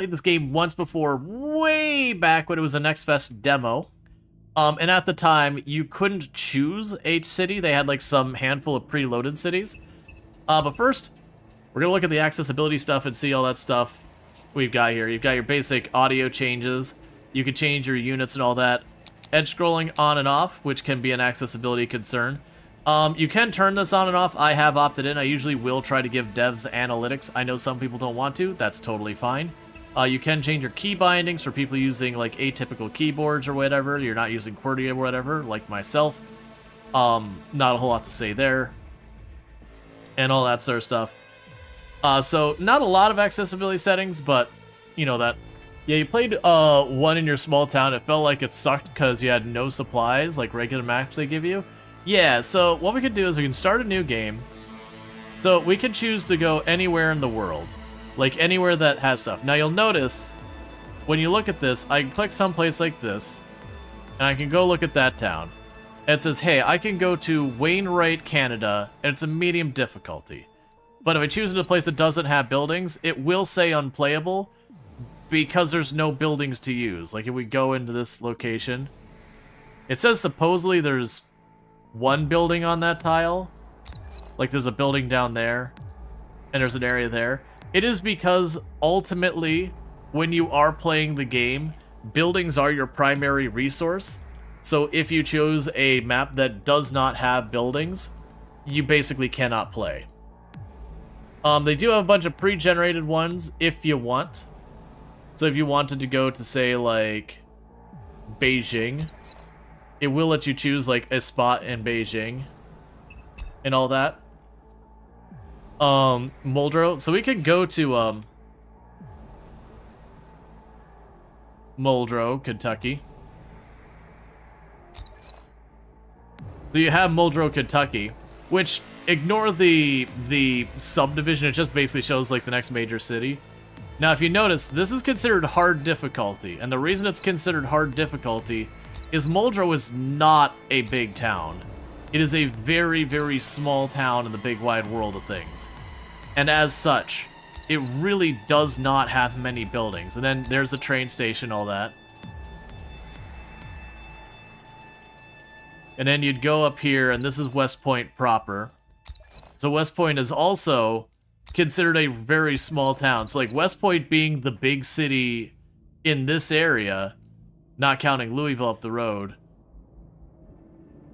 played this game once before, way back when it was a Next Fest demo. And at the time, you couldn't choose a city. They had like some handful of preloaded cities. But first, we're gonna look at the accessibility stuff and see all that stuff we've got here. You've got your basic audio changes. You can change your units and all that. Edge scrolling on and off, which can be an accessibility concern. You can turn this on and off. I have opted in. I usually will try to give devs analytics. I know some people don't want to. That's totally fine. You can change your key bindings for people using like atypical keyboards or whatever. You're not using QWERTY or whatever, like myself. Not a whole lot to say there. And all that sort of stuff. So not a lot of accessibility settings, but you know that. Yeah, you played one in your small town. It felt like it sucked because you had no supplies, like regular maps they give you. Yeah, so what we could do is we can start a new game. So we can choose to go anywhere in the world. Like anywhere that has stuff. Now you'll notice, when you look at this, I can click someplace like this, and I can go look at that town. And it says, hey, I can go to Wainwright, Canada, and it's a medium difficulty. But if I choose a place that doesn't have buildings, it will say unplayable, because there's no buildings to use. Like if we go into this location, it says supposedly there's one building on that tile. Like there's a building down there, and there's an area there. It is because ultimately, when you are playing the game, buildings are your primary resource. So if you chose a map that does not have buildings, you basically cannot play. They do have a bunch of pre-generated ones if you want. So if you wanted to go to, say, like, Beijing, it will let you choose, like, a spot in Beijing and all that. Muldrow. So we could go to, Muldrow, Kentucky. So you have Muldrow, Kentucky, which, ignore the subdivision, it just basically shows, like, the next major city. Now, if you notice, this is considered hard difficulty, and the reason it's considered hard difficulty is Muldrow is not a big town. It is a very, very small town in the big wide world of things. And as such, it really does not have many buildings. And then there's the train station, all that. And then you'd go up here, and this is West Point proper. So West Point is also considered a very small town. So like West Point being the big city in this area, not counting Louisville up the road,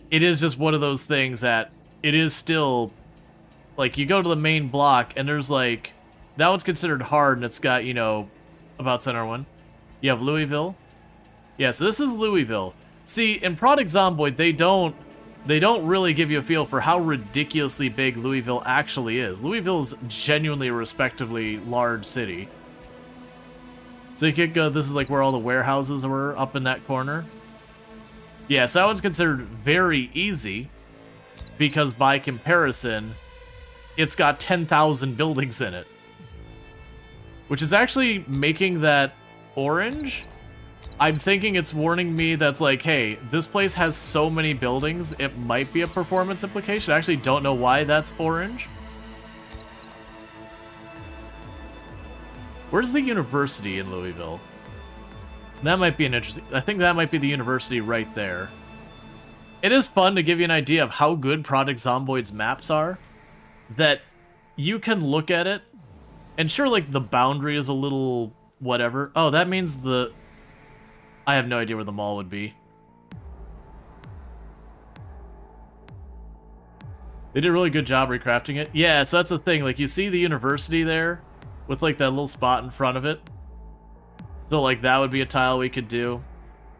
it is just one of those things that it is still, like, you go to the main block and there's like, that one's considered hard and it's got, you know, about center one. You have Louisville. Yeah, so this is Louisville. See, in Product Zomboid, they don't really give you a feel for how ridiculously big Louisville actually is. Louisville's genuinely a respectively large city. So you could go, this is like where all the warehouses were, up in that corner. Yeah, so that one's considered very easy, because by comparison, it's got 10,000 buildings in it. Which is actually making that orange. I'm thinking it's warning me that's like, hey, this place has so many buildings, it might be a performance implication. I actually don't know why that's orange. Where's the university in Louisville? That might be an interesting... I think that might be the university right there. It is fun to give you an idea of how good Product Zomboid's maps are. That you can look at it, and sure, like, the boundary is a little whatever. Oh, that means the... I have no idea where the mall would be. They did a really good job recrafting it. Yeah, so that's the thing. Like, you see the university there with, like, that little spot in front of it. So, like, that would be a tile we could do.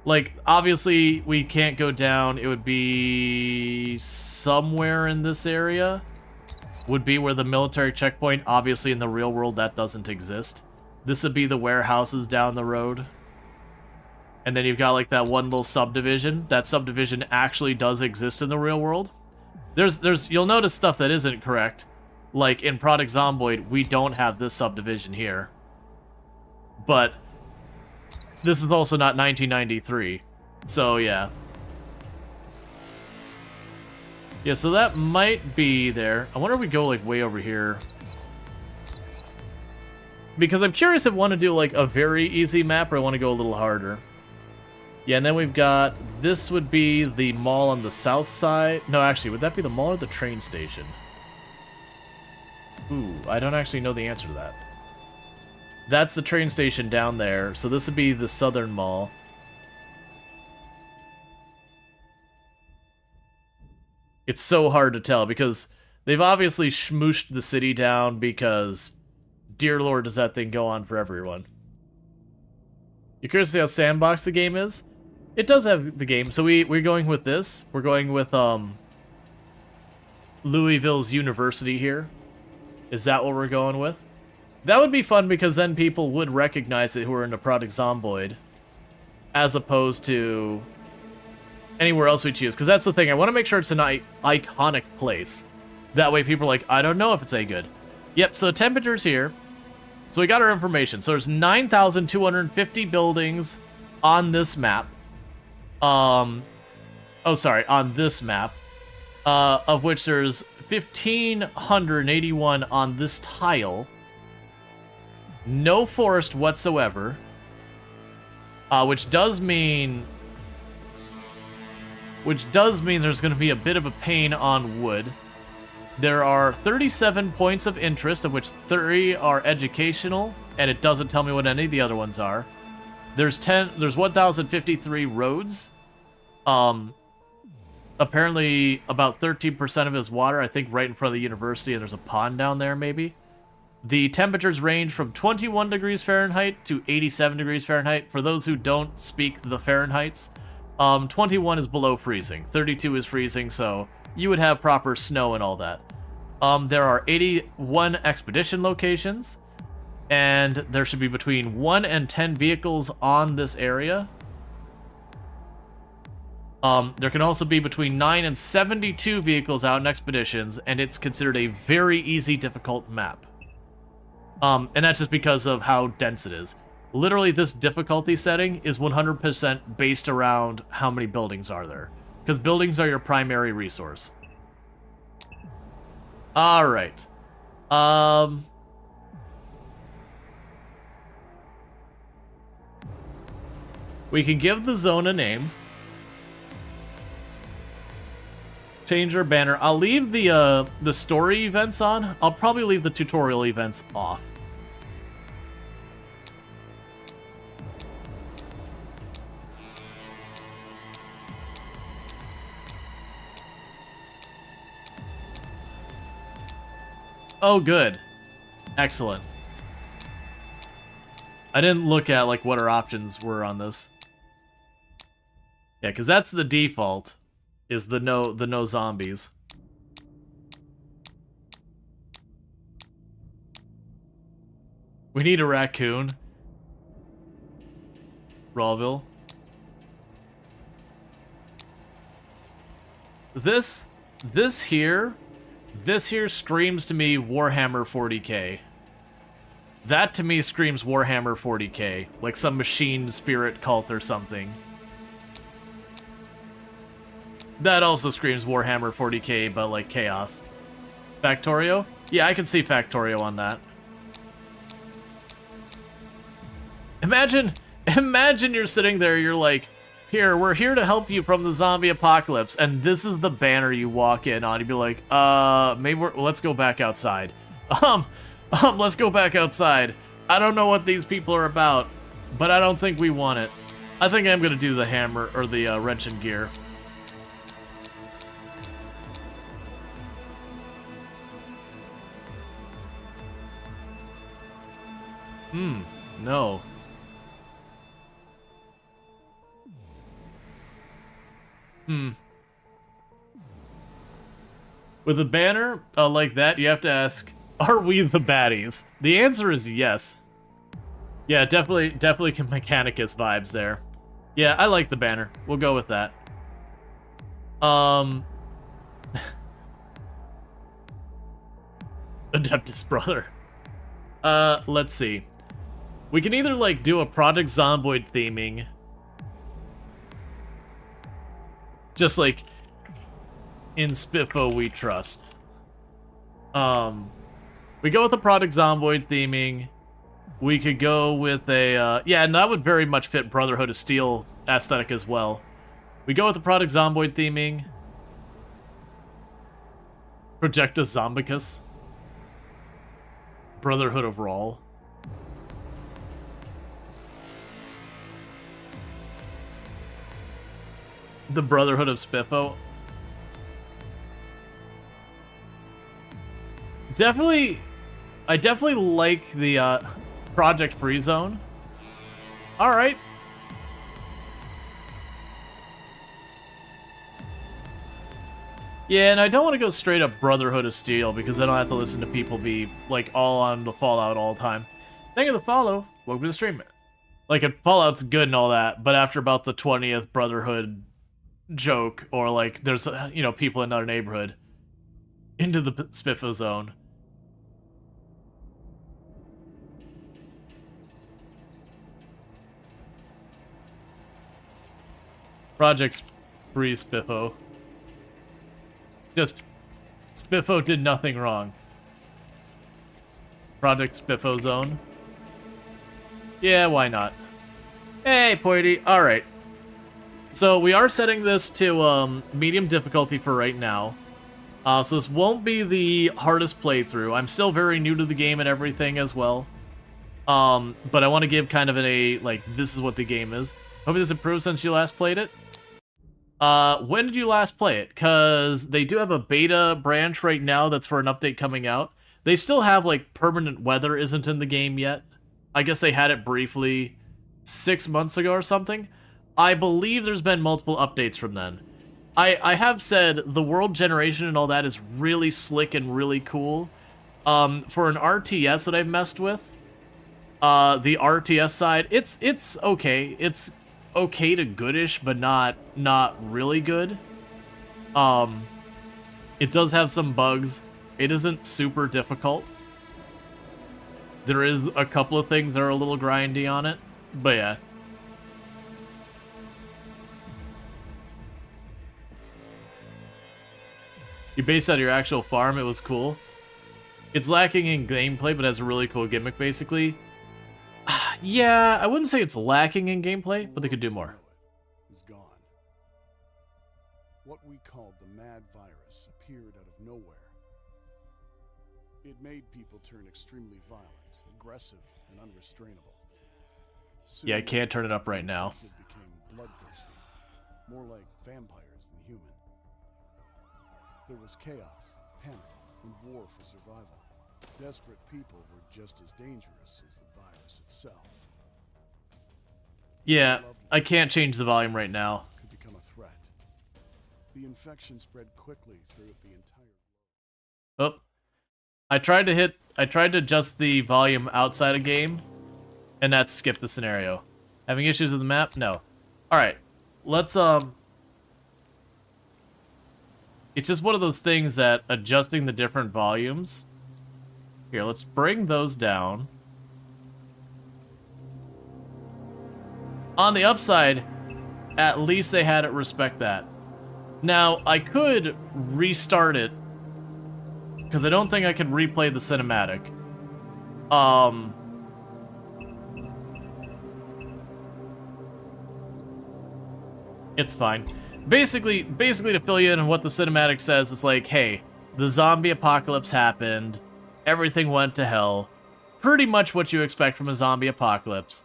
Like, obviously, we can't go down. It would be somewhere in this area. Would be where the military checkpoint. Obviously, in the real world, that doesn't exist. This would be the warehouses down the road. And then you've got, like, that one little subdivision. That subdivision actually does exist in the real world. You'll notice stuff that isn't correct. Like, in Product Zomboid, we don't have this subdivision here. But this is also not 1993. So, yeah. Yeah, so that might be there. I wonder if we go, like, way over here. Because I'm curious if I want to do like a very easy map or I want to go a little harder. Yeah, and then we've got, this would be the mall on the south side. No, actually, would that be the mall or the train station? Ooh, I don't actually know the answer to that. That's the train station down there, so this would be the southern mall. It's so hard to tell because they've obviously schmooshed the city down because, dear lord, does that thing go on for everyone. You're curious to see how sandbox the game is? It does have the game, so we're going with this. We're going with Louisville's University here. Is that what we're going with? That would be fun because then people would recognize it who are into Project Zomboid, as opposed to anywhere else we choose. Because that's the thing, I want to make sure it's an iconic place. That way people are like, I don't know if it's a good. Yep, so temperatures here. So we got our information. So there's 9,250 buildings on this map. On this map. Of which there's 1,581 on this tile. No forest whatsoever. Which does mean there's going to be a bit of a pain on wood. There are 37 points of interest, of which 30 are educational, and it doesn't tell me what any of the other ones are. There's 1,053 roads. Apparently about 13% of it is water, I think right in front of the university, and there's a pond down there maybe. The temperatures range from 21 degrees Fahrenheit to 87 degrees Fahrenheit. For those who don't speak the Fahrenheits, 21 is below freezing, 32 is freezing, so you would have proper snow and all that. There are 81 expedition locations, and there should be between 1 and 10 vehicles on this area. There can also be between 9 and 72 vehicles out in expeditions, and it's considered a very easy, difficult map. And that's just because of how dense it is. Literally, this difficulty setting is 100% based around how many buildings are there. Because buildings are your primary resource. Alright. We can give the zone a name. Change our banner. I'll leave the story events on. I'll probably leave the tutorial events off. Oh, good. Excellent. I didn't look at like what our options were on this. Yeah, because that's the default. Is the no zombies. We need a raccoon. Rualville. This here screams to me Warhammer 40k. That to me screams Warhammer 40k, like some machine spirit cult or something. That also screams Warhammer 40k, but like chaos. Factorio? Yeah, I can see Factorio on that. Imagine you're sitting there, you're like, here, we're here to help you from the zombie apocalypse, and this is the banner you walk in on. You'd be like, let's go back outside. Let's go back outside. I don't know what these people are about, but I don't think we want it. I think I'm gonna do the hammer, or the wrench and gear. No. With a banner like that, you have to ask, are we the baddies? The answer is yes. Yeah, definitely Mechanicus vibes there. Yeah, I like the banner. We'll go with that. Adeptus brother. Let's see. We can either, like, do a Project Zomboid theming. Just, like, in Spiffo we trust. We go with the Project Zomboid theming. We could go with a, yeah, and that would very much fit Brotherhood of Steel aesthetic as well. We go with the Product Zomboid theming. Projectus Zombicus. Brotherhood of Rual. The Brotherhood of Spiffo. Definitely, I definitely like the Project Free Zone. All right. Yeah, and I don't want to go straight up Brotherhood of Steel because then I'll have to listen to people be like all on the Fallout all the time. Thank you for the follow. Welcome to the stream. Like, Fallout's good and all that, but after about the 20th Brotherhood joke, or like there's, you know, people in another neighborhood, into the Spiffo zone. Project Free Spiffo. Just, Spiffo did nothing wrong. Project Spiffo Zone. Yeah, why not? Hey, Poity. Alright. So, we are setting this to medium difficulty for right now. So this won't be the hardest playthrough. I'm still very new to the game and everything as well. But I want to give kind of like, this is what the game is. Hope this improved since you last played it. When did you last play it? Because they do have a beta branch right now that's for an update coming out. They still have, like, permanent weather isn't in the game yet. I guess they had it briefly 6 months ago or something. I believe there's been multiple updates from then. I have said the world generation and all that is really slick and really cool. For an RTS that I've messed with, the RTS side, it's okay. It's okay to goodish, but not really good. It does have some bugs. It isn't super difficult. There is a couple of things that are a little grindy on it, but yeah. You based out your actual farm, it was cool. It's lacking in gameplay, but has a really cool gimmick, basically. Yeah, I wouldn't say it's lacking in gameplay, but they could do more. Is gone. What we called the mad virus appeared out of nowhere. It made people turn extremely violent, aggressive, and unrestrainable. Soon, yeah, I can't turn it up right now. It became bloodthirsty, more like vampires than human. There was chaos, panic, and war for survival. Desperate people were just as dangerous as the virus itself. Yeah, I can't change the volume right now. Could become a threat. The infection spread quickly throughout the entire world. Oh. I tried to adjust the volume outside of game, and that skipped the scenario. Having issues with the map? No. Alright. Let's, it's just one of those things that adjusting the different volumes. Here, let's bring those down. On the upside, at least they had it respect that. Now, I could restart it, because I don't think I can replay the cinematic. It's fine. Basically to fill you in on what the cinematic says, it's like, hey, the zombie apocalypse happened, everything went to hell. Pretty much what you expect from a zombie apocalypse.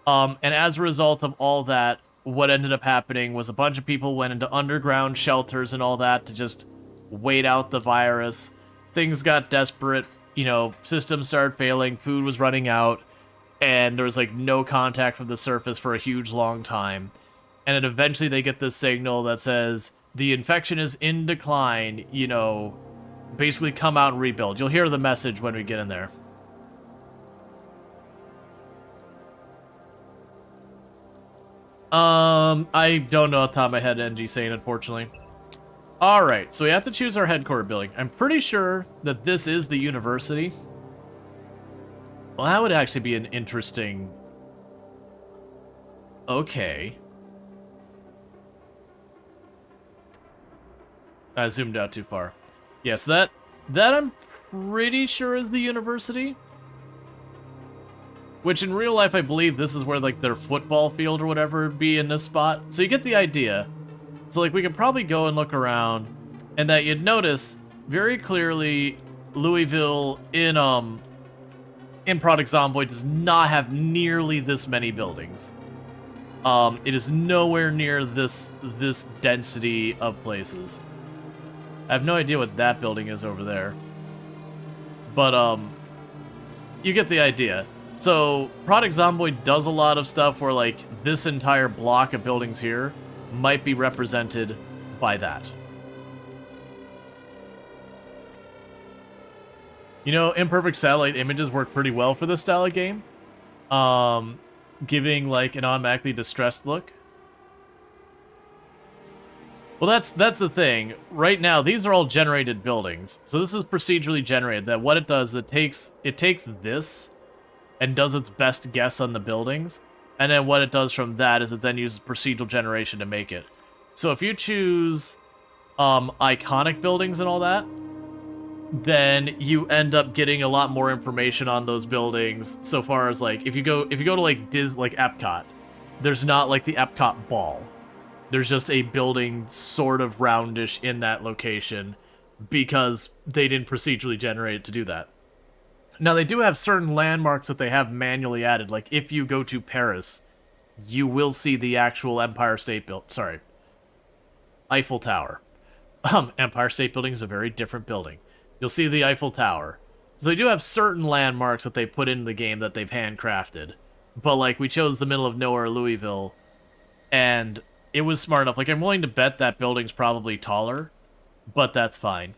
And as a result of all that, what ended up happening was a bunch of people went into underground shelters and all that to just wait out the virus. Things got desperate, you know, systems started failing, food was running out, and there was, like, no contact from the surface for a huge long time. And then eventually they get this signal that says, the infection is in decline, you know, basically come out and rebuild. You'll hear the message when we get in there. I don't know off the top of my head, NG saying, unfortunately. Alright, so we have to choose our headquarter building. I'm pretty sure that this is the university. Well, that would actually be an interesting... Okay. I zoomed out too far. Yes, that I'm pretty sure is the university. which in real life I believe this is where like their football field or whatever would be in this spot. So you get the idea. So like we could probably go and look around, and that you'd notice very clearly Louisville in Project Zomboid does not have nearly this many buildings. It is nowhere near this density of places. I have no idea what that building is over there. But, you get the idea. So, Project Zomboid does a lot of stuff where, like, this entire block of buildings here might be represented by that. You know, imperfect satellite images work pretty well for this style of game. Giving, like, an automatically distressed look. Well, that's the thing. Right now, these are all generated buildings. So this is procedurally generated. That what it does, it takes this and does its best guess on the buildings. And then what it does from that is it then uses procedural generation to make it. So if you choose iconic buildings and all that, then you end up getting a lot more information on those buildings. So far as like if you go to like Epcot, there's not like the Epcot ball. There's just a building sort of roundish in that location because they didn't procedurally generate it to do that. Now, they do have certain landmarks that they have manually added. Like, if you go to Paris, you will see the actual Empire State Eiffel Tower. Empire State Building is a very different building. You'll see the Eiffel Tower. So they do have certain landmarks that they put in the game that they've handcrafted. But, like, we chose the middle of nowhere, Louisville, and it was smart enough. Like, I'm willing to bet that building's probably taller, but that's fine.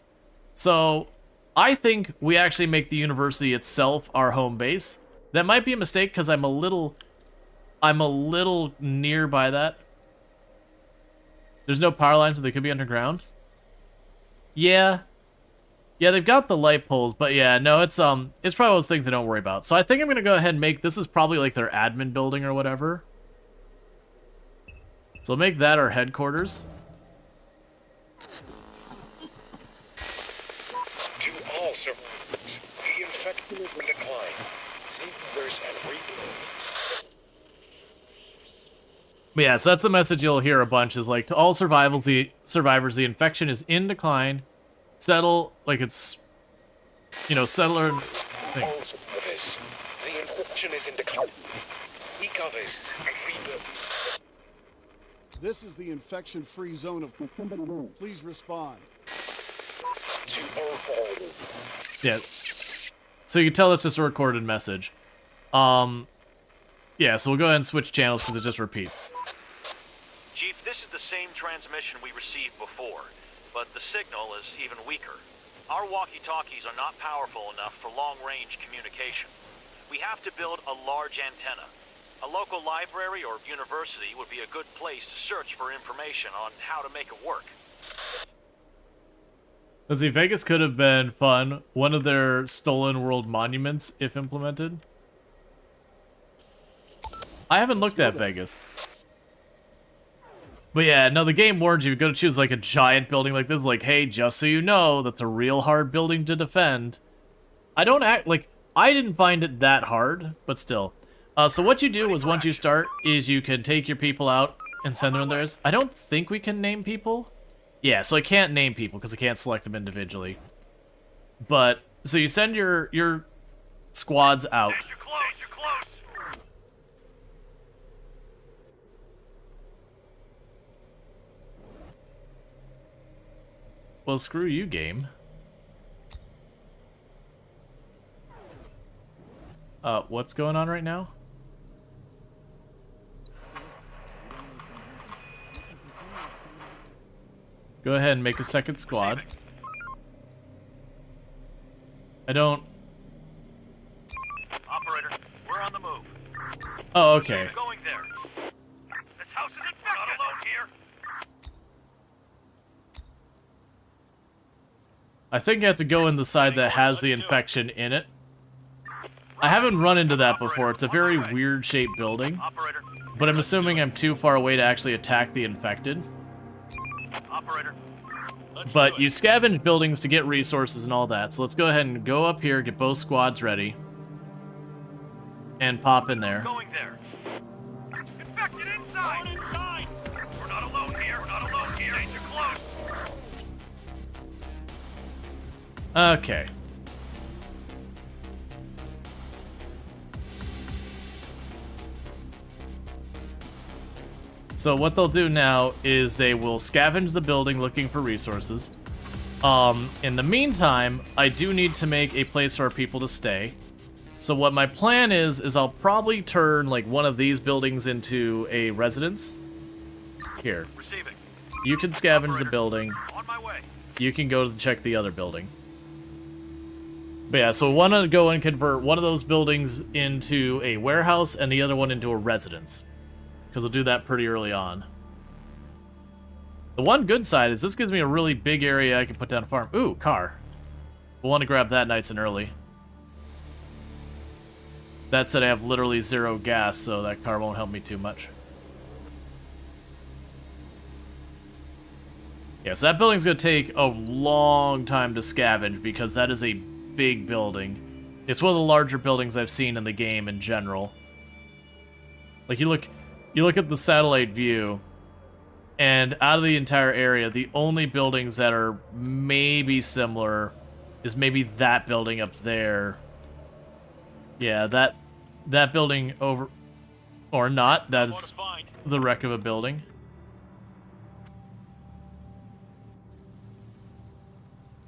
So, I think we actually make the university itself our home base. That might be a mistake, because I'm a little nearby that. There's no power lines, so they could be underground. Yeah. Yeah, they've got the light poles, but yeah, no, it's probably one of those things they don't worry about. So I think I'm going to go ahead and make, this is probably like their admin building or whatever. So we'll make that our headquarters. To all survivors, the infection is in decline. Seek others and rebuild. But yeah, so that's the message you'll hear a bunch is like, to all survivors, the infection is in decline. Settle, like it's, you know, settler thing. All survivors, the infection is in decline. Seek others and rebuild. This is the infection-free zone of... Please respond. To all survivors. Yeah. So you can tell it's just a recorded message. Yeah, so we'll go ahead and switch channels because it just repeats. Chief, this is the same transmission we received before, but the signal is even weaker. Our walkie-talkies are not powerful enough for long-range communication. We have to build a large antenna. A local library or university would be a good place to search for information on how to make it work. Let's see, Vegas could have been fun. One of their stolen world monuments, if implemented. I haven't looked at Vegas. But yeah, no, the game warns you, you're going to choose like a giant building like this. Like, hey, just so you know, that's a real hard building to defend. I didn't find it that hard, but still. So what you do is once you start is you can take your people out and send them in theirs. I don't think we can name people. Yeah, so I can't name people because I can't select them individually. But, so you send your squads out. You're close, you're close! Well, screw you, game. What's going on right now? Go ahead and make a second squad. I don't... Operator, we're on the move. Oh, okay. Going there. This house is infected! Not alone here! I think you have to go in the side that has the infection in it. I haven't run into that before. It's a very weird shaped building. Operator. But I'm assuming I'm too far away to actually attack the infected. Operator. But you scavenge buildings to get resources and all that. So let's go ahead and go up here, get both squads ready. and pop in there. Going there. Infected inside! Going inside! We're not alone here. We're not alone here. Danger close. Okay. So what they'll do now is they will scavenge the building looking for resources. In the meantime, I do need to make a place for our people to stay. So what my plan is I'll probably turn like one of these buildings into a residence. Here. Receiving. You can scavenge the Operator. building. On my way. You can go to check the other building. But yeah, so I want to go and convert one of those buildings into a warehouse and the other one into a residence. Because we'll do that pretty early on. The one good side is this gives me a really big area I can put down a farm. Ooh, car. We'll want to grab that nice and early. That said, I have literally 0 gas, so that car won't help me too much. Yeah, so that building's going to take a long time to scavenge because that is a big building. It's one of the larger buildings I've seen in the game in general. Like, you look at the satellite view, and out of the entire area, the only buildings that are maybe similar is maybe that building up there. Yeah, that building over... Or not, that is the wreck of a building.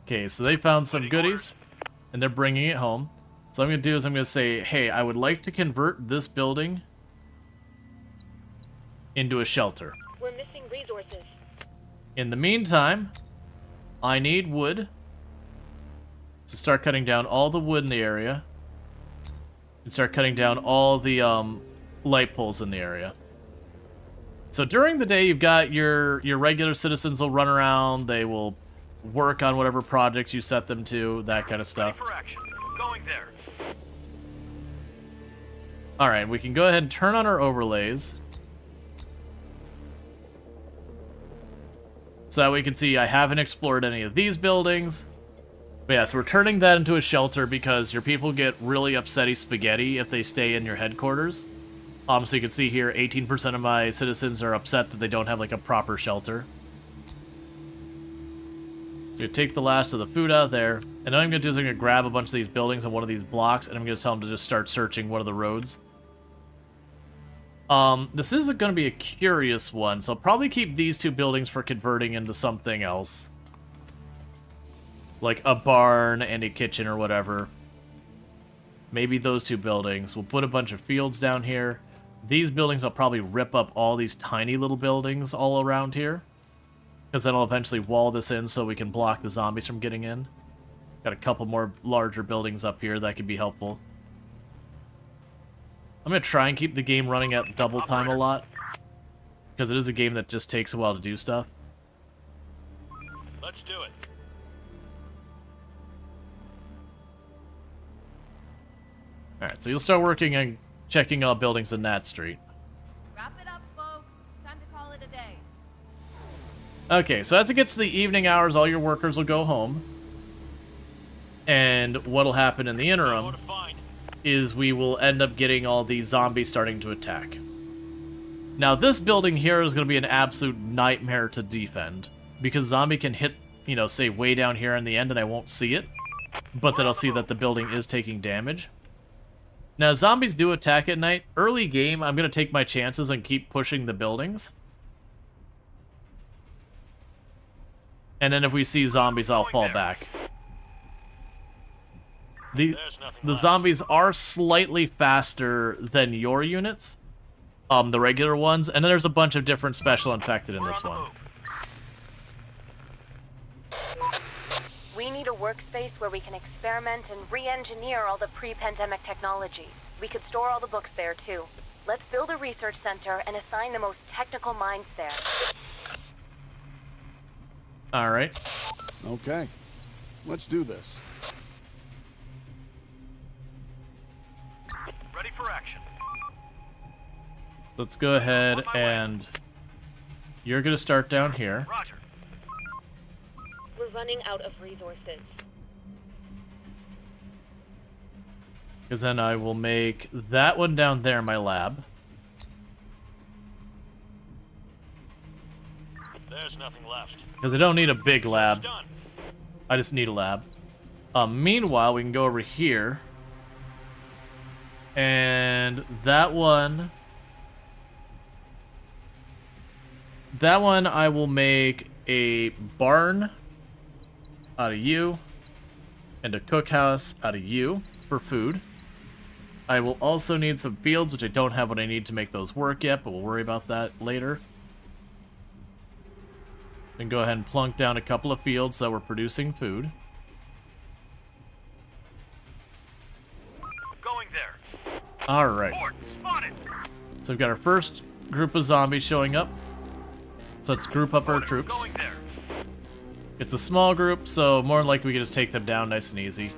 Okay, so they found some goodies, and they're bringing it home. So what I'm going to do is I'm going to say, hey, I would like to convert this building into a shelter. We're missing resources. In the meantime, I need wood to start cutting down all the wood in the area and start cutting down all the light poles in the area. So during the day, you've got your regular citizens will run around, they will work on whatever projects you set them to, that kind of stuff. Ready for action. Going there. Alright, we can go ahead and turn on our overlays. So that we can see I haven't explored any of these buildings. But yeah, so we're turning that into a shelter because your people get really upsetty spaghetti if they stay in your headquarters. So you can see here, 18% of my citizens are upset that they don't have like a proper shelter. So you take the last of the food out of there, and then what I'm going to do is I'm going to grab a bunch of these buildings on one of these blocks, and I'm going to tell them to just start searching one of the roads. This is going to be a curious one, so I'll probably keep these 2 buildings for converting into something else. Like a barn and a kitchen or whatever. Maybe those 2 buildings. We'll put a bunch of fields down here. These buildings I'll probably rip up all these tiny little buildings all around here. Because then I'll eventually wall this in so we can block the zombies from getting in. Got a couple more larger buildings up here that could be helpful. I'm going to try and keep the game running at double time a lot. Because it is a game that just takes a while to do stuff. Let's do it. Alright, so you'll start working on checking out buildings in that street. Wrap it up, folks. Time to call it a day. Okay, so as it gets to the evening hours, all your workers will go home. And what'll happen in the interim is we will end up getting all these zombies starting to attack. Now, this building here is going to be an absolute nightmare to defend. Because zombie can hit, you know, say way down here in the end and I won't see it. But then I'll see that the building is taking damage. Now, zombies do attack at night. Early game, I'm going to take my chances and keep pushing the buildings. And then if we see zombies, I'll fall back. The zombies are slightly faster than your units. The regular ones. And then there's a bunch of different special infected in this one. We need a workspace where we can experiment and re-engineer all the pre-pandemic technology. We could store all the books there, too. Let's build a research center and assign the most technical minds there. Alright. Okay, let's do this. Ready for action. Let's go ahead and... You're going to start down here. Roger. We're running out of resources. Because then I will make that one down there my lab. There's nothing left. Because I don't need a big lab. Done. I just need a lab. Meanwhile, we can go over here. And that one... That one I will make a barn out of you. And a cookhouse out of you for food. I will also need some fields, which I don't have what I need to make those work yet, but we'll worry about that later. Then go ahead and plunk down a couple of fields so we're producing food. Going there. Alright. Fort spotted. So we've got our first group of zombies showing up. So let's group up our troops. Going there. It's a small group, so more than likely we can just take them down nice and easy.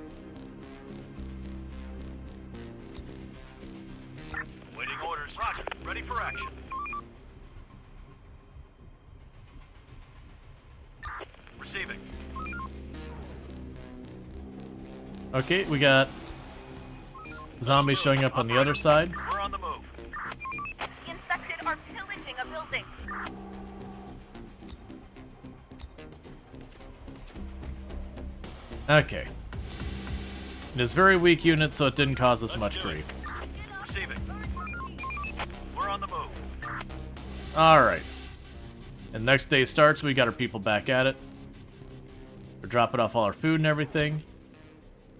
Waiting orders. Roger. Ready for action. Receiving. Okay, we got zombies showing up on the other side. We're on the move. The infected are pillaging a building. Okay. It is very weak units, so it didn't cause us much grief. Receiving. We're on the move. Alright. And next day starts, we got our people back at it. We're dropping off all our food and everything.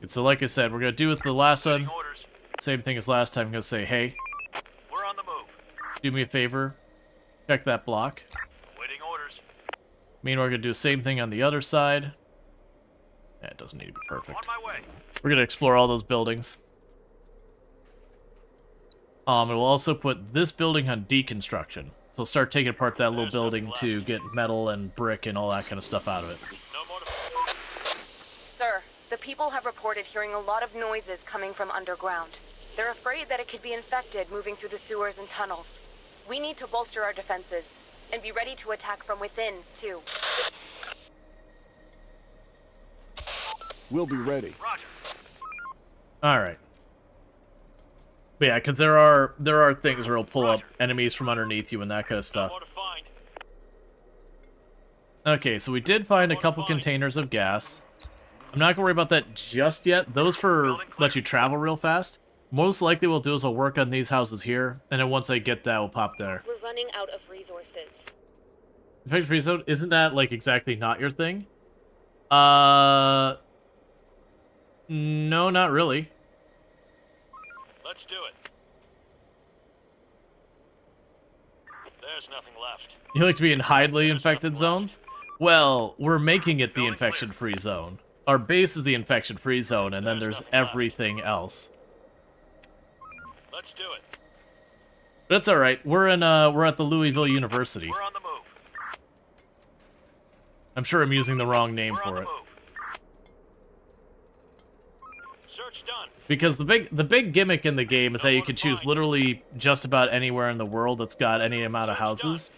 And so like I said, we're going to do with the last one, Waiting orders. same thing as last time. I'm going to say, hey, We're on the move. do me a favor, check that block. Waiting orders. Meanwhile, we're going to do the same thing on the other side. Yeah, it doesn't need to be perfect. On my way. We're going to explore all those buildings. And we'll also put this building on deconstruction. So start taking apart that little building to get metal and brick and all that kind of stuff out of it. No more. Sir, the people have reported hearing a lot of noises coming from underground. They're afraid that it could be infected moving through the sewers and tunnels. We need to bolster our defenses and be ready to attack from within, too. We'll be ready. Roger. Alright. But yeah, because there are things where it'll pull up enemies from underneath you and that kind of No stuff. more to find. Okay, so we did find a couple containers of gas. I'm not going to worry about that just yet. Those for let you travel real fast. Most likely what we'll do is I'll work on these houses here, and then once I get that, we'll pop there. We're running out of resources. Infected free zone, isn't that, like, exactly not your thing? No, not really. Let's do it. There's nothing left. You like to be in highly infected zones? Well, we're making it the infection-free zone. Our base is the infection-free zone, and then there's everything else. Let's do it. That's all right. We're at the Louisville University. We're on the move. I'm sure I'm using the wrong name We're on for the it. move. Search done. Because the big gimmick in the game is that you can choose literally just about anywhere in the world that's got any amount of houses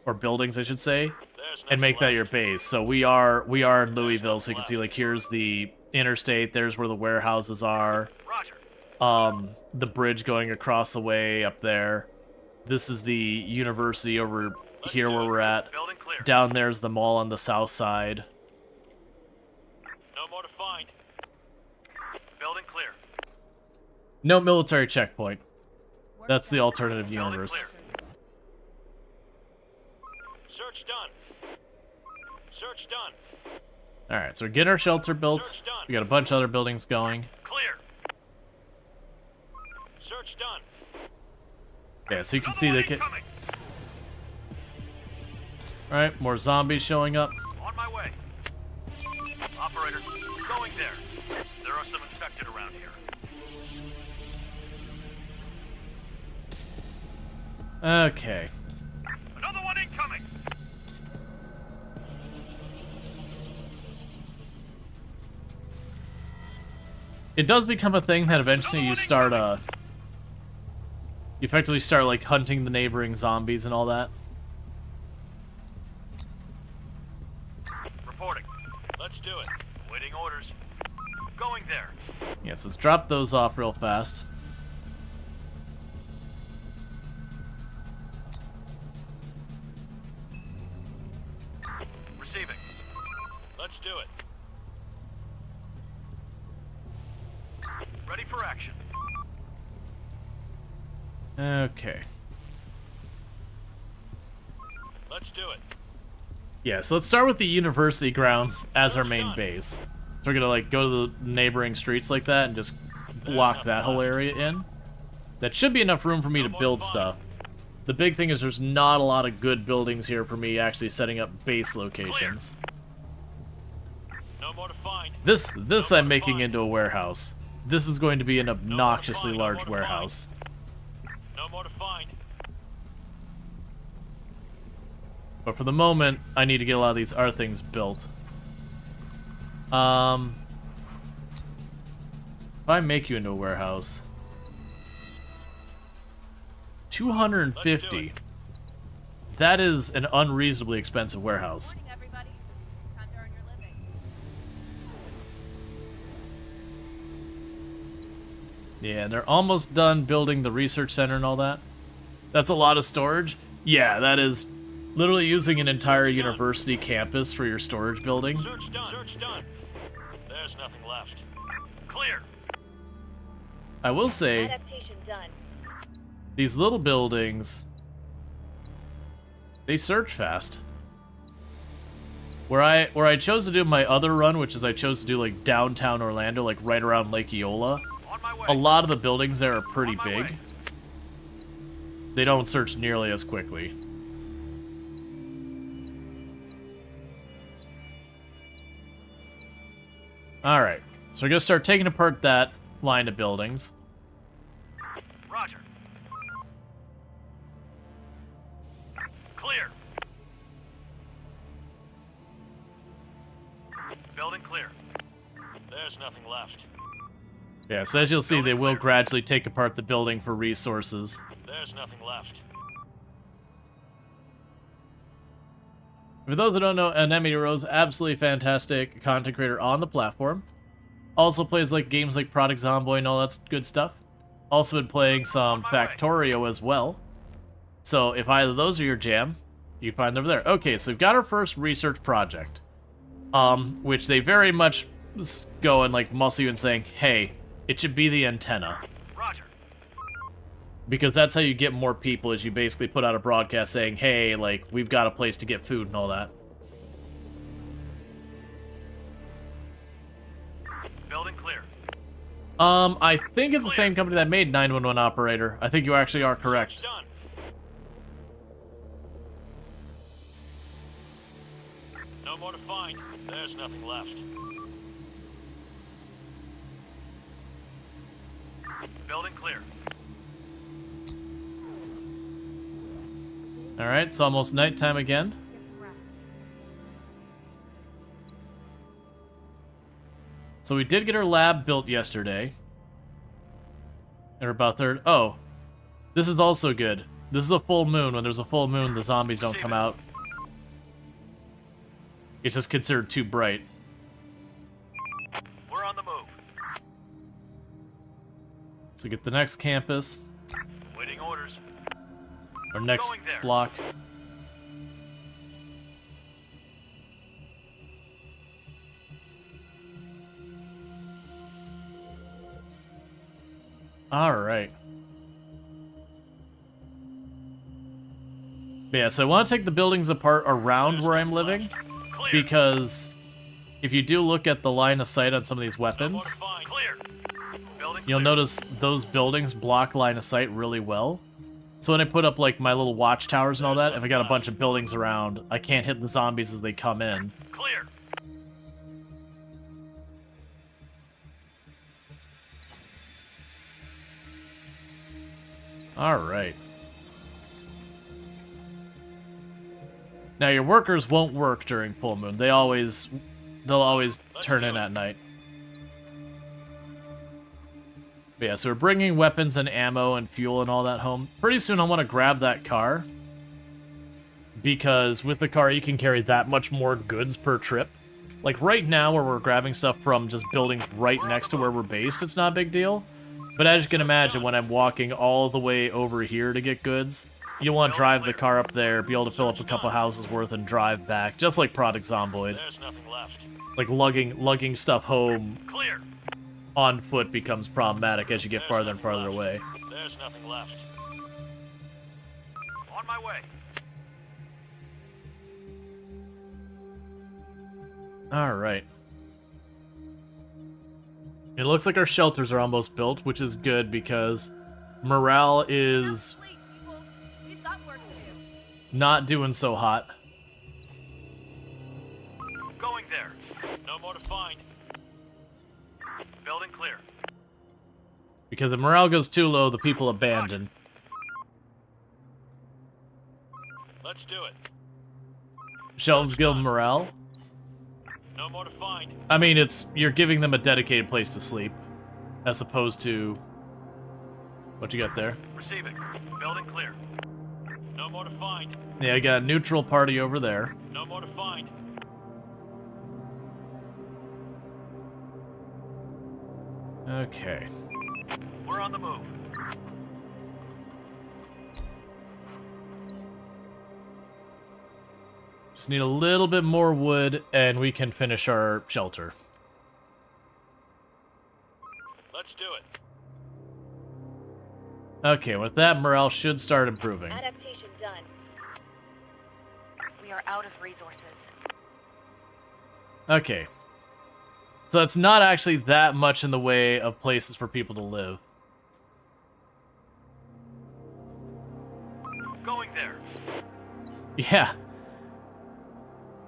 or buildings, I should say, There's and nothing make that left. your base. So we are in Louisville, so you can see like here's the interstate, there's where the warehouses are. Roger. The bridge going across the way up there. This is the university over here where we're at. Building clear. Down there's the mall on the south side. No more to find. Building clear. No military checkpoint. That's the alternative Building universe. clear. Search done. Search done. Alright, so we're getting our shelter built. We got a bunch of other buildings going. Clear. Search done. Yeah, so you can see they can... Incoming. Alright, more zombies showing up. On my way. Operator, going there. There are some infected around here. Okay. Another one incoming. It does become a thing that eventually you start, you effectively start, like, hunting the neighboring zombies and all that. Reporting. Let's do it. Waiting orders. Going there. Yes, let's drop those off real fast. Receiving. Let's do it. Ready for action. Okay. Let's do it. Yeah, so let's start with the university grounds as our main base. So we're gonna like go to the neighboring streets like that and just block that whole area in. That should be enough room for me to build stuff. The big thing is there's not a lot of good buildings here for me actually setting up base locations. No more to find. This I'm making into a warehouse. This is going to be an obnoxiously large warehouse. No more to find. But for the moment, I need to get a lot of these other things built. If I make you into a warehouse, 250. That is an unreasonably expensive warehouse. Morning, everybody. Time to earn your living. Yeah, and they're almost done building the research center and all that. That's a lot of storage. Yeah, that is literally using an entire university campus for your storage building. Search done. Search done. There's nothing left. Clear. I will say, Adaptation done. these little buildings, they search fast. Where I chose to do my other run, which is I chose to do like downtown Orlando, like right around Lake Eola, On my way. a lot of the buildings there are pretty On my big. way. They don't search nearly as quickly. Alright, so we're gonna start taking apart that line of buildings. Roger. Clear. Building clear. There's nothing left. Yeah, so as you'll see, they will gradually take apart the building for resources. There's nothing left. For those who don't know, Anemone Rose, absolutely fantastic content creator on the platform. Also plays like games like Product Zomboid and all that good stuff. Also been playing some Factorio as well. So if either of those are your jam, you can find them over there. Okay, so we've got our first research project. Which they very much go and like muscle you and saying, hey, it should be the antenna. Roger. Because that's how you get more people, is you basically put out a broadcast saying, hey, like, we've got a place to get food and all that. Building clear. I think it's the same company that made 911 Operator. I think you actually are correct. Done. No more to find. There's nothing left. Building clear. Alright, it's almost nighttime again. Get some rest. So we did get our lab built yesterday. And we're about third. Oh, this is also good. This is a full moon. When there's a full moon, the zombies don't come out. It's just considered too bright. We're on the move. So get the next campus, Waiting orders. our next Going there. block. Alright. Yeah, so I want to take the buildings apart around where I'm living, Clear. because if you do look at the line of sight on some of these No more to weapons, find. Clear. Building you'll clear. notice those buildings block line of sight really well. So when I put up like my little watchtowers and all that, if I got a bunch of buildings around, I can't hit the zombies as they come in. Clear. Alright. Now your workers won't work during full moon. They'll always turn in at night. But yeah, so we're bringing weapons and ammo and fuel and all that home. Pretty soon I want to grab that car, because with the car you can carry that much more goods per trip. Like, right now, where we're grabbing stuff from just buildings right next to where we're based, it's not a big deal. But as you can imagine, when I'm walking all the way over here to get goods, you want to drive the car up there, be able to fill up a couple houses worth, and drive back, just like Product Zomboid. There's nothing left. Like, lugging stuff home Clear. on foot becomes problematic as you get farther and farther away. There's nothing left. On my way. Alright. It looks like our shelters are almost built, which is good because morale is not doing so hot. Going there. No more to find. Building clear. Because if morale goes too low, the people abandon. Let's do it. Shelves give morale. No more to find. I mean, you're giving them a dedicated place to sleep, as opposed to what you got there. Receiving. Building clear. No more to find. Yeah, I got a neutral party over there. No more to find. Okay. We're on the move. Just need a little bit more wood, and we can finish our shelter. Let's do it. Okay, with that, morale should start improving. Adaptation done. We are out of resources. Okay. So it's not actually that much in the way of places for people to live. Going there. Yeah.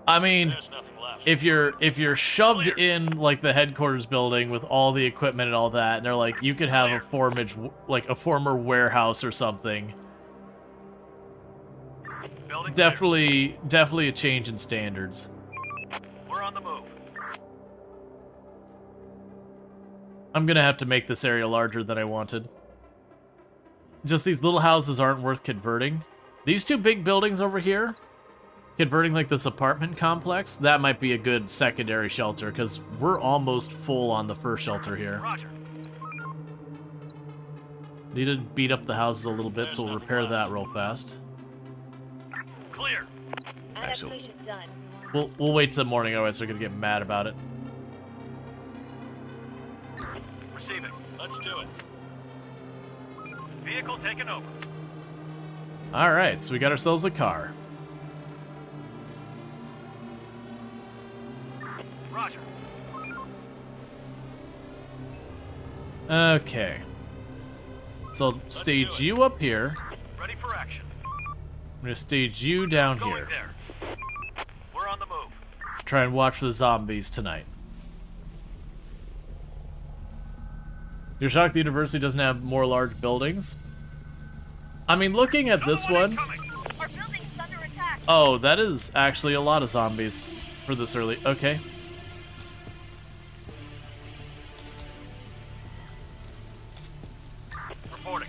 I mean, There's nothing left. if you're shoved in like the headquarters building with all the equipment and all that, and they're like, you could have a former warehouse or something. Building Definitely a change in standards. clear. We're on the move. I'm gonna have to make this area larger than I wanted. Just these little houses aren't worth converting. These two big buildings over here, converting like this apartment complex, that might be a good secondary shelter, because we're almost full on the first shelter here. Roger. Need to beat up the houses a little bit, so we'll repair that real fast. Clear. Actually, Adaptation done. we'll wait till morning, otherwise they're gonna get mad about it. Receiving. Let's do it. Vehicle taken over. Alright, so we got ourselves a car. Roger. Okay. So I'll stage you up here. Ready for action. I'm gonna stage you down Going here. there. We're on the move. Try and watch for the zombies tonight. You're shocked the university doesn't have more large buildings? I mean, looking at this one... Our building is under attack. Oh, that is actually a lot of zombies for this early. Okay. Reporting.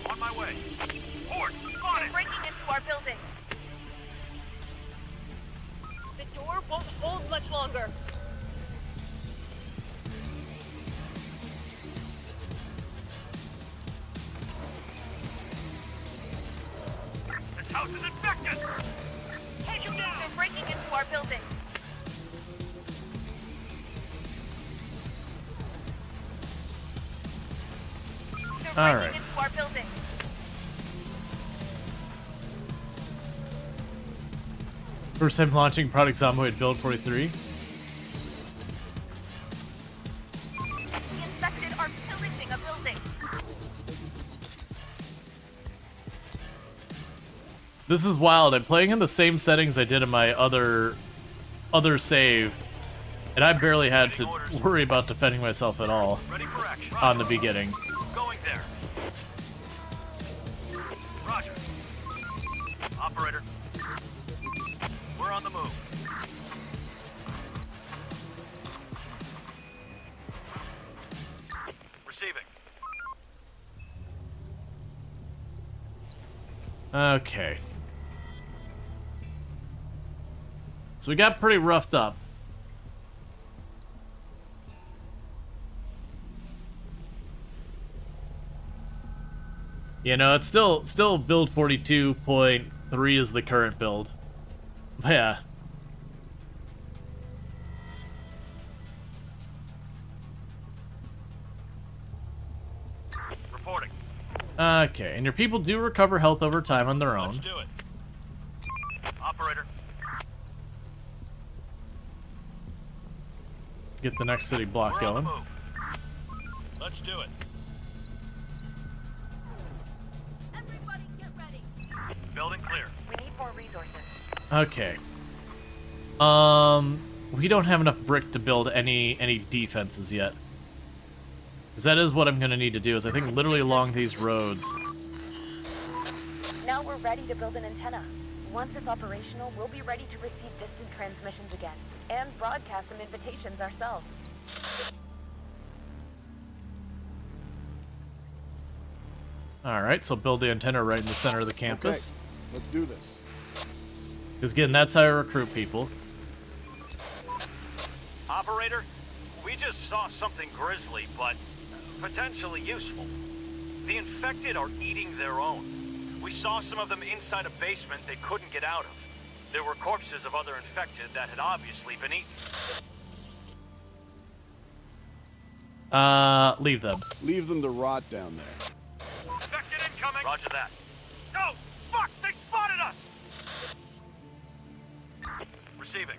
On my way. Horde, They're spotted. breaking into our building. The door won't hold much longer. This house is infected. Take him down. They're breaking into our building. They're All breaking right. into our building. First time launching Product Zomboid Build 43. The infected are pillaging a building. This is wild. I'm playing in the same settings I did in my other save, and I barely had to worry about defending myself at all Ready for action. on the beginning. Going there. Roger. Operator. We're on the move. Receiving. Okay. So we got pretty roughed up. You know, it's still build 42.3 is the current build. But yeah. Reporting. Okay, and your people do recover health over time on their Let's own. do it. Operator. Get the next city block We're on the going. move. Let's do it. Everybody get ready. Building clear. We need more resources. Okay. We don't have enough brick to build any defenses yet. Because that is what I'm gonna need to do, is I think literally along these roads. Now we're ready to build an antenna. Once it's operational, we'll be ready to receive distant transmissions again, and broadcast some invitations ourselves. Alright, so build the antenna right in the center of the campus. Okay, let's do this. Because again, that's how I recruit people. Operator, we just saw something grisly, but potentially useful. The infected are eating their own. We saw some of them inside a basement they couldn't get out of. There were corpses of other infected that had obviously been eaten. Leave them. Leave them to rot down there. Infected incoming! Roger that. No! Fuck! They spotted us! Receiving.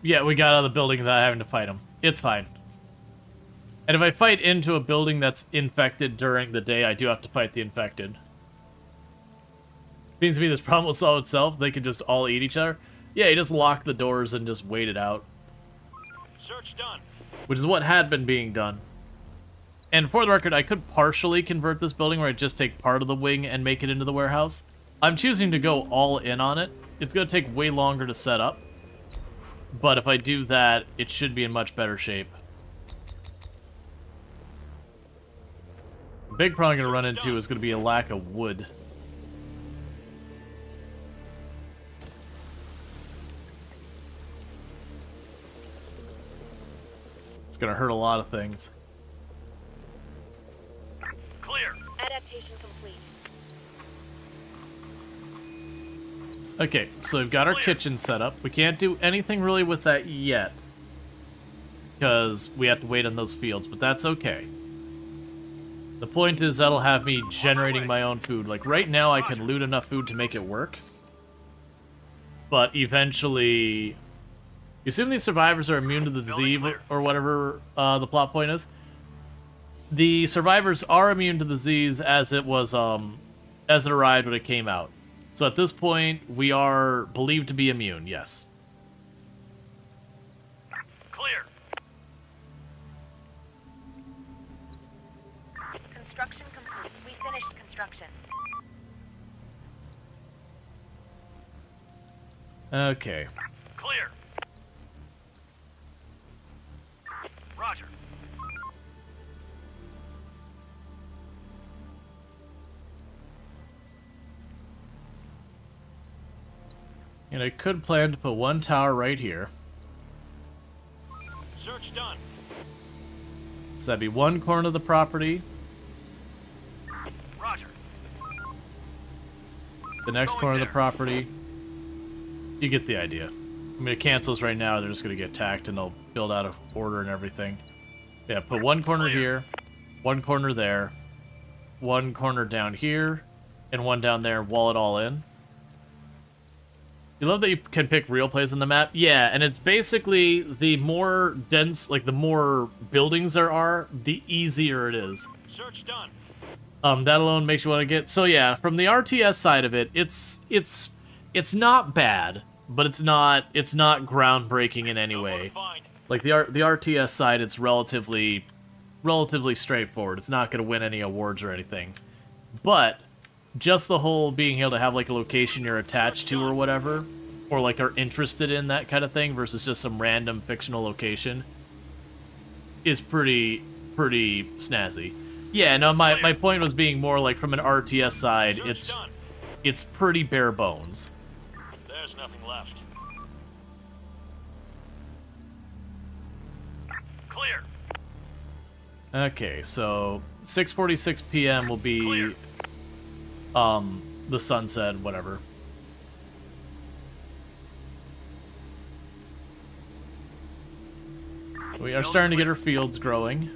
Yeah, we got out of the building without having to fight them. It's fine. And if I fight into a building that's infected during the day, I do have to fight the infected. Seems to me this problem will solve itself. They could just all eat each other. Yeah, you just lock the doors and just wait it out. Search done. Which is what had been being done. And for the record, I could partially convert this building where I just take part of the wing and make it into the warehouse. I'm choosing to go all in on it. It's going to take way longer to set up. But if I do that, it should be in much better shape. The big problem I'm going to run into is going to be a lack of wood. It's going to hurt a lot of things. Clear. Adaptation complete. Okay, so we've got our kitchen set up. We can't do anything really with that yet, because we have to wait on those fields, but that's okay. The point is that'll have me generating my own food. Like, right now I can loot enough food to make it work, but eventually... You assume these survivors are immune to the disease or whatever the plot point is? The survivors are immune to the disease as it was, as it arrived when it came out. So at this point, we are believed to be immune, yes. Clear. Construction complete. We finished construction. Okay. Clear. Roger. And I could plan to put one tower right here. Search done. So that'd be one corner of the property. Roger. The next corner of the property. You get the idea. I'm gonna cancel this right now. They're just gonna get attacked and they'll build out of order and everything. Yeah, put one corner here, one corner there, one corner down here, and one down there. Wall it all in. You love that you can pick real places on the map? Yeah, and it's basically the more dense, like the more buildings there are, the easier it is. Search done. That alone makes you want to get... So yeah, from the RTS side of it, it's not bad, but it's not groundbreaking in any way. Like the RTS side, it's relatively straightforward. It's not going to win any awards or anything. But just the whole being able to have like a location you're attached to or whatever, or like are interested in, that kind of thing, versus just some random fictional location, is pretty snazzy. Yeah, no, my point was being more like from an RTS side, it's pretty bare bones. There's nothing left. Clear. Okay, so 6:46 p.m. will be the sunset, whatever. We are starting to get our fields growing.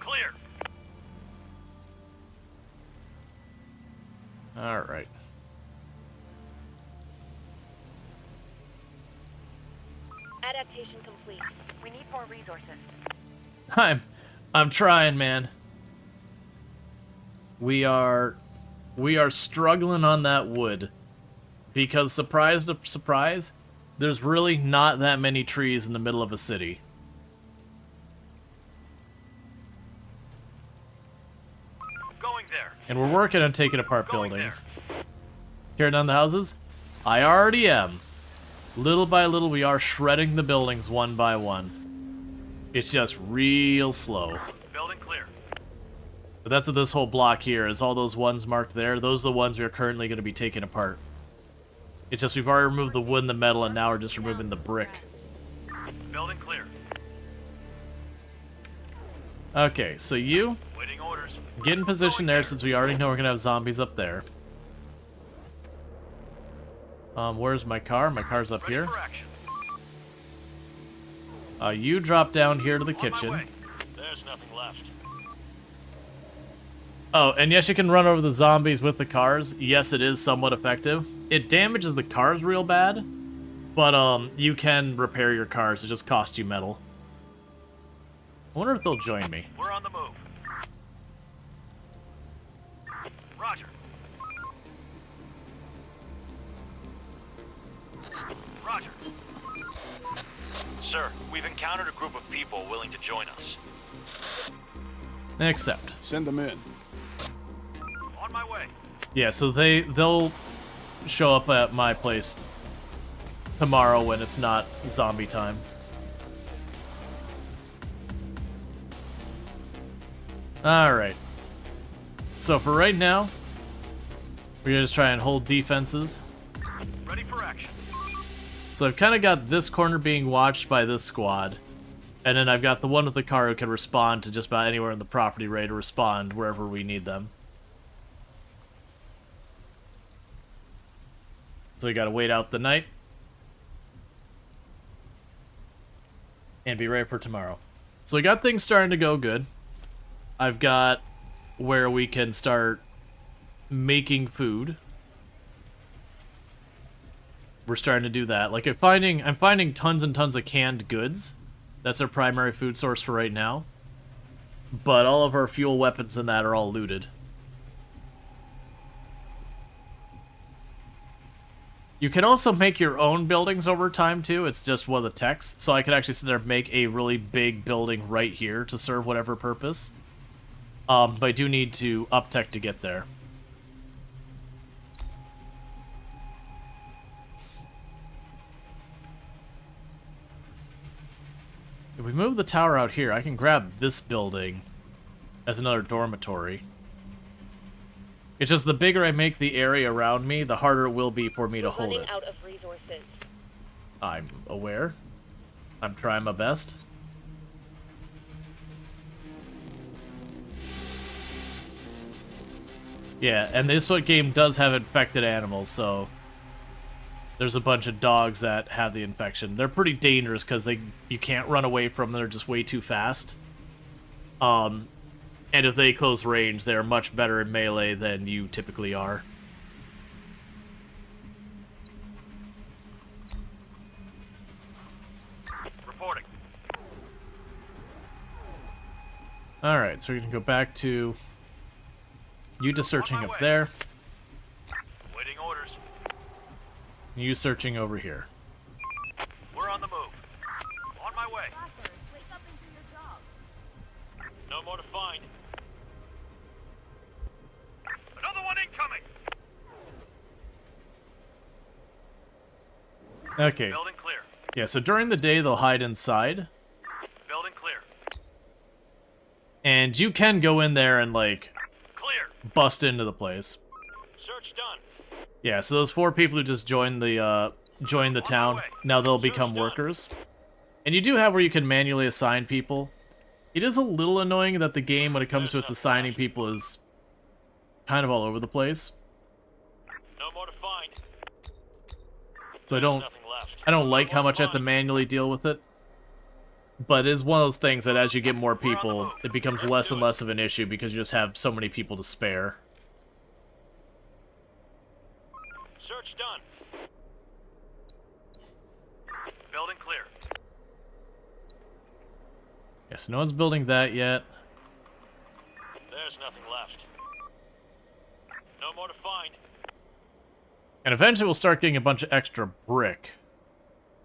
Clear. All right. Adaptation complete. We need more resources. I'm trying, man. We are struggling on that wood because surprise to surprise, there's really not that many trees in the middle of a city. Going there. And we're working on taking apart buildings. Tearing down the houses? I already am. Little by little, we are shredding the buildings one by one. It's just real slow. Building clear. But that's what this whole block here is. All those ones marked there, those are the ones we are currently going to be taking apart. It's just we've already removed the wood and the metal, and now we're just removing the brick. Building clear. Okay, so you Waiting orders. get in position there since we already know we're going to have zombies up there. Where's my car? My car's up here. For action. You drop down here to the On my kitchen. way. There's nothing left. Oh, and yes, you can run over the zombies with the cars. Yes, it is somewhat effective. It damages the cars real bad, but you can repair your cars. It just costs you metal. I wonder if they'll join me. We're on the move. Roger. Roger. Sir, we've encountered a group of people willing to join us. Accept. Send them in. On my way. Yeah, so they'll show up at my place tomorrow when it's not zombie time. Alright. So for right now, we're gonna just try and hold defenses. Ready for action. So I've kind of got this corner being watched by this squad. And then I've got the one with the car who can respond to just about anywhere in the property, ready to respond wherever we need them. So we gotta wait out the night. And be ready for tomorrow. So we got things starting to go good. I've got where we can start making food. We're starting to do that. Like I'm finding tons and tons of canned goods. That's our primary food source for right now. But all of our fuel weapons and that are all looted. You can also make your own buildings over time too. It's just one of the techs. So I could actually sit there and make a really big building right here to serve whatever purpose. But I do need to up tech to get there. If we move the tower out here, I can grab this building as another dormitory. It's just the bigger I make the area around me, the harder it will be for me to hold it. Running out of resources. I'm aware. I'm trying my best. Yeah, and this game does have infected animals, so there's a bunch of dogs that have the infection. They're pretty dangerous because you can't run away from them. They're just way too fast. And if they close range, they're much better in melee than you typically are. Reporting. Alright, so we're going to go back to you just searching On my up way. there. Waiting orders. You searching over here. We're on the move. On my way. No more to find. Another one incoming. Okay. Building clear. Yeah, so during the day they'll hide inside. Building clear. And you can go in there and, like, Clear. bust into the place. Search done. Yeah, so those 4 people who just joined the join the town. Now they'll become workers. And you do have where you can manually assign people. It is a little annoying that the game, when it comes to its assigning people, is kind of all over the place. No more to find. So I There's don't nothing left. like how much I have to manually deal with it. But it is one of those things that as you get more people, it becomes less and less of an issue because you just have so many people to spare. Search done. Building clear. Yes, no one's building that yet. There's nothing left. No more to find. And eventually we'll start getting a bunch of extra brick.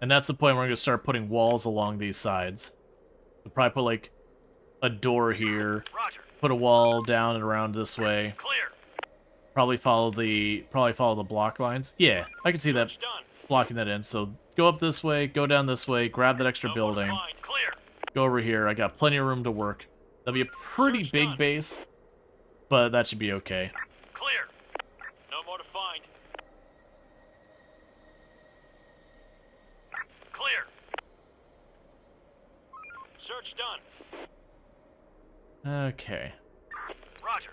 And that's the point where we're going to start putting walls along these sides. We'll probably put, like, a door here. Roger. Put a wall down and around this way. Clear. Probably follow the block lines. Yeah, I can see that Search done. blocking that in. So go up this way, go down this way, grab that extra No more to building. find. Clear. Go over here. I got plenty of room to work. That'll be a pretty Search big done. base, but that should be okay. Clear. No more to find. Clear. Search done. Okay. Roger.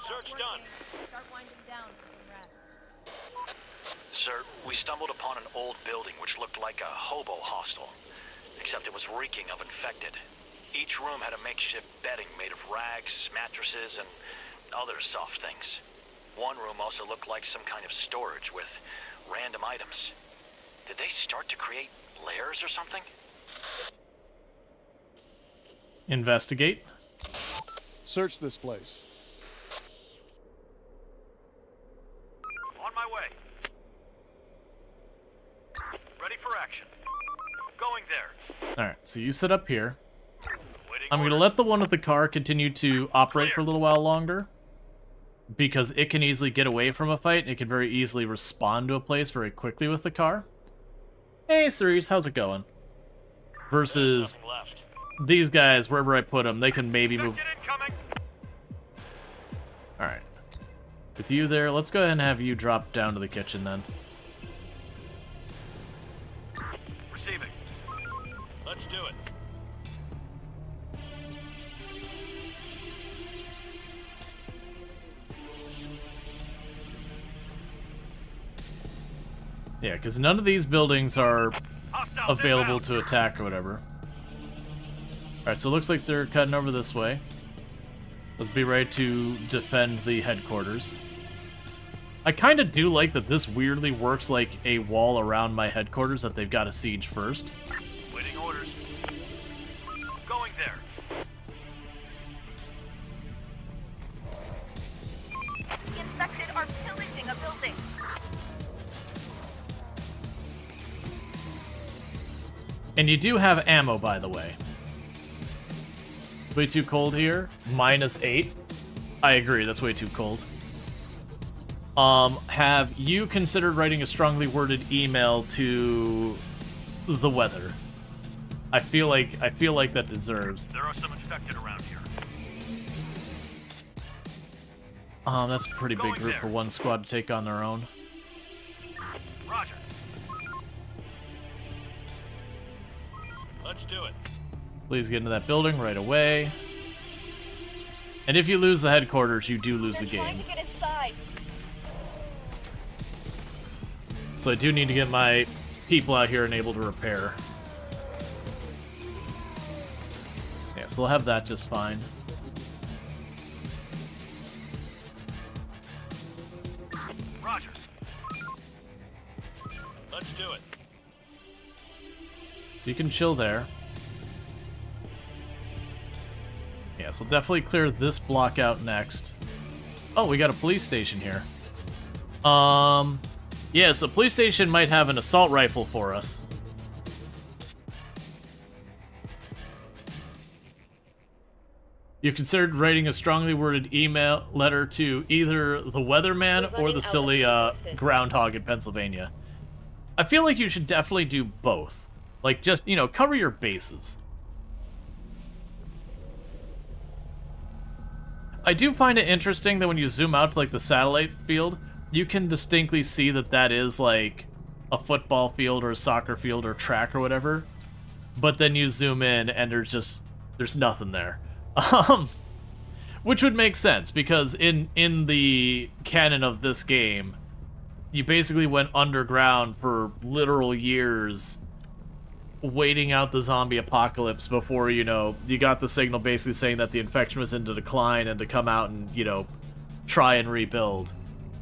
Search done. Start winding down for some rest. Sir, we stumbled upon an old building which looked like a hobo hostel, except it was reeking of infected. Each room had a makeshift bedding made of rags, mattresses, and other soft things. One room also looked like some kind of storage with random items. Did they start to create layers or something? Investigate. Search this place. On my way. Ready for action. Going there. Alright, so you sit up here. Waiting I'm going to orders. let the one with the car continue to operate for a little while longer. Because it can easily get away from a fight. It can very easily respond to a place very quickly with the car. Hey, Cerise, how's it going? There's Versus nothing left. these guys, wherever I put them, they can maybe move. Get incoming. Alright. With you there, let's go ahead and have you drop down to the kitchen then. Receiving. Let's do it. Yeah, because none of these buildings are Hostiles available inbound. to attack or whatever. Alright, so it looks like they're cutting over this way. Let's be ready to defend the headquarters. I kind of do like that this weirdly works like a wall around my headquarters that they've got to siege first. Waiting orders. Going there. The infected are pillaging a building. And you do have ammo, by the way. Way too cold here. -8. I agree, that's way too cold. Have you considered writing a strongly worded email to the weather? I feel like that deserves. There are some infected around here. That's a pretty big group for one squad to take on their own. Roger. Let's do it. Please get into that building right away. And if you lose the headquarters, you do lose the game. Trying to get inside. So I do need to get my people out here and able to repair. Yeah, so I'll have that just fine. Roger. Let's do it. So you can chill there. Yeah, so definitely clear this block out next. Oh, we got a police station here. Yeah, so police station might have an assault rifle for us. You've considered writing a strongly worded email letter to either the weatherman or the silly groundhog in Pennsylvania. I feel like you should definitely do both. Like, just, you know, cover your bases. I do find it interesting that when you zoom out to like the satellite field, you can distinctly see that that is like a football field or a soccer field or track or whatever. But then you zoom in and there's nothing there. Which would make sense because in the canon of this game, you basically went underground for literal years waiting out the zombie apocalypse before, you know, you got the signal basically saying that the infection was into decline and to come out and, you know, try and rebuild.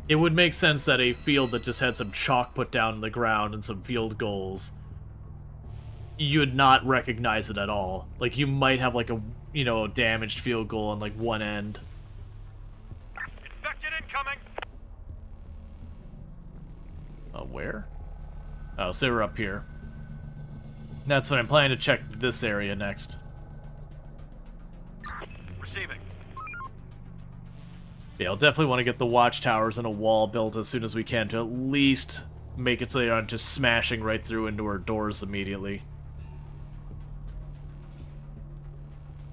It would make sense that a field that just had some chalk put down in the ground and some field goals, you would not recognize it at all. Like, you might have, like, a, you know, a damaged field goal on, like, one end. Infected incoming! Where? Oh, so we're up here. That's what I'm planning to check this area next. Receiving. Yeah, I'll definitely want to get the watchtowers and a wall built as soon as we can to at least make it so they aren't just smashing right through into our doors immediately.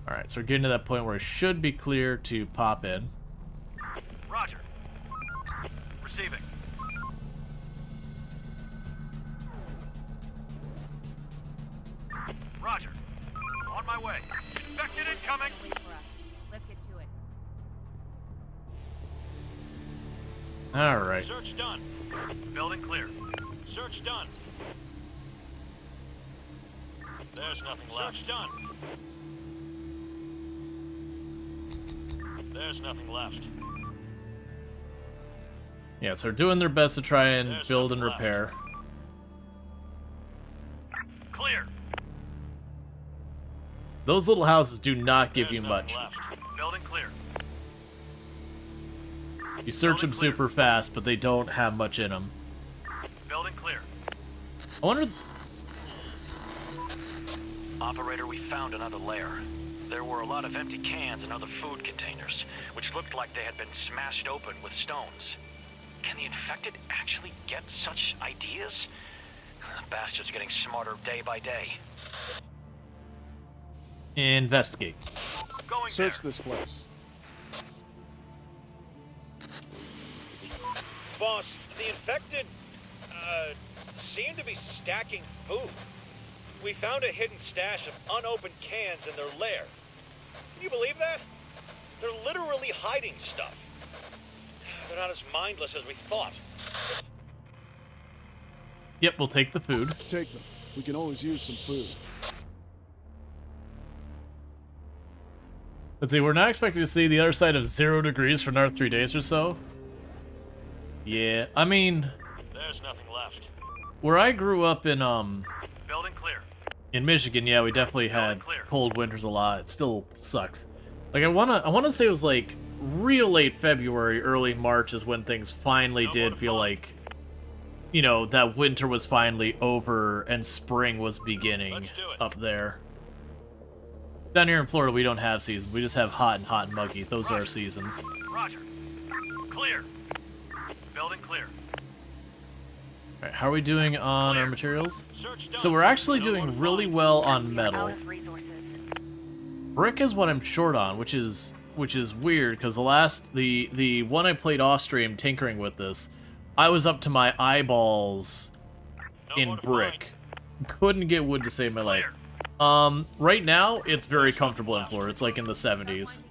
Alright, so we're getting to that point where it should be clear to pop in. Roger. Receiving. Roger. On my way. Infected incoming! Wait for us. Let's get to it. Alright. Search done. Building clear. Search done. There's nothing left. Search done. There's nothing left. Yeah, so they're doing their best to try and There's build and nothing repair. Clear. Those little houses do not give There's you nothing much. left. Building clear. You search them Building clear. super fast, but they don't have much in them. Building clear. I wonder... Operator, we found another lair. There were a lot of empty cans and other food containers, which looked like they had been smashed open with stones. Can the infected actually get such ideas? The bastards are getting smarter day by day. Investigate. Going Search there. this place. Boss, the infected, seem to be stacking food. We found a hidden stash of unopened cans in their lair. Can you believe that? They're literally hiding stuff. They're not as mindless as we thought. Yep, we'll take the food. Take them. We can always use some food. Let's see, we're not expecting to see the other side of 0 degrees for another 3 days or so. Yeah, I mean, There's nothing left. where I grew up in Building clear. Michigan, yeah, we definitely had clear. cold winters a lot. It still sucks. Like, I wanna say it was like real late February, early March is when things finally No did more feel fun. like, you know, that winter was finally over and spring was beginning Let's do it. up there. Down here in Florida, we don't have seasons. We just have hot and muggy. Those are our Roger. seasons. Roger. Clear. Building clear. Alright, how are we doing on Clear. our materials? Search done. So we're actually No more doing really fun. well on We're metal. out of resources. Brick is what I'm short on, which is weird because the one I played off stream tinkering with this, I was up to my eyeballs No in more to brick. Couldn't get wood to save my life. Clear. Right now it's very comfortable in Florida. It's like in the 70s.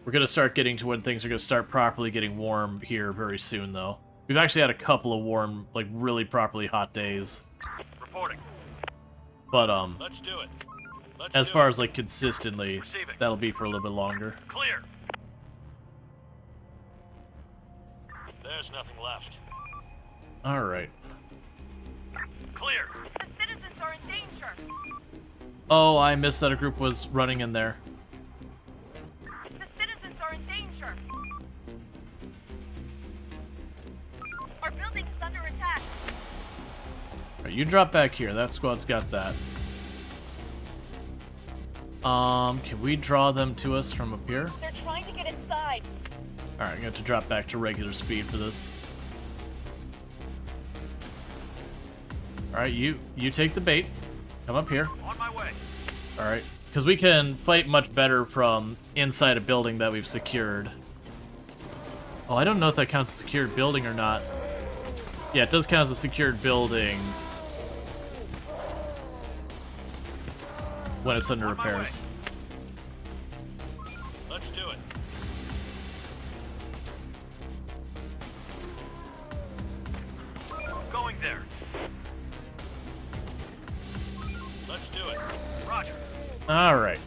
We're gonna start getting to when things are gonna start properly getting warm here very soon, though. We've actually had a couple of warm, like really properly hot days, Reporting. but Let's do it. Let's as do far it. as like consistently, Receiving. that'll be for a little bit longer. Clear. There's nothing left. All right. Clear. The citizens are in danger. Oh, I missed that a group was running in there. The citizens are in danger. Our building is under attack. All right, you drop back here. That squad's got that. Can we draw them to us from up here? They're trying to get inside. All right, I'm gonna have to drop back to regular speed for this. All right, you take the bait. Come up here. On my way. All right, Because we can fight much better from inside a building that we've secured. Oh, I don't know if that counts as a secured building or not. Yeah, it does count as a secured building when it's under repairs. Let's do it. Going there. Let's do it. Roger. Alright.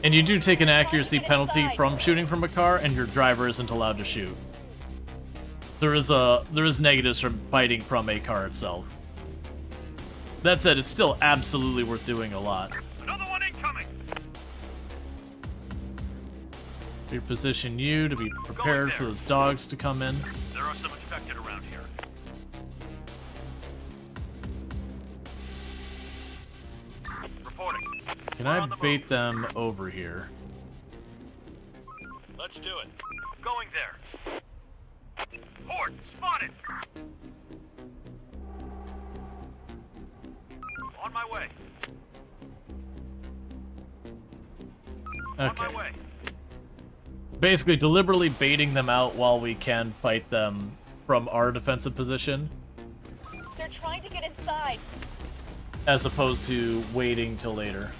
And you do take an accuracy penalty from shooting from a car, and your driver isn't allowed to shoot. There is negatives from fighting from a car itself. That said, it's still absolutely worth doing a lot. Another one incoming. We position you to be prepared for those dogs to come in. There are some infected around here. Reporting. Can I bait them over here? Let's do it. Going there. Horde spotted. On my way. On Okay. my way. Basically, deliberately baiting them out while we can fight them from our defensive position, They're trying to get inside. as opposed to waiting till later.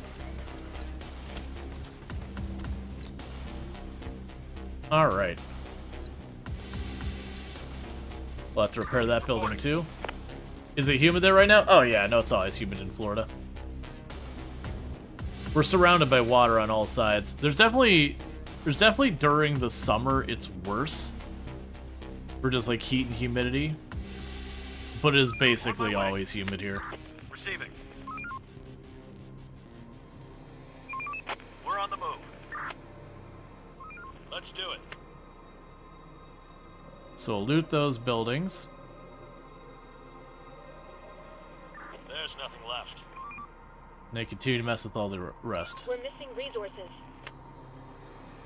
Alright. We'll have to repair that building too. Is it humid there right now? Oh yeah, no, it's always humid in Florida. We're surrounded by water on all sides. There's definitely during the summer it's worse for just like heat and humidity, but it is basically always humid here. Receiving. We're on the move. Let's do it. So we'll loot those buildings. There's nothing left. And they continue to mess with all the rest. We're missing resources.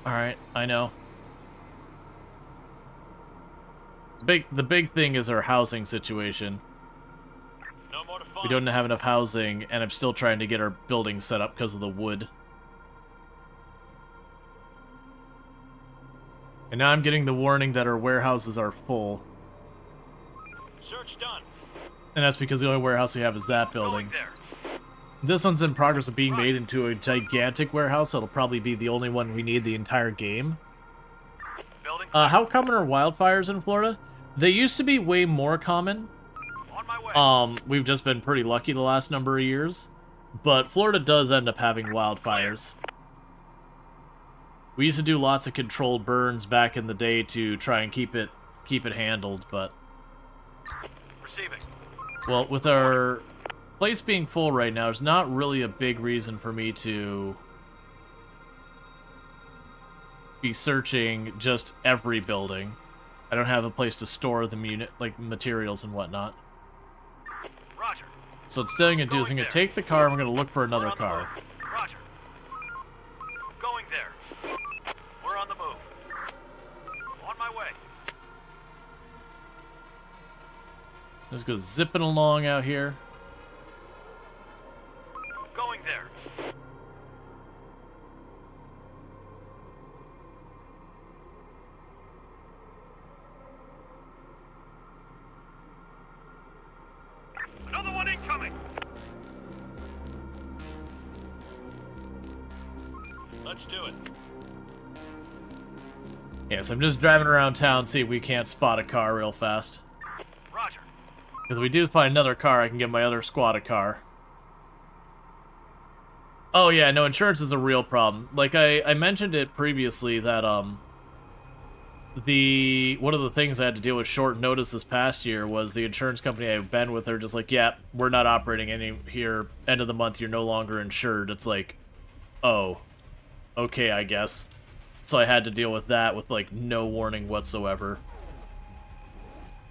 Alright, I know. The big thing is our housing situation. No more to find. We don't have enough housing, and I'm still trying to get our building set up because of the wood. And now I'm getting the warning that our warehouses are full. Search done. And that's because the only warehouse we have is that building. Going there. This one's in progress of being made into a gigantic warehouse. That'll probably be the only one we need the entire game. Building. How common are wildfires in Florida? They used to be way more common. On my way. We've just been pretty lucky the last number of years. But Florida does end up having wildfires. We used to do lots of controlled burns back in the day to try and keep it handled, but Receiving. well, with our place being full right now, there's not really a big reason for me to be searching just every building. I don't have a place to store the materials and whatnot. Roger. So instead I'm going to do is I'm going to take the car and we're going to look for another car. Roger. Going there. We're on the move. On my way. Just go zipping along out here. Going there. Another one incoming. Let's do it. Yeah, so I'm just driving around town, see if we can't spot a car real fast. Roger. Because if we do find another car, I can give my other squad a car. Oh yeah, no, insurance is a real problem. Like, I mentioned it previously that, one of the things I had to deal with short notice this past year was the insurance company I've been with, they're just like, yeah, we're not operating any here, end of the month, you're no longer insured. It's like, oh, okay, I guess. So I had to deal with that with, like, no warning whatsoever.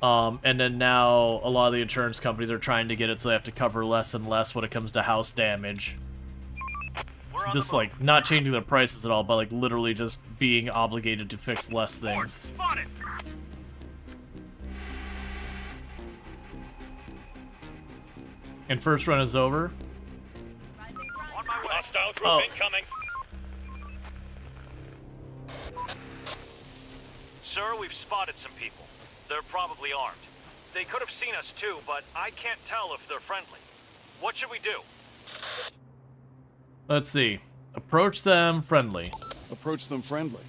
And then now a lot of the insurance companies are trying to get it so they have to cover less and less when it comes to house damage. Just, like, not changing their prices at all, but, like, literally just being obligated to fix less things. Spotted. And first run is over. Oh. incoming. Sir, we've spotted some people. They're probably armed. They could have seen us too, but I can't tell if they're friendly. What should we do? Let's see. Approach them friendly. Approach them friendly.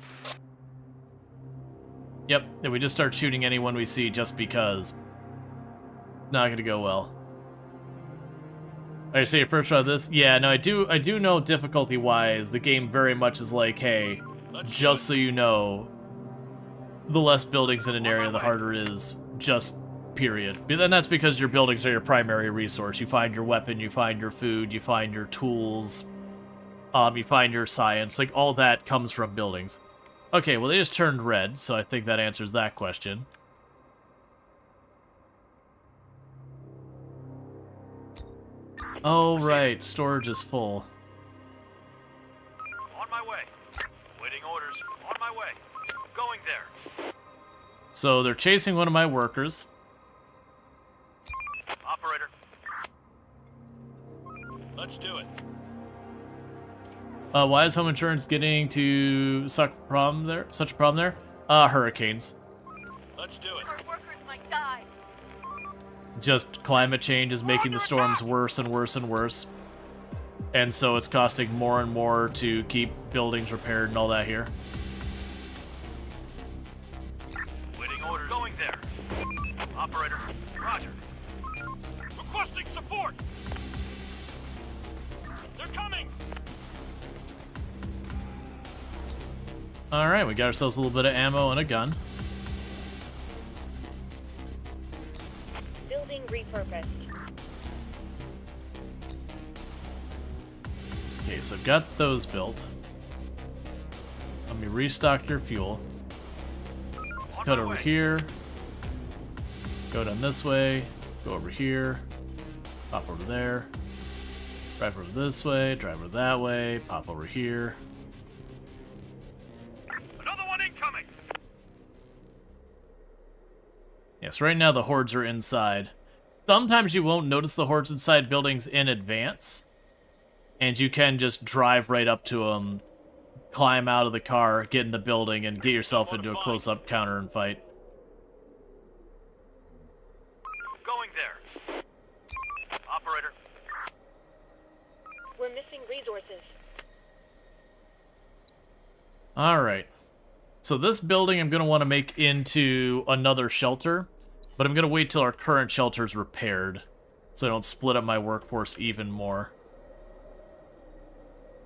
Yep, and we just start shooting anyone we see just because. Not gonna go well. Alright, so you approach about this? Yeah, no, I do know difficulty-wise, the game very much is like, hey, just so you know, the less buildings in an area, the harder it is, just period. But then that's because your buildings are your primary resource. You find your weapon, you find your food, you find your tools, you find your science, like all that comes from buildings. Okay, well they just turned red, so I think that answers that question. Oh right, storage is full. On my way. Waiting orders. On my way. Going there. So they're chasing one of my workers. Operator. Let's do it. Why is home insurance getting to such a problem there? Hurricanes. Let's do it. Our workers might die. Just climate change is making the storms worse and worse and worse. And so it's costing more and more to keep buildings repaired and all that here. Waiting orders. Going there. Operator. Roger. Requesting support. They're coming. Alright, we got ourselves a little bit of ammo and a gun. Building repurposed. Okay, so I've got those built. Let me restock your fuel. Let's cut over here. Go down this way. Go over here. Pop over there. Drive over this way. Drive over that way. Pop over here. Another one incoming. Yes, right now the hordes are inside. Sometimes you won't notice the hordes inside buildings in advance. And you can just drive right up to them, climb out of the car, get in the building, and get yourself into a close-up counter and fight. Going there. Operator. We're missing resources. Alright. So this building I'm going to want to make into another shelter, but I'm going to wait till our current shelter is repaired, so I don't split up my workforce even more.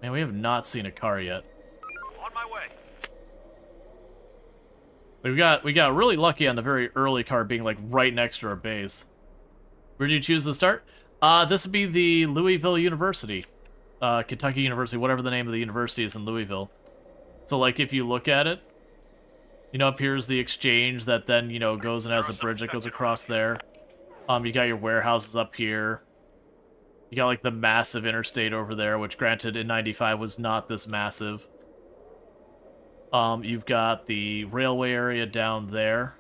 Man, we have not seen a car yet. On my way. We got really lucky on the very early car being like right next to our base. Where did you choose to start? This would be the Louisville University. Kentucky University, whatever the name of the university is in Louisville. So like if you look at it, you know, up here's the exchange that then, you know, goes and has a bridge that goes across there. You got your warehouses up here. You got like the massive interstate over there, which granted in 95 was not this massive. You've got the railway area down there.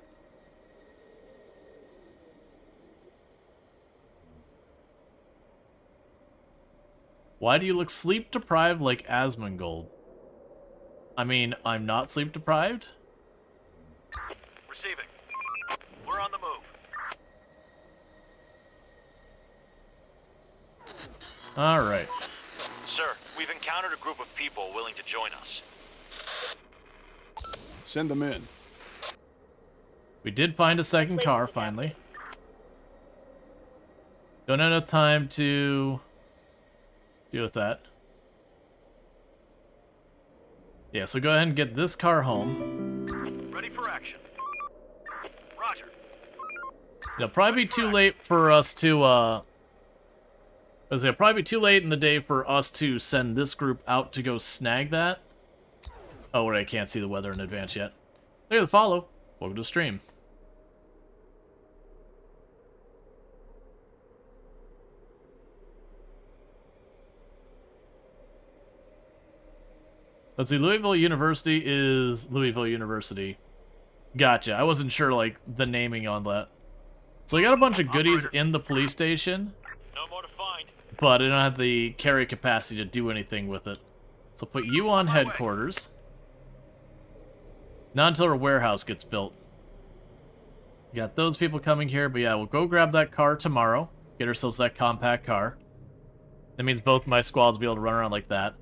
Why do you look sleep deprived like Asmongold? I mean, I'm not sleep deprived. Receiving. We're on the move. Alright. Sir, we've encountered a group of people willing to join us. Send them in. We did find a second car, finally. Don't have enough time to deal with that. Yeah, so go ahead and get this car home. Ready for action. Roger. It'll probably be too late for us to, it'll probably be too late in the day for us to send this group out to go snag that. Oh, wait, I can't see the weather in advance yet. There, the follow. Welcome to the stream. Let's see, Louisville University is Louisville University. Gotcha. I wasn't sure, like, the naming on that. So I got a bunch of goodies in the police station, No more to find. but I don't have the carry capacity to do anything with it. So put you on headquarters. Not until our warehouse gets built. You got those people coming here, but yeah, we'll go grab that car tomorrow. Get ourselves that compact car. That means both my squads will be able to run around like that.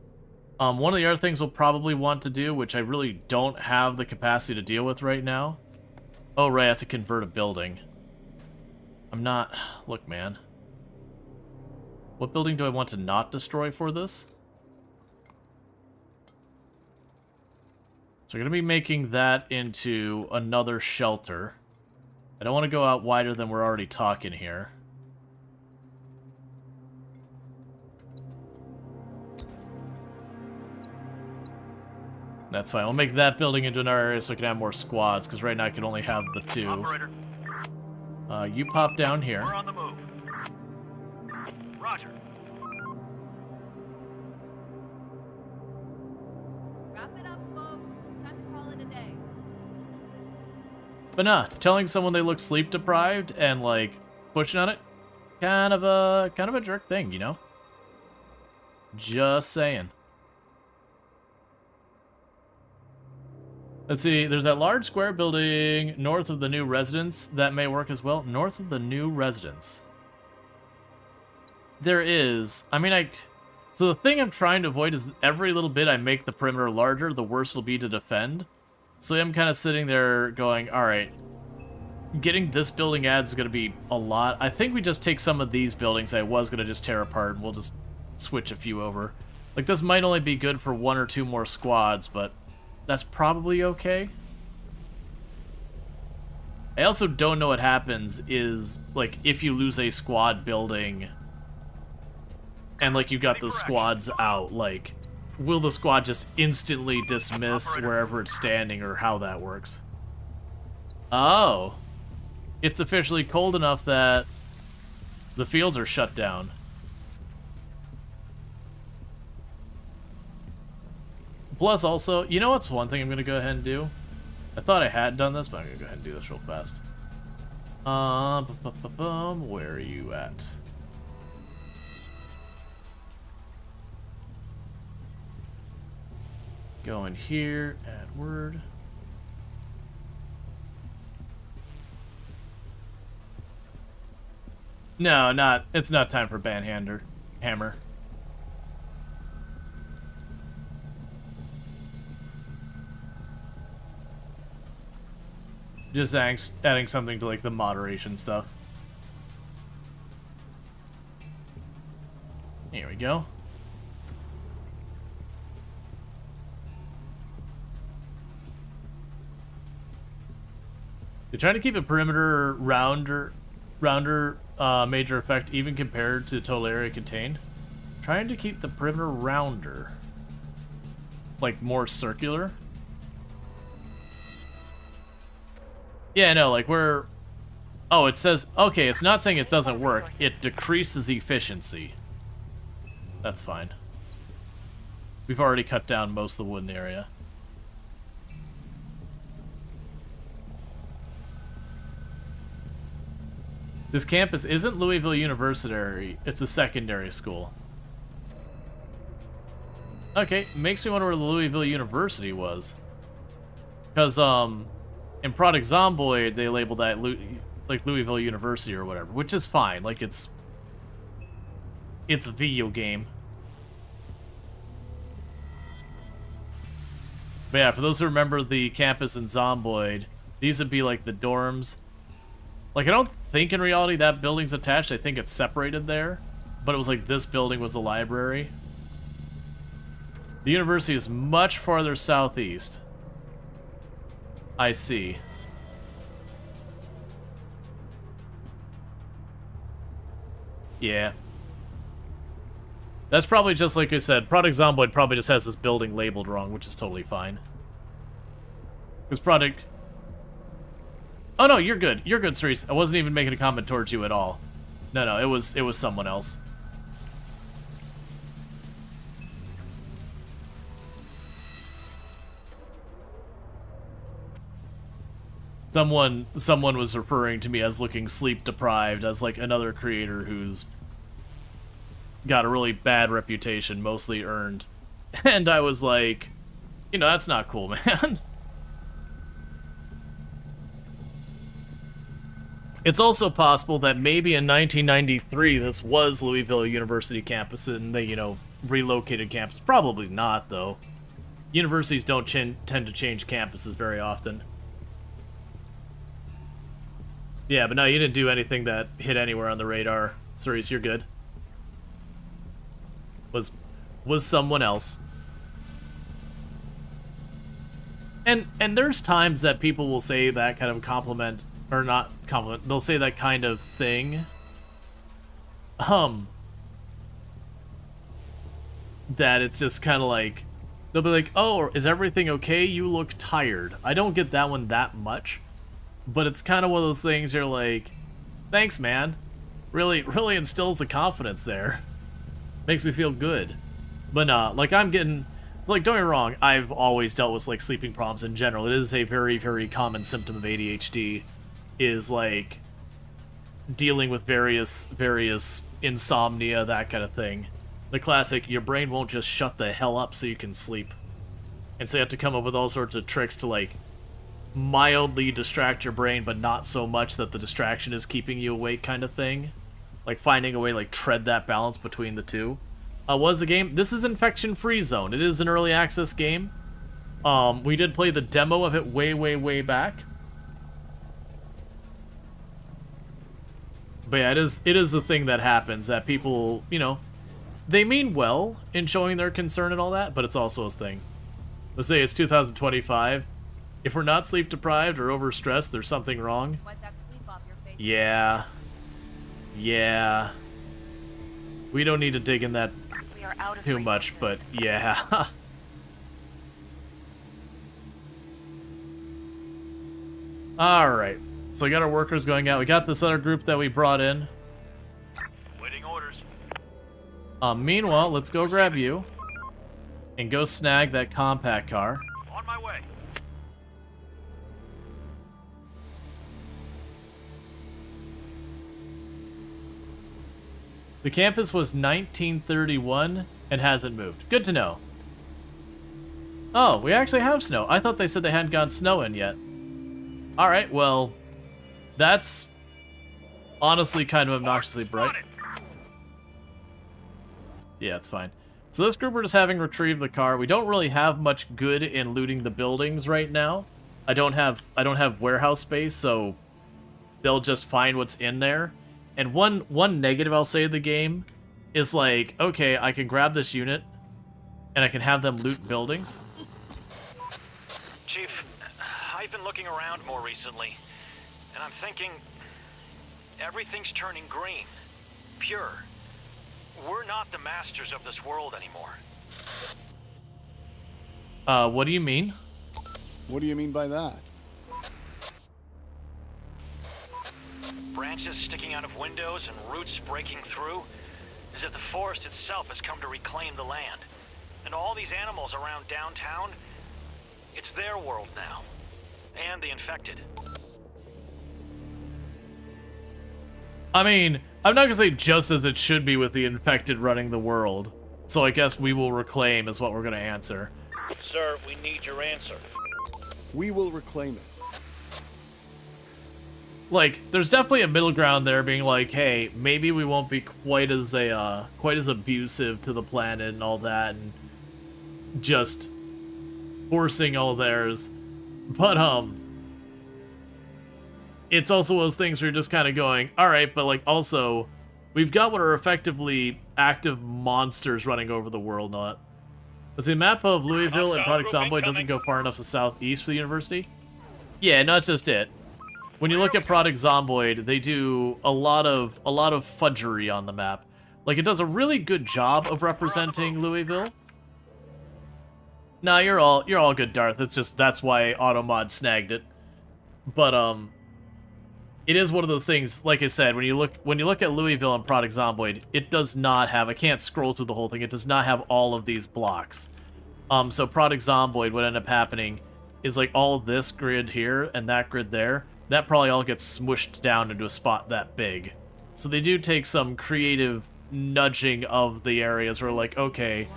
One of the other things we'll probably want to do, which I really don't have the capacity to deal with right now. Oh, right, I have to convert a building. I'm not... Look, man. What building do I want to not destroy for this? So we're going to be making that into another shelter. I don't want to go out wider than we're already talking here. That's fine. We'll make that building into another area so I can have more squads, because right now I can only have the 2. Operator, You pop down here. we're on the move. Roger. Wrap it up, folks. Time to call it a day. But nah, telling someone they look sleep deprived and like pushing on it, kind of a jerk thing, you know? Just saying. Let's see, there's that large square building north of the new residence that may work as well. North of the new residence. There is. I mean, so the thing I'm trying to avoid is every little bit I make the perimeter larger, the worse it'll be to defend. So I'm kind of sitting there going, alright, getting this building added is going to be a lot. I think we just take some of these buildings I was going to just tear apart and we'll just switch a few over. Like, this might only be good for 1 or 2 more squads, but that's probably okay. I also don't know what happens is, like, if you lose a squad building and, like, you've got the squads out, like, will the squad just instantly dismiss wherever it's standing or how that works? Oh. It's officially cold enough that the fields are shut down. Plus, also, you know what's one thing I'm going to go ahead and do? I thought I had done this, but I'm going to go ahead and do this real fast. Where are you at? Go in here, add word. No, it's not time for hammer. Just adding something to, like, the moderation stuff. Here we go. They're trying to keep a perimeter rounder major effect even compared to the total area contained. Trying to keep the perimeter rounder. Like, more circular. Yeah, no, like, we're... Oh, it says... Okay, it's not saying it doesn't work. It decreases efficiency. That's fine. We've already cut down most of the wooden area. This campus isn't Louisville University. It's a secondary school. Okay, makes me wonder where Louisville University was. Because, in Product Zomboid, they labeled that like Louisville University or whatever, which is fine. Like, it's a video game. But yeah, for those who remember the campus in Zomboid, these would be like the dorms. Like, I don't think in reality that building's attached. I think it's separated there. But it was like this building was the library. The university is much farther southeast. I see. Yeah. That's probably just like I said. Product Zomboid probably just has this building labeled wrong, which is totally fine. Because Product... Oh no, you're good. You're good, Cerise. I wasn't even making a comment towards you at all. No, it was someone else. Someone was referring to me as looking sleep deprived, as like another creator who's got a really bad reputation, mostly earned. And I was like, you know, that's not cool, man. It's also possible that maybe in 1993 this was Louisville University campus and they, you know, relocated campus. Probably not, though. Universities don't tend to change campuses very often. Yeah, but no, you didn't do anything that hit anywhere on the radar. Cerise, you're good. Was someone else. And there's times that people will say that kind of compliment, or not compliment, they'll say that kind of thing. That it's just kind of like, they'll be like, oh, is everything okay? You look tired. I don't get that one that much. But it's kind of one of those things you're like, thanks, man. Really instills the confidence there. Makes me feel good. But like I'm getting, like, don't get me wrong, I've always dealt with like sleeping problems in general. It is a very, very common symptom of ADHD, is like dealing with various insomnia, that kind of thing. The classic, your brain won't just shut the hell up so you can sleep. And so you have to come up with all sorts of tricks to like mildly distract your brain, but not so much that the distraction is keeping you awake, kind of thing. Like finding a way to like tread that balance between the two. Was the game? This is Infection Free Zone. It is an early access game. We did play the demo of it way back. But yeah, it is a thing that happens that people, you know, they mean well in showing their concern and all that, but it's also a thing. Let's say it's 2025. If we're not sleep deprived or overstressed, there's something wrong. Wipe that sleep off your face. Yeah. We don't need to dig in that We are out of too much, but yeah. Alright. So we got our workers going out. We got this other group that we brought in. Waiting orders. Meanwhile, let's go grab you. And go snag that compact car. On my way. The campus was 1931 and hasn't moved. Good to know. Oh, we actually have snow. I thought they said they hadn't gotten snow in yet. Alright, well, that's honestly kind of obnoxiously bright. Yeah, it's fine. So this group, we're just having retrieved the car. We don't really have much good in looting the buildings right now. I don't have warehouse space, so they'll just find what's in there. And one negative I'll say of the game is like, okay, I can grab this unit and I can have them loot buildings. Chief, I've been looking around more recently, and I'm thinking everything's turning green, pure. We're not the masters of this world anymore. What do you mean? What do you mean by that? Branches sticking out of windows and roots breaking through, as if the forest itself has come to reclaim the land. And all these animals around downtown, it's their world now. And the infected. I mean, I'm not gonna say just as it should be with the infected running the world. So I guess we will reclaim is what we're gonna answer. Sir, we need your answer. We will reclaim it. Like, there's definitely a middle ground there, being like, hey, maybe we won't be quite as abusive to the planet and all that, and just forcing all theirs. But it's also one of those things where you're just kind of going, all right, but like also, we've got what are effectively active monsters running over the world. Not. Does the map of Louisville and Project Zomboid doesn't go far enough to southeast for the university? Yeah, no, that's just it. When you look at Project Zomboid, they do a lot of fudgery on the map. Like, it does a really good job of representing Louisville. Nah, you're all good, Darth. It's just that's why Automod snagged it. But it is one of those things. Like I said, when you look at Louisville and Project Zomboid, it does not have. I can't scroll through the whole thing. It does not have all of these blocks. So Project Zomboid, what ended up happening is like all this grid here and that grid there. That probably all gets smushed down into a spot that big. So they do take some creative nudging of the areas where like, okay,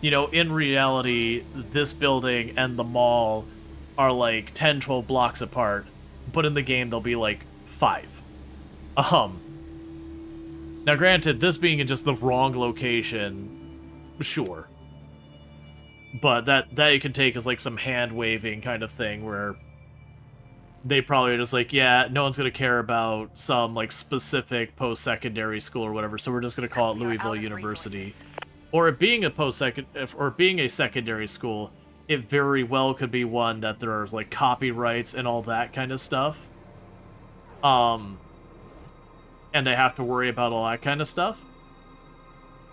you know, in reality, this building and the mall are like 10, 12 blocks apart, but in the game they'll be like 5. Now granted, this being in just the wrong location, sure. But that you can take as like some hand-waving kind of thing where they probably are just like, yeah, no one's going to care about some like specific post-secondary school or whatever, so we're just going to call it Louisville University. Or it being a secondary school, it very well could be one that there's like copyrights and all that kind of stuff. And they have to worry about all that kind of stuff.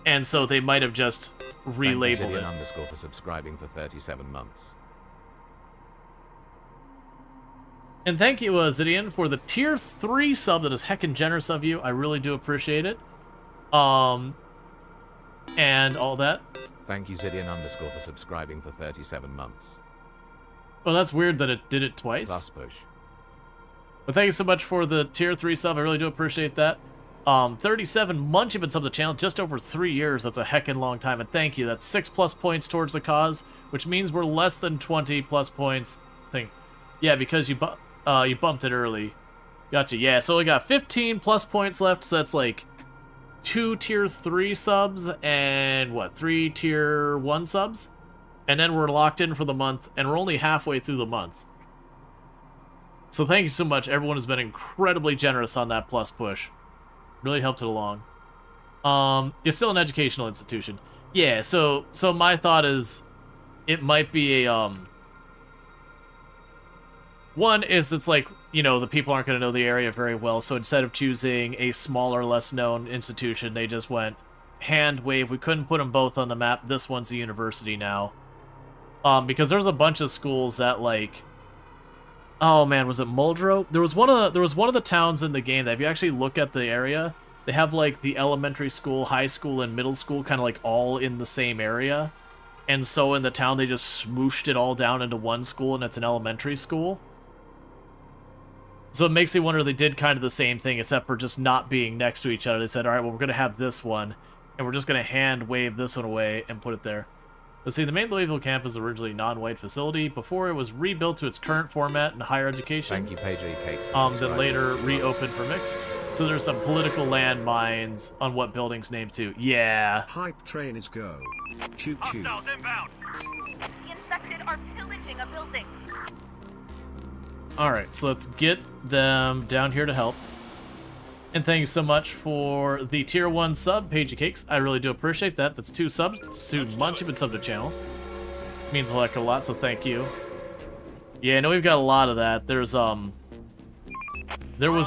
And so they might have just relabeled it. Underscore for subscribing for 37 months. And thank you, Zidian, for the tier 3 sub. That is heckin' generous of you. I really do appreciate it. And all that. Thank you, Zidian underscore for subscribing for 37 months. Well, that's weird that it did it twice. Plus push. But thank you so much for the tier 3 sub. I really do appreciate that. 37 months you've been subbed to the channel, just over 3 years. That's a heckin' long time, and thank you. That's 6+ points towards the cause, which means we're less than 20+ points. Yeah, because you bumped it early. Gotcha. Yeah, so we got 15+ points left. So that's like 2 tier 3 subs and what, 3 tier 1 subs, and then we're locked in for the month, and we're only halfway through the month. So thank you so much. Everyone has been incredibly generous on that plus push. Really helped it along. It's still an educational institution. Yeah, so my thought is it might be a one is it's like, you know, the people aren't going to know the area very well, so instead of choosing a smaller, less known institution, they just went hand wave. We couldn't put them both on the map. This one's a university now. Because there's a bunch of schools that like, oh man, was it Muldrow? There was one of the towns in the game that if you actually look at the area, they have like the elementary school, high school, and middle school kind of like all in the same area. And so in the town they just smooshed it all down into one school, and it's an elementary school. So it makes me wonder if they did kind of the same thing, except for just not being next to each other. They said, all right, well, we're going to have this one, and we're just going to hand wave this one away and put it there. Let's see, the main Louisville campus was originally a non-white facility before it was rebuilt to its current format in higher education. Thank you, Pedro Cake. Then later reopened for mixed. So there's some political landmines on what building's named too. Yeah. Hype train is go. Choo choo. Hostiles inbound. The infected are pillaging a building. Alright, so let's get them down here to help. And thank you so much for the tier 1 sub, Pagey Cakes. I really do appreciate that. That's 2 subs. 2 months you've been subbed to the channel. Means a heck of a lot, so thank you. Yeah, I know we've got a lot of that. There was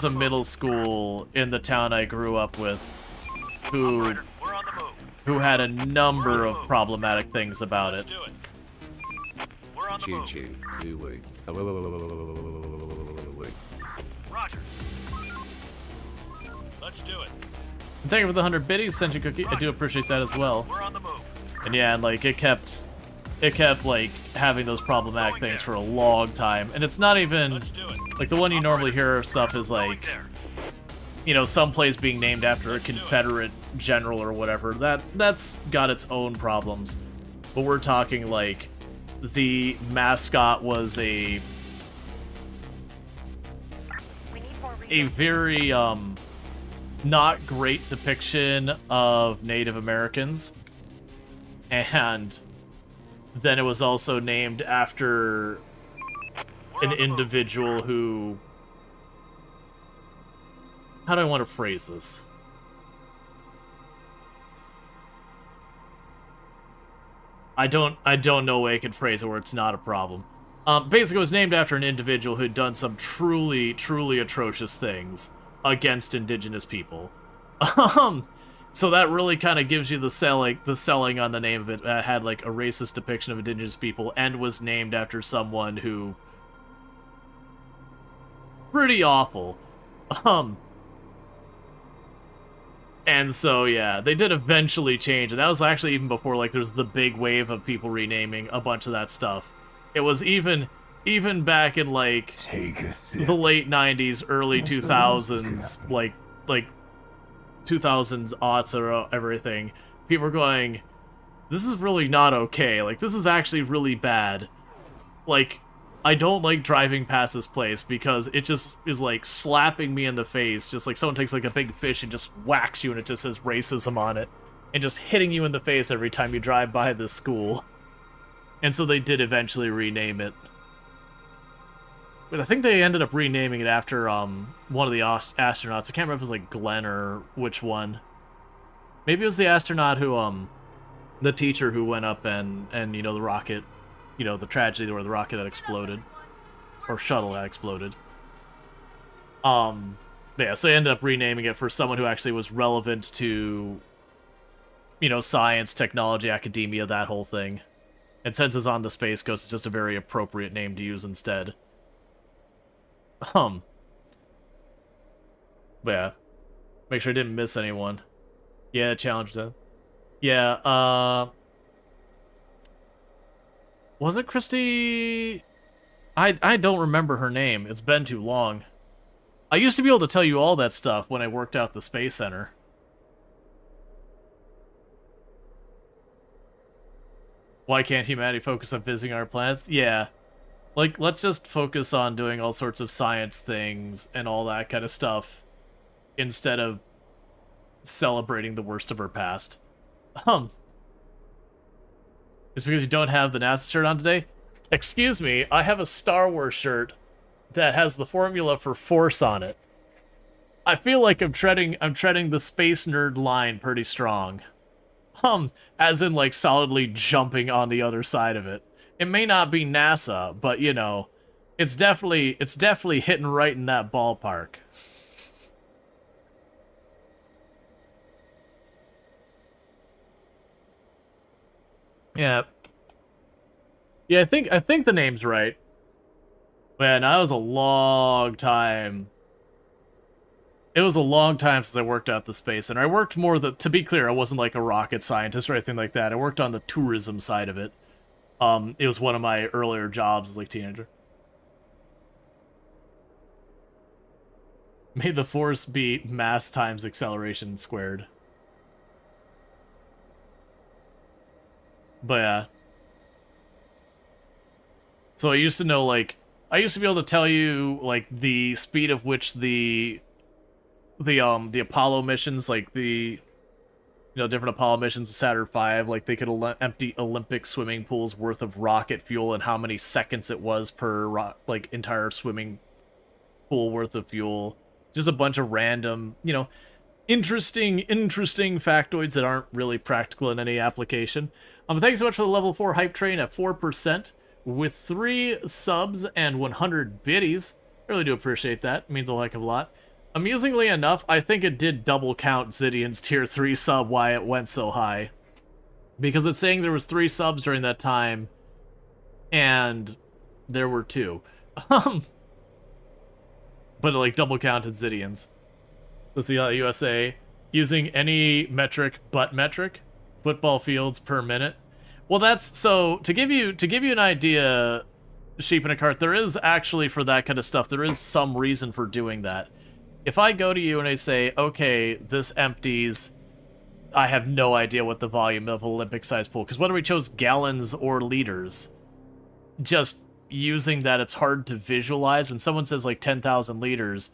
a middle school in the town I grew up with who had a number of problematic things about it. Choo choo. Ooh woo. Roger. Let's do it. And thank you for the 100 biddies, sent you cookie. I do appreciate that as well. We're on the move. And yeah, and like it kept like having those problematic things for a long time. And it's not even Let's do it. like the one you normally hear stuff is like, you know, some place being named after a Confederate general or whatever. That's got its own problems. But we're talking like the mascot was a very not great depiction of Native Americans, and then it was also named after an individual who, how do I want to phrase this? I don't know a way I can phrase it where it's not a problem. Basically, it was named after an individual who'd done some truly, truly atrocious things against indigenous people. So that really kind of gives you the selling on the name of it. It had like a racist depiction of indigenous people and was named after someone who pretty awful. And so yeah, they did eventually change, and that was actually even before like there's the big wave of people renaming a bunch of that stuff. It was even back in like the late 90s, early 2000s, like 2000s aughts or everything. People were going, this is really not okay. Like, this is actually really bad. Like, I don't like driving past this place because it just is, like, slapping me in the face. Just like someone takes, like, a big fish and just whacks you and it just says racism on it. And just hitting you in the face every time you drive by this school. And so they did eventually rename it. But I think they ended up renaming it after one of the astronauts. I can't remember if it was like Glenn or which one. Maybe it was the astronaut who, the teacher who went up and you know, the rocket, you know, the tragedy where the rocket had exploded. Or shuttle had exploded. Yeah, so they ended up renaming it for someone who actually was relevant to, you know, science, technology, academia, that whole thing. And since it's on the Space Coast, it's just a very appropriate name to use instead. But yeah. Make sure I didn't miss anyone. Yeah, challenge done. Yeah, was it Christy? I don't remember her name. It's been too long. I used to be able to tell you all that stuff when I worked out the Space Center. Why can't humanity focus on visiting our planets? Yeah. Like, let's just focus on doing all sorts of science things and all that kind of stuff instead of celebrating the worst of our past. It's because you don't have the NASA shirt on today? Excuse me, I have a Star Wars shirt that has the formula for Force on it. I feel like I'm treading the space nerd line pretty strong. As in, like, solidly jumping on the other side of it. It may not be NASA, but, you know, it's definitely hitting right in that ballpark. Yeah. Yeah, I think the name's right. Man, that was a long time. It was a long time since I worked out the Space Center. I worked more to be clear, I wasn't like a rocket scientist or anything like that. I worked on the tourism side of it. It was one of my earlier jobs as like teenager. May the force be mass times acceleration squared. But yeah. So I used to know, like, I used to be able to tell you, like, the speed of which the Apollo missions, like the, you know, different Apollo missions, Saturn V, like they could empty Olympic swimming pools worth of rocket fuel and how many seconds it was per, like, entire swimming pool worth of fuel. Just a bunch of random, you know, interesting factoids that aren't really practical in any application. Thanks so much for the level 4 hype train at 4%. With 3 subs and 100 biddies. I really do appreciate that. It means a heck of a lot. Amusingly enough, I think it did double count Zidian's tier 3 sub why it went so high. Because it's saying there was 3 subs during that time, and there were 2. But it, like, double counted Zidian's. Let's see, USA. Using any metric but metric. Football fields per minute. Well, that's, so, to give you an idea, Sheep in a Cart, there is actually, for that kind of stuff, there is some reason for doing that. If I go to you and I say, okay, this empties, I have no idea what the volume of Olympic-sized pool, because whether we chose gallons or liters, just using that, it's hard to visualize. When someone says, like, 10,000 liters,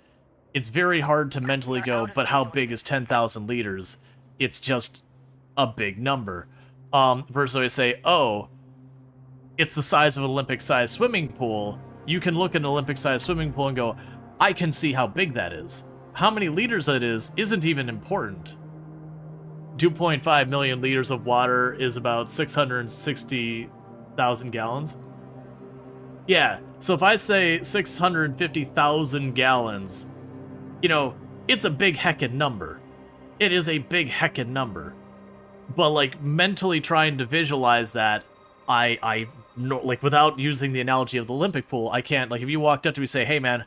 it's very hard to mentally go, but how big is 10,000 liters? It's just a big number. Versus I say, oh, it's the size of an Olympic-sized swimming pool. You can look at an Olympic-sized swimming pool and go, I can see how big that is. How many liters that is isn't even important. 2.5 million liters of water is about 660,000 gallons. Yeah, so if I say 650,000 gallons, you know, it's a big heckin' number. It is a big heckin' number. But, like, mentally trying to visualize that, I know, like, without using the analogy of the Olympic pool, I can't, like, if you walked up to me and say, hey, man,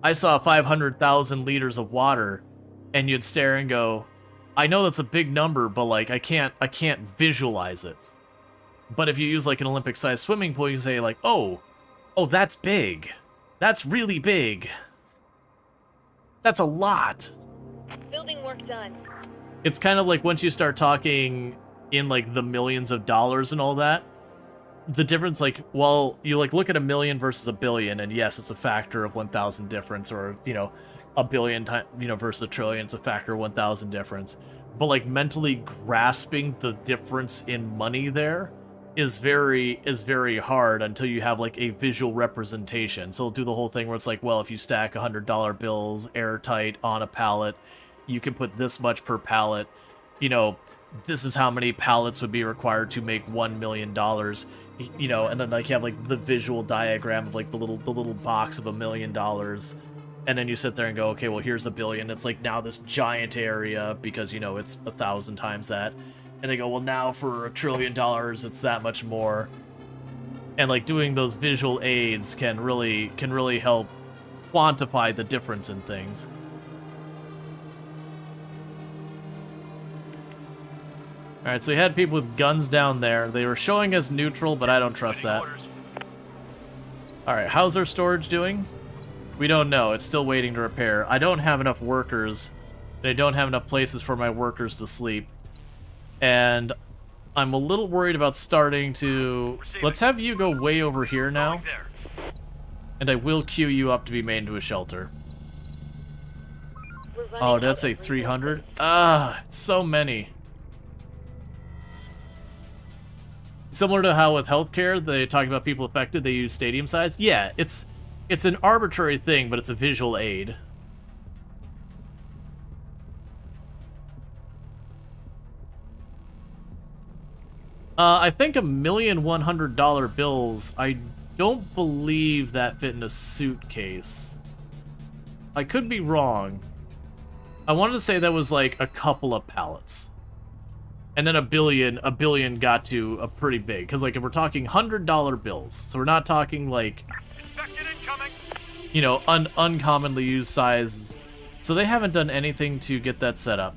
I saw 500,000 liters of water, and you'd stare and go, I know that's a big number, but, like, I can't visualize it. But if you use, like, an Olympic-sized swimming pool, you say, like, oh, that's big. That's really big. That's a lot. Building work done. It's kind of like once you start talking in like the millions of dollars and all that, the difference, like, well, you like look at a million versus a billion, and yes, it's a factor of 1,000 difference, or a billion time, versus a trillion, it's a factor of 1,000 difference. But like mentally grasping the difference in money there is very hard until you have like a visual representation. So it'll do the whole thing where it's like, well, if you stack $100 bills airtight on a pallet, you can put this much per pallet. This is how many pallets would be required to make $1 million. And then like you have like the visual diagram of like the little box of $1 million. And then you sit there and go, okay, well, here's $1 billion. It's like now this giant area because, it's 1,000 times that. And they go, well, now for $1 trillion, it's that much more. And like doing those visual aids can really help quantify the difference in things. All right, so we had people with guns down there. They were showing us neutral, but I don't trust that. All right, how's our storage doing? We don't know. It's still waiting to repair. I don't have enough workers. And I don't have enough places for my workers to sleep. And I'm a little worried about starting to... Let's have you go way over here now. And I will queue you up to be made into a shelter. Oh, did that say 300? Ah, it's so many. Similar to how with healthcare, they talk about people affected, they use stadium size. Yeah, it's an arbitrary thing, but it's a visual aid. I think $1,100 bills, I don't believe that fit in a suitcase. I could be wrong. I wanted to say that was like a couple of pallets. And then a billion got to a pretty big. Because, like, if we're talking $100 bills, so we're not talking, like, uncommonly used size. So they haven't done anything to get that set up.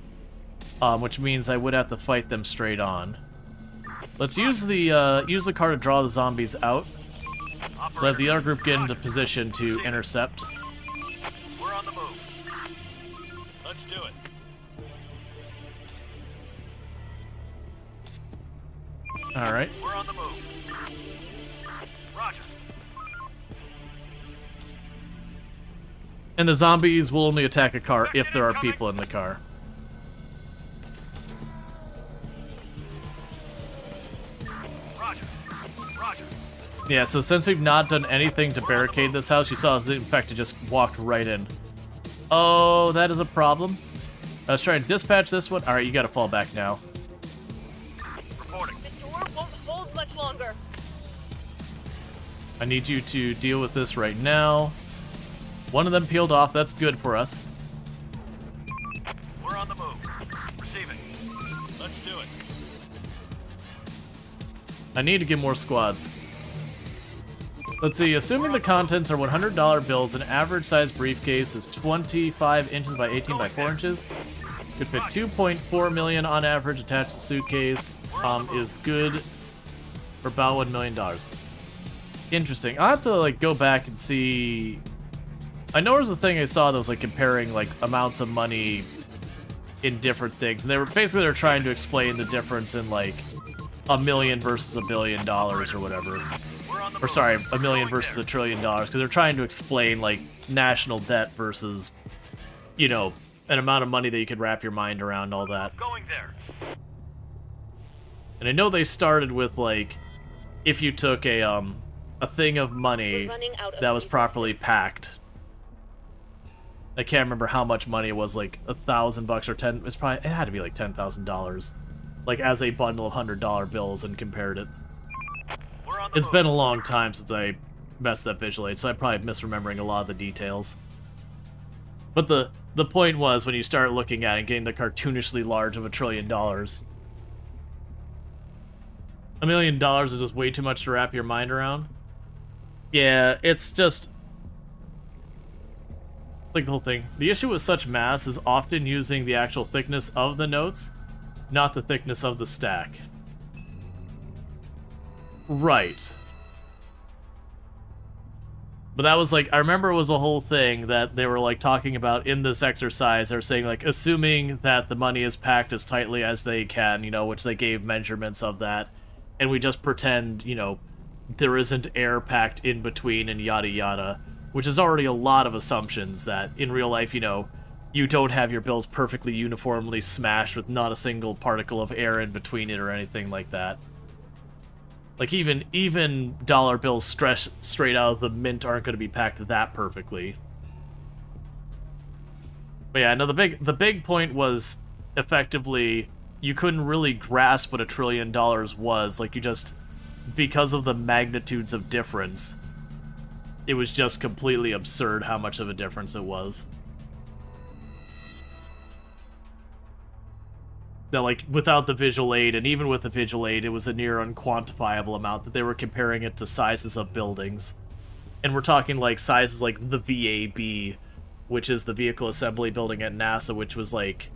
Which means I would have to fight them straight on. Let's use the car to draw the zombies out. Let the other group get into position to intercept. We're on the move. Let's do it. All right. We're on the move. Roger. And the zombies will only attack a car if there are people in the car. Roger. Roger. Yeah, so since we've not done anything to barricade this house, you saw us, in fact, it just walked right in. Oh, that is a problem. I was trying to dispatch this one. All right, you got to fall back now. Reporting. The door won't hold much longer. I need you to deal with this right now. One of them peeled off. That's good for us. We're on the move. Receiving. Let's do it. I need to get more squads. Let's see, assuming the contents are $100 bills, an average size briefcase is 25 inches by 18 by 4 inches. Could fit 2.4 million on average attached to the suitcase. Is good for about $1 million. Interesting. I'll have to like go back and see. I know there was a thing I saw that was like comparing like amounts of money in different things, and they were trying to explain the difference in like $1 million versus $1 billion or whatever. Or sorry, $1 million versus $1 trillion, because they're trying to explain like national debt versus, you know, an amount of money that you could wrap your mind around, all that. Going there. And I know they started with like, if you took a thing of money that was properly packed. I can't remember how much money it was, like $1,000 or 10. It had to be like $10,000, like as a bundle of $100 bills, and compared it. It's been a long time since I messed that visual aid, so I'm probably misremembering a lot of the details. But the point was, when you start looking at it and getting the cartoonishly large of $1 trillion, $1 million is just way too much to wrap your mind around. Yeah, it's just like the whole thing. The issue with such mass is often using the actual thickness of the notes, not the thickness of the stack. Right. But that was like, I remember it was a whole thing that they were like talking about in this exercise. They were saying like, assuming that the money is packed as tightly as they can, you know, which they gave measurements of that, and we just pretend, you know, there isn't air packed in between and yada yada, which is already a lot of assumptions that in real life, you know, you don't have your bills perfectly uniformly smashed with not a single particle of air in between it or anything like that. Like, even dollar bills straight out of the mint aren't going to be packed that perfectly. But yeah, no, the big point was, effectively, you couldn't really grasp what $1 trillion was. Like, you just, because of the magnitudes of difference, it was just completely absurd how much of a difference it was. That, like, without the visual aid, and even with the visual aid, it was a near unquantifiable amount that they were comparing it to sizes of buildings. And we're talking, like, sizes like the VAB, which is the Vehicle Assembly Building at NASA, which was, like,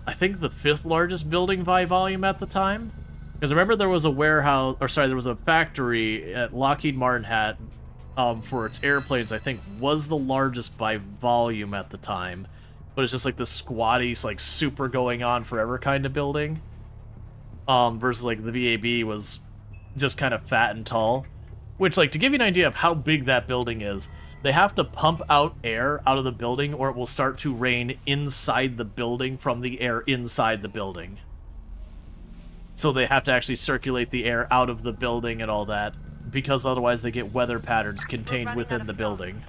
I think the 5th largest building by volume at the time? Because remember there was a warehouse, or sorry, there was a factory at Lockheed Martin had, for its airplanes, I think, was the largest by volume at the time. But it's just like the squatty, like super going on forever kind of building. Versus like the VAB was just kind of fat and tall. Which, like, to give you an idea of how big that building is, they have to pump out air out of the building or it will start to rain inside the building from the air inside the building. So they have to actually circulate the air out of the building and all that, because otherwise they get weather patterns contained within the building.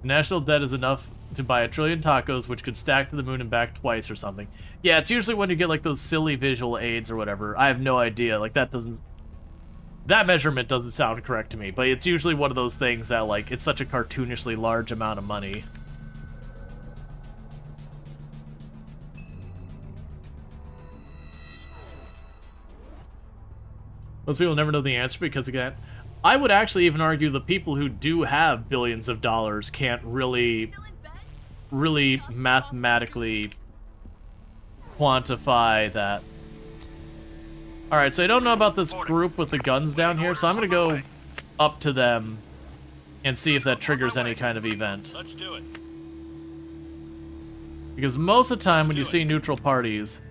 National debt is enough to buy 1 trillion tacos, which could stack to the moon and back twice or something. Yeah, it's usually when you get, like, those silly visual aids or whatever. I have no idea. Like, that measurement doesn't sound correct to me, but it's usually one of those things that, like, it's such a cartoonishly large amount of money. Most people never know the answer because, again, I would actually even argue the people who do have billions of dollars can't really mathematically quantify that. Alright, so I don't know about this group with the guns down here, so I'm gonna go up to them and see if that triggers any kind of event. Let's do it. Because most of the time when you see neutral parties,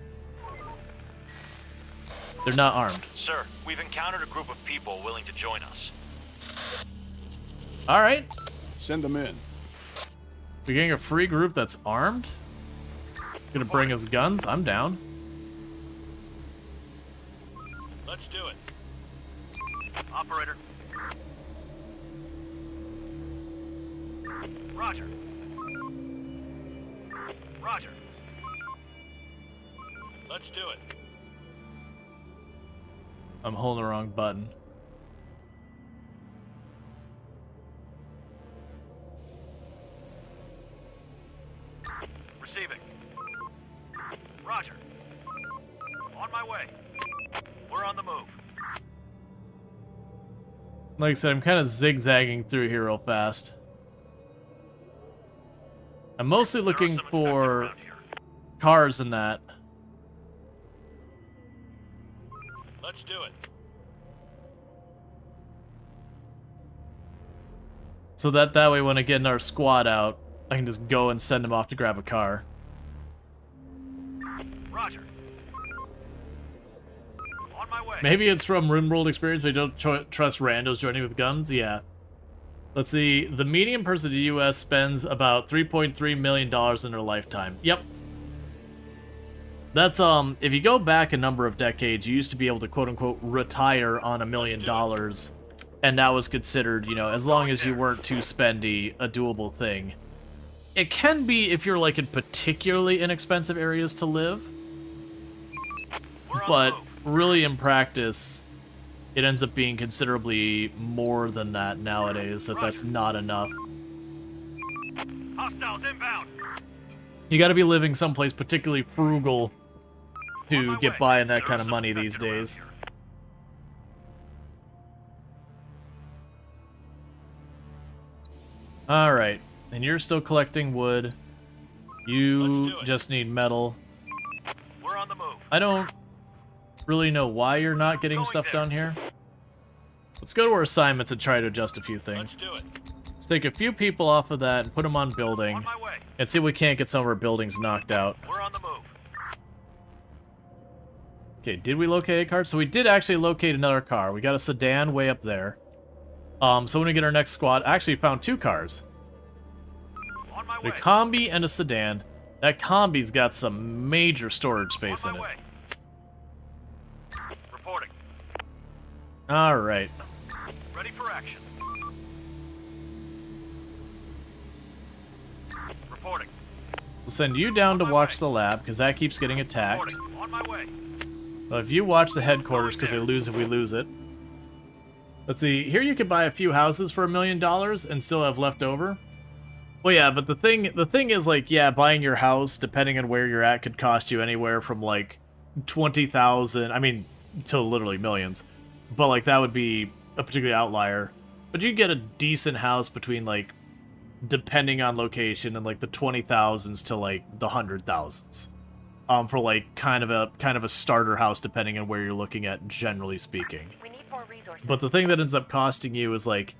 they're not armed. Sir, we've encountered a group of people willing to join us. Alright. Send them in. We're getting a free group that's armed? Gonna bring us guns? I'm down. Let's do it. Operator. Roger. Roger. Let's do it. I'm holding the wrong button. Receiving. Roger. On my way. We're on the move. Like I said, I'm kind of zigzagging through here real fast. I'm mostly looking for cars and that. Let's do it. So that way when I get our squad out, I can just go and send them off to grab a car. Roger. On my way. Maybe it's from RimWorld experience, they don't trust randos joining with guns? Yeah. Let's see, the median person in the US spends about $3.3 million in their lifetime. Yep. That's, if you go back a number of decades, you used to be able to quote-unquote retire on $1 million, and that was considered, you know, as long as you weren't too spendy, a doable thing. It can be if you're, like, in particularly inexpensive areas to live, but really in practice, it ends up being considerably more than that nowadays, that's not enough. Hostiles inbound. You gotta be living someplace particularly frugal to get by on that kind of money these days. Alright, and you're still collecting wood. You just need metal. I don't really know why you're not getting Going stuff there. done here. Let's go to our assignments and try to adjust a few things. Let's do it. Let's take a few people off of that and put them on building, On my way. and see if we can't get some of our buildings knocked out. We're on the move. Okay, did we locate a car? So we did actually locate another car. We got a sedan way up there. So when we get our next squad, I actually found 2 cars. On my A way. combi and a sedan. That combi's got some major storage space On in my it. way. Reporting. Alright. Ready for action. Reporting. We'll send you down to watch the lab, because that keeps getting attacked. Reporting. On my way. But if you watch the headquarters, because they lose if we lose it. Let's see, here you could buy a few houses for $1 million and still have left over. Well, yeah, but the thing is, like, yeah, buying your house, depending on where you're at, could cost you anywhere from, like, 20,000, I mean, to literally millions. But, like, that would be a particular outlier. But you get a decent house between, like, depending on location, and, like, the 20,000s to, like, the 100,000s. For, like, kind of a starter house, depending on where you're looking at, generally speaking. We need more resources. But the thing that ends up costing you is, like,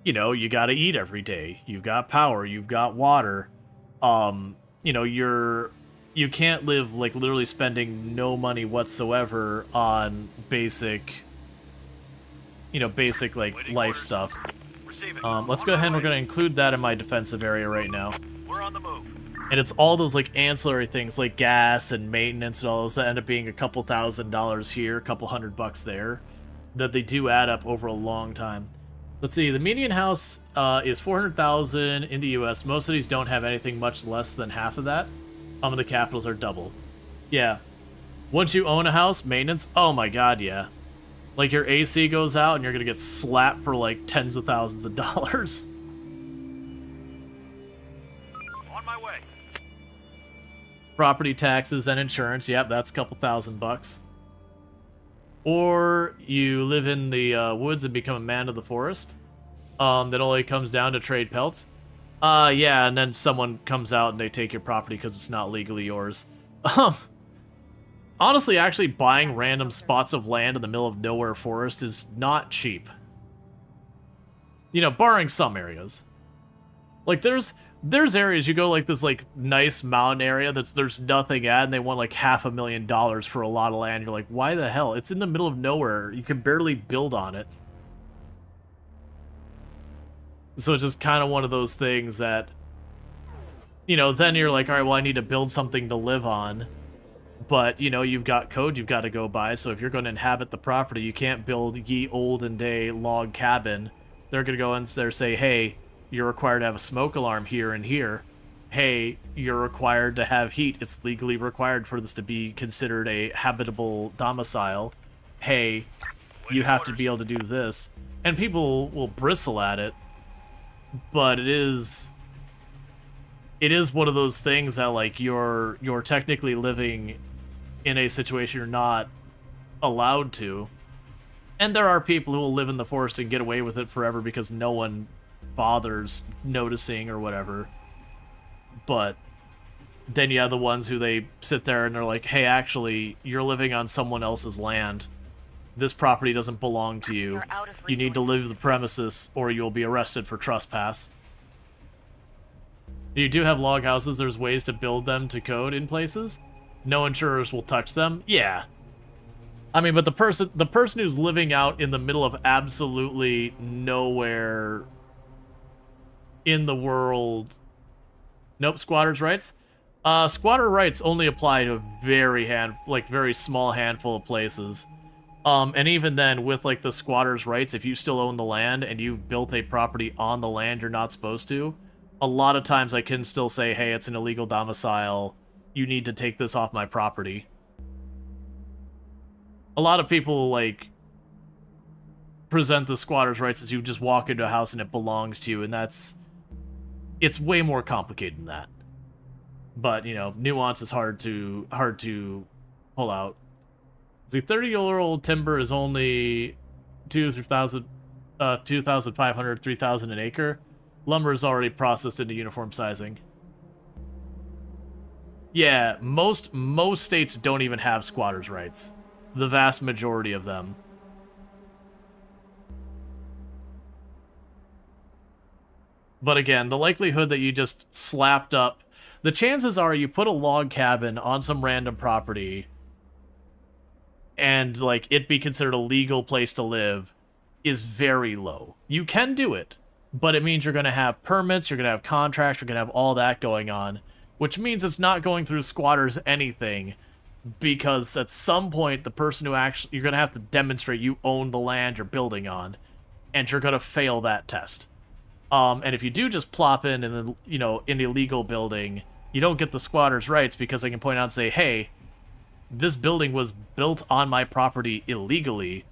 you know, you gotta eat every day. You've got power. You've got water. You know, you can't live, like, literally spending no money whatsoever on basic, like, Waiting life orders. stuff. Receive it. Let's go ahead and we're gonna include that in my defensive area right now. We're on the move. And it's all those, like, ancillary things, like gas and maintenance and all those that end up being a couple $1,000s here, a couple $100 there, that they do add up over a long time. Let's see, the median house is $400,000 in the U.S. Most cities don't have anything much less than half of that. The capitals are double. Yeah. Once you own a house, maintenance, oh my god, yeah. Like, your AC goes out and you're gonna get slapped for, like, tens of thousands of dollars. On my way. Property taxes and insurance, yep, that's a couple $1,000. Or you live in the woods and become a man of the forest. That only comes down to trade pelts. Yeah, and then someone comes out and they take your property because it's not legally yours. Honestly, actually buying random spots of land in the middle of nowhere forest is not cheap. You know, barring some areas. Like, there's areas you go, like, this, like, nice mountain area there's nothing at, and they want, like, $500,000 for a lot of land. You're like, why the hell? It's in the middle of nowhere. You can barely build on it. So it's just kind of one of those things that, you know, then you're like, all right, well, I need to build something to live on. But, you know, you've got code you've got to go by, so if you're going to inhabit the property, you can't build ye olden day log cabin. They're going to go in there and say, hey, you're required to have a smoke alarm here and here. Hey, you're required to have heat. It's legally required for this to be considered a habitable domicile. Hey, you have to be able to do this. And people will bristle at it, but it is one of those things that, like, you're technically living in a situation you're not allowed to. And there are people who will live in the forest and get away with it forever because no one bothers noticing or whatever. But then you have the ones who they sit there and they're like, hey, actually, you're living on someone else's land. This property doesn't belong to you. You're out of You need to resources. leave the premises or you'll be arrested for trespass. You do have log houses. There's ways to build them to code in places. No insurers will touch them. Yeah. I mean, but the person who's living out in the middle of absolutely nowhere in the world. Nope, squatters' rights. Squatter rights only apply to very small handful of places. And even then, with, like, the squatters' rights, if you still own the land and you've built a property on the land you're not supposed to, a lot of times I can still say, hey, it's an illegal domicile. You need to take this off my property. A lot of people, like, present the squatters' rights as you just walk into a house and it belongs to you, and it's way more complicated than that. But, you know, nuance is hard to pull out. The 30-year-old timber is only 2,500, 3,000 an acre. Lumber is already processed into uniform sizing. Yeah, most states don't even have squatters' rights. The vast majority of them. But again, the likelihood that you just slapped up... The chances are you put a log cabin on some random property and, like, it be considered a legal place to live is very low. You can do it, but it means you're going to have permits, you're going to have contracts, you're going to have all that going on, which means it's not going through squatters anything, because at some point the person who actually... You're going to have to demonstrate you own the land you're building on, and you're going to fail that test. And if you do just plop in an illegal building, you don't get the squatter's rights because they can point out and say, hey, this building was built on my property illegally,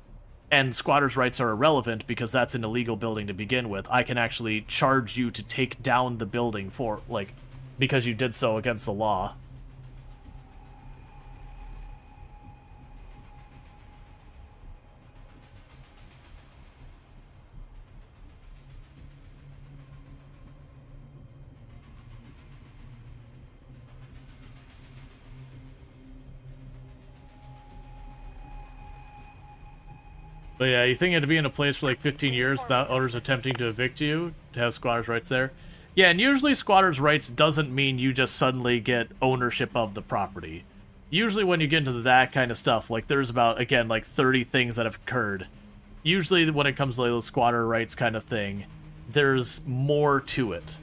and squatter's rights are irrelevant because that's an illegal building to begin with. I can actually charge you to take down the building for, like, because you did so against the law. But yeah, you think you had to be in a place for like 15 years without owners attempting to evict you to have squatters' rights there? Yeah, and usually squatters' rights doesn't mean you just suddenly get ownership of the property. Usually when you get into that kind of stuff, like there's about, again, like 30 things that have occurred. Usually when it comes to like the squatter rights kind of thing, there's more to it.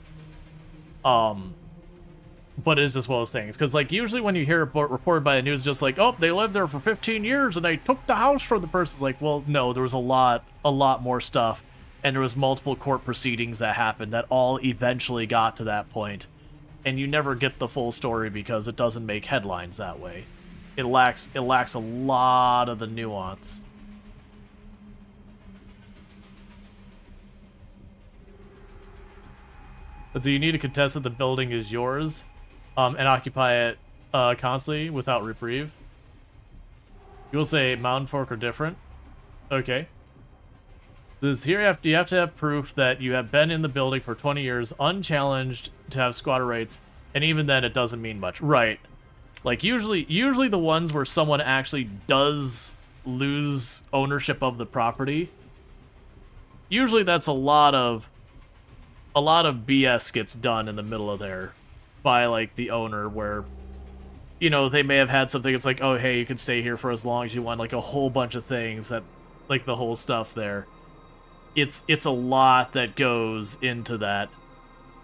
But it is as well as things. Because, like, usually when you hear it reported by the news, just like, oh, they lived there for 15 years and they took the house from the person. It's like, well, no, there was a lot more stuff. And there was multiple court proceedings that happened that all eventually got to that point. And you never get the full story because it doesn't make headlines that way. It lacks a lot of the nuance. And so you need to contest that the building is yours. And occupy it constantly without reprieve. You will say Mountain Fork are different. Okay. This here you have to have proof that you have been in the building for 20 years unchallenged to have squatter rights, and even then it doesn't mean much. Right. Like usually the ones where someone actually does lose ownership of the property, usually that's a lot of BS gets done in the middle of there. By, like, the owner, where, you know, they may have had something, it's like, oh, hey, you can stay here for as long as you want, like, a whole bunch of things that, like, the whole stuff there. It's a lot that goes into that,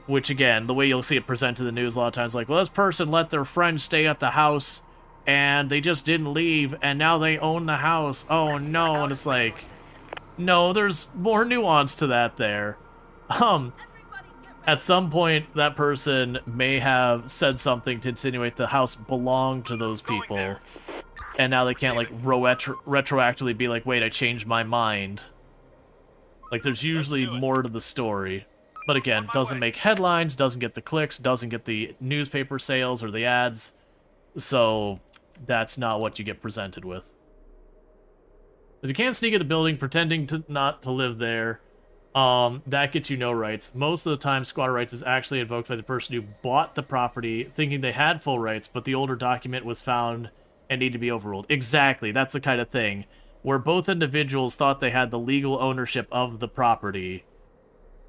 which, again, the way you'll see it presented to the news a lot of times, like, well, this person let their friend stay at the house, and they just didn't leave, and now they own the house, oh, no, and it's like, no, there's more nuance to that there. At some point, that person may have said something to insinuate the house belonged to those people, and now they can't, like, retroactively be like, wait, I changed my mind. Like, there's usually more to the story. But again, doesn't make headlines, doesn't get the clicks, doesn't get the newspaper sales or the ads, so that's not what you get presented with. But you can't sneak into the building pretending not to live there. That gets you no rights. Most of the time, squatter rights is actually invoked by the person who bought the property thinking they had full rights, but the older document was found and needed to be overruled. Exactly, that's the kind of thing where both individuals thought they had the legal ownership of the property,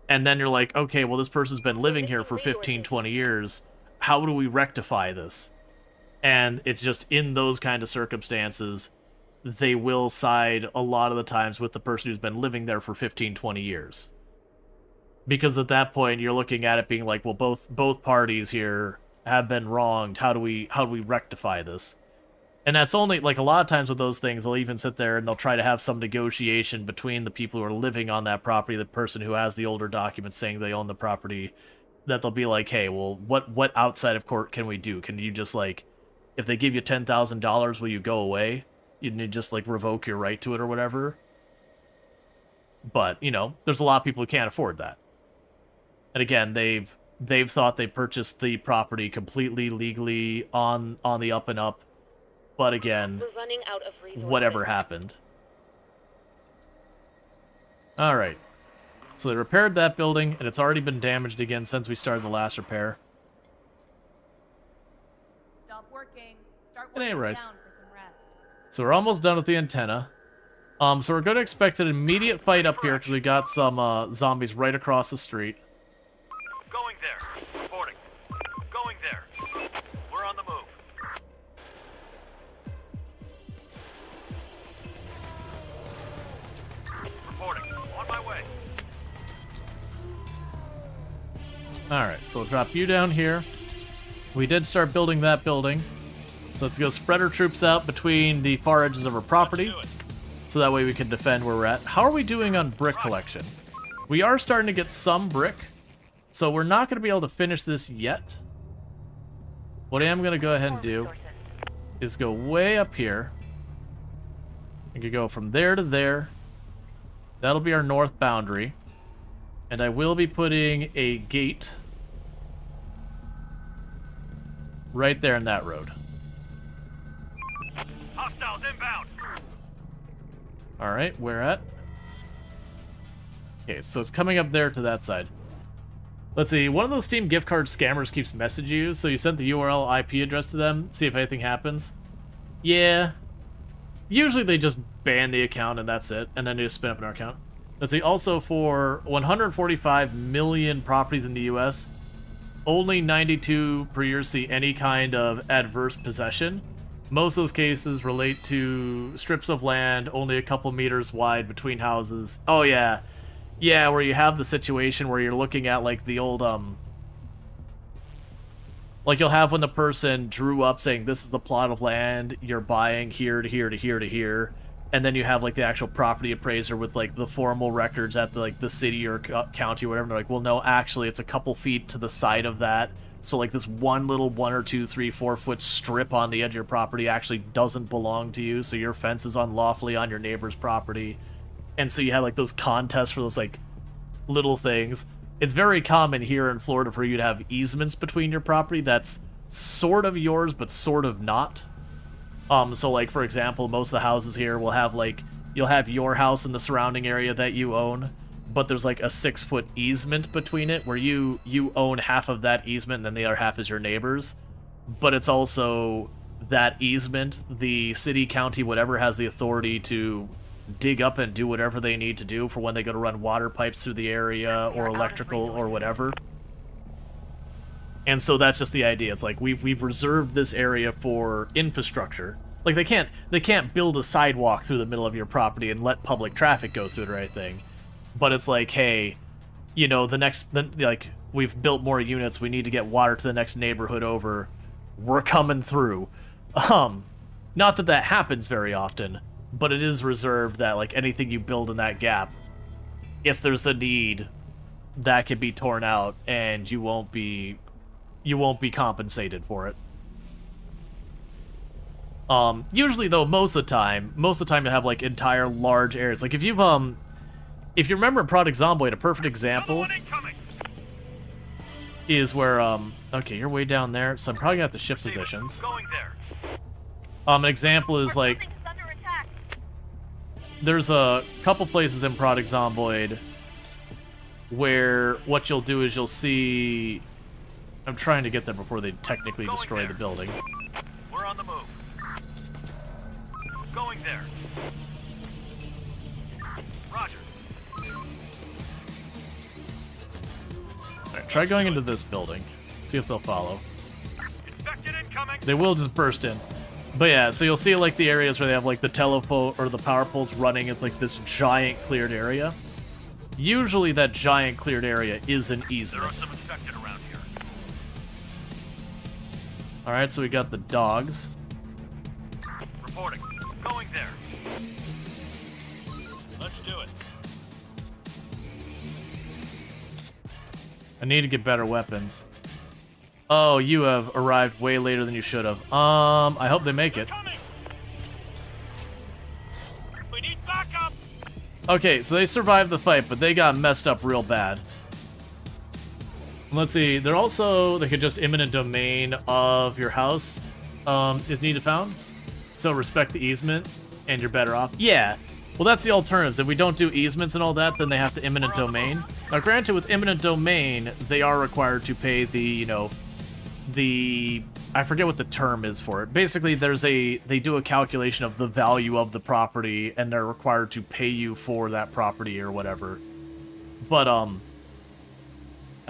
and then you're like, okay, well, this person's been living here for 15, 20 years. How do we rectify this? And it's just in those kind of circumstances they will side a lot of the times with the person who's been living there for 15, 20 years. Because at that point, you're looking at it being like, well, both parties here have been wronged. How do we rectify this? And that's only, like, a lot of times with those things, they'll even sit there and they'll try to have some negotiation between the people who are living on that property, the person who has the older documents saying they own the property, that they'll be like, hey, well, what outside of court can we do? Can you just, like, if they give you $10,000, will you go away? You need to just, like, revoke your right to it or whatever. But, you know, there's a lot of people who can't afford that. And again, they've thought they purchased the property completely legally on the up and up. But again, We're running out of resources. Whatever happened. Alright. So they repaired that building, and it's already been damaged again since we started the last repair. It ain't right. So we're almost done with the antenna. So we're going to expect an immediate fight up here because we got some zombies right across the street. Going there. Reporting. Going there. We're on the move. Reporting. On my way. Alright, so we'll drop you down here. We did start building that building. So let's go spread our troops out between the far edges of our property. So that way we can defend where we're at. How are we doing on brick collection? We are starting to get some brick. So we're not going to be able to finish this yet. What I am going to go ahead and do is go way up here. I could go from there to there. That'll be our north boundary. And I will be putting a gate right there in that road. Hostiles inbound. Alright, where at? Okay, so it's coming up there to that side. Let's see, one of those Steam gift card scammers keeps messaging you, so you sent the URL IP address to them, see if anything happens. Yeah. Usually they just ban the account and that's it, and then they just spin up an account. Let's see, also for 145 million properties in the US, only 92 per year see any kind of adverse possession. Most of those cases relate to strips of land only a couple meters wide between houses. Oh yeah. Yeah, where you have the situation where you're looking at like the old like you'll have when the person drew up saying this is the plot of land you're buying here to here to here to here, and then you have like the actual property appraiser with like the formal records at the like the city or county or whatever. They're like, well no, actually it's a couple feet to the side of that. So like this one little 1 or 2, 3, 4 foot strip on the edge of your property actually doesn't belong to you, so your fence is unlawfully on your neighbor's property. And so you have like those contests for those like little things. It's very common here in Florida for you to have easements between your property that's sort of yours but sort of not. So like for example, most of the houses here will have like, you'll have your house in the surrounding area that you own, but there's like a 6-foot easement between it where you own half of that easement and then the other half is your neighbor's. But it's also that easement, the city, county, whatever has the authority to dig up and do whatever they need to do for when they go to run water pipes through the area or electrical or whatever. And so that's just the idea. It's like we've reserved this area for infrastructure. Like they can't build a sidewalk through the middle of your property and let public traffic go through it or anything. But it's like, hey, you know, like we've built more units, we need to get water to the next neighborhood over. We're coming through. Not that that happens very often, but it is reserved that like anything you build in that gap, if there's a need, that can be torn out and you won't be compensated for it. Usually though, most of the time you have like entire large areas. Like if you remember Project Zomboid, a perfect example is where okay, you're way down there, so I'm probably gonna have to shift positions. Going there. An example is like there's a couple places in Project Zomboid where what you'll do is you'll see, I'm trying to get there before they technically destroy the building. We're on the move. Going there. Roger. Alright, try going into this building. See if they'll follow. Infected incoming. They will just burst in. But yeah, so you'll see like the areas where they have like the telephone or the power poles running in like this giant cleared area. Usually that giant cleared area is an easement. There are some infected around here. Alright, so we got the dogs. Reporting. Going there. Let's do it. I need to get better weapons. Oh, you have arrived way later than you should have. I hope they make it. We need backup. Okay, so they survived the fight, but they got messed up real bad. Let's see, they could just imminent domain of your house is needed found. So respect the easement, and you're better off. Yeah, well that's the alternatives. If we don't do easements and all that, then they have to imminent domain. Now granted, with imminent domain, they are required to pay the, you know, the I forget what the term is for it. Basically, they do a calculation of the value of the property, and they're required to pay you for that property or whatever. But, I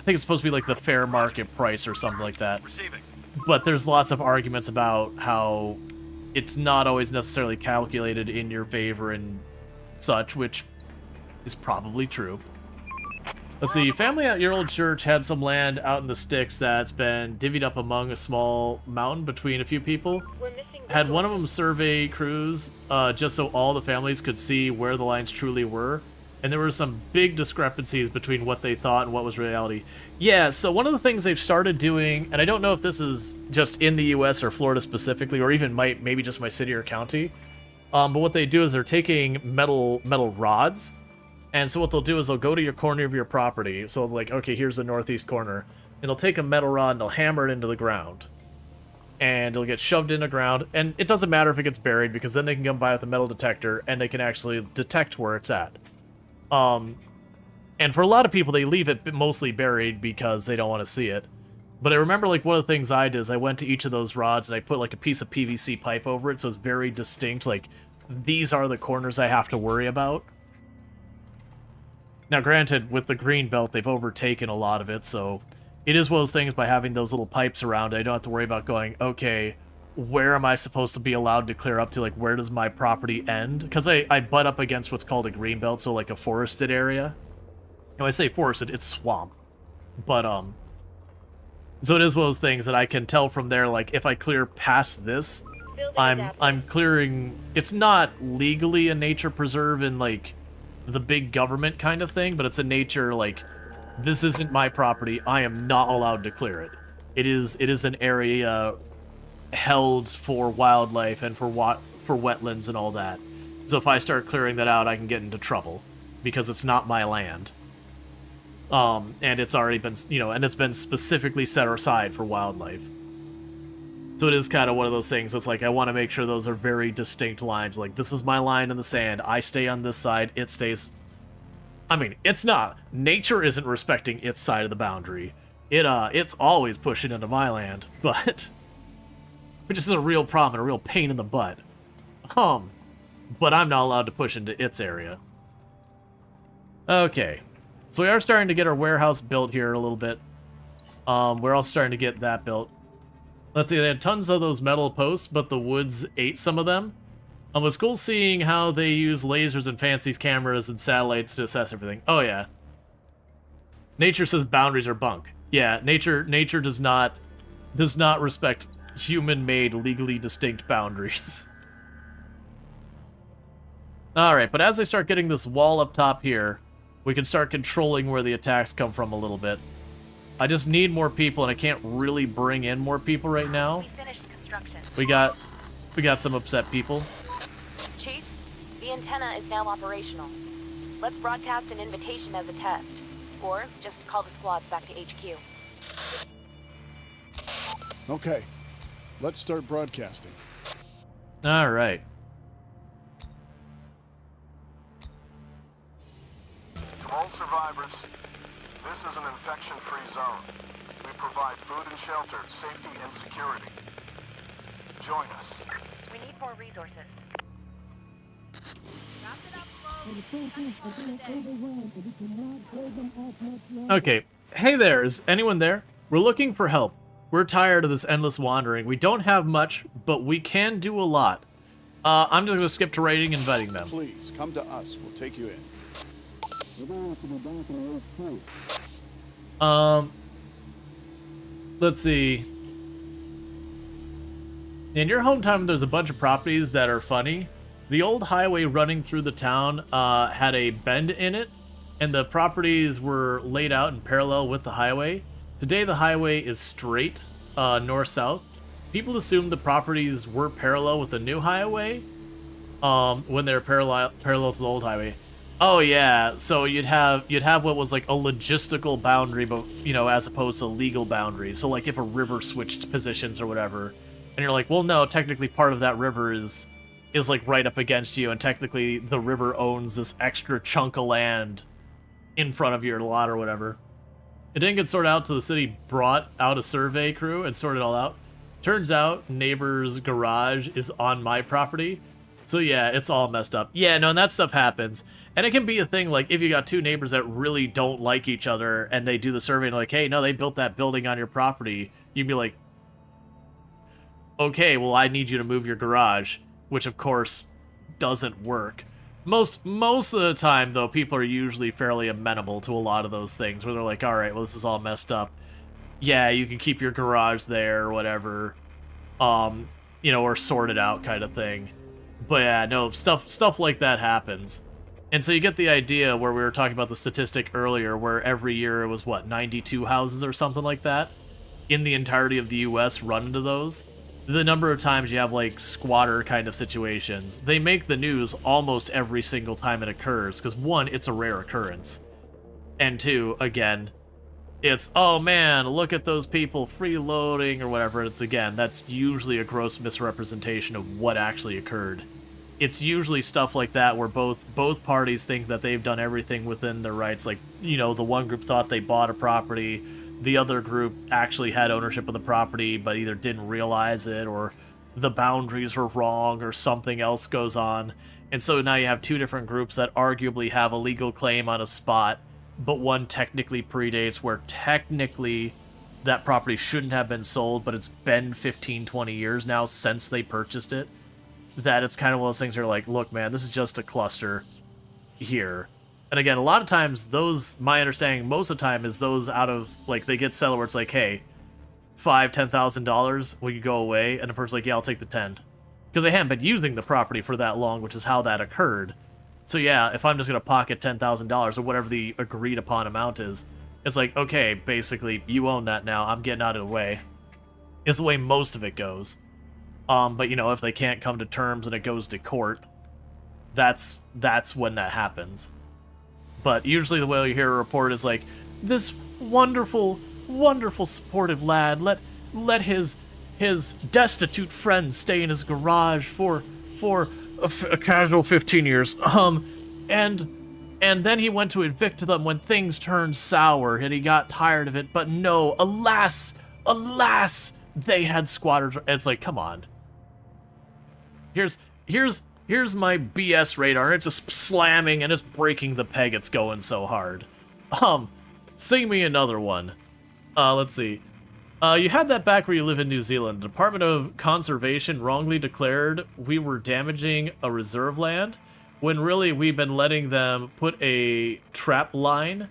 think it's supposed to be like the fair market price or something like that. Receiving. But there's lots of arguments about how it's not always necessarily calculated in your favor and such, which is probably true. Let's see, family at your old church had some land out in the sticks that's been divvied up among a small mountain between a few people. We're missing Had one of resources. them survey crews, just so all the families could see where the lines truly were. And there were some big discrepancies between what they thought and what was reality. Yeah, so one of the things they've started doing, and I don't know if this is just in the US or Florida specifically, or even maybe just my city or county, but what they do is they're taking metal rods, and so what they'll do is they'll go to your corner of your property, so like, okay, here's the northeast corner, and they'll take a metal rod and they'll hammer it into the ground. And it'll get shoved in the ground, and it doesn't matter if it gets buried, because then they can come by with a metal detector, and they can actually detect where it's at. And for a lot of people, they leave it mostly buried because they don't want to see it. But I remember, like, one of the things I did is I went to each of those rods and I put, like, a piece of PVC pipe over it, so it's very distinct. Like, these are the corners I have to worry about. Now, granted, with the green belt, they've overtaken a lot of it, so it is one of those things by having those little pipes around, I don't have to worry about going, okay, where am I supposed to be allowed to clear up to? Like, where does my property end? Because I butt up against what's called a green belt, so like a forested area. When I say forested, it's swamp. But, so it is one of those things that I can tell from there, like, if I clear past this, I'm clearing... It's not legally a nature preserve in, like, the big government kind of thing, but it's a nature, like, this isn't my property, I am not allowed to clear it. It is an area held for wildlife and for wetlands and all that. So if I start clearing that out, I can get into trouble because it's not my land. And it's already been, and it's been specifically set aside for wildlife. So it is kind of one of those things. It's like I want to make sure those are very distinct lines. Like, this is my line in the sand. I stay on this side. It stays. I mean, it's not. Nature isn't respecting its side of the boundary. It's always pushing into my land, but which is a real problem and a real pain in the butt. But I'm not allowed to push into its area. Okay. So we are starting to get our warehouse built here a little bit. We're all starting to get that built. Let's see, they had tons of those metal posts, but the woods ate some of them. It was cool seeing how they use lasers and fancy cameras and satellites to assess everything. Oh yeah. Nature says boundaries are bunk. Yeah, nature does not respect human-made, legally distinct boundaries. Alright, but as I start getting this wall up top here, we can start controlling where the attacks come from a little bit. I just need more people, and I can't really bring in more people right now. We finished construction. We got some upset people. Chief, the antenna is now operational. Let's broadcast an invitation as a test. Or just call the squads back to HQ. Okay, let's start broadcasting. All right. To all survivors, this is an infection-free zone. We provide food and shelter, safety and security. Join us. We need more resources. Okay. Hey there, is anyone there? We're looking for help. We're tired of this endless wandering. We don't have much, but we can do a lot. I'm just gonna skip to rating and inviting them. Please, come to us. We'll take you in. Let's see. In your hometown, there's a bunch of properties that are funny. The old highway running through the town had a bend in it, and the properties were laid out in parallel with the highway. Today, the highway is straight, north-south. People assumed the properties were parallel with the new highway when they're parallel to the old highway. Oh yeah, so you'd have what was like a logistical boundary, but as opposed to legal boundaries. So like if a river switched positions or whatever, and you're like, well, no, technically part of that river is like right up against you, and technically the river owns this extra chunk of land in front of your lot or whatever. It didn't get sorted out till the city brought out a survey crew and sorted it all out. Turns out neighbor's garage is on my property. So yeah, it's all messed up. Yeah, no, and that stuff happens. And it can be a thing, like, if you got two neighbors that really don't like each other, and they do the survey and like, hey, no, they built that building on your property, you'd be like, okay, well, I need you to move your garage, which of course doesn't work. Most of the time, though, people are usually fairly amenable to a lot of those things, where they're like, all right, well, this is all messed up. Yeah, you can keep your garage there or whatever, you know, or sort it out kind of thing. But yeah, no, stuff like that happens. And so you get the idea where we were talking about the statistic earlier, where every year it was, what, 92 houses or something like that? In the entirety of the US run into those. The number of times you have, like, squatter kind of situations. They make the news almost every single time it occurs, because one, it's a rare occurrence. And two, again, it's, oh man, look at those people freeloading or whatever. It's, again, that's usually a gross misrepresentation of what actually occurred. It's usually stuff like that where both parties think that they've done everything within their rights. Like, you know, the one group thought they bought a property, the other group actually had ownership of the property but either didn't realize it, or the boundaries were wrong, or something else goes on. And so now you have two different groups that arguably have a legal claim on a spot, but one technically predates, where technically that property shouldn't have been sold, but it's been 15, 20 years now since they purchased it. That it's kind of one of those things where, like, look, man, this is just a cluster here. And again, a lot of times those, my understanding most of the time, is those out of, like, they get settled where it's like, hey, $5,000-$10,000, will you go away? And the person's like, yeah, I'll take the 10. Because they haven't been using the property for that long, which is how that occurred. So yeah, if I'm just going to pocket $10,000 or whatever the agreed upon amount is, it's like, okay, basically, you own that now, I'm getting out of the way. Is the way most of it goes. But, you know, if they can't come to terms and it goes to court, that's when that happens. But usually the way you hear a report is like, this wonderful, wonderful supportive lad let his destitute friend stay in his garage for a casual 15 years. And then he went to evict them when things turned sour and he got tired of it. But no, alas, they had squatters. It's like, come on. Here's my BS radar. It's just slamming and it's breaking the peg. It's going so hard. Sing me another one. Let's see. You had that back where you live in New Zealand. The Department of Conservation wrongly declared we were damaging a reserve land, when really we've been letting them put a trap line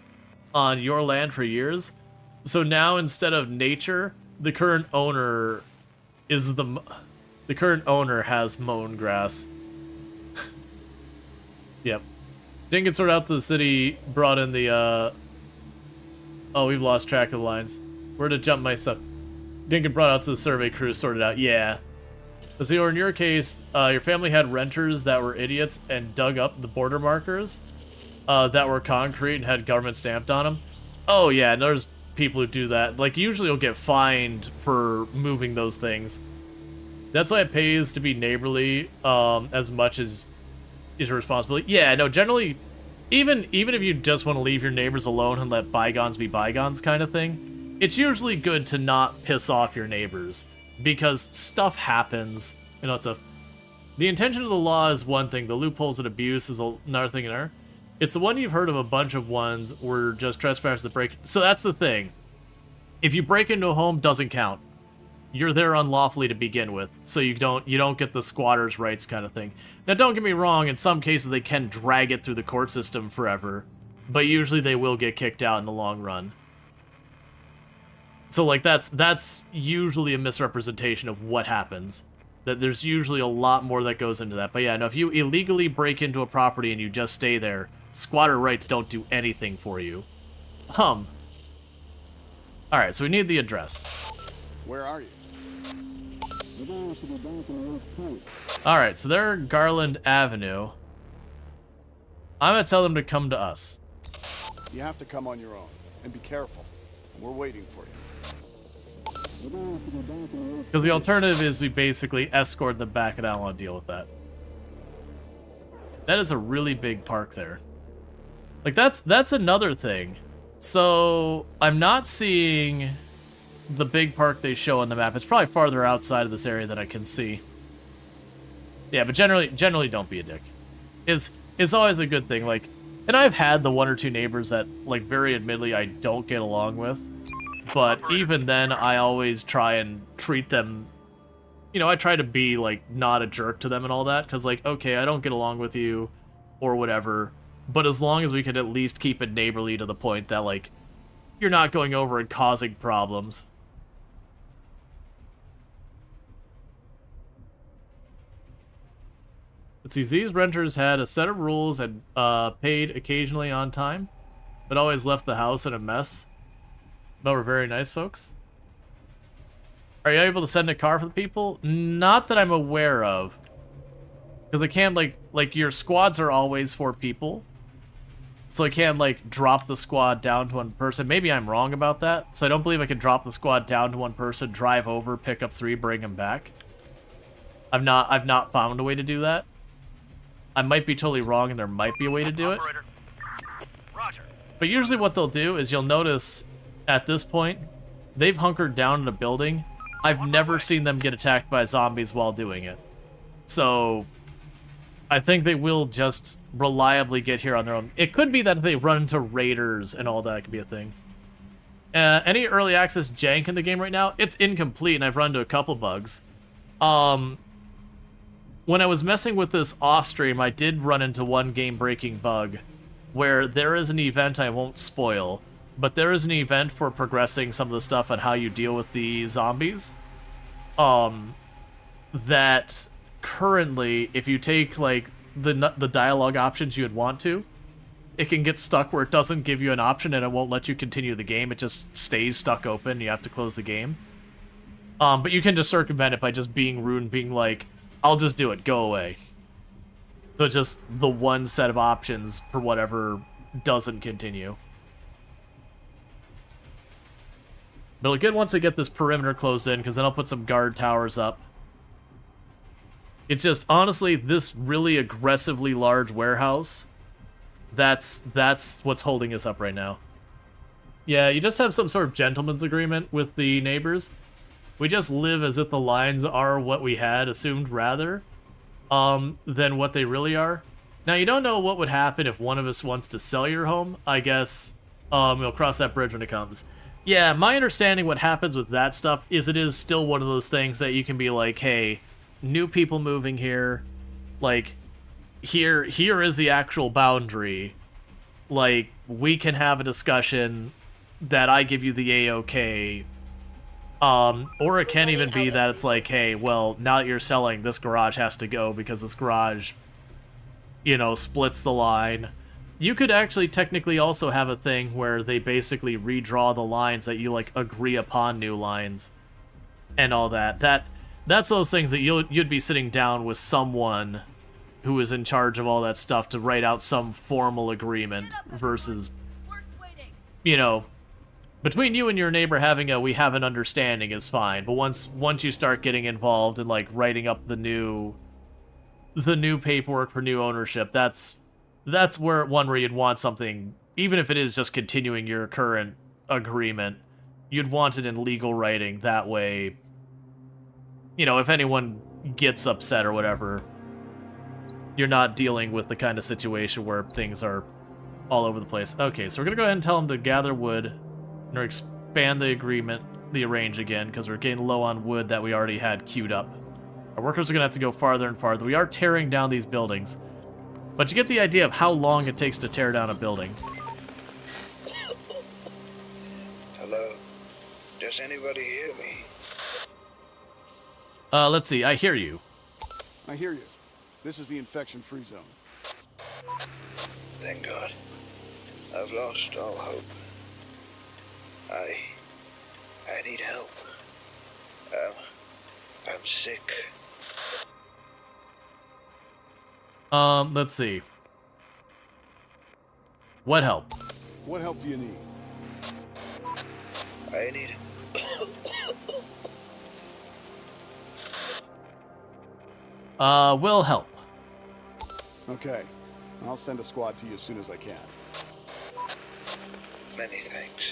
on your land for years. So now instead of nature, the current owner has mown grass. Yep. Didn't get sorted out to the city, brought in the, oh, we've lost track of the lines. Where to jump my stuff? Didn't get brought out to the survey crew, sorted out. Yeah. But see, or in your case, your family had renters that were idiots and dug up the border markers that were concrete and had government stamped on them. Oh, yeah, and there's people who do that. Like, usually you'll get fined for moving those things. That's why it pays to be neighborly as much as is your responsibility. Yeah, no, generally, even if you just want to leave your neighbors alone and let bygones be bygones kind of thing, it's usually good to not piss off your neighbors, because stuff happens. You know, the intention of the law is one thing, the loopholes and abuse is another thing in there. It's the one you've heard of a bunch of ones where just trespassers that break. So that's the thing. If you break into a home, doesn't count. You're there unlawfully to begin with, so you don't get the squatter's rights kind of thing. Now, don't get me wrong, in some cases they can drag it through the court system forever, but usually they will get kicked out in the long run. So, like, that's usually a misrepresentation of what happens. That there's usually a lot more that goes into that. But yeah, no, if you illegally break into a property and you just stay there, squatter rights don't do anything for you. Alright, so we need the address. Where are you? Alright, so they're Garland Avenue. I'm gonna tell them to come to us. You have to come on your own, and be careful. We're waiting for you. Because the alternative is we basically escort them back, and I don't want to deal with that. That is a really big park there. Like, that's another thing. So, I'm not seeing the big park they show on the map. It's probably farther outside of this area than I can see. Yeah, but generally don't be a dick. Is always a good thing. Like, and I've had the one or two neighbors that, like, very admittedly I don't get along with. But even then, I always try and treat them, you know, I try to be, like, not a jerk to them and all that. Because, like, okay, I don't get along with you or whatever. But as long as we could at least keep it neighborly to the point that, like, you're not going over and causing problems. It seems these renters had a set of rules and paid occasionally on time, but always left the house in a mess. But were very nice folks. Are you able to send a car for the people? Not that I'm aware of. Because I can't, like your squads are always 4 people. So I can't, like, drop the squad down to 1 person. Maybe I'm wrong about that. So I don't believe I can drop the squad down to 1 person, drive over, pick up 3, bring them back. I've not found a way to do that. I might be totally wrong, and there might be a way to do it. Roger. But usually what they'll do is you'll notice at this point, they've hunkered down in a building. I've never seen them get attacked by zombies while doing it. So I think they will just reliably get here on their own. It could be that they run into raiders and all that could be a thing. Any early access jank in the game right now? It's incomplete, and I've run into a couple bugs. When I was messing with this off-stream, I did run into one game-breaking bug where there is an event I won't spoil, but there is an event for progressing some of the stuff on how you deal with the zombies. That currently, if you take, like, the dialogue options you would want to, it can get stuck where it doesn't give you an option and it won't let you continue the game. It just stays stuck open. You have to close the game. But you can just circumvent it by just being rude and being like, I'll just do it, go away. So it's just the one set of options for whatever doesn't continue. But it'll get once we get this perimeter closed in, because then I'll put some guard towers up. It's just, honestly, this really aggressively large warehouse, that's what's holding us up right now. Yeah, you just have some sort of gentleman's agreement with the neighbors. We just live as if the lines are what we had assumed rather than what they really are. Now, you don't know what would happen if one of us wants to sell your home. I guess we'll cross that bridge when it comes. Yeah, my understanding what happens with that stuff is it is still one of those things that you can be like, hey, new people moving here, like, here is the actual boundary. Like, we can have a discussion that I give you the A-OK. Or it can even be that it's like, hey, well, now that you're selling, this garage has to go because this garage, you know, splits the line. You could actually technically also have a thing where they basically redraw the lines that you, like, agree upon new lines and all that. That's those things that you'd be sitting down with someone who is in charge of all that stuff to write out some formal agreement versus, you know, between you and your neighbor having a we have an understanding is fine, but once you start getting involved in, like, writing up the new paperwork for new ownership, that's where you'd want something, even if it is just continuing your current agreement, you'd want it in legal writing. That way, you know, if anyone gets upset or whatever, you're not dealing with the kind of situation where things are all over the place. Okay, so we're gonna go ahead and tell them to gather wood. Or expand the agreement, the arrange again, because we're getting low on wood that we already had queued up. Our workers are going to have to go farther and farther. We are tearing down these buildings. But you get the idea of how long it takes to tear down a building. Hello? Does anybody hear me? Let's see. I hear you. I hear you. This is the infection-free zone. Thank God. I've lost all hope. I need help. I'm sick. Let's see. What help? What help do you need? I need... We'll help. Okay. I'll send a squad to you as soon as I can. Many thanks.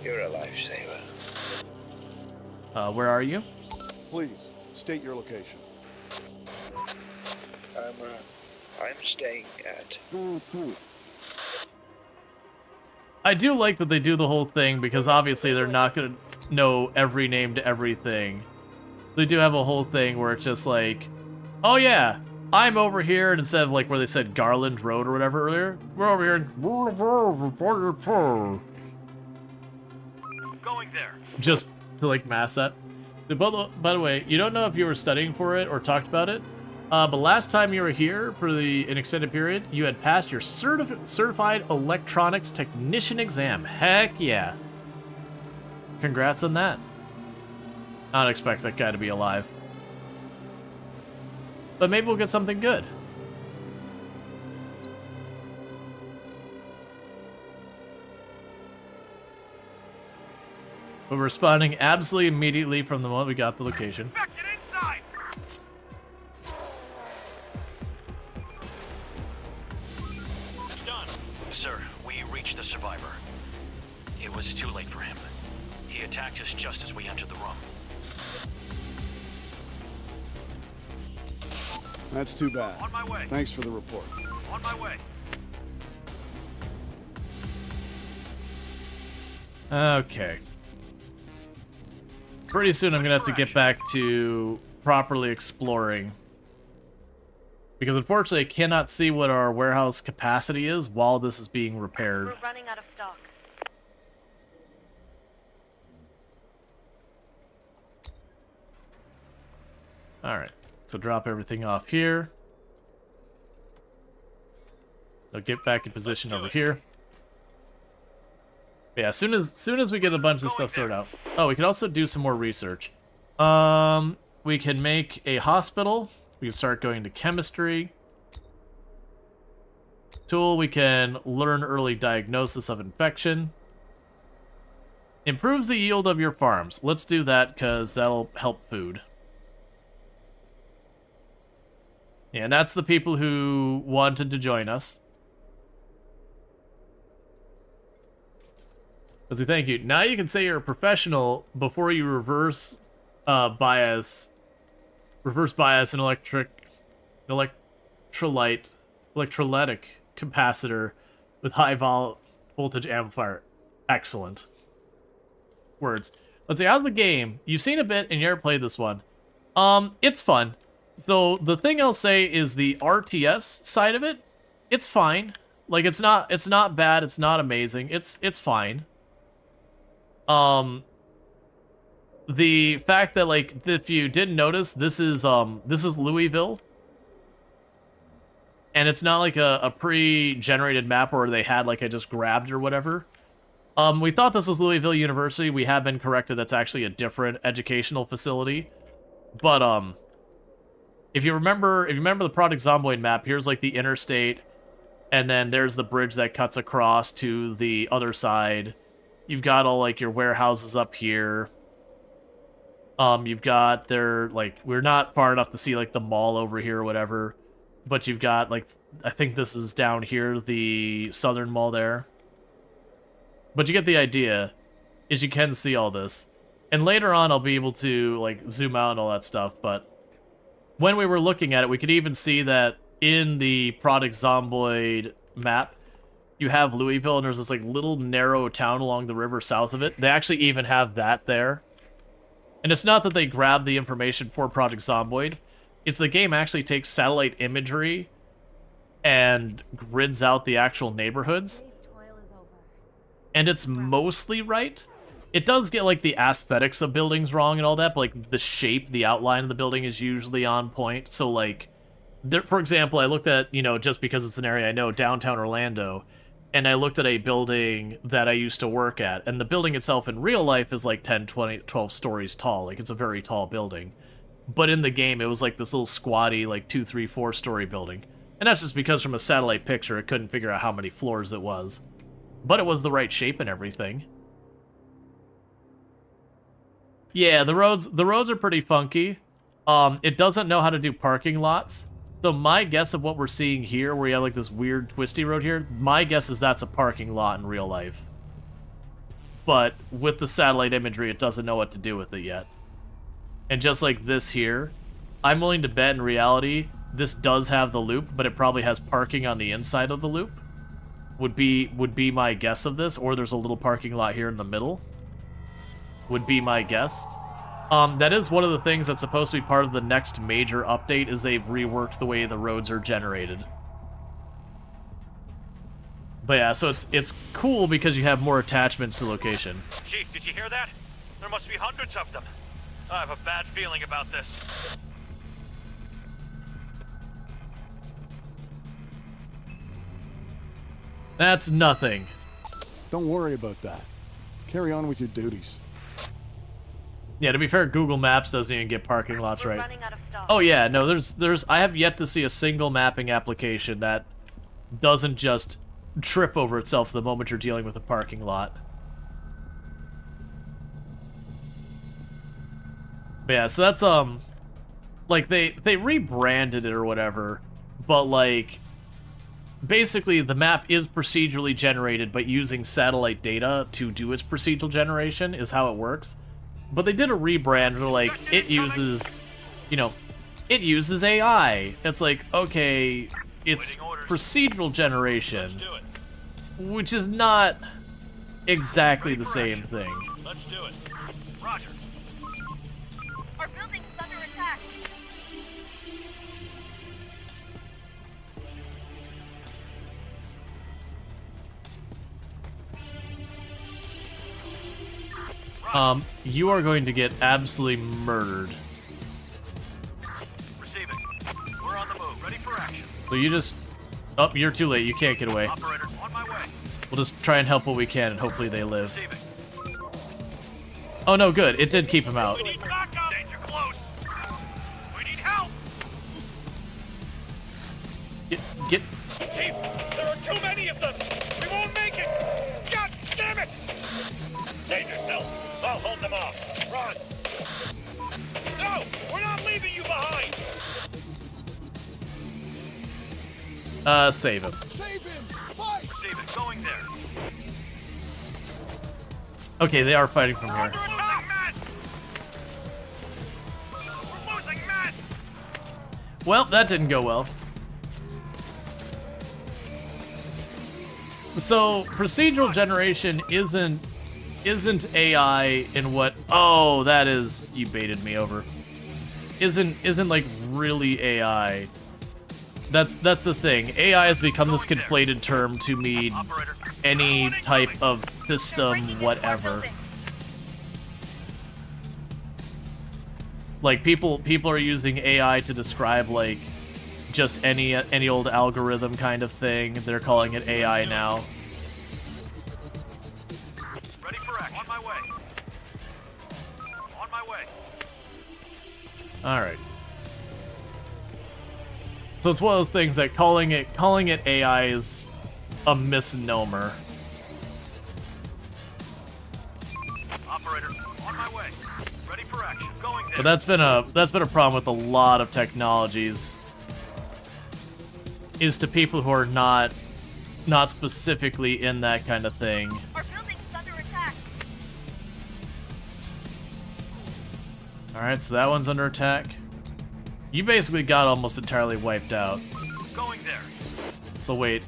You're a lifesaver. Where are you? Please, state your location. I'm staying at... I do like that they do the whole thing, because obviously they're not going to know every name to everything. They do have a whole thing where it's just like, oh yeah, I'm over here, and instead of like where they said Garland Road or whatever earlier, we're over here. Going there. Just to like mask that. By the way, you don't know if you were studying for it or talked about it, but last time you were here for an extended period, you had passed your certified electronics technician exam. Heck yeah. Congrats on that. I don't expect that guy to be alive. But maybe we'll get something good. We're responding absolutely immediately from the moment we got the location. Inside. Done. Sir, we reached the survivor. It was too late for him. He attacked us just as we entered the room. That's too bad. On my way. Thanks for the report. On my way. Okay. Pretty soon I'm going to have to get back to properly exploring. Because unfortunately I cannot see what our warehouse capacity is while this is being repaired. We're running out of stock. Alright, so drop everything off here. I'll get back in position over here. But yeah, as soon as we get a bunch of stuff sorted out. Oh, we can also do some more research. We can make a hospital. We can start going to chemistry. Tool, we can learn early diagnosis of infection. Improves the yield of your farms. Let's do that because that'll help food. Yeah, and that's the people who wanted to join us. Let's see, thank you. Now you can say you're a professional before you reverse bias an electrolytic capacitor with high voltage amplifier. Excellent. Words. Let's see, how's the game? You've seen a bit and you never played this one. It's fun. So the thing I'll say is the RTS side of it, it's fine. Like it's not bad, it's not amazing. It's fine. The fact that, like, if you didn't notice, this is Louisville. And it's not like a pre-generated map where they had, like, I just grabbed or whatever. We thought this was Louisville University. We have been corrected. That's actually a different educational facility. But, if you remember the Project Zomboid map, here's, like, the interstate. And then there's the bridge that cuts across to the other side. You've got all, like, your warehouses up here. You've got we're not far enough to see, like, the mall over here or whatever. But you've got, like, I think this is down here, the southern mall there. But you get the idea, is you can see all this. And later on, I'll be able to, like, zoom out and all that stuff, but when we were looking at it, we could even see that in the Project Zomboid map, you have Louisville, and there's this, like, little narrow town along the river south of it. They actually even have that there. And it's not that they grab the information for Project Zomboid. It's the game actually takes satellite imagery and grids out the actual neighborhoods. And it's mostly right. It does get, like, the aesthetics of buildings wrong and all that, but, like, the shape, the outline of the building is usually on point. So, like, there, for example, I looked at, you know, just because it's an area I know, downtown Orlando, and I looked at a building that I used to work at, and the building itself in real life is like 10, 20, 12 stories tall. Like, it's a very tall building. But in the game, it was like this little squatty, like 2, 3, 4-story building. And that's just because from a satellite picture, it couldn't figure out how many floors it was. But it was the right shape and everything. Yeah, the roads are pretty funky. It doesn't know how to do parking lots. So my guess of what we're seeing here, where you have like this weird twisty road here, my guess is that's a parking lot in real life. but with the satellite imagery, it doesn't know what to do with it yet. And just like this here, I'm willing to bet in reality this does have the loop, but it probably has parking on the inside of the loop. Would be my guess of this, or there's a little parking lot here in the middle. Would be my guess. That is one of the things that's supposed to be part of the next major update, is they've reworked the way the roads are generated. But yeah, so it's cool because you have more attachments to location. Chief, did you hear that? There must be hundreds of them. I have a bad feeling about this. That's nothing. Don't worry about that. Carry on with your duties. Yeah, to be fair, Google Maps doesn't even get parking lots We're right. running out of stock. Oh yeah, no, there's I have yet to see a single mapping application that doesn't just trip over itself the moment you're dealing with a parking lot. But yeah, so that's like they rebranded it or whatever, but like basically the map is procedurally generated, but using satellite data to do its procedural generation is how it works. But they did a rebrand where like it uses, you know, it uses AI. It's like, okay, it's procedural generation, which is not exactly the same thing. Let's do it. Roger. Our building is under attack. You are going to get absolutely murdered. Receive it. We're on the move. Ready for action. So you just... Oh, you're too late. You can't get away. Operator, on my way. We'll just try and help what we can, and hopefully they live. Receive it. Oh, no, good. It did keep him out. We need backup. Danger close. We need help. Get... Chief, there are too many of them. We won't make it. God damn it! Save yourself. I'll hold them off. Run. No, we're not leaving you behind. Save him. Save him! Fight! Receive it. Going there. Okay, they are fighting from We're here. under attack. We're losing men. Well, that didn't go well. So, procedural generation isn't AI in what... Oh, that is... You baited me over. Isn't like really AI. That's the thing. AI has become this conflated term to mean any type of system, whatever. Like people are using AI to describe like just any old algorithm kind of thing. They're calling it AI now. Ready for action. On my way. On my way. All right. So it's one of those things that calling it AI is a misnomer. Operator, on my way. Ready for action. Going there. But that's been a problem with a lot of technologies. Is to people who are not specifically in that kind of thing. Our building is under attack. All right, so that one's under attack. You basically got almost entirely wiped out. Going there. So wait.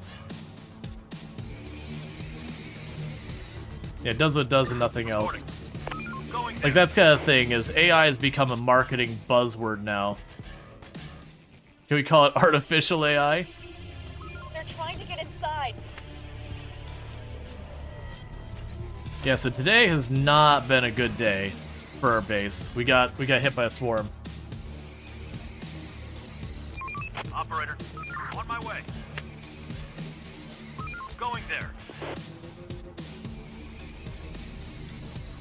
Yeah, it does what it does and nothing else. Going there. Like, that's kind of thing, is AI has become a marketing buzzword now. Can we call it artificial AI? They're trying to get inside. Yeah, so today has not been a good day for our base. We got hit by a swarm. Operator, on my way. Going there.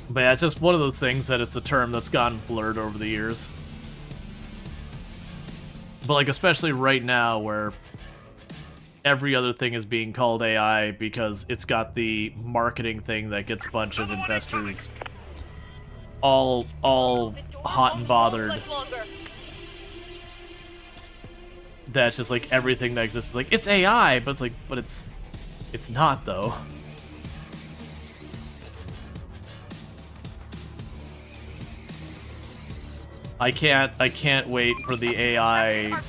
But yeah, it's just one of those things that it's a term that's gotten blurred over the years. But like, especially right now where every other thing is being called AI because it's got the marketing thing that gets a bunch of investors all hot and bothered. That's just like everything that exists is like, it's AI, but it's like, but it's not though. I can't wait for the AI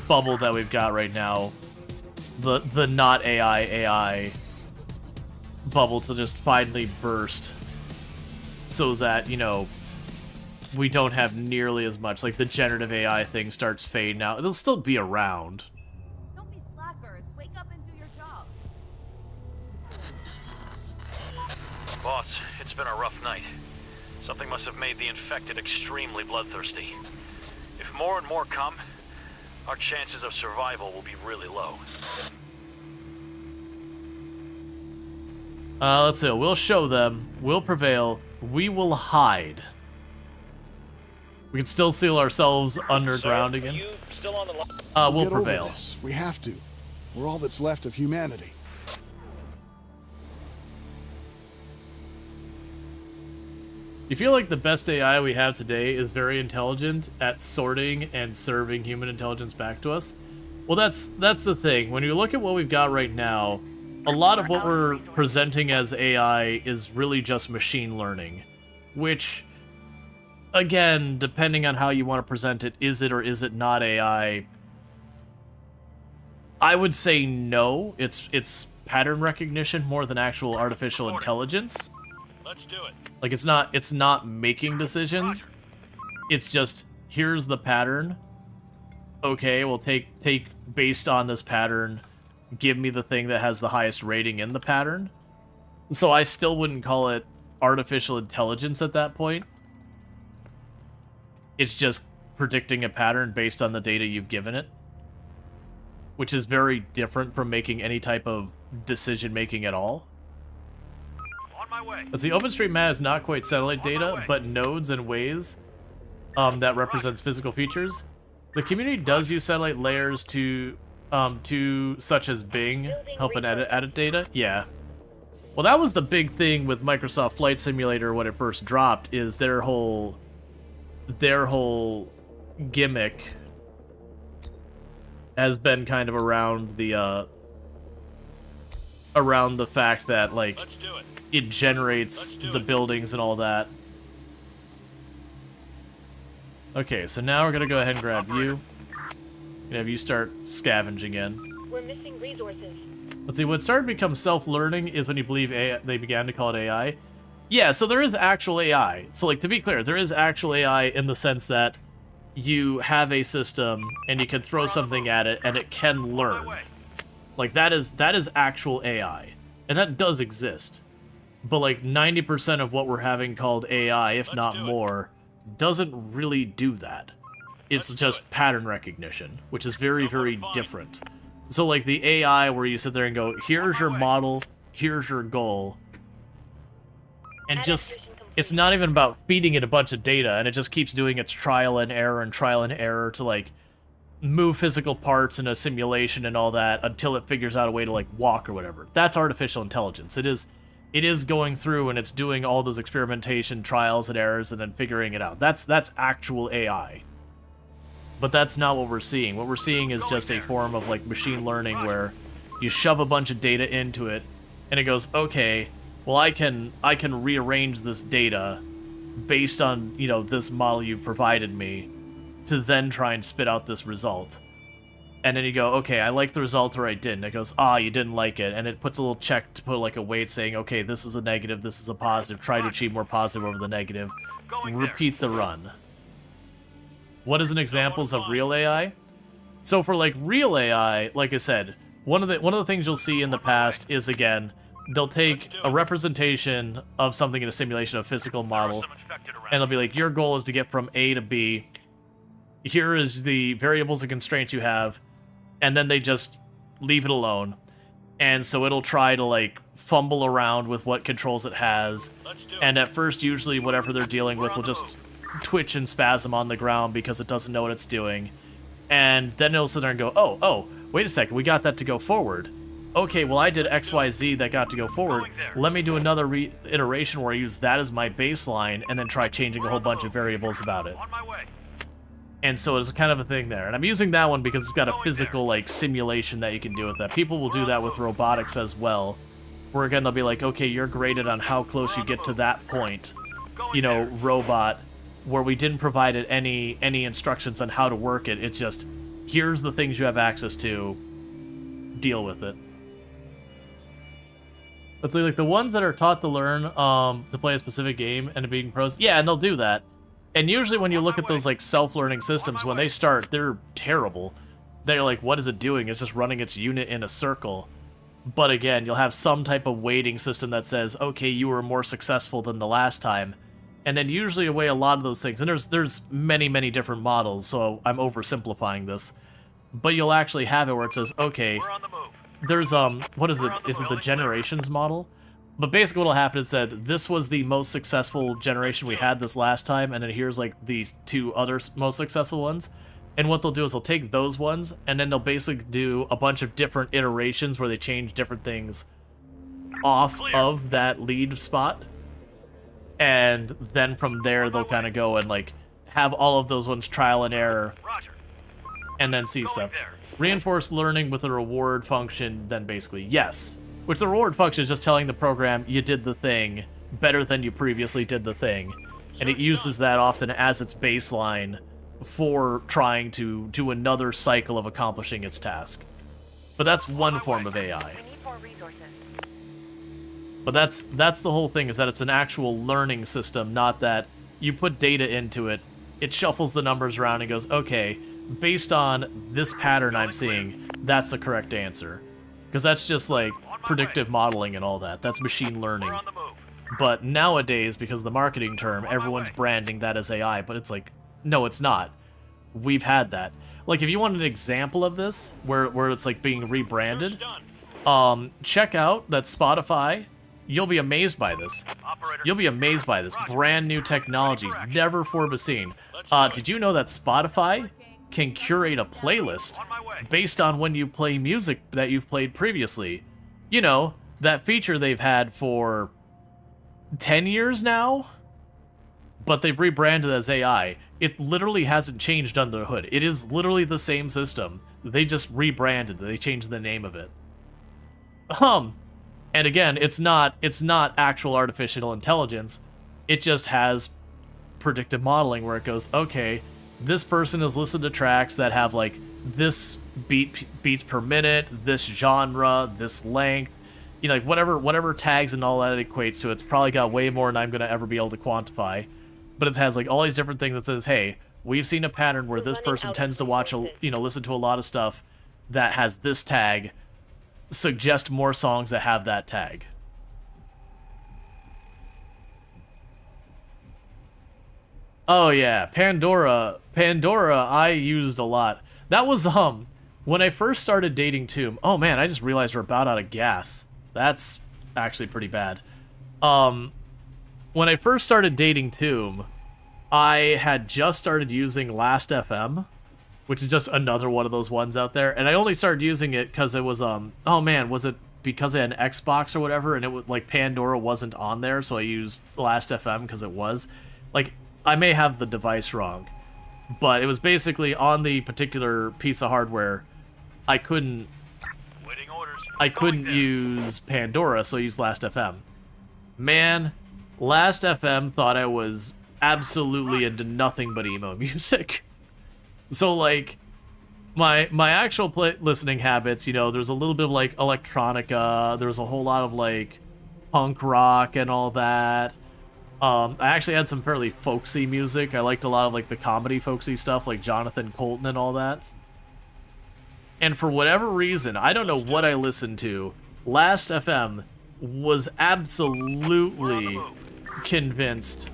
bubble that we've got right now. The not AI bubble to just finally burst. So that, you know, we don't have nearly as much. Like, the generative AI thing starts fading out. It'll still be around. Don't be slackers. Wake up and do your job. Boss, it's been a rough night. Something must have made the infected extremely bloodthirsty. If more and more come, our chances of survival will be really low. Let's see. We'll show them. We'll prevail. We will hide. We can still seal ourselves underground Sir, again. Are you still on the line? We'll Get over prevail. this. We have to. We're all that's left of humanity. You feel like the best AI we have today is very intelligent at sorting and serving human intelligence back to us? Well, that's the thing. When you look at what we've got right now, a lot of what we're presenting as AI is really just machine learning, which, again, depending on how you want to present it, is it or is it not AI? I would say no. It's pattern recognition more than actual artificial intelligence. Let's do it. Like, it's not making decisions. It's just, here's the pattern. Okay, we'll take based on this pattern, give me the thing that has the highest rating in the pattern. So I still wouldn't call it artificial intelligence at that point. It's just predicting a pattern based on the data you've given it, which is very different from making any type of decision making at all. On my way. But the OpenStreetMap is not quite satellite data, but nodes and ways that represents physical features. The community does use satellite layers to such as Bing, help and edit data. Yeah. Well, that was the big thing with Microsoft Flight Simulator when it first dropped, is their whole gimmick has been kind of around the fact that, like, it generates the buildings and all that. Okay, so now we're gonna go ahead and grab you. And have you start scavenging in. We're missing resources. Let's see, what started to become self-learning is when you believe AI, they began to call it AI. Yeah, so there is actual AI. So, like, to be clear, there is actual AI in the sense that you have a system and you can throw something at it and it can learn. Like, that is actual AI. And that does exist. But, like, 90% of what we're having called AI, if not more, doesn't really do that. It's just pattern recognition, which is very, very different. So, like, the AI where you sit there and go, here's your model, here's your goal, and just, it's not even about feeding it a bunch of data, and it just keeps doing its trial and error to, like, move physical parts in a simulation and all that until it figures out a way to, like, walk or whatever. That's artificial intelligence. It is going through and it's doing all those experimentation, trials and errors, and then figuring it out. That's actual AI. But that's not what we're seeing. What we're seeing is just a form of, like, machine learning where you shove a bunch of data into it, and it goes, okay, well, I can rearrange this data based on, you know, this model you've provided me to then try and spit out this result. And then you go, okay, I like the result or I didn't. It goes, you didn't like it. And it puts a little check to put, like, a weight saying, okay, this is a negative, this is a positive. Try to achieve more positive over the negative. Repeat the run. What is an examples of real AI? So for, like, real AI, like I said, one of the things you'll see in the past is, again, they'll take a representation of something in a simulation of a physical model, and they'll be like, your goal is to get from A to B. Here is the variables and constraints you have, and then they just leave it alone. And so it'll try to, like, fumble around with what controls it has, and at first, usually, whatever they're dealing with will just twitch and spasm on the ground because it doesn't know what it's doing. And then it'll sit there and go, oh, wait a second, we got that to go forward. Okay, well, I did XYZ that got to go forward. Let me do another iteration where I use that as my baseline and then try changing a whole bunch of variables about it. And so it's kind of a thing there. And I'm using that one because it's got a physical, like, simulation that you can do with that. People will do that with robotics as well, where, again, they'll be like, okay, you're graded on how close you get to that point, you know, robot, where we didn't provide it any instructions on how to work it. It's just, here's the things you have access to, deal with it. But like the ones that are taught to learn to play a specific game and being pros, yeah, and they'll do that. And usually when you look at those like self-learning systems, when they start, they're terrible. They're like, what is it doing? It's just running its unit in a circle. But again, you'll have some type of weighting system that says, okay, you were more successful than the last time. And then usually away a lot of those things. And there's many different models, so I'm oversimplifying this. But you'll actually have it where it says, okay, there's, what is it? Is it the generations model? But basically what'll happen is that this was the most successful generation we had this last time, and then here's like these two other most successful ones. And what they'll do is they'll take those ones, and then they'll basically do a bunch of different iterations where they change different things off of that lead spot. And then from there, they'll kind of go and like have all of those ones trial and error, and then see stuff. Reinforced learning with a reward function, then basically, yes. Which the reward function is just telling the program you did the thing better than you previously did the thing. And it uses that often as its baseline for trying to do another cycle of accomplishing its task. But that's one form of AI. We need more resources. But that's the whole thing, is that it's an actual learning system, not that you put data into it, it shuffles the numbers around and goes, okay, based on this pattern I'm seeing, that's the correct answer. Because that's just like predictive modeling and all that. That's machine learning. But nowadays, because of the marketing term, everyone's branding that as AI, but it's like, no, it's not. We've had that. Like, if you want an example of this, where it's like being rebranded, check out that Spotify. You'll be amazed by this. You'll be amazed by this. Brand new technology, never before seen. Did you know that Spotify can curate a playlist based on when you play music that you've played previously? You know, that feature they've had for 10 years now, but they've rebranded as AI. It literally hasn't changed under the hood. It is literally the same system. They just rebranded. They changed the name of it. And again, it's not actual artificial intelligence. It just has predictive modeling where it goes, okay, this person has listened to tracks that have like this beats per minute, this genre, this length, you know, like whatever tags and all that it equates to. It's probably got way more than I'm gonna ever be able to quantify. But it has like all these different things that says, hey, we've seen a pattern where this person tends to watch, listen to a lot of stuff that has this tag. Suggest more songs that have that tag. Oh yeah, Pandora I used a lot. That was when I first started dating Tomb. Oh man, I just realized we're about out of gas. That's actually pretty bad. When I first started dating Tomb, I had just started using Last.fm, which is just another one of those ones out there. And I only started using it because it was, oh man, was it because I had an Xbox or whatever, and it was, like, Pandora wasn't on there, so I used Last.fm because it was. Like, I may have the device wrong, but it was basically on the particular piece of hardware, I couldn't use Pandora, so I used Last.fm. Man, Last.fm thought I was absolutely into nothing but emo music. So, like, my actual listening habits, you know, there's a little bit of, like, electronica, there's a whole lot of, like, punk rock and all that. I actually had some fairly folksy music. I liked a lot of, like, the comedy folksy stuff, like Jonathan Colton and all that. And for whatever reason, I don't know what I listened to, Last.fm was absolutely convinced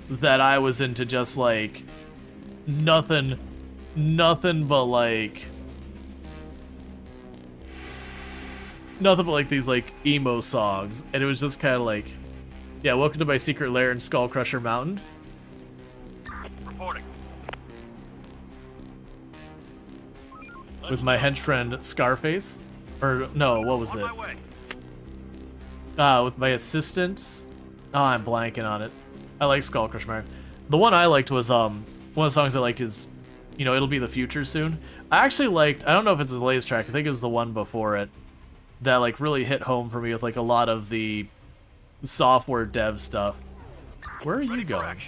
that I was into just, like, nothing but like these like emo songs, and it was just kind of like, yeah, welcome to my secret lair in Skullcrusher Mountain. Reporting. With my hench friend Scarface, or no, what was it? With my assistant. Oh, I'm blanking on it. I like Skullcrusher Mountain. The one I liked was one of the songs I like is, you know, It'll Be the Future Soon. I actually liked, I don't know if it's the latest track, I think it was the one before it, that like really hit home for me with like a lot of the software dev stuff. Where are you going?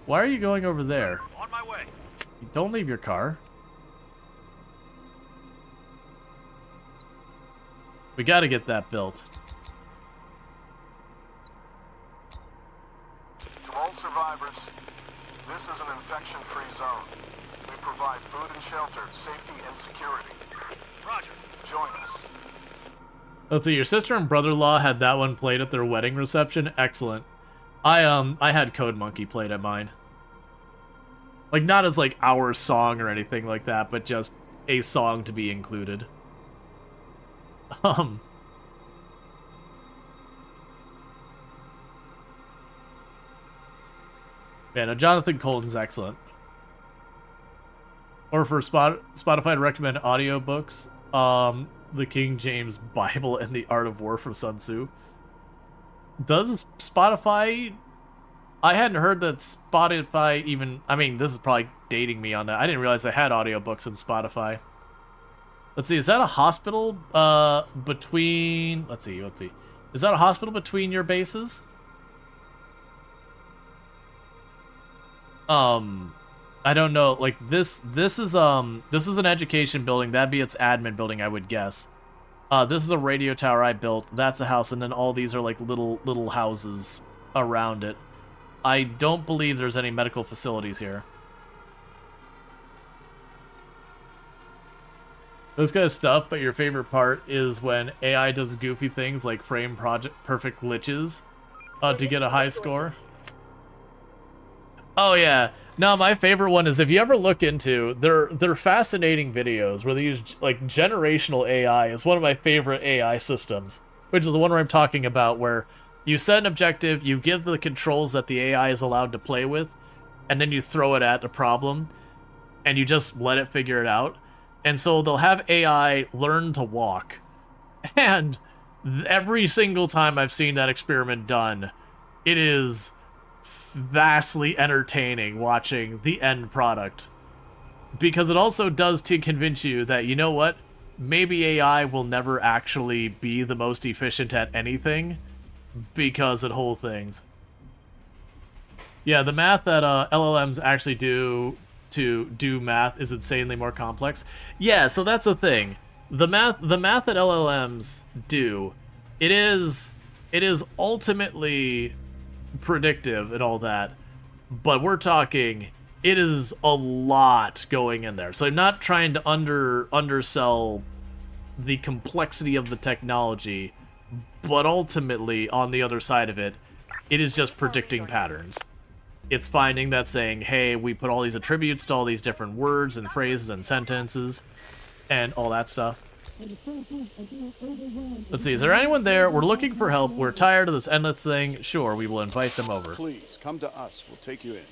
Why are you going over there? On my way. Don't leave your car. We gotta get that built. To all survivors, this is an infection-free zone. We provide food and shelter, safety and security. Roger. Join us. Let's see, your sister and brother-in-law had that one played at their wedding reception. Excellent. I had Code Monkey played at mine. Like, not as, like, our song or anything like that, but just a song to be included. Man, no, Jonathan Colton's excellent. Or for Spotify to recommend audiobooks, the King James Bible and the Art of War for Sun Tzu. Does Spotify... I hadn't heard that Spotify even... I mean, this is probably dating me on that. I didn't realize they had audiobooks in Spotify. Let's see, is that a hospital between... Let's see. Is that a hospital between your bases? I don't know. Like, this is an education building. That'd be its admin building, I would guess. This is a radio tower I built. That's a house, and then all these are like little houses around it. I don't believe there's any medical facilities here. Those kind of stuff, but your favorite part is when AI does goofy things like frame perfect glitches to get a high score. Oh yeah. No, my favorite one is if you ever look into they're fascinating videos where they use like generational AI. It's one of my favorite AI systems, which is the one where I'm talking about, where you set an objective, you give the controls that the AI is allowed to play with, and then you throw it at the problem, and you just let it figure it out. And so they'll have AI learn to walk. And every single time I've seen that experiment done, it is vastly entertaining watching the end product. Because it also does to convince you that, you know what, maybe AI will never actually be the most efficient at anything, because it holds things. Yeah, the math that LLMs actually do to do math is insanely more complex. Yeah, so that's the thing. The math that LLMs do, it is ultimately predictive and all that, but we're talking, it is a lot going in there. So I'm not trying to undersell the complexity of the technology, but ultimately, on the other side of it, it is just predicting patterns. It's finding that, saying, hey, we put all these attributes to all these different words and phrases and sentences and all that stuff. Let's see, is there anyone there? We're looking for help. We're tired of this endless thing. Sure, we will invite them over. Please, come to us. We'll take you in.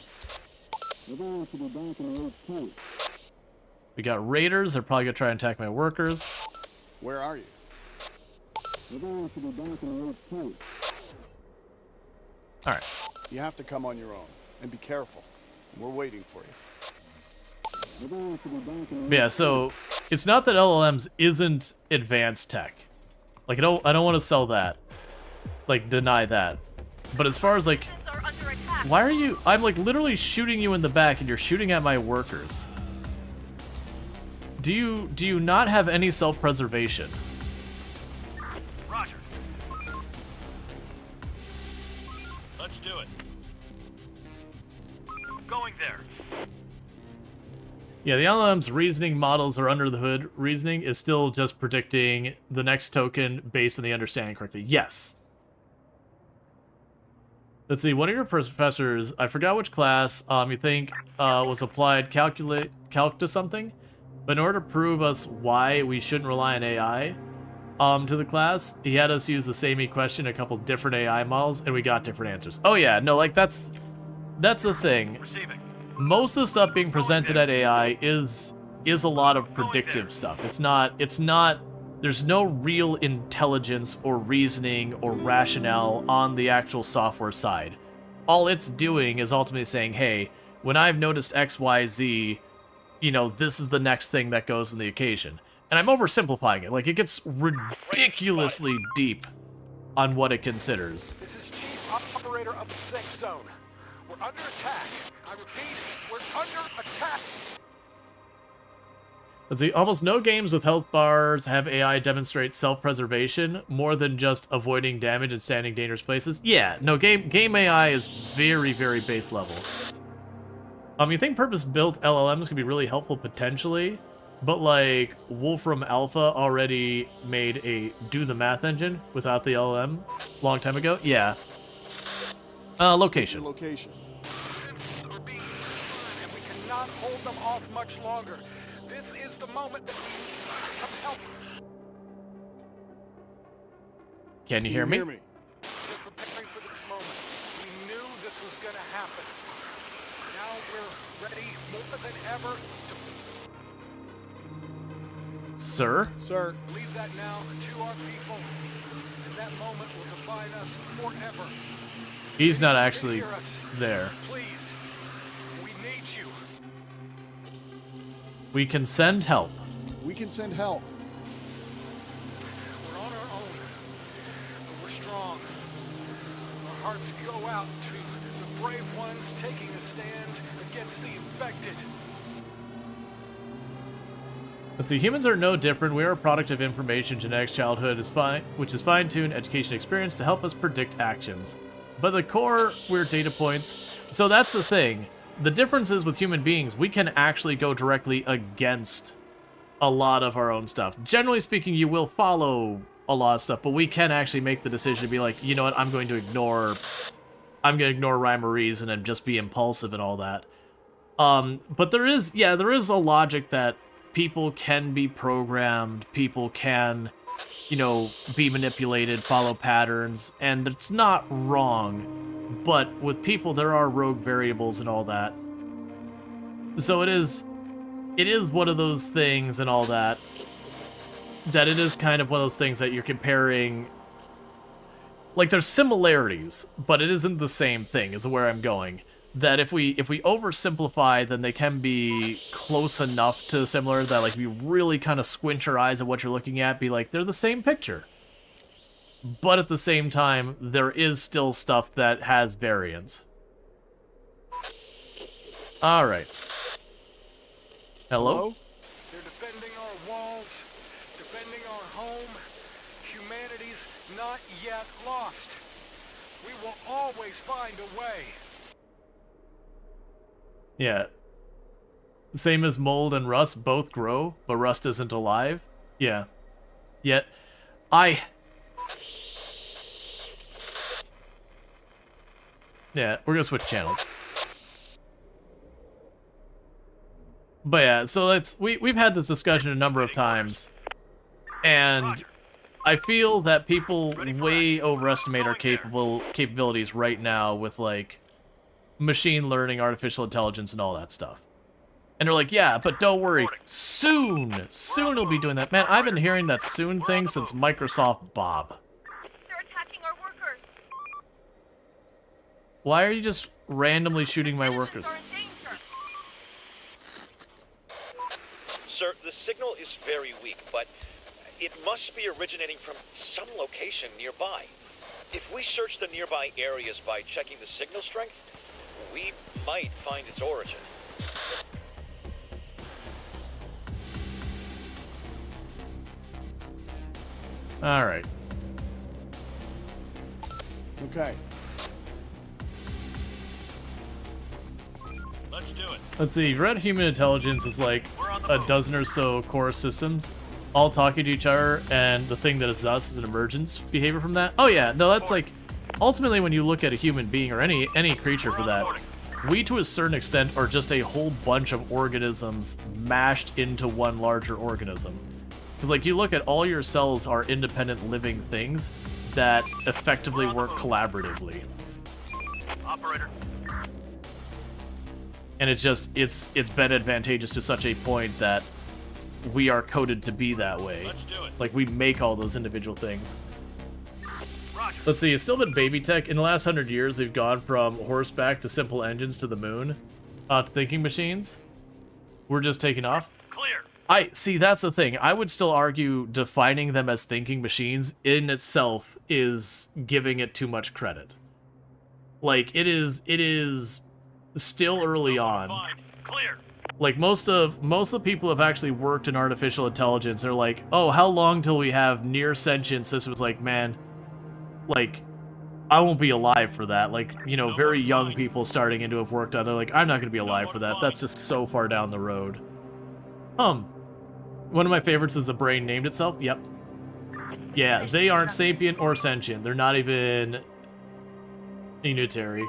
We got raiders. They're probably going to try and attack my workers. Where are you? Alright. You have to come on your own. And be careful. We're waiting for you. Yeah, so it's not that LLMs isn't advanced tech. Like, I don't want to sell that. Like, deny that. But as far as, like, why are you... I'm, like, literally shooting you in the back and you're shooting at my workers. Do you not have any self-preservation? Roger. Let's do it. Going there. Yeah, the LLM's reasoning models or under the hood reasoning is still just predicting the next token based on the understanding correctly. Yes. Let's see, one of your professors, I forgot which class, you think was applied calc to something, but in order to prove us why we shouldn't rely on AI to the class, he had us use the same question, a couple different AI models, and we got different answers. Oh yeah, no, like that's the thing. Receiving. Most of the stuff being presented at AI is a lot of predictive stuff. It's not, there's no real intelligence or reasoning or rationale on the actual software side. All it's doing is ultimately saying, hey, when I've noticed X, Y, Z, you know, this is the next thing that goes in the occasion. And I'm oversimplifying it. Like, it gets ridiculously deep on what it considers. This is Chief Operator of the Safe Zone. We're under attack. I repeat, we're under attack. Let's see, almost no games with health bars have AI demonstrate self-preservation more than just avoiding damage and standing dangerous places. Yeah, no, game AI is very, very base level. You think purpose-built LLMs could be really helpful potentially, but like Wolfram Alpha already made a do the math engine without the LLM long time ago. Yeah. Location. Location. We're being destroyed, and we cannot hold them off much longer. This is the moment that we need some help. Can you hear me? We're preparing for this moment. We knew this was going to happen. Now we're ready more than ever to Sir? Sir. leave that now to our people. And that moment will define us forever. He's not actually Hear us. there. Please, we need you. We can send help. We can send help. We're on our own, but we're strong. Our hearts go out to the brave ones taking a stand against the infected. Let's see, humans are no different. We are a product of information, genetics, childhood, which is fine-tuned education experience to help us predict actions. But the core, we're data points. So that's the thing. The difference is with human beings, we can actually go directly against a lot of our own stuff. Generally speaking, you will follow a lot of stuff, but we can actually make the decision to be like, you know what, I'm going to ignore rhyme or reason and just be impulsive and all that. But there is a logic that people can be programmed, people can, you know, be manipulated, follow patterns, and it's not wrong. But with people, there are rogue variables and all that. So it is one of those things and all that, that it is kind of one of those things that you're comparing. Like, there's similarities, but it isn't the same thing, is where I'm going. That if we oversimplify, then they can be close enough to similar that, like, if you really kind of squint your eyes at what you're looking at, be like, they're the same picture. But at the same time, there is still stuff that has variance. Alright. Hello? They're defending our walls, defending our home. Humanity's not yet lost. We will always find a way. Yeah. Same as mold and rust both grow, but rust isn't alive. Yeah. Yet, yeah, we're gonna switch channels. But yeah, so we've had this discussion a number of times, and I feel that people way overestimate our capabilities right now with, like, machine learning, artificial intelligence, and all that stuff. And they're like, yeah, but don't worry, soon we'll be doing that. Man, I've been hearing that soon thing since Microsoft Bob. They're attacking our workers. Why are you just randomly shooting my workers? Are in danger. Sir, the signal is very weak, but it must be originating from some location nearby. If we search the nearby areas by checking the signal strength, we might find its origin. Alright. Okay. Let's do it. Let's see, Red Human Intelligence is like a dozen or so core systems, all talking to each other, and the thing that is us is an emergence behavior from that. Oh yeah, no, that's like, ultimately when you look at a human being, or any creature for that, we to a certain extent are just a whole bunch of organisms mashed into one larger organism. Because, like, you look at all your cells are independent living things that effectively work collaboratively. Operator. And it's been advantageous to such a point that we are coded to be that way. Let's do it. Like, we make all those individual things. Roger. Let's see, it's still been baby tech. In the last 100 years, we've gone from horseback to simple engines to the moon, to thinking machines. We're just taking off. Clear. See, that's the thing. I would still argue defining them as thinking machines in itself is giving it too much credit. Like, it is still early on. Clear. Like, most of the people who have actually worked in artificial intelligence, they're like, oh, how long till we have near sentient systems? Like, man, like, I won't be alive for that. Like, you know, very young people starting into have worked on, they're like, I'm not gonna be alive for that. That's just so far down the road. One of my favorites is the brain named itself. Yep. Yeah, they aren't sapient or sentient. They're not even unitary.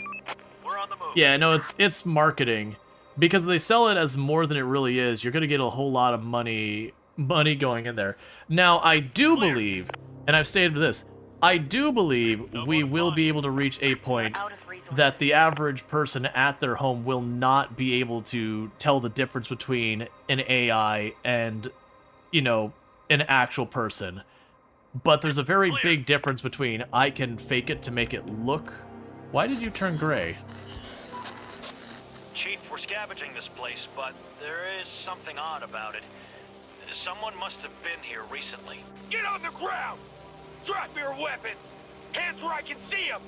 We're on the move. Yeah, no, it's marketing. Because they sell it as more than it really is, you're gonna get a whole lot of money going in there. Now, I do believe, and I've stated this, I do believe we will be able to reach a point that the average person at their home will not be able to tell the difference between an AI and, you know, an actual person. But there's a very big difference between I can fake it to make it look... Why did you turn gray? Chief, we're scavenging this place, but there is something odd about it. Someone must have been here recently. Get on the ground! Drop your weapons! Hands where I can see them!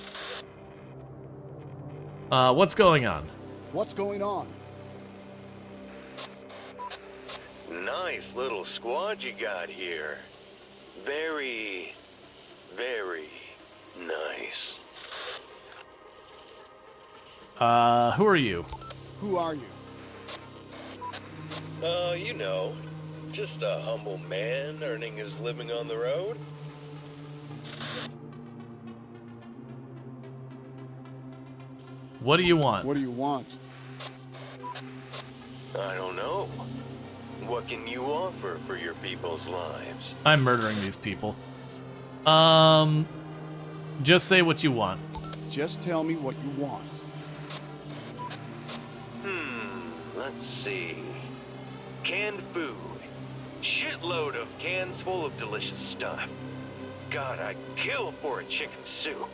What's going on? What's going on? Nice little squad you got here. Very, very nice. Who are you? Who are you? You know, just a humble man earning his living on the road. What do you want? What do you want? I don't know. What can you offer for your people's lives? I'm murdering these people. Just say what you want. Just tell me what you want. Let's see. Canned food. Shitload of cans full of delicious stuff. God, I'd kill for a chicken soup.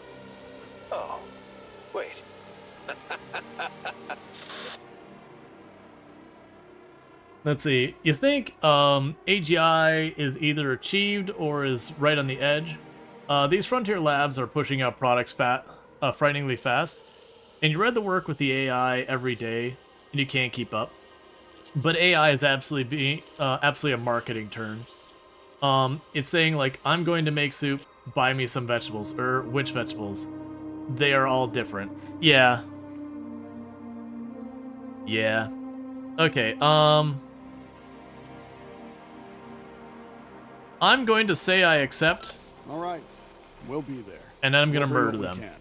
Oh, wait. Let's see. You think AGI is either achieved or is right on the edge? These frontier labs are pushing out products frighteningly fast, and you read the work with the AI every day, and you can't keep up. But AI is absolutely a marketing term. It's saying like, I'm going to make soup, buy me some vegetables, or which vegetables? They are all different. Yeah. Yeah. Okay, I'm going to say I accept. All right, we'll be there. And then I'm gonna We'll murder bring what them. we can.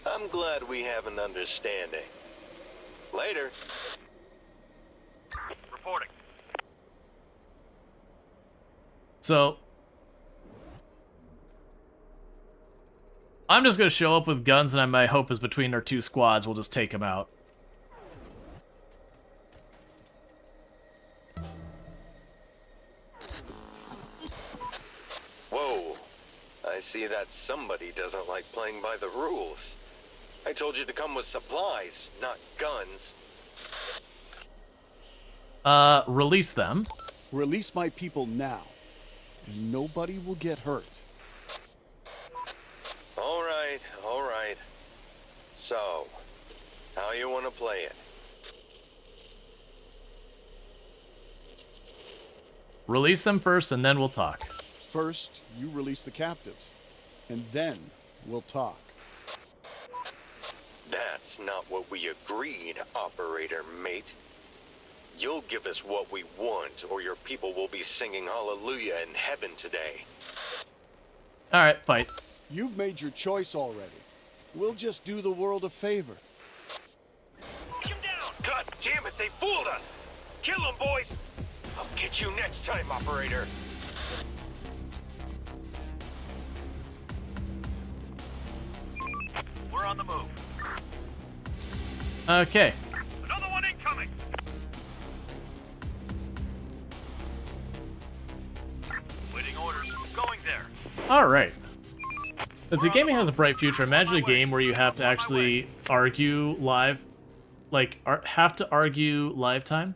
I'm glad we have an understanding. Later. Reporting. So, I'm just gonna show up with guns, and my hope is between our two squads, we'll just take them out. Whoa. I see that somebody doesn't like playing by the rules. I told you to come with supplies, not guns. Release them. Release my people now, and nobody will get hurt. All right, all right. So, how you want to play it? Release them first, and then we'll talk. First, you release the captives, and then we'll talk. That's not what we agreed, operator mate. You'll give us what we want, or your people will be singing hallelujah in heaven today. Alright, fight. You've made your choice already. We'll just do the world a favor. Take him down! God damn it, they fooled us! Kill them, boys! I'll get you next time, operator. We're on the move. Okay. Another one incoming! Waiting orders. Going there. Alright. Let's see, gaming has a bright future. Imagine a game where you have to actually argue live. Like, have to argue live time.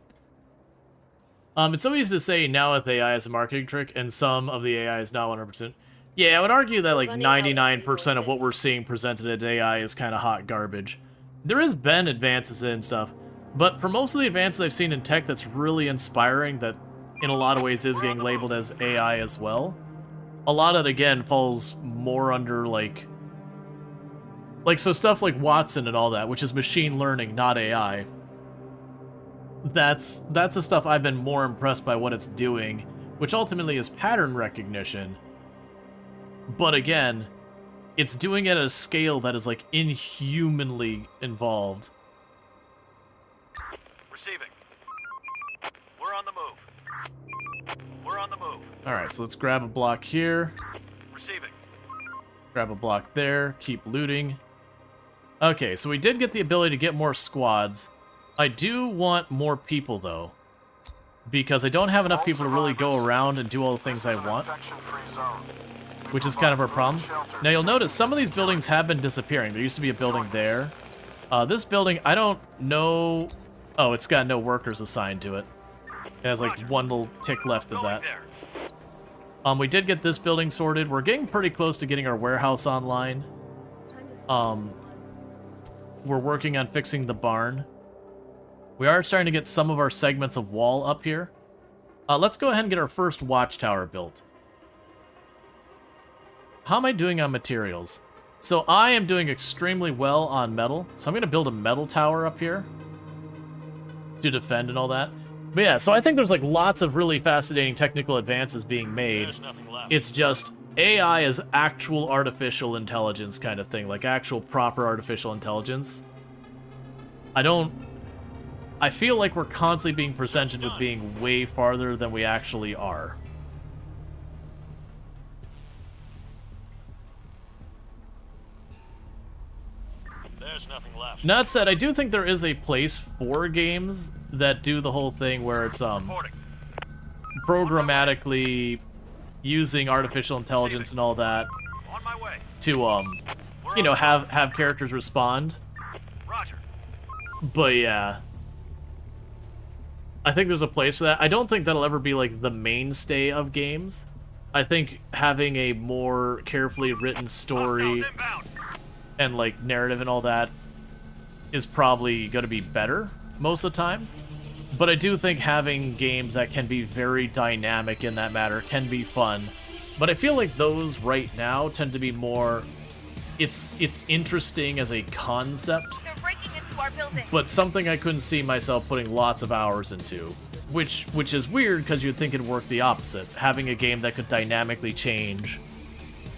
It's so easy to say now with AI is a marketing trick, and some of the AI is not 100%. Yeah, I would argue that like 99% of what we're seeing presented at AI is kind of hot garbage. There has been advances in stuff, but for most of the advances I've seen in tech that's really inspiring, that in a lot of ways is getting labeled as AI as well, a lot of it, again, falls more under, like, so stuff like Watson and all that, which is machine learning, not AI. That's the stuff I've been more impressed by what it's doing, which ultimately is pattern recognition. But again, it's doing it at a scale that is, like, inhumanly involved. Receiving. We're on the move. We're on the move. Alright, so let's grab a block here. Receiving. Grab a block there. Keep looting. Okay, so we did get the ability to get more squads. I do want more people, though, because I don't have enough people to really go around and do all the things I want, which is kind of our problem. Now, you'll notice some of these buildings have been disappearing. There used to be a building there. This building, I don't know... Oh, it's got no workers assigned to it. It has, like, one little tick left of that. We did get this building sorted. We're getting pretty close to getting our warehouse online. We're working on fixing the barn. We are starting to get some of our segments of wall up here. Let's go ahead and get our first watchtower built. How am I doing on materials? So I am doing extremely well on metal. So I'm going to build a metal tower up here to defend and all that. But yeah, so I think there's like lots of really fascinating technical advances being made. It's just AI is actual artificial intelligence kind of thing, like actual proper artificial intelligence. I feel like we're constantly being presented with being way farther than we actually are. There's nothing left. That said, I do think there is a place for games that do the whole thing where it's programmatically using artificial intelligence and all that to you know, have characters respond. Roger. But yeah, I think there's a place for that. I don't think that'll ever be like the mainstay of games. I think having a more carefully written story and like narrative and all that is probably going to be better most of the time. But I do think having games that can be very dynamic in that matter can be fun. But I feel like those right now tend to be more... It's interesting as a concept, They're breaking into our building. but something I couldn't see myself putting lots of hours into. Which is weird, because you'd think it'd work the opposite. Having a game that could dynamically change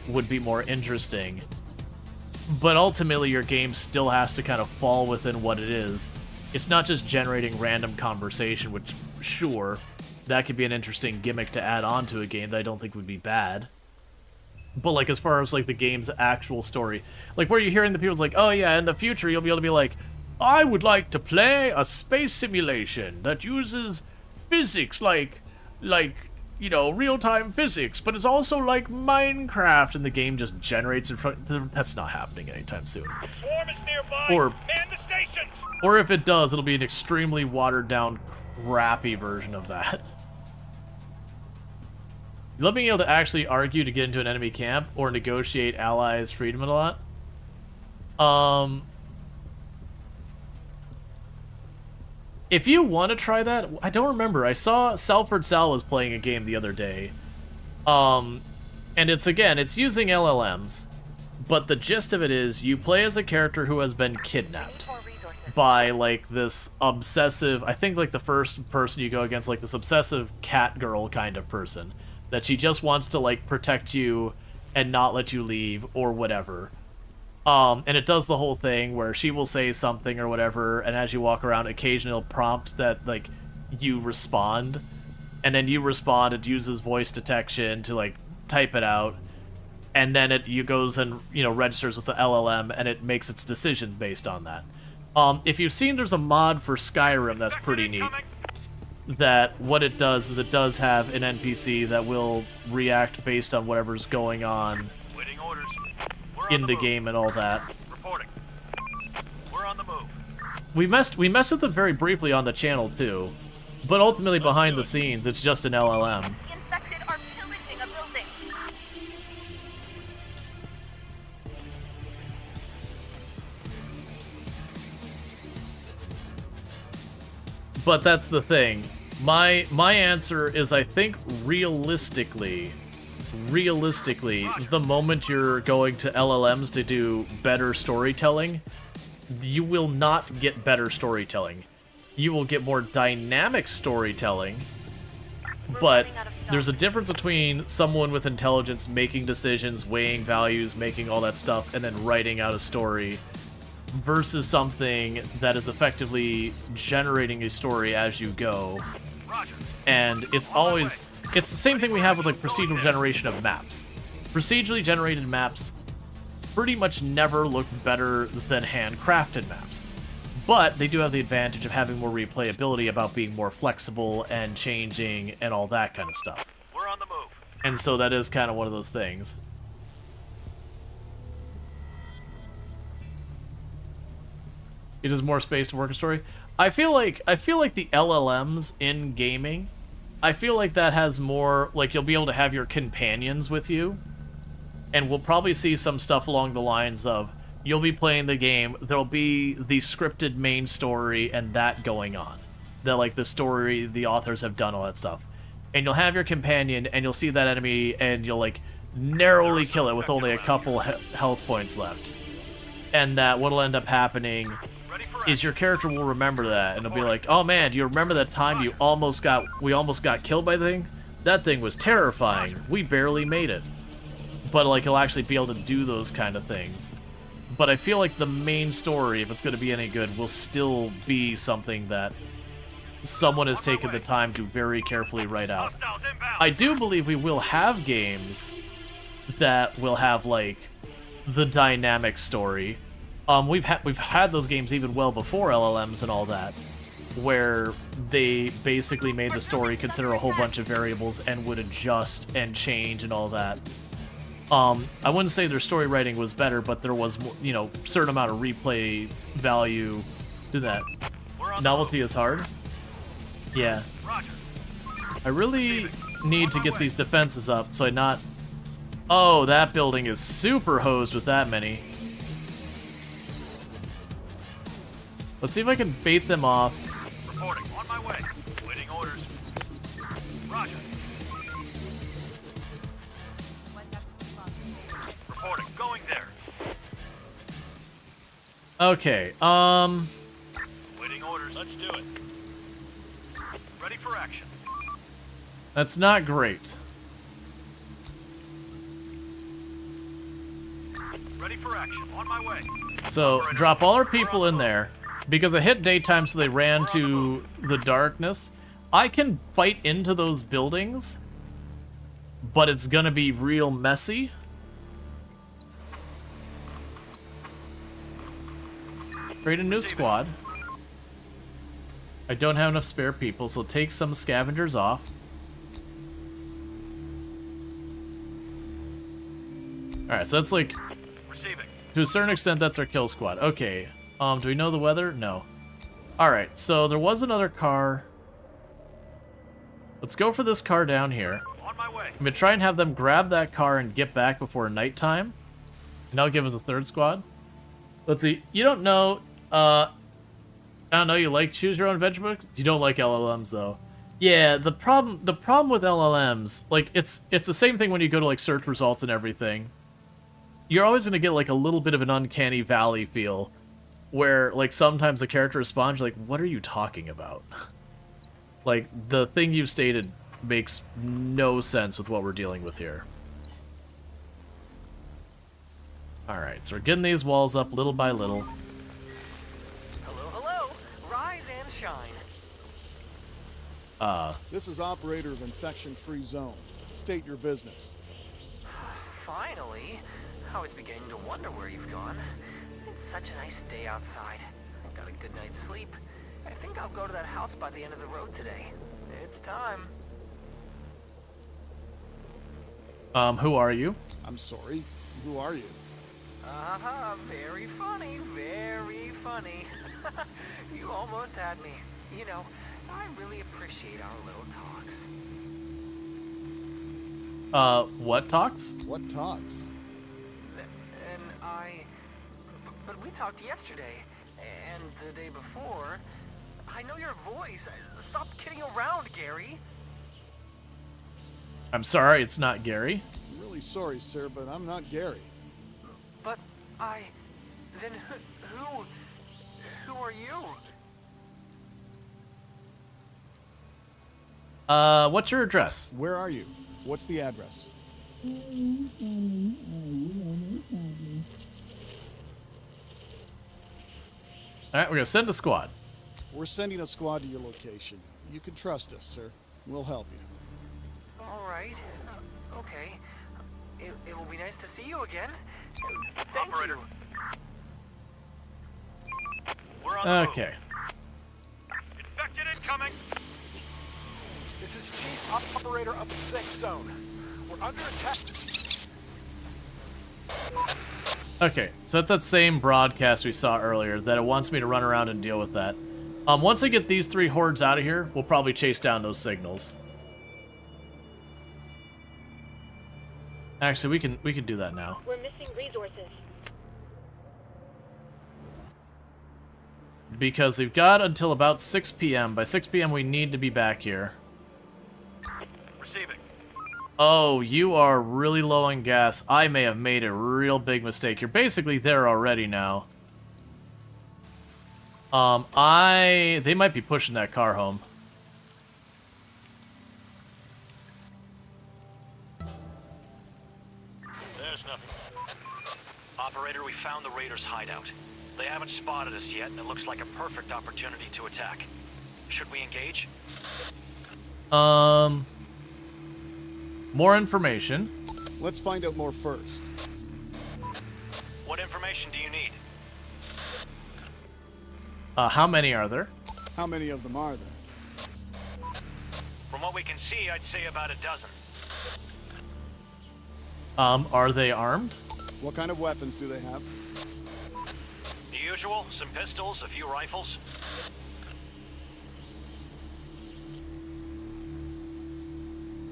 would be more interesting. But ultimately, your game still has to kind of fall within what it is. It's not just generating random conversation, which, sure, that could be an interesting gimmick to add on to a game that I don't think would be bad. But, like, as far as, like, the game's actual story, like, where you're hearing the people's like, oh, yeah, in the future, you'll be able to be like, I would like to play a space simulation that uses physics, like, you know, real-time physics, but it's also like Minecraft, and the game just generates in front... That's not happening anytime soon. Swarm is nearby. Or... Man the stations. Or if it does, it'll be an extremely watered-down, crappy version of that. You love being able to actually argue to get into an enemy camp, or negotiate allies' freedom and a lot. If you want to try that, I don't remember. I saw Salford Sal was playing a game the other day. And it's, again, it's using LLMs. But the gist of it is, you play as a character who has been kidnapped by, like, this obsessive... I think, like, the first person you go against, like, this obsessive cat girl kind of person. That she just wants to, like, protect you and not let you leave, or whatever. And it does the whole thing where she will say something or whatever, and as you walk around, occasionally it'll prompt that, like, you respond. And then you respond, it uses voice detection to, like, type it out. And then it goes and, you know, registers with the LLM, and it makes its decisions based on that. If you've seen, there's a mod for Skyrim that's pretty neat. That what it does is it does have an NPC that will react based on whatever's going on in the game and all that. Reporting. We're on the move. We messed with it very briefly on the channel too, but ultimately behind the scenes, it's just an LLM. The infected are pillaging a building. But that's the thing. My answer is, I think realistically, the moment you're going to LLMs to do better storytelling, you will not get better storytelling. You will get more dynamic storytelling, but there's a difference between someone with intelligence making decisions, weighing values, making all that stuff, and then writing out a story, versus something that is effectively generating a story as you go. And it's always... It's the same thing we have with, like, procedural generation of maps. Procedurally generated maps pretty much never look better than handcrafted maps. But they do have the advantage of having more replayability, about being more flexible and changing and all that kind of stuff. We're on the move. And so that is kind of one of those things. It is more space to work a story. I feel like the LLMs in gaming, I feel like that has more, like, you'll be able to have your companions with you, and we'll probably see some stuff along the lines of, you'll be playing the game, there'll be the scripted main story and that going on. That, like, the story the authors have done, all that stuff. And you'll have your companion, and you'll see that enemy, and you'll, like, narrowly kill it with only a couple health points left. And that what'll end up happening is your character will remember that, and it'll be like, oh man, do you remember that time we almost got killed by the thing? That thing was terrifying. We barely made it. But, like, you'll actually be able to do those kind of things. But I feel like the main story, if it's going to be any good, will still be something that someone has taken the time to very carefully write out. I do believe we will have games that will have, like, the dynamic story. We've had those games even well before LLMs and all that, where they basically made the story consider a whole bunch of variables and would adjust and change and all that. I wouldn't say their story writing was better, but there was, you know, certain amount of replay value to that. Novelty is hard. Yeah. I really need to get these defenses up so I not... Oh, that building is super hosed with that many. Let's see if I can bait them off. Reporting, on my way. Waiting orders. Roger. Reporting, going there. Okay, Waiting orders, let's do it. Ready for action. that's not great. Ready for action, on my way. So, drop all our people in there. Because I hit daytime, so they ran to the darkness. I can fight into those buildings, but it's gonna be real messy. Create a new squad. I don't have enough spare people, so take some scavengers off. Alright, so that's like... Receiving. To a certain extent, that's our kill squad. Okay. Do we know the weather? No. Alright, so there was another car. Let's go for this car down here. On my way. I'm gonna try and have them grab that car and get back before nighttime. And that'll give us a third squad. Let's see. You don't know, I don't know, you like choose your own adventure book? You don't like LLMs, though. Yeah, the problem with LLMs, like, it's the same thing when you go to, like, search results and everything. You're always gonna get, like, a little bit of an uncanny valley feel. Where, like, sometimes the character responds, like, what are you talking about? Like, the thing you've stated makes no sense with what we're dealing with here. Alright, so we're getting these walls up little by little. Hello, hello! Rise and shine. This is operator of Infection-Free Zone. State your business. Finally! I was beginning to wonder where you've gone. It's such a nice day outside. I got a good night's sleep. I think I'll go to that house by the end of the road today. It's time. Who are you? I'm sorry. Who are you? Very funny, very funny. You almost had me. You know, I really appreciate our little talks. What talks? What talks? But we talked yesterday, and the day before. I know your voice. Stop kidding around, Gary. I'm sorry, it's not Gary. I'm really sorry, sir, but I'm not Gary. But then who are you? What's your address? Where are you? What's the address? Alright, we're gonna send a squad. We're sending a squad to your location. You can trust us, sir. We'll help you. All right. Okay. It will be nice to see you again. Thank Operator. you. We're on the move. Okay. Infected incoming. This is Chief Operator of the Safe Zone. We're under attack. Okay, so it's that same broadcast we saw earlier that it wants me to run around and deal with that. Once I get these 3 hordes out of here, we'll probably chase down those signals. Actually, we can do that now. We're missing resources. Because we've got until about 6 p.m. By 6 p.m. we need to be back here. Receiving. Oh, you are really low on gas. I may have made a real big mistake. You're basically there already now. They might be pushing that car home. There's nothing. Operator, we found the raiders' hideout. They haven't spotted us yet, and it looks like a perfect opportunity to attack. Should we engage? More information. Let's find out more first. What information do you need? How many are there? How many of them are there? From what we can see, I'd say about a dozen. Are they armed? What kind of weapons do they have? The usual, some pistols, a few rifles.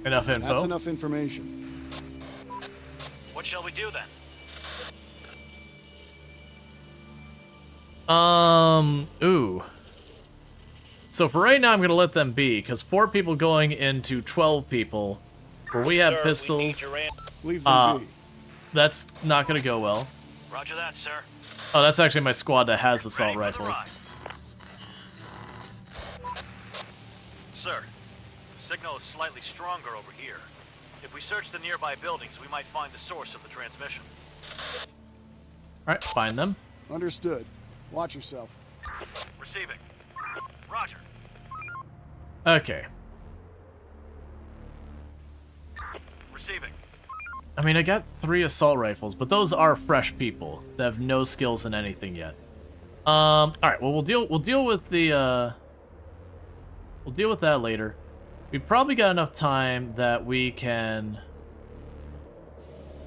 Enough info? That's enough information. What shall we do then? Ooh. So for right now, I'm gonna let them be, because 4 people going into 12 people, where we have Sir, pistols, Leave them be. that's not gonna go well. Roger that, sir. Oh, that's actually my squad that has assault Ready for the rifles. ride. Sir, the signal is slightly stronger over here. If we search the nearby buildings, we might find the source of the transmission. Alright, find them. Understood. Watch yourself. Receiving. Roger. Okay. Receiving. I mean, I got 3 assault rifles, but those are fresh people that have no skills in anything yet. Alright, well we'll deal with the we'll deal with that later. We've probably got enough time that we can...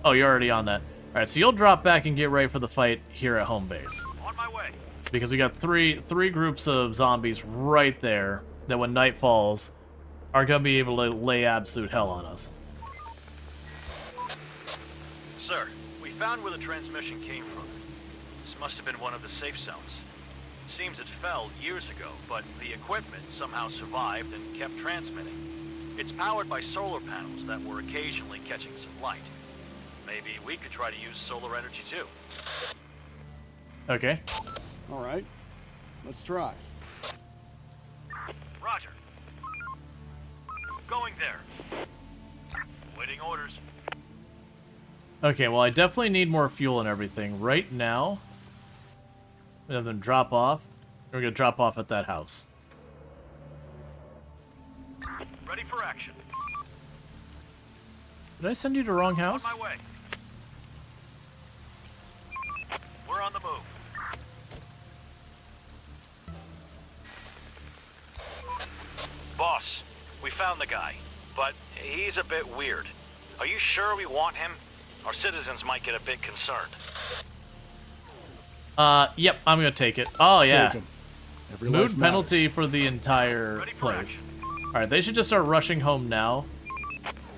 Oh, you're already on that. Alright, so you'll drop back and get ready for the fight here at home base. On my way. Because we got three groups of zombies right there that when night falls are gonna be able to lay absolute hell on us. Sir, we found where the transmission came from. This must have been one of the safe zones. It seems it fell years ago, but the equipment somehow survived and kept transmitting. It's powered by solar panels that were occasionally catching some light. Maybe we could try to use solar energy too. Okay. All right. Let's try. Roger. Going there. Waiting orders. Okay, well I definitely need more fuel and everything. Right now, we have them drop off. We're gonna drop off at that house. Ready for action. Did I send you to the wrong house? On my way. We're on the move. Boss, we found the guy, but he's a bit weird. Are you sure we want him? Our citizens might get a bit concerned. Yep, I'm gonna take it. Oh, yeah. Take 'em. Every life Mood penalty matters. for the entire place. Alright, they should just start rushing home now.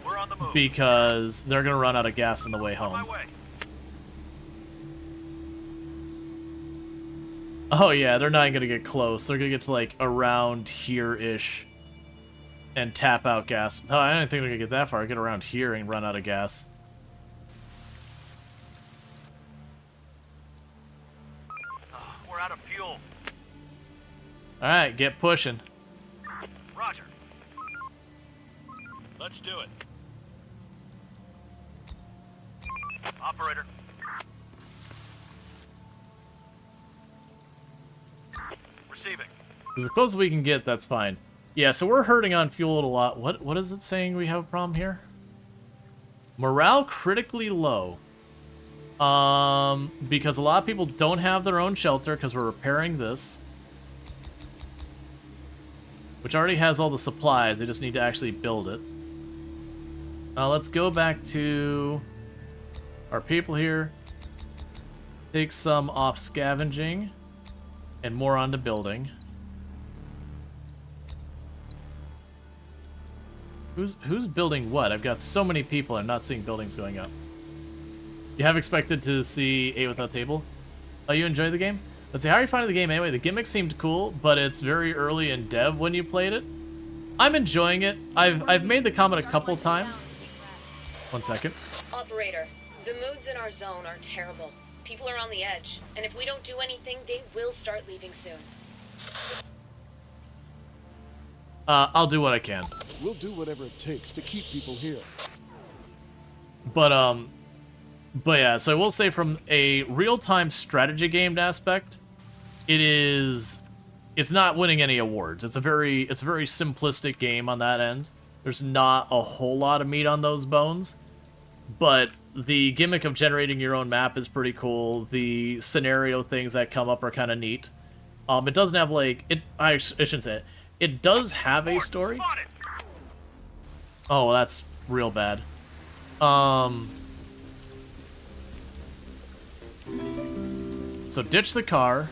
We're on the move. Because they're gonna run out of gas on the way On my home. way. Oh yeah, they're not gonna get close. They're gonna get to like around here-ish and tap out gas. Oh, I didn't think they're gonna get that far. Get around here and run out of gas. We're out of fuel. Alright, get pushing. Roger. Let's do it. Operator. Receiving. As close as we can get, that's fine. Yeah, so we're hurting on fuel a lot. What is it saying we have a problem here? Morale critically low. Because a lot of people don't have their own shelter because we're repairing this. Which already has all the supplies, they just need to actually build it. Let's go back to our people here. Take some off scavenging and more onto building. Who's building what? I've got so many people, I'm not seeing buildings going up. You have expected to see 8 without table? Oh, you enjoyed the game? Let's see, how are you finding the game anyway? The gimmick seemed cool, but it's very early in dev when you played it. I'm enjoying it. I've made the comment a couple times. 1 second. Operator, the moods in our zone are terrible. People are on the edge, and if we don't do anything, they will start leaving soon. I'll do what I can. We'll do whatever it takes to keep people here. But yeah, so I will say from a real-time strategy game aspect, it's not winning any awards. It's a very simplistic game on that end. There's not a whole lot of meat on those bones, but the gimmick of generating your own map is pretty cool. The scenario things that come up are kind of neat. It doesn't have like I shouldn't say it. It does have a story. Oh, that's real bad. So ditch the car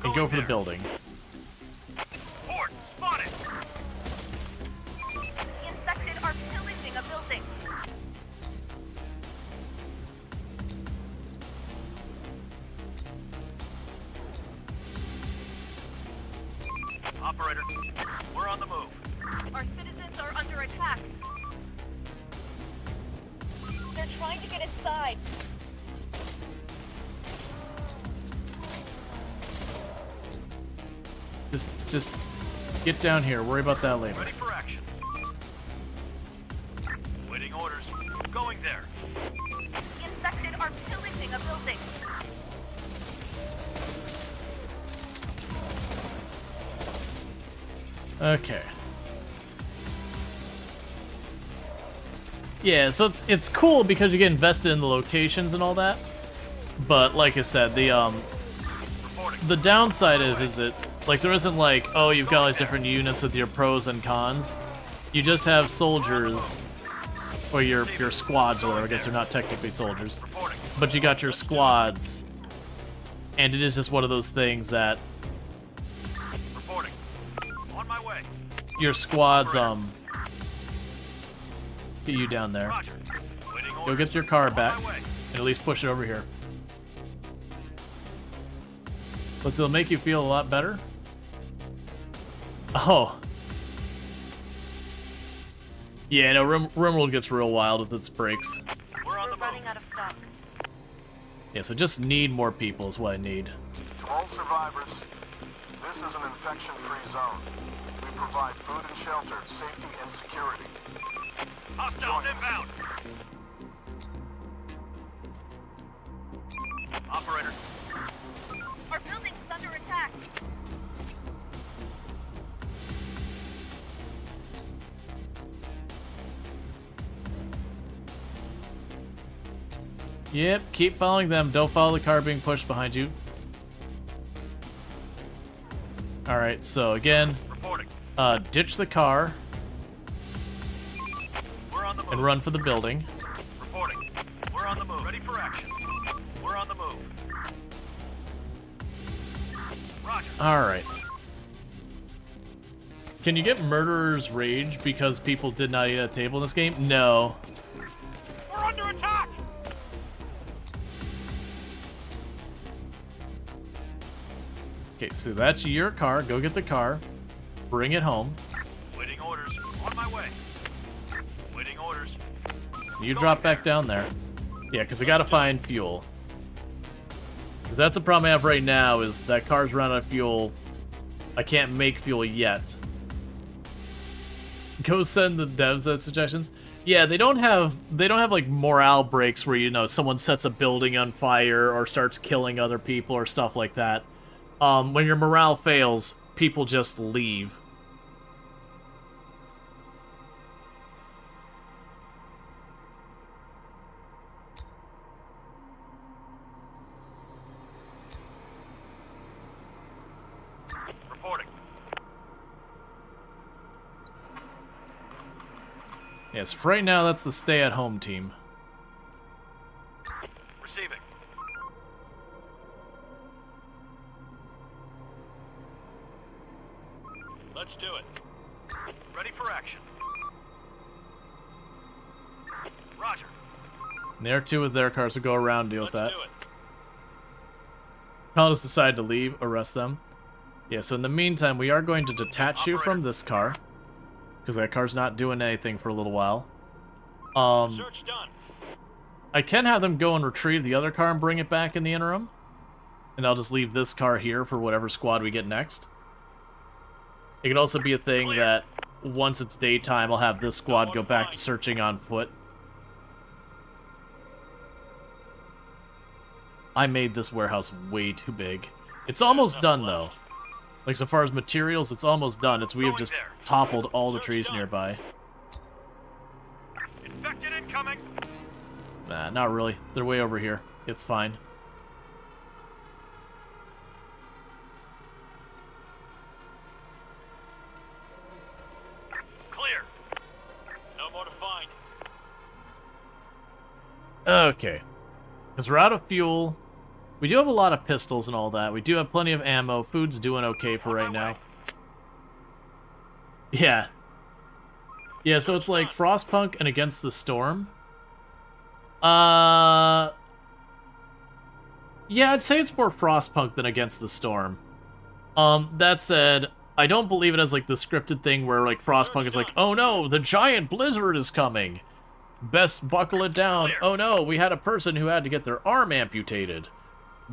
and go for the building. Port spotted. The infected are pillaging a building. Operator, we're on the move. Our citizens are under attack. They're trying to get inside. Just get down here. Worry about that later. Ready for action. Waiting orders. Going there. The infected are pillaging a building. Okay. Yeah, so it's cool because you get invested in the locations and all that. But like I said, the downside is it like there isn't like, oh, you've got all these different units with your pros and cons. You just have soldiers or your squads or whatever. I guess they're not technically soldiers. But you got your squads. And it is just one of those things that Reporting. On my way. your squads get you down there. Roger. Waiting Go orders. get your car On back my way. and at least push it over here. But it'll make you feel a lot better. Oh. Yeah, no, RimWorld gets real wild with its brakes. We're on We're the running move. out of stock. Yeah, so just need more people is what I need. To all survivors, this is an infection-free zone. We provide food and shelter, safety and security. Hostiles inbound. Operator. Our building's under attack. Yep, keep following them. Don't follow the car being pushed behind you. Alright, so again, Reporting. ditch the car We're on the move. and run for the building. Reporting. We're on the move. Ready for action. We're on the move. Roger. Alright. Can you get Murderer's Rage because people did not eat at a table in this game? No. We're under attack. Okay, so that's your car. Go get the car. Bring it home. Waiting orders. On my way. Waiting orders. You drop back down there. Yeah, because I gotta find fuel. Because that's the problem I have right now, is that car's running out of fuel. I can't make fuel yet. Go send the devs that suggestions. Yeah, they don't have like morale breaks where, you know, someone sets a building on fire or starts killing other people or stuff like that. When your morale fails, people just leave. Reporting. Yes, for right now, that's the stay-at-home team. Receiving. Let's do it. Ready for action. Roger. And there two with their cars to go around and deal with that. Let's do it. I'll just decide to leave, arrest them. Yeah, so in the meantime, we are going to detach you from this car. Because that car's not doing anything for a little while. Search done. I can have them go and retrieve the other car and bring it back in the interim. And I'll just leave this car here for whatever squad we get next. It could also be a thing that once it's daytime, I'll have this squad go back to searching on foot. I made this warehouse way too big. It's almost done, though. Like, so far as materials, it's almost done. We have just toppled all the trees nearby. Infected incoming. Nah, not really. They're way over here. It's fine. Clear. No more to find. Okay. Because we're out of fuel. We do have a lot of pistols and all that. We do have plenty of ammo. Food's doing okay for right now. Yeah. Yeah, so it's like Frostpunk and Against the Storm. Yeah, I'd say it's more Frostpunk than Against the Storm. That said, I don't believe it as like the scripted thing where like Frostpunk is like, oh no, the giant blizzard is coming. Best buckle it down. Oh no, we had a person who had to get their arm amputated.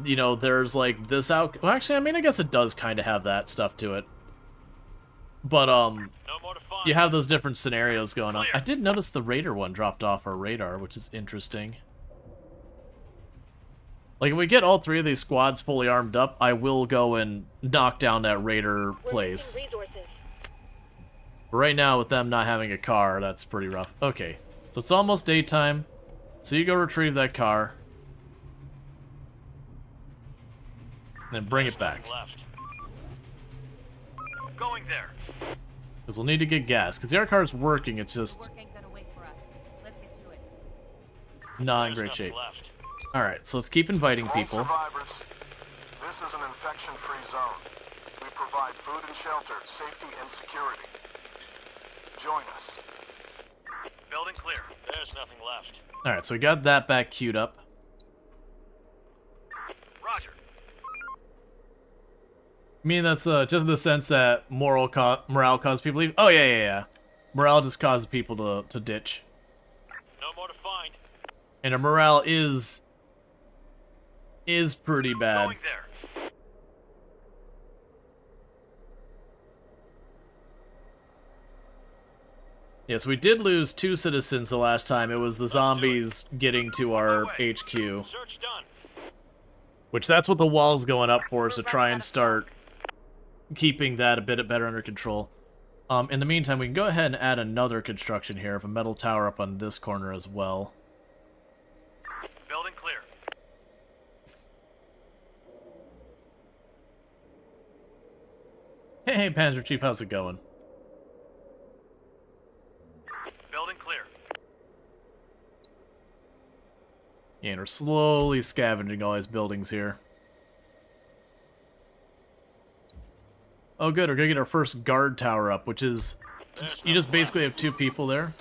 You know, there's like this out. Well, actually, I mean, I guess it does kind of have that stuff to it. But you have those different scenarios going on. I did notice the Raider one dropped off our radar, which is interesting. Like, if we get all three of these squads fully armed up, I will go and knock down that Raider place. But right now, with them not having a car, that's pretty rough. Okay, so it's almost daytime. So you go retrieve that car. Then bring it back. Left. Going there. Because we'll need to get gas. Because the other car's working, it's just not in great shape. Alright, so let's keep inviting people. Survivors, this is an infection-free zone. We provide food and shelter, safety and security. Join us. Building clear. There's nothing left. Alright, so we got that back queued up. Roger. I mean, that's just in the sense that morale causes people to leave. Oh, yeah. Morale just causes people to ditch. No more to find. And our morale is pretty bad. Going there. Yes, we did lose 2 citizens the last time. It was the zombies getting to our HQ. Search done. Which that's what the wall's going up for, is to try and start keeping that a bit better under control. In the meantime, we can go ahead and add another construction here of a metal tower up on this corner as well. Building clear. Hey, Panzer Chief, how's it going? Building clear. Yeah, and we're slowly scavenging all these buildings here. Oh good, we're gonna get our first guard tower up, which is... You just basically have 2 people there.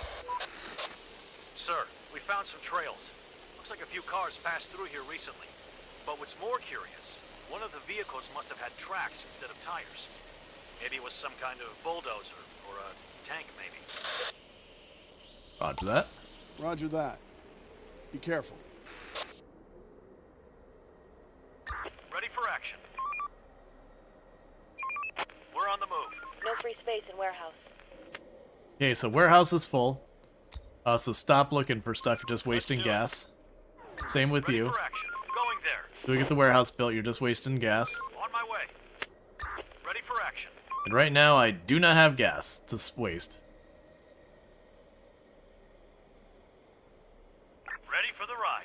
Sir, we found some trails. Looks like a few cars passed through here recently. But what's more curious, One of the vehicles must have had tracks instead of tires. Maybe it was some kind of bulldozer, or a tank, maybe. Roger that. Roger that. Be careful. Ready for action. We're on the move. No free space in warehouse. Okay, so warehouse is full. So stop looking for stuff, you're just wasting gas. Same with you. For action. Going there. So we get the warehouse built, you're just wasting gas. On my way. Ready for action. And right now, I do not have gas to waste. Ready for the ride.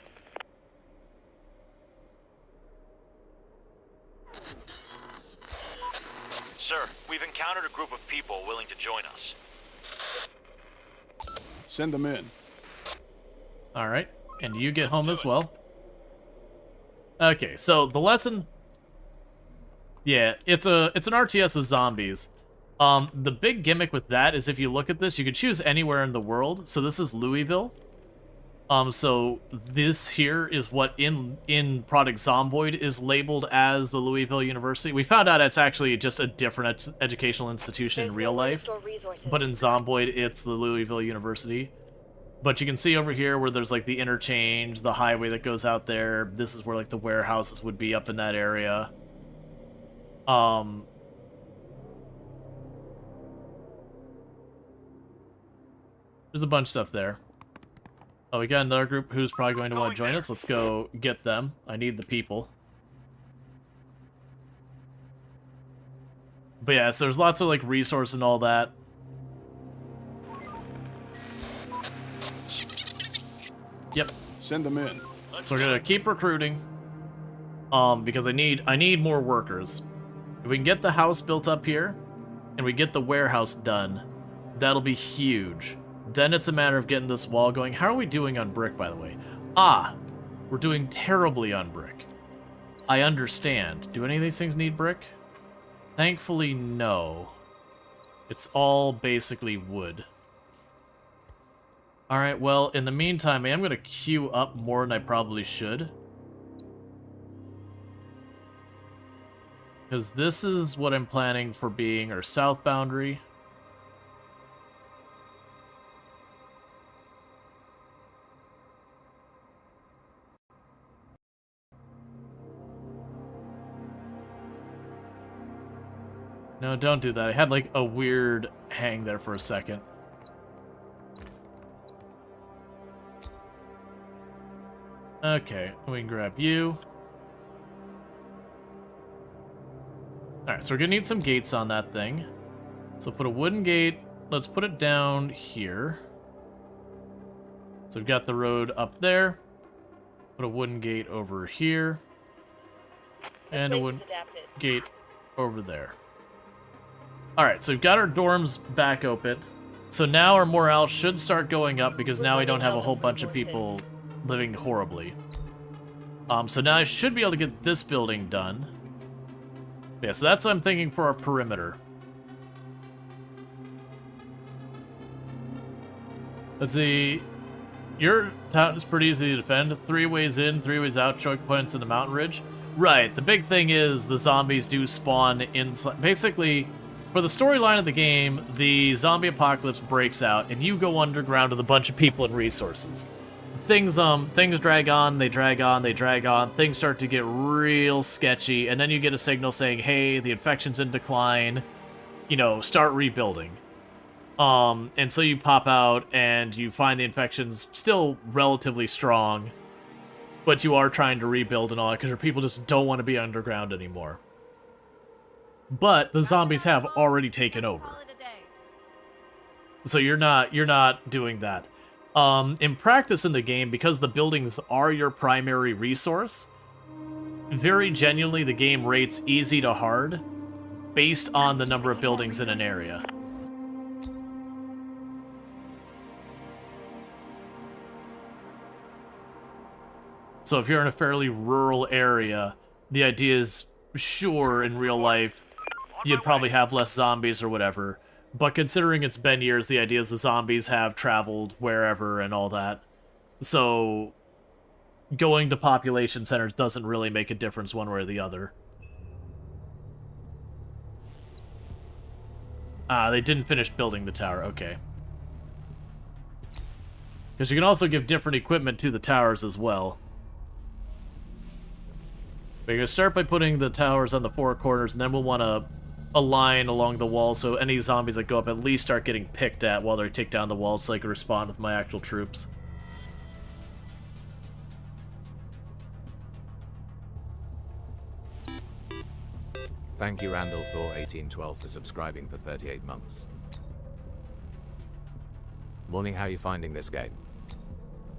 Sir, we've encountered a group of people willing to join us. Send them in. Alright, and you get home as well. Okay, so the lesson... Yeah, it's an RTS with zombies. The big gimmick with that is if you look at this, you can choose anywhere in the world. So this is Louisville. So this here is what in Product Zomboid is labeled as the Louisville University. We found out it's actually just a different educational institution in real life. But in Zomboid, it's the Louisville University. But you can see over here where there's like the interchange, the highway that goes out there. This is where like the warehouses would be up in that area. There's a bunch of stuff there. Oh, we got another group who's probably going to want to join us. Let's go get them. I need the people. But yeah, so there's lots of like resource and all that. Yep. Send them in. So we're gonna keep recruiting. Because I need more workers. If we can get the house built up here, and we get the warehouse done, that'll be huge. Then it's a matter of getting this wall going. How are we doing on brick, by the way? Ah! We're doing terribly on brick. I understand. Do any of these things need brick? Thankfully, no. It's all basically wood. Alright, well, in the meantime, I am going to queue up more than I probably should. Because this is what I'm planning for being our south boundary. No, don't do that. I had like a weird hang there for a second. Okay, we can grab you. Alright, so we're gonna need some gates on that thing. So put a wooden gate. Let's put it down here. So we've got the road up there. Put a wooden gate over here. And a wooden gate over there. Alright, so we've got our dorms back open. So now our morale should start going up because now we don't have a whole bunch of people living horribly. So now I should be able to get this building done. Yeah, so that's what I'm thinking for our perimeter. Let's see. Your town is pretty easy to defend. 3 ways in, 3 ways out, choke points in the mountain ridge. Right, the big thing is the zombies do spawn inside. Basically, for the storyline of the game, the zombie apocalypse breaks out, and you go underground with a bunch of people and resources. Things drag on, they drag on, they drag on, things start to get real sketchy, and then you get a signal saying, hey, the infection's in decline, you know, start rebuilding. And so you pop out, and you find the infection's still relatively strong, but you are trying to rebuild and all that, because your people just don't want to be underground anymore. But the zombies have already taken over. So you're not doing that. In practice in the game, because the buildings are your primary resource, very genuinely the game rates easy to hard based on the number of buildings in an area. So if you're in a fairly rural area, the idea is, sure, in real life, you'd probably have less zombies or whatever. But considering it's been years, the idea is the zombies have traveled wherever and all that. So going to population centers doesn't really make a difference one way or the other. Ah, they didn't finish building the tower. Okay. Because you can also give different equipment to the towers as well. But you're going to start by putting the towers on the 4 corners, and then we'll want to align along the wall so any zombies that go up at least start getting picked at while they take down the walls so I can respond with my actual troops. Thank you Randall Thor 1812 for subscribing for 38 months. Morning, how are you finding this game?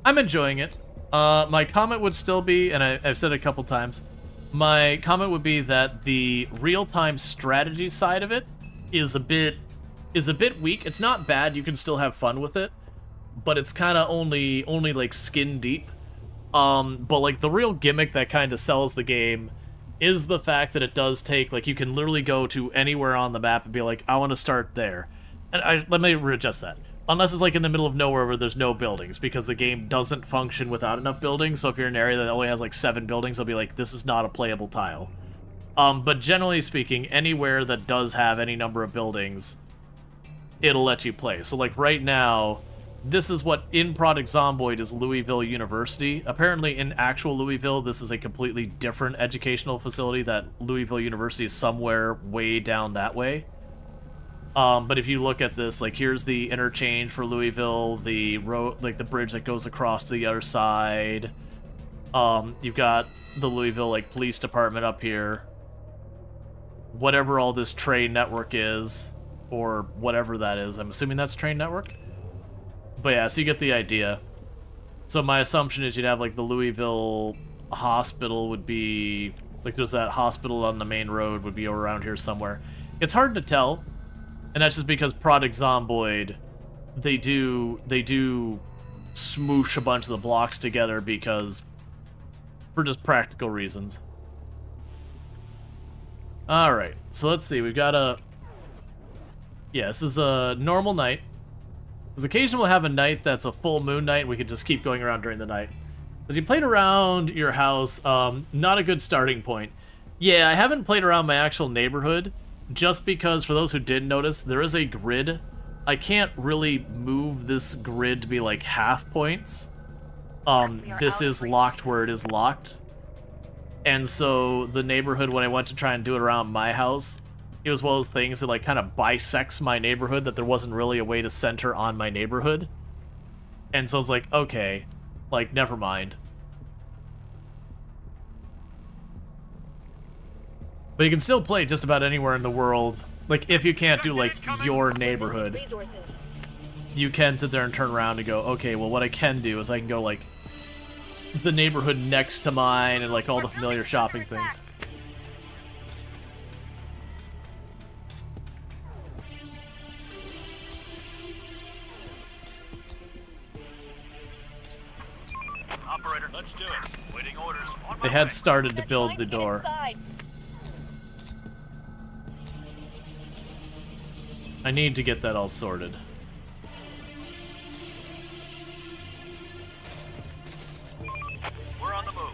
I'm enjoying it. My comment would still be, and I've said it a couple times, my comment would be that the real-time strategy side of it is a bit weak. It's not bad, you can still have fun with it, but it's kind of only like skin deep. But like the real gimmick that kind of sells the game is the fact that it does take, like, you can literally go to anywhere on the map and be like, I want to start there. And let me readjust that. Unless it's like in the middle of nowhere where there's no buildings, because the game doesn't function without enough buildings. So if you're in an area that only has like 7 buildings, they'll be like, this is not a playable tile. But generally speaking, anywhere that does have any number of buildings, it'll let you play. So like right now, this is what in Project Zomboid is Louisville University. Apparently in actual Louisville, this is a completely different educational facility, that Louisville University is somewhere way down that way. But if you look at this, like, here's the interchange for Louisville, the road, like the bridge that goes across to the other side. You've got the Louisville, like, police department up here. Whatever all this train network is, or whatever that is. I'm assuming that's train network? But yeah, so you get the idea. So my assumption is you'd have, like, the Louisville hospital would be, like, there's that hospital on the main road would be around here somewhere. It's hard to tell. And that's just because Project Zomboid, they do smoosh a bunch of the blocks together because, for just practical reasons. Alright, so let's see, we've got a... Yeah, this is a normal night. Because occasionally we'll have a night that's a full moon night, and we can just keep going around during the night. As you played around your house, not a good starting point. Yeah, I haven't played around my actual neighborhood, just because, for those who did notice, there is a grid. I can't really move this grid to be like half points. This is locked where it is locked. And so the neighborhood, when I went to try and do it around my house, it was one of those things that like kind of bisects my neighborhood, that there wasn't really a way to center on my neighborhood. And so I was like, okay, like, never mind. But you can still play just about anywhere in the world. Like, if you can't do, like, your neighborhood, you can sit there and turn around and go, okay, well, what I can do is I can go, like, the neighborhood next to mine and, like, all the familiar shopping things. Operator, let's do it. Waiting orders. They had started to build the door. I need to get that all sorted. We're on the move.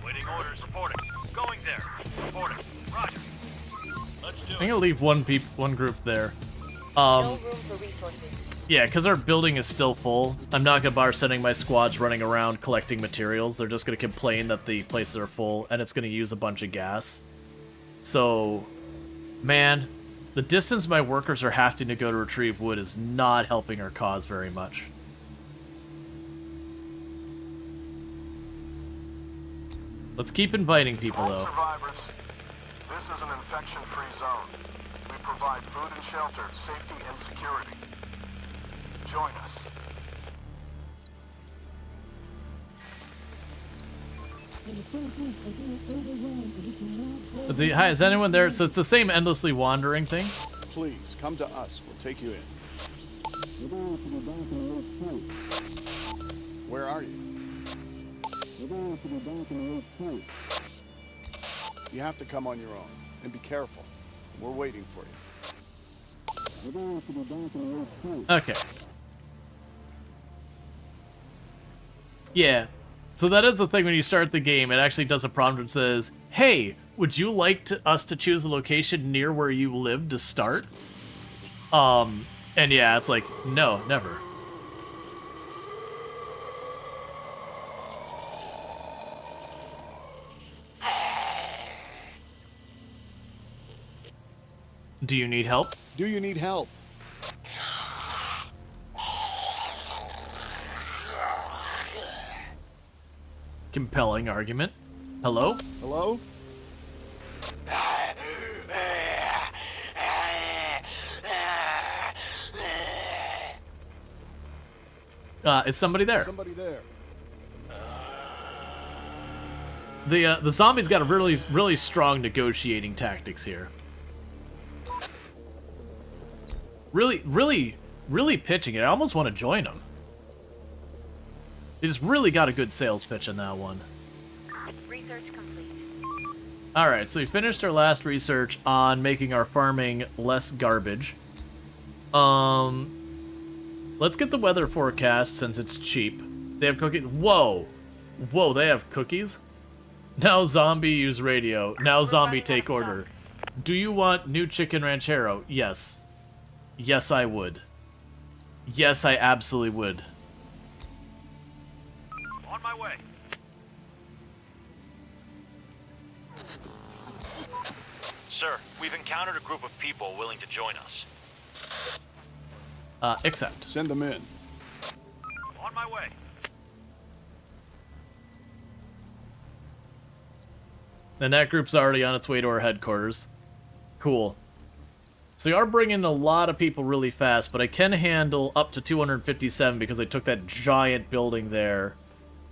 Waiting orders. Reporting. Going there. Reporting. Roger. Let's do it. I'm gonna leave one group there. No room for resources. Yeah, because our building is still full. I'm not gonna bother sending my squads running around collecting materials. They're just gonna complain that the places are full, and it's gonna use a bunch of gas. So, man, the distance my workers are having to go to retrieve wood is not helping our cause very much. Let's keep inviting people, All though. survivors, this is an infection-free zone. We provide food and shelter, safety and security. Join us. Let's see. Hi, is anyone there? So it's the same endlessly wandering thing. Please, come to us. We'll take you in. Where are you? You have to come on your own. And be careful. We're waiting for you. Okay. Yeah. So that is the thing when you start the game. It actually does a prompt that says, hey, would you like us to choose a location near where you live to start? And yeah, it's like, no, never. Do you need help? Do you need help? Compelling argument. Hello? Hello? Is somebody there? Somebody there. The zombies got a really strong negotiating tactics here. Really pitching it. I almost want to join them. They just really got a good sales pitch in that one. Research complete. Alright, so we finished our last research on making our farming less garbage. Let's get the weather forecast since it's cheap. They have cookies. Whoa! Whoa, they have cookies? Now zombie use radio. Now zombie take order. Do you want new chicken ranchero? Yes. Yes, I would. Yes, I absolutely would. On my way. Sir, we've encountered a group of people willing to join us. Accept. Send them in. On my way. And that group's already on its way to our headquarters. Cool. So we are bringing a lot of people really fast, but I can handle up to 257 because I took that giant building there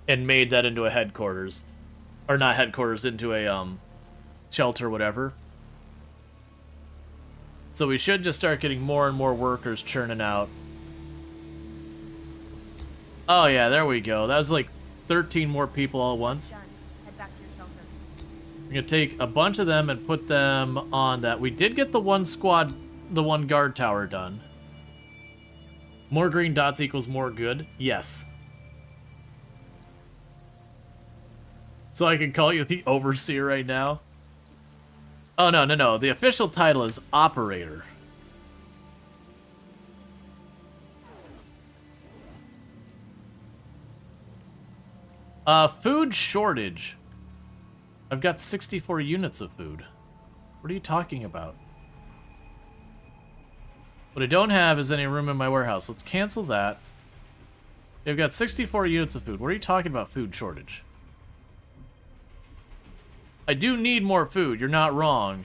and made that into a headquarters. Or not headquarters, into a, shelter, whatever. So we should just start getting more and more workers churning out. Oh yeah, there we go. That was like 13 more people all at once. Done. Head back to your shelter. We're gonna take a bunch of them and put them on that. We did get the one squad, the one guard tower done. More green dots equals more good. Yes. So I can call you the Overseer right now? Oh, no. The official title is Operator. Food shortage. I've got 64 units of food. What are you talking about? What I don't have is any room in my warehouse. Let's cancel that. I've got 64 units of food. What are you talking about, food shortage? I do need more food, you're not wrong.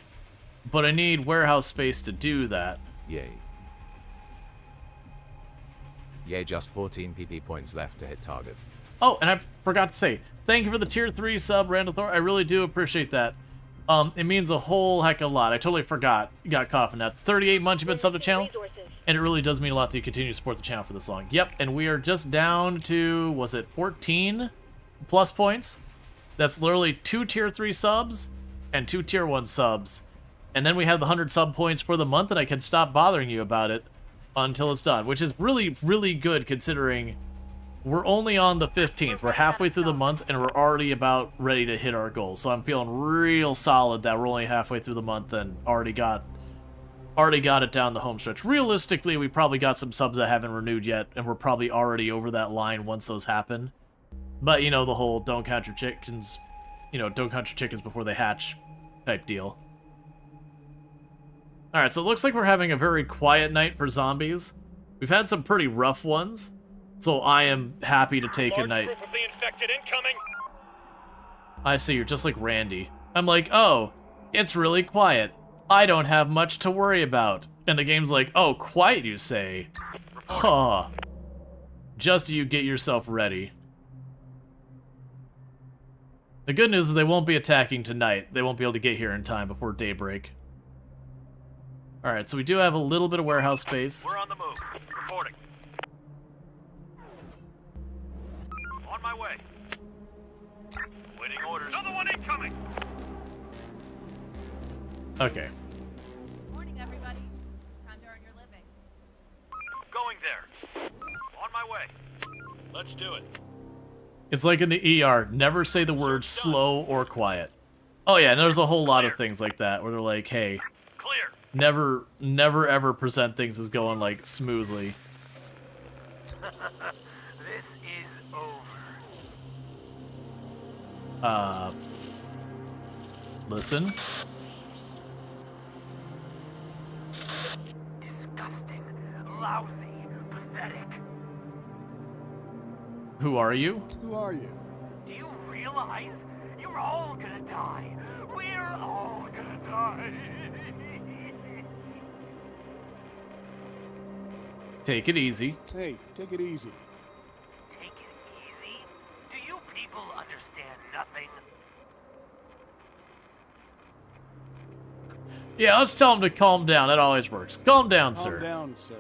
But I need warehouse space to do that. Yay. Yay, just 14 PP points left to hit target. Oh, and I forgot to say, thank you for the tier 3 sub, Randall Thor. I really do appreciate that. It means a whole heck of a lot. I totally forgot. Got caught up in that. 38 months you've been subbed to the channel. And it really does mean a lot that you continue to support the channel for this long. Yep, and we are just down to, was it 14 plus points? That's literally 2 tier 3 subs and 2 tier 1 subs. And then we have the 100 sub points for the month, and I can stop bothering you about it until it's done, which is really, really good considering we're only on the 15th. We're halfway through the month, and we're already about ready to hit our goals. So I'm feeling real solid that we're only halfway through the month and already got it down the home stretch. Realistically, we probably got some subs that haven't renewed yet, and we're probably already over that line once those happen. But, you know, the whole don't count your chickens, don't count your chickens before they hatch type deal. Alright, so it looks like we're having a very quiet night for zombies. We've had some pretty rough ones, so I am happy to take a night. Group of the infected incoming. I see, you're just like Randy. I'm like, oh, it's really quiet. I don't have much to worry about. And the game's like, oh, quiet, you say? Huh. Just you get yourself ready. The good news is they won't be attacking tonight. They won't be able to get here in time before daybreak. Alright, so we do have a little bit of warehouse space. We're on the move. Reporting. On my way. Waiting orders. Another one incoming! Okay. Morning, everybody. Time to earn your living. Going there. On my way. Let's do it. It's like in the ER, never say the word slow or quiet. Oh yeah, and there's a whole lot of things like that where they're like, hey, Clear. Never ever present things as going, like, smoothly. This is over. Listen. Disgusting, lousy, pathetic. Who are you? Who are you? Do you realize you're all gonna die? We're all gonna die. Take it easy. Hey, take it easy. Take it easy? Do you people understand nothing? Yeah, let's tell him to calm down. That always works. Calm down, Calm sir. down, sir.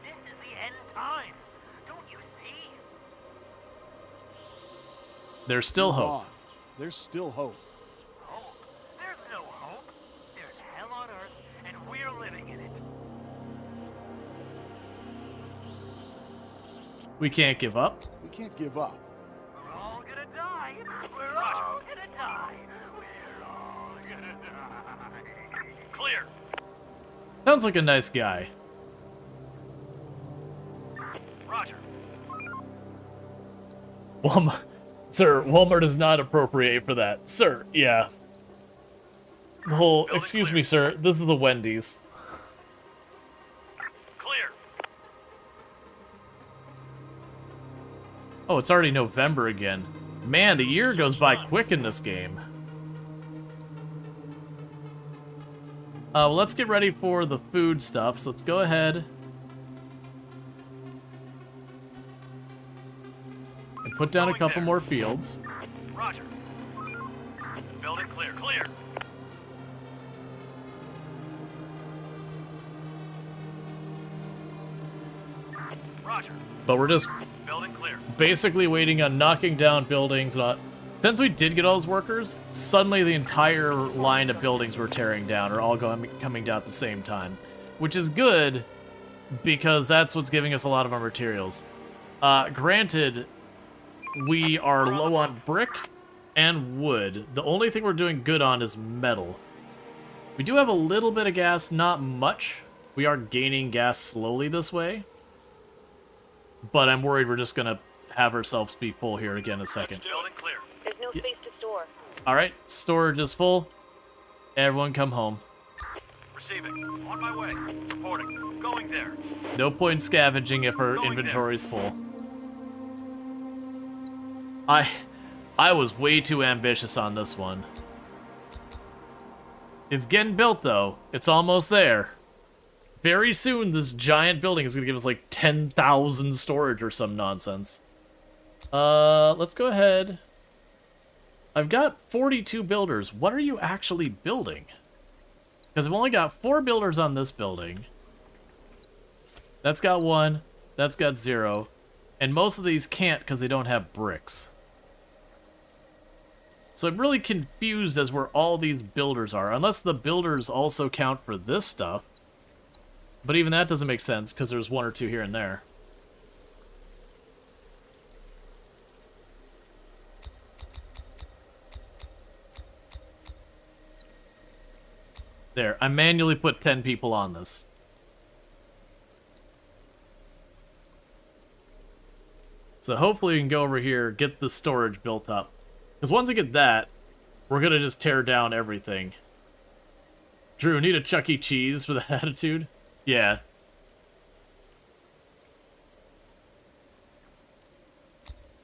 This is the end times. Don't you see? There's still Come hope. on. There's still hope. Hope? There's no hope. There's hell on earth, and we're living in it. We can't give up. We can't give up. We're all gonna die. We're all gonna die. We're all gonna die. Clear. Sounds like a nice guy. Roger. Walmart. Sir, Walmart is not appropriate for that. Sir, yeah. The whole, Building excuse clear. me, sir, this is the Wendy's. Clear. Oh, it's already November again. Man, the year goes by quick in this game. Well, let's get ready for the food stuff. So let's go ahead and put down a Going couple there. more fields. Roger. Building clear. Clear. Roger. But we're just Building clear. basically waiting on knocking down buildings. Since we did get all those workers, suddenly the entire line of buildings we're tearing down are all coming down at the same time, which is good because that's what's giving us a lot of our materials. Granted, we are low on brick and wood. The only thing we're doing good on is metal. We do have a little bit of gas, not much. We are gaining gas slowly this way. But I'm worried we're just gonna have ourselves be full here again in a second. Building clear. There's no space to store. Alright, storage is full. Everyone come home. Receiving. On my way. Reporting. Going there. No point scavenging if our Going inventory's full. I was way too ambitious on this one. It's getting built though. It's almost there. Very soon this giant building is gonna give us like 10,000 storage or some nonsense. Let's go ahead. I've got 42 builders. What are you actually building? Because I've only got 4 builders on this building. That's got 1. That's got 0. And most of these can't because they don't have bricks. So I'm really confused as where all these builders are. Unless the builders also count for this stuff. But even that doesn't make sense because there's 1 or 2 here and there. There, I manually put 10 people on this. So hopefully we can go over here, get the storage built up. Because once we get that, we're going to just tear down everything. Drew, need a Chuck E. Cheese for the attitude? Yeah.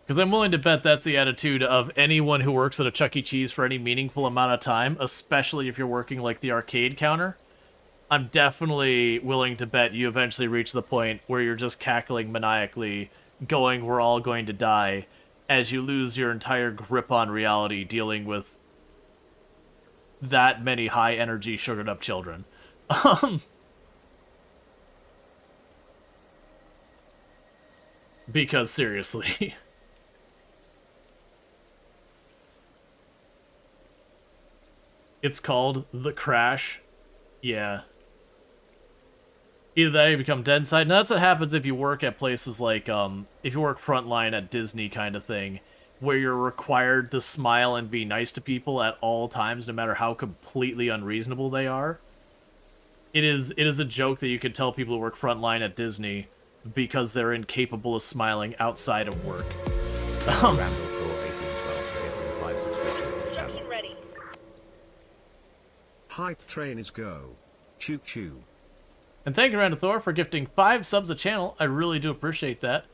Because I'm willing to bet that's the attitude of anyone who works at a Chuck E. Cheese for any meaningful amount of time, especially if you're working like the arcade counter. I'm definitely willing to bet you eventually reach the point where you're just cackling maniacally, going, we're all going to die, as you lose your entire grip on reality dealing with that many high-energy, sugared-up children. Because, seriously... It's called The Crash. Yeah. Either that or you become dead inside. And that's what happens if you work at places like, if you work frontline at Disney kind of thing, where you're required to smile and be nice to people at all times, no matter how completely unreasonable they are. it is a joke that you could tell people who work frontline at Disney because they're incapable of smiling outside of work. Randall Thor 1812 for gifting 5 subscriptions to the channel. Ready. Hype train is go. Choo choo. And thank you, Randall Thor, for gifting 5 subs a channel. I really do appreciate that.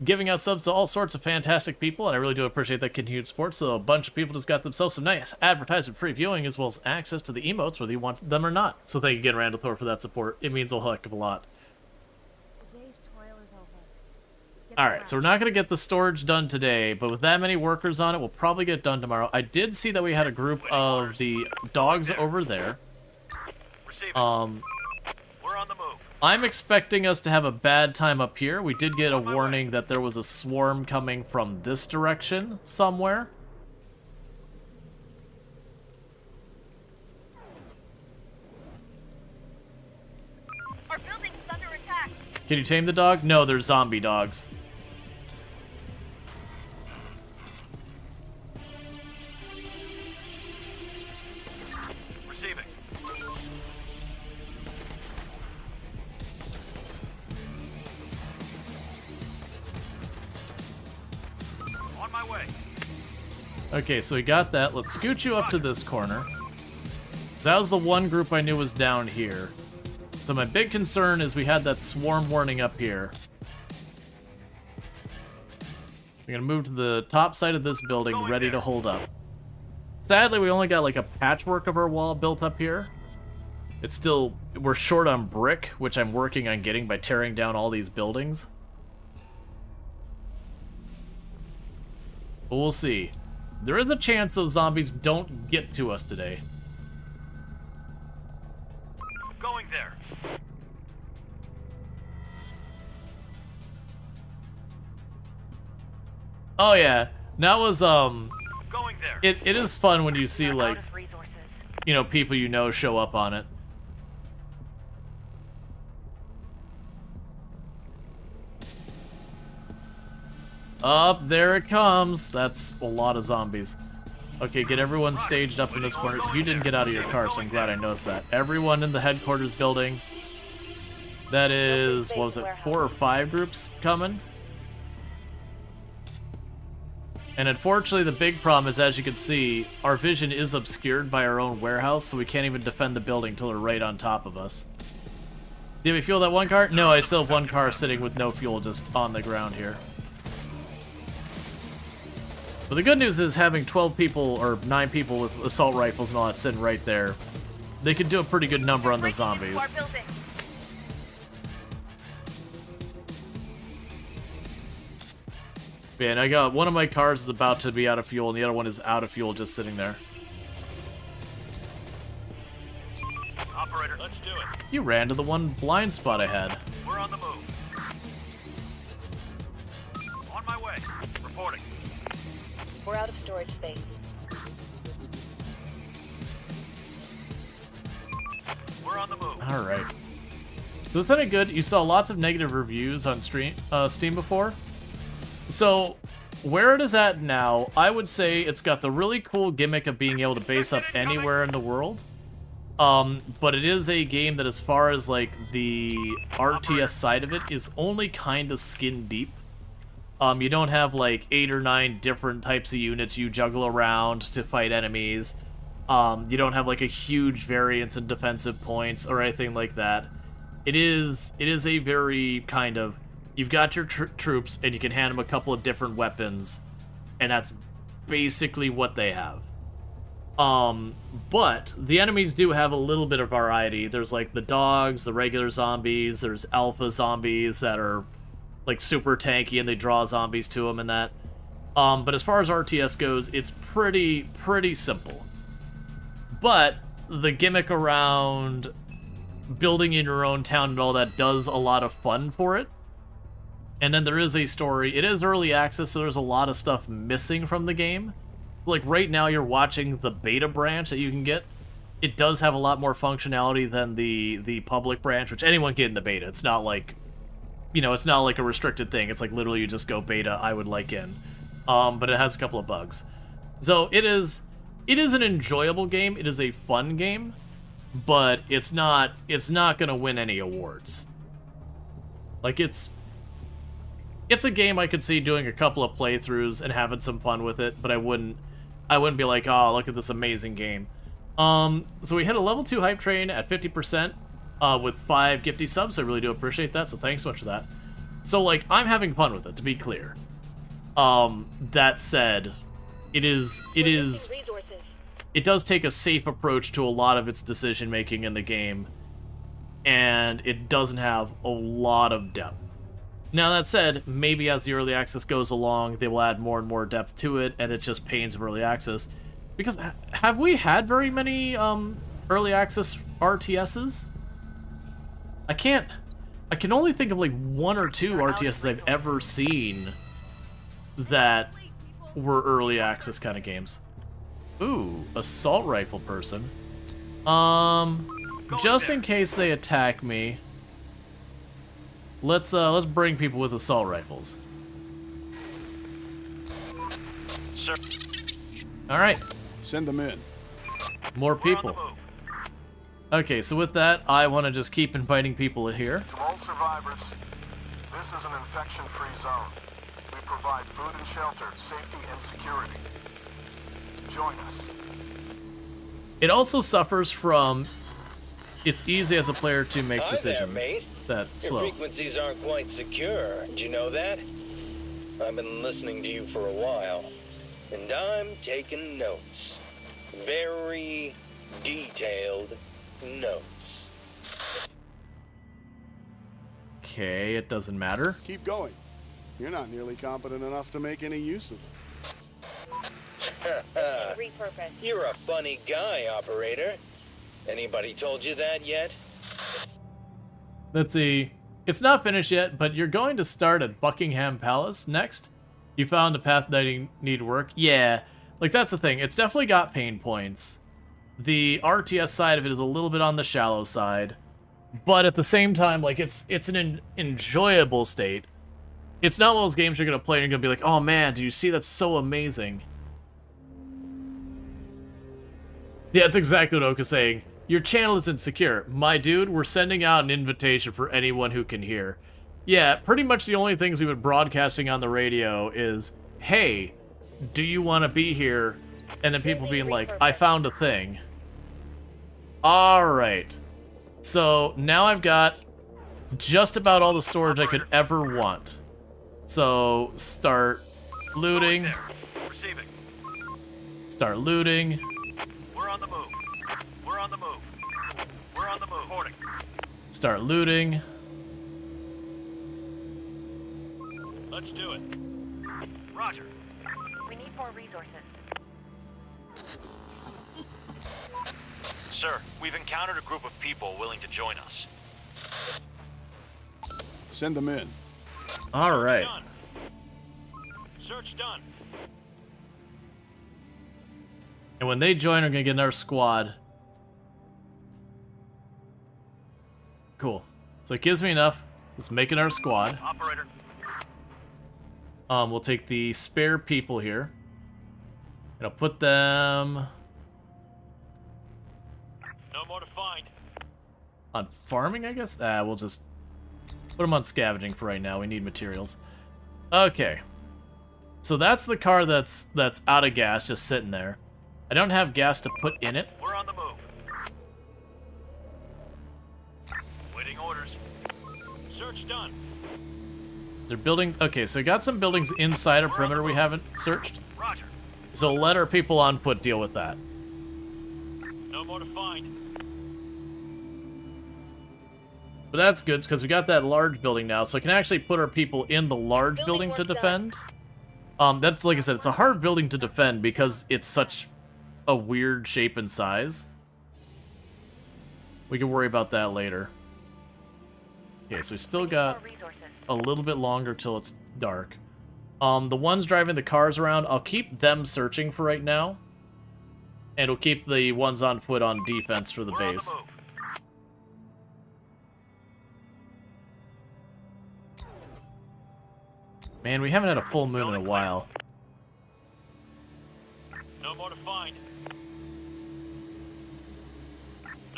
Giving out subs to all sorts of fantastic people, and I really do appreciate that continued support. So a bunch of people just got themselves some nice advertisement-free viewing, as well as access to the emotes, whether you want them or not. So thank you again, Randall Thor, for that support. It means a heck of a lot. Alright, so we're not going to get the storage done today, but with that many workers on it, we'll probably get it done tomorrow. I did see that we had a group of the dogs over there. We're on the move. I'm expecting us to have a bad time up here. We did get a warning that there was a swarm coming from this direction somewhere. Our building's under attack. Can you tame the dog? No, they're zombie dogs. Receiving. On my way. Okay, so we got that. Let's scoot you up to this corner. So that was the one group I knew was down here. So my big concern is we had that swarm warning up here. We're gonna move to the top side of this building, ready to hold up. Sadly, we only got like a patchwork of our wall built up here. It's still, we're short on brick, which I'm working on getting by tearing down all these buildings. But we'll see. There is a chance those zombies don't get to us today. Going there. Oh yeah, that was Going there. it is fun when you see like, you know, people you know show up on it. Up there it comes. That's a lot of zombies. Okay, get everyone staged up in this corner. You didn't get out of your car, so I'm glad I noticed that. Everyone in the headquarters building. That is, what was it, 4 or 5 groups coming? And unfortunately, the big problem is, as you can see, our vision is obscured by our own warehouse, so we can't even defend the building till they're right on top of us. Did we fuel that one car? No, I still have one car sitting with no fuel just on the ground here. But the good news is having 12 people, or 9 people with assault rifles and all that sitting right there, they could do a pretty good number on the zombies. Man, I got one of my cars is about to be out of fuel, and the other one is out of fuel just sitting there. Operator, let's do it. You ran to the one blind spot I had. We're on the move. On my way. Reporting. We're out of storage space. We're on the move. Alright. So is that any good? You saw lots of negative reviews on Steam before. So, where it is at now, I would say it's got the really cool gimmick of being able to base up anywhere in the world. But it is a game that, as far as like the RTS side of it, is only kind of skin deep. You don't have like 8 or 9 different types of units you juggle around to fight enemies. You don't have like a huge variance in defensive points or anything like that. It is a very kind of, you've got your troops and you can hand them a couple of different weapons, and that's basically what they have. But the enemies do have a little bit of variety. There's like the dogs, the regular zombies, there's alpha zombies that are like super tanky and they draw zombies to them and that. But as far as RTS goes, it's pretty simple. But the gimmick around building in your own town and all that does a lot of fun for it. And then there is a story. It is early access, so there's a lot of stuff missing from the game. Like right now you're watching the beta branch that you can get. It does have a lot more functionality than the public branch, which anyone can get in the beta. It's not like, you know, it's not like a restricted thing. It's like literally you just go beta, I would like in. But it has a couple of bugs. So it is an enjoyable game. It is a fun game. but it's not gonna win any awards. Like, it's a game I could see doing a couple of playthroughs and having some fun with it, but I wouldn't be like, oh, look at this amazing game. So we hit a level 2 hype train at 50%, with 5 gifty subs. I really do appreciate that, so thanks so much for that. So, like, I'm having fun with it, to be clear. That said, it does take a safe approach to a lot of its decision making in the game, and it doesn't have a lot of depth. Now, that said, maybe as the early access goes along, they will add more and more depth to it, and it's just pains of early access. Because, have we had very many early access RTSs? I can only think of like 1 or 2 RTSs I've ever seen that were early access kind of games. Ooh, assault rifle person. Just in case they attack me, let's bring people with assault rifles. Sir. All right. Send them in. More people. Okay, so with that, I want to just keep inviting people here. To all survivors, this is an infection-free zone. We provide food and shelter, safety and security. Join us. It also suffers from, it's easy as a player to make decisions that slow. Your frequencies aren't quite secure. Did you know that? I've been listening to you for a while, and I'm taking notes. Very detailed notes. Okay, it doesn't matter. Keep going. You're not nearly competent enough to make any use of them. Repurpose. You're a funny guy, operator. Anybody told you that yet? Let's see. It's not finished yet, but you're going to start at Buckingham Palace next. You found a path that you need work. Yeah, like that's the thing. It's definitely got pain points. The RTS side of it is a little bit on the shallow side, but at the same time, like it's an enjoyable state. It's not one of those games you're gonna play and you're gonna be like, oh man, did you see, that's so amazing. Yeah, that's exactly what Oka's saying. Your channel is insecure. My dude, we're sending out an invitation for anyone who can hear. Yeah, pretty much the only things we've been broadcasting on the radio is, hey, do you want to be here? And then people being like, I found a thing. Alright. So, now I've got just about all the storage I could ever want. So, start looting. Receiving. Start looting. We're on the move. We're on the move. We're on the move. Reporting. Start looting. Let's do it. Roger. We need more resources. Sir, we've encountered a group of people willing to join us. Send them in. All right. Done. Search done. And when they join, I'm gonna get another squad. Cool. So it gives me enough. Let's make another squad. Operator. We'll take the spare people here. And I'll put them No more to find. on farming, I guess? We'll just put them on scavenging for right now. We need materials. Okay. So that's the car that's out of gas, just sitting there. I don't have gas to put in it. We're on the move. Waiting orders. Search done. They're buildings. Okay, so we got some buildings inside a perimeter we haven't searched. Roger. So let our people on foot deal with that. No more to find. But that's good, because we got that large building now, so I can actually put our people in the large building to defend. That's, like I said, it's a hard building to defend because it's such a weird shape and size. We can worry about that later. Okay, so we still got a little bit longer till it's dark. The ones driving the cars around, I'll keep them searching for right now. And we'll keep the ones on foot on defense for the base. Man, we haven't had a full moon in a while. No more to find.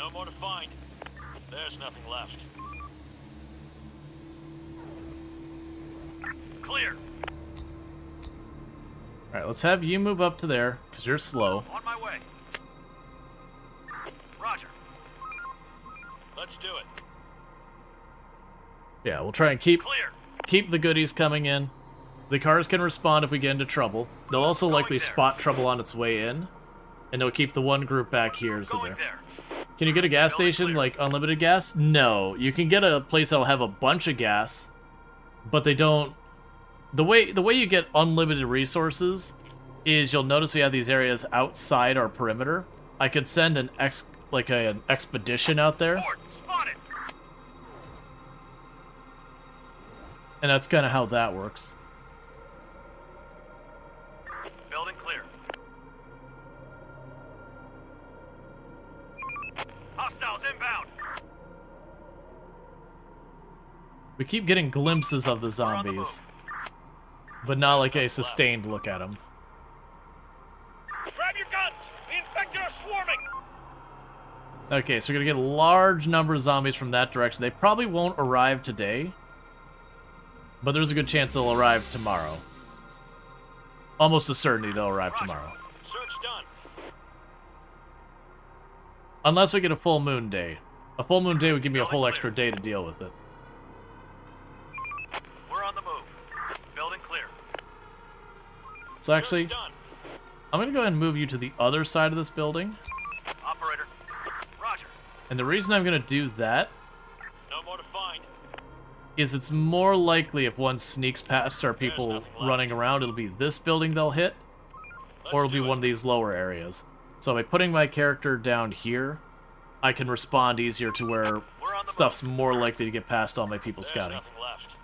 No more to find. There's nothing left. Clear. Alright, let's have you move up to there, because you're slow. On my way. Roger. Let's do it. Yeah, we'll try and keep Clear. the goodies coming in. The cars can respond if we get into trouble. They'll also likely spot trouble on its way in, and they'll keep the one group back here. So there. Can you get a gas station, like unlimited gas? No. You can get a place that'll have a bunch of gas, but they don't... The way you get unlimited resources is you'll notice we have these areas outside our perimeter. I could send an expedition out there. Spotted. And that's kind of how that works. Building clear. Hostiles inbound. We keep getting glimpses of the zombies, but not like a sustained look at them. Grab your guns! The infected are swarming! Okay, so we're gonna get a large number of zombies from that direction. They probably won't arrive today, but there's a good chance they'll arrive tomorrow. Almost a certainty they'll arrive tomorrow. Search done. Unless we get a full moon day. A full moon day would give me a whole extra day to deal with it. We're on the move. Building clear. So actually, I'm gonna go ahead and move you to the other side of this building. Operator. Roger. And the reason I'm gonna do that No more to find. is it's more likely if one sneaks past our people running around, it'll be this building they'll hit, or it'll be one of these lower areas. So by putting my character down here, I can respond easier to where stuff's more likely to get past all my people scouting.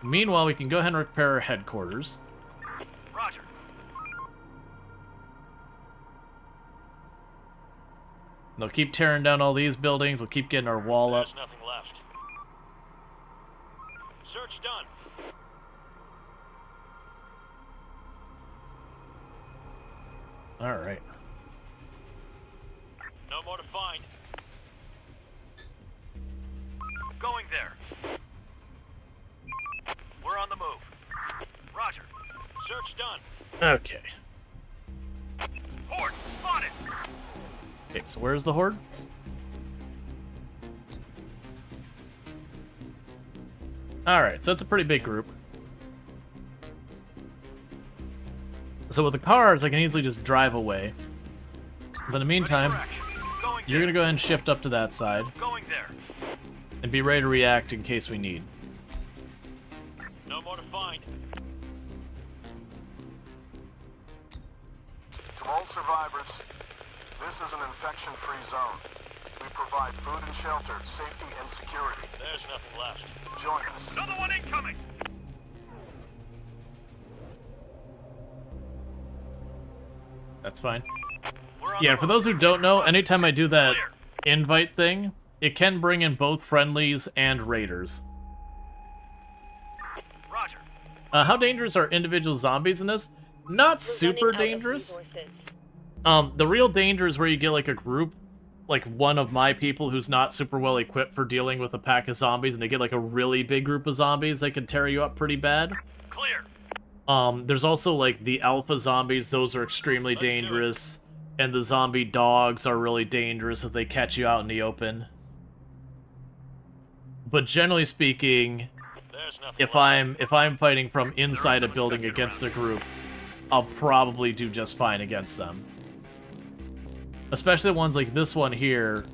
Meanwhile, we can go ahead and repair our headquarters. Roger. They'll keep tearing down all these buildings, we'll keep getting our wall up. There's nothing left. Search done. Alright. No more to find. Going there. We're on the move. Roger. Search done. Okay. Horde spotted. Okay, so where's the horde? Alright, so that's a pretty big group. So with the cars, I can easily just drive away. But in the meantime, you're gonna go ahead and shift up to that side. Going there. And be ready to react in case we need. No more to find. To all survivors, this is an infection-free zone. We provide food and shelter, safety and security. There's nothing left. Join us. Another one incoming. That's fine. Yeah, for those who don't know, anytime I do that invite thing, it can bring in both friendlies and raiders. Roger. How dangerous are individual zombies in this? Not super dangerous. The real danger is where you get like a group, like one of my people who's not super well equipped for dealing with a pack of zombies, and they get like a really big group of zombies that can tear you up pretty bad. Clear. There's also like the alpha zombies, those are extremely dangerous, and the zombie dogs are really dangerous if they catch you out in the open. But generally speaking, if I'm fighting from inside a building against a group, I'll probably do just fine against them. Especially ones like this one here.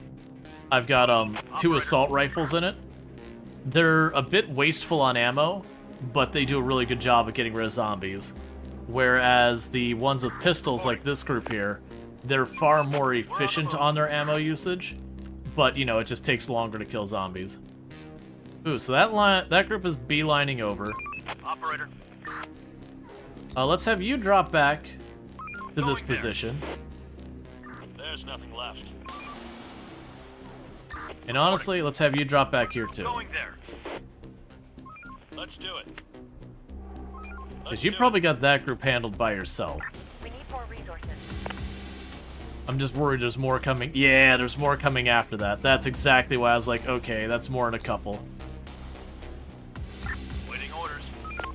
I've got 2 assault rifles in it. They're a bit wasteful on ammo, but they do a really good job of getting rid of zombies. Whereas the ones with pistols like this group here, they're far more efficient on their ammo usage, but you know, it just takes longer to kill zombies. Ooh, so that group is beelining over. Operator. Let's have you drop back to this position. There's nothing left. And honestly, let's have you drop back here too. Going there. Let's do it. Because you probably got that group handled by yourself. We need more resources. I'm just worried there's more coming. Yeah, there's more coming after that. That's exactly why I was like, okay, that's more in a couple. Waiting orders.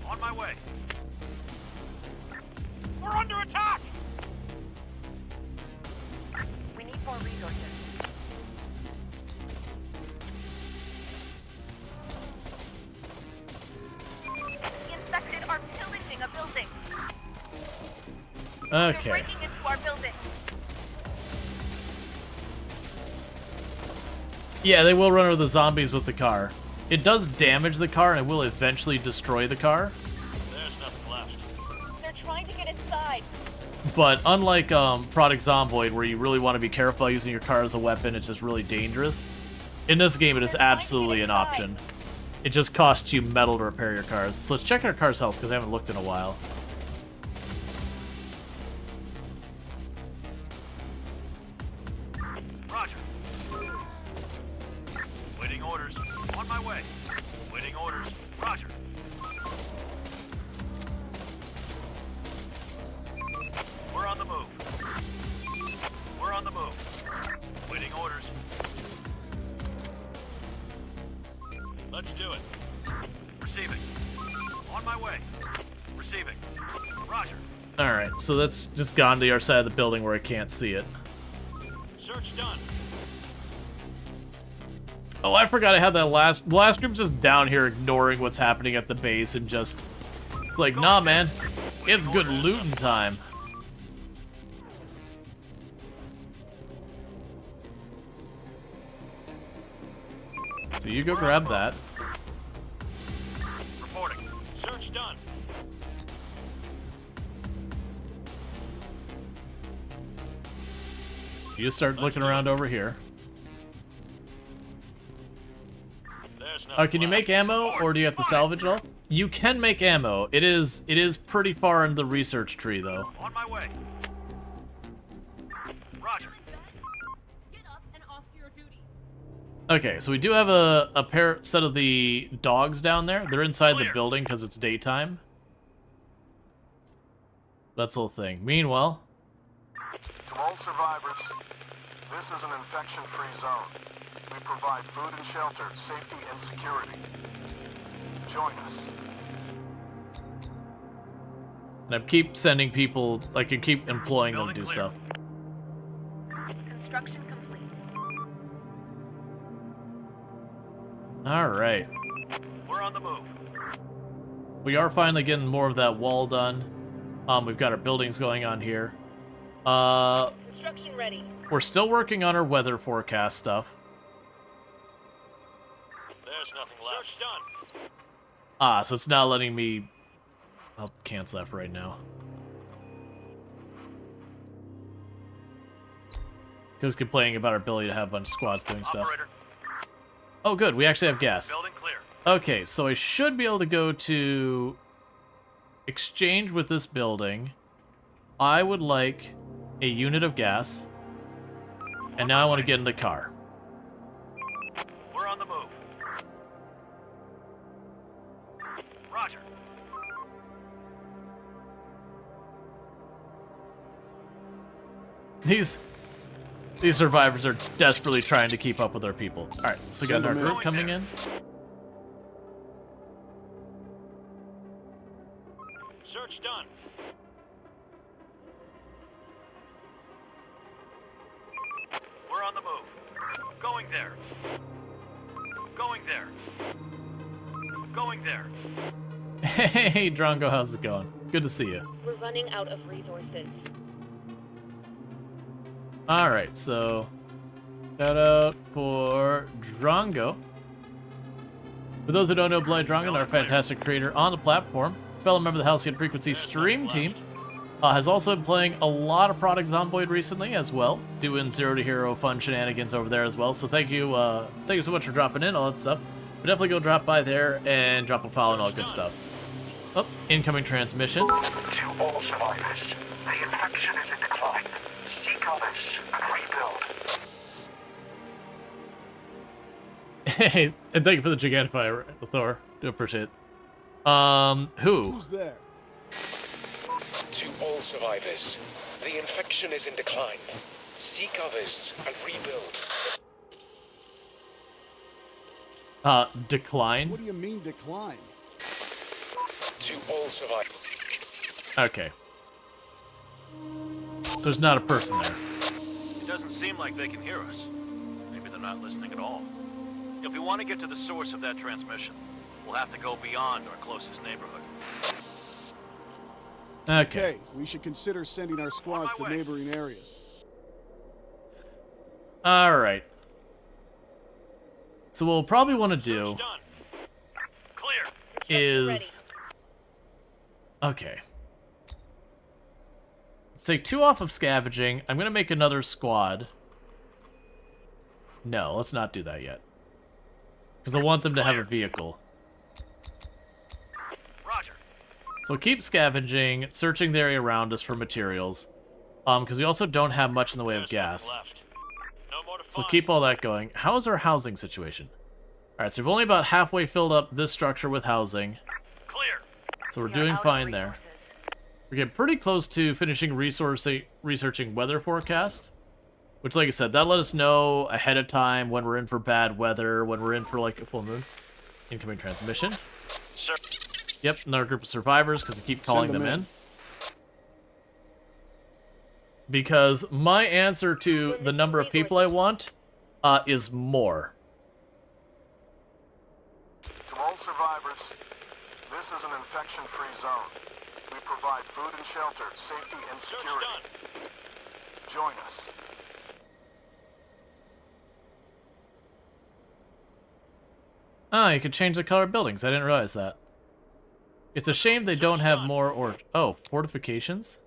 On my way. We're under attack! We need more resources. The infected are pillaging a building. They're Okay. breaking into our building. Yeah, they will run over the zombies with the car. It does damage the car and it will eventually destroy the car. There's nothing left. They're trying to get inside. But unlike Product Zomboid, where you really want to be careful using your car as a weapon, it's just really dangerous. In this game, it is absolutely an option. It just costs you metal to repair your cars. So let's check our car's health, because I haven't looked in a while. Roger. Waiting orders. On my way. Waiting orders. Roger. We're on the move. We're on the move. Waiting orders. Let's do it. Receiving. On my way. Receiving. Roger. Alright, so that's just gone to the other side of the building where I can't see it. Search done. Oh, I forgot I had that last group's just down here ignoring what's happening at the base and just... It's like, nah, man. It's good looting time. So you go grab that. Reporting. Search done. You just start looking around over here. Can you make ammo, or do you have to salvage it all? You can make ammo. It is pretty far in the research tree, though. On my way. Roger. Get up and off to your duty. Okay, so we do have a set of the dogs down there. They're inside the building because it's daytime. That's the whole thing. Meanwhile... To all survivors, this is an infection-free zone. We provide food and shelter, safety and security. Join us. And I keep sending people, like I keep employing them to do stuff. Construction complete. Alright. We're on the move. We are finally getting more of that wall done. We've got our buildings going on here. Construction ready. We're still working on our weather forecast stuff. There's nothing left. Search done. Ah, so it's not letting me... I'll cancel that for right now. Because complaining about our ability to have a bunch of squads doing stuff. Operator. Oh, good. We actually have gas. Building clear. Okay, so I should be able to go to exchange with this building. I would like a unit of gas. And now I want to get in the car. We're on the move. Roger. These survivors are desperately trying to keep up with our people. Alright, so we got our group coming in. Search done. We're on the move. Going there. Going there. Going there. Hey, Drongo, how's it going? Good to see you. We're running out of resources. Alright, so... shout out for Drongo. For those who don't know, Bloody Drongo, our fantastic creator on the platform, fellow member of the Halcyon Frequency stream team, has also been playing a lot of Product Zomboid recently as well, doing Zero to Hero fun shenanigans over there as well. So thank you so much for dropping in, all that stuff. But definitely go drop by there and drop a follow and all good stuff. Oh, incoming transmission. To all survivors, the infection is in decline. Seek others and rebuild. Hey, and thank you for the Gigantifier, Thor. Do appreciate it. Who? Who's there? To all survivors, the infection is in decline. seek others, and rebuild. Decline? What do you mean decline? To all survivors. Okay. So there's not a person there. It doesn't seem like they can hear us. Maybe they're not listening at all. If we want to get to the source of that transmission, we'll have to go beyond our closest neighborhood. Okay. We should consider sending our squads to neighboring areas. Alright. So what we'll probably want to do is... Okay. Let's take 2 off of scavenging. I'm going to make another squad. No, let's not do that yet. Because I want them to have a vehicle. Roger. So keep scavenging, searching the area around us for materials. Because we also don't have much in the way of gas. So keep all that going. How is our housing situation? Alright, so we've only about halfway filled up this structure with housing. Clear. So we're doing fine there. We're getting pretty close to finishing researching weather forecast. Which, like I said, that'll let us know ahead of time when we're in for bad weather, when we're in for, like, a full moon. Incoming transmission. Sir. Yep, another group of survivors, because I keep calling them in. Because my answer to the number of people I want is more. To all survivors, this is an infection-free zone. We provide food and shelter, safety and security. Join us. Ah, you can change the color of buildings. I didn't realize that. It's a shame they don't have more or... Oh, fortifications?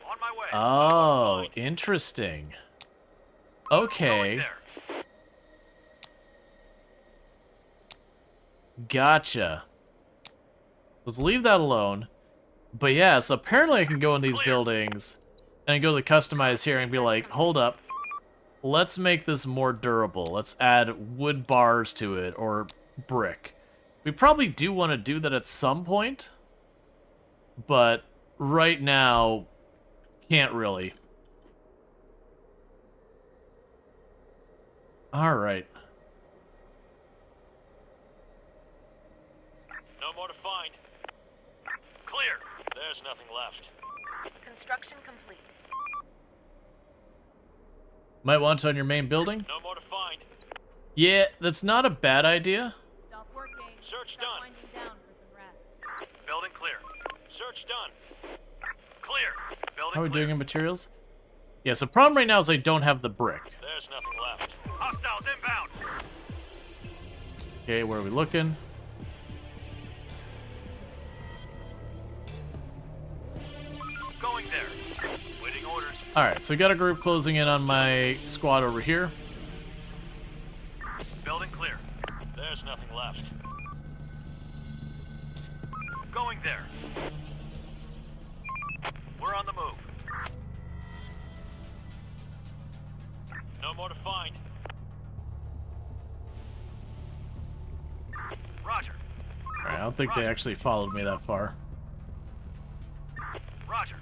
On my way. Oh, interesting. Okay. Gotcha. Let's leave that alone. But yes, apparently I can go in these buildings and go to the customize here and be like, hold up. Let's make this more durable. Let's add wood bars to it or brick. We probably do want to do that at some point. But right now, can't really. Alright. No more to find. Clear. There's nothing left. Construction complete. Might want to on your main building? No more to find. Yeah, that's not a bad idea. Stop working. Search Stop done. winding down for some rest. Building clear. Search done. Clear. Building How are we clear. doing in materials? Yeah, so problem right now is I don't have the brick. There's nothing left. Hostiles inbound. Okay, where are we looking? Going there. Waiting orders. Alright, so we got a group closing in on my squad over here. Building clear. There's nothing left. Going there. We're on the move. No more to find. Roger. Alright, I don't think they actually followed me that far. Roger.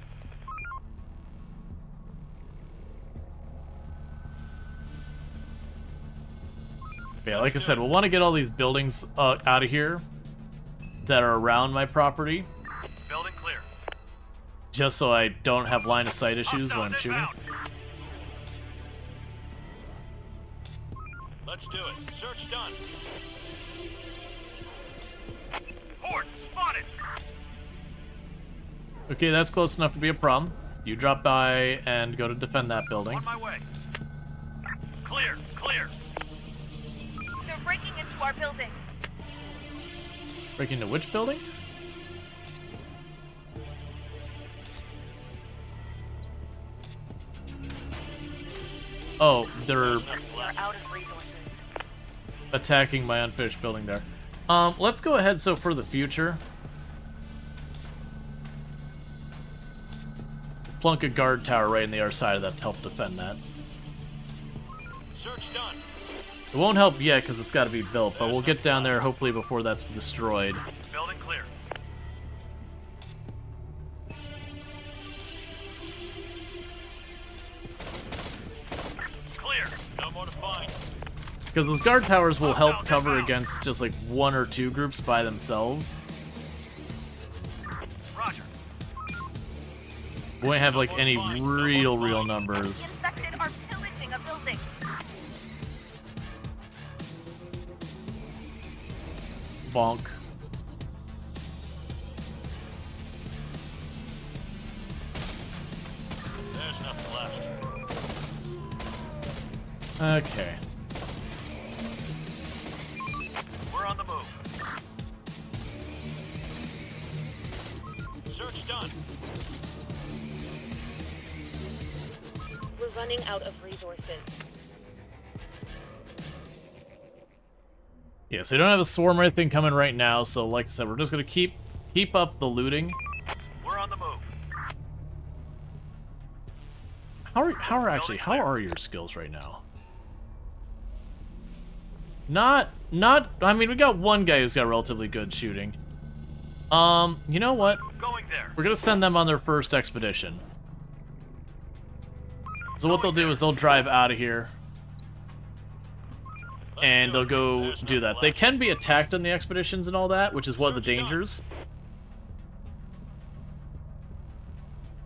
Yeah, like I said, we'll want to get all these buildings out of here that are around my property. Building clear. Just so I don't have line of sight issues when I'm shooting. Inbound. Let's do it. Search done. Horde spotted. Okay, that's close enough to be a problem. You drop by and go to defend that building. On my way. Clear. Clear. They're breaking into our building. Break into which building? Oh, they're We're out of resources. attacking my unfinished building there. Let's go ahead, so for the future, plunk a guard tower right in the other side of that to help defend that. Search done. It won't help yet because it's got to be built, but we'll get down there hopefully before that's destroyed. Building clear. No more to find. Because those guard towers will help cover against just like 1 or 2 groups by themselves. Roger. We won't have like any real numbers. The infected are pillaging a building. Bonk. There's nothing left. Okay. We're on the move. Search done. We're running out of resources. Yeah, so you don't have a swarm or anything coming right now, so like I said, we're just gonna keep up the looting. We're on the move. How are your skills right now? Not I mean, we got one guy who's got relatively good shooting. You know what? Going there. We're gonna send them on their first expedition. So what they'll do is they'll drive out of here. And they'll go do that. They can be attacked on the expeditions and all that, which is one of the dangers.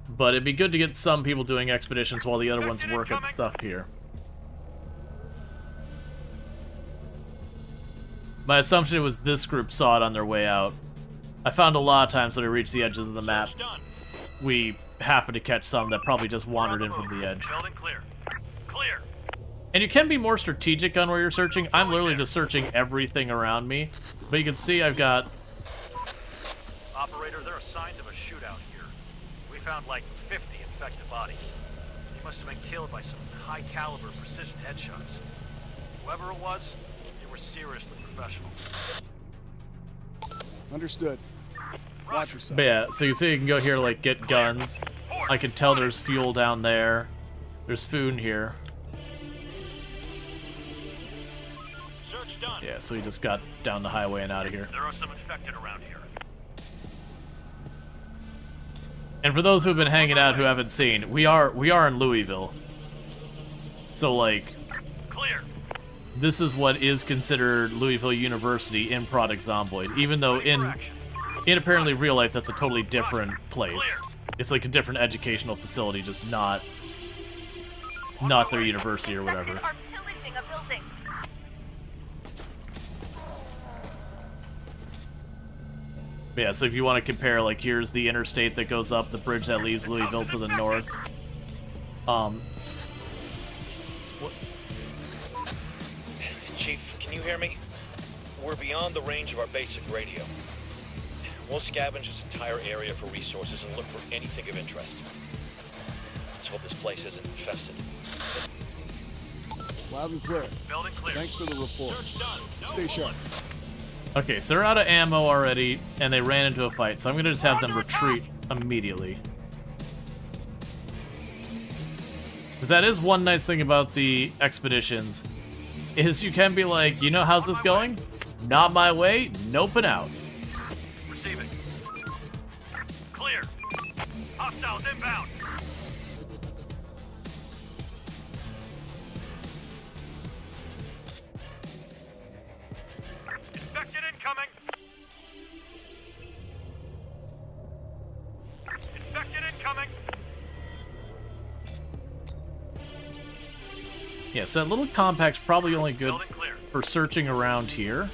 But it'd be good to get some people doing expeditions while the other ones work at the stuff here. My assumption was this group saw it on their way out. I found a lot of times when I reached the edges of the map, we happened to catch some that probably just wandered in from the edge. Building clear. Clear. And you can be more strategic on where you're searching. I'm literally just searching everything around me. But you can see I've got... Operator, there are signs of a shootout here. We found like 50 infected bodies. They must have been killed by some high-caliber precision headshots. Whoever it was, they were seriously professional. Understood. Watch yourself. But yeah, so you can see you can go here, like, get guns. I can tell there's fuel down there. There's food in here. Search done. Yeah, so we just got down the highway and out of here. There are some infected around here. And for those who have been hanging out who haven't seen, we are in Louisville. So like, clear. This is what is considered Louisville University in Product Zomboid, even though in apparently real life that's a totally different place. It's like a different educational facility, just not their university or whatever. Are pillaging a building. Yeah, so if you want to compare, like, here's the interstate that goes up, the bridge that leaves Louisville to the north. Chief, can you hear me? We're beyond the range of our basic radio. We'll scavenge this entire area for resources and look for anything of interest. Let's hope this place isn't infested. Loud and clear. Building clear. Thanks for the report. Search done. No Stay sharp. Okay, so they're out of ammo already, and they ran into a fight, so I'm gonna just have them retreat immediately. Because that is one nice thing about the expeditions, is you can be like, you know how's this going? Not my way, nope and out. Receiving. Clear. Hostiles inbound. Infected incoming. Infected incoming. Yeah, so that little compact's probably only good Building clear. for searching around here.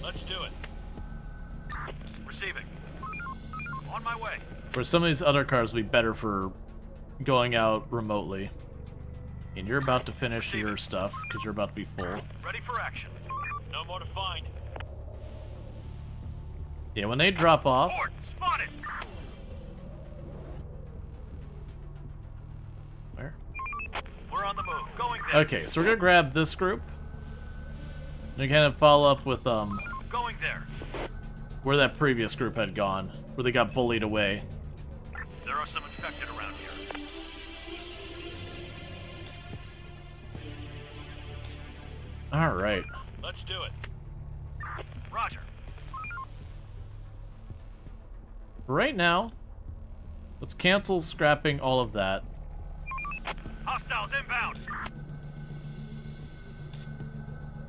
Let's do it. Receiving. On my way. Where some of these other cars will be better for going out remotely. And you're about to finish your stuff, because you're about to be full. Ready for action. No more to find. Yeah, when they drop off... Port spotted. Where? We're on the move. Going there. Okay, so we're gonna grab this group. And kind of follow up with, Going there. where that previous group had gone. Where they got bullied away. There are some infected around here. Alright. Let's do it. Roger. For right now, let's cancel scrapping all of that. Hostiles inbound.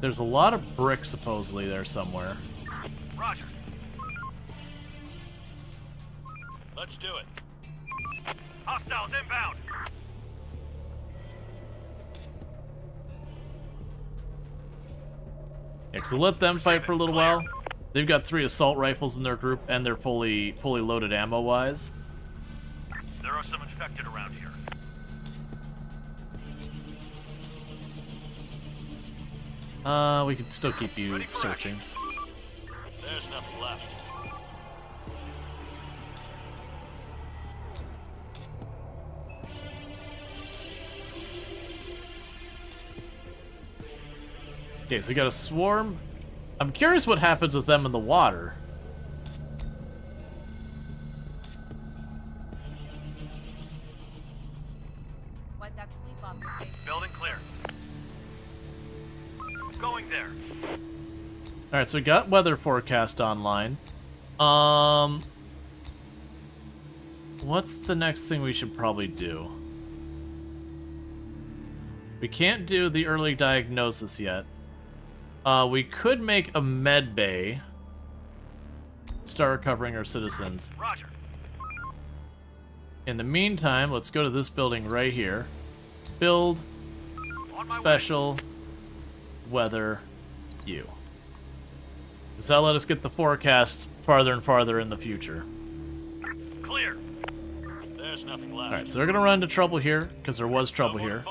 There's a lot of brick supposedly there somewhere. Roger. Let's do it. Hostiles inbound. Yeah, so let them fight for a little while. They've got 3 assault rifles in their group, and they're fully loaded ammo-wise. There are some infected around here. We can still keep you searching. There's nothing left. Okay, so we got a swarm. I'm curious what happens with them in the water. Building clear. Going there. Alright, so we got weather forecast online. What's the next thing we should probably do? We can't do the early diagnosis yet. We could make a med bay. Start recovering our citizens. Roger. In the meantime, let's go to this building right here. Build, special, weather, you. Does that let us get the forecast farther and farther in the future? Clear. There's nothing left. Alright, so they're gonna run into trouble here, because there was trouble here.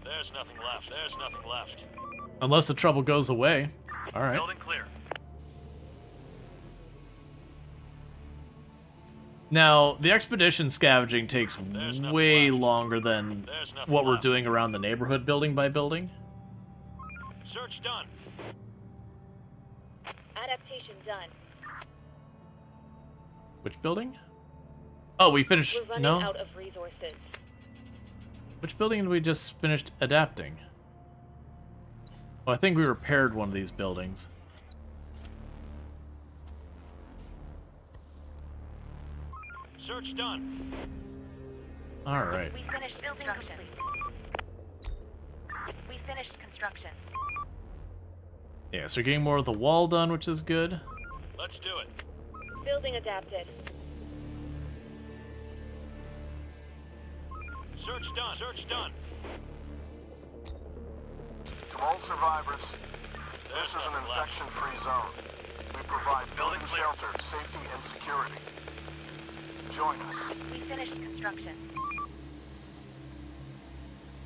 There's nothing left. There's nothing left. Unless the trouble goes away. Alright. Building clear. Now, the expedition scavenging takes way longer than what we're doing around the neighborhood building by building. Search done. Adaptation done. Which building? Oh, we finished... We're running no? out of resources. Which building did we just finished adapting? Oh, I think we repaired one of these buildings. Search done. Alright. We finished building complete. We finished construction. Yeah, so we're getting more of the wall done, which is good. Let's do it. Building adapted. Search done. Search done. To all survivors, this is an infection-free zone. We provide food and shelter, safety, and security. Join us. We finished construction.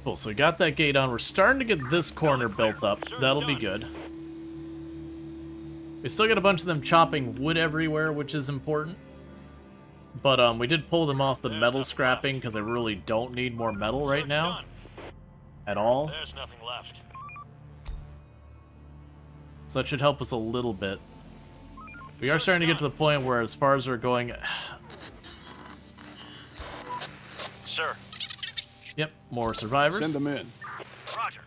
Cool, so we got that gate on. We're starting to get this corner built up. That'll be good. We still got a bunch of them chopping wood everywhere, which is important. But we did pull them off the metal scrapping because I really don't need more metal right now. At all. There's nothing left. So that should help us a little bit. We are starting to get to the point where as far as we're going... Sir. Yep, more survivors. Send them in. Roger.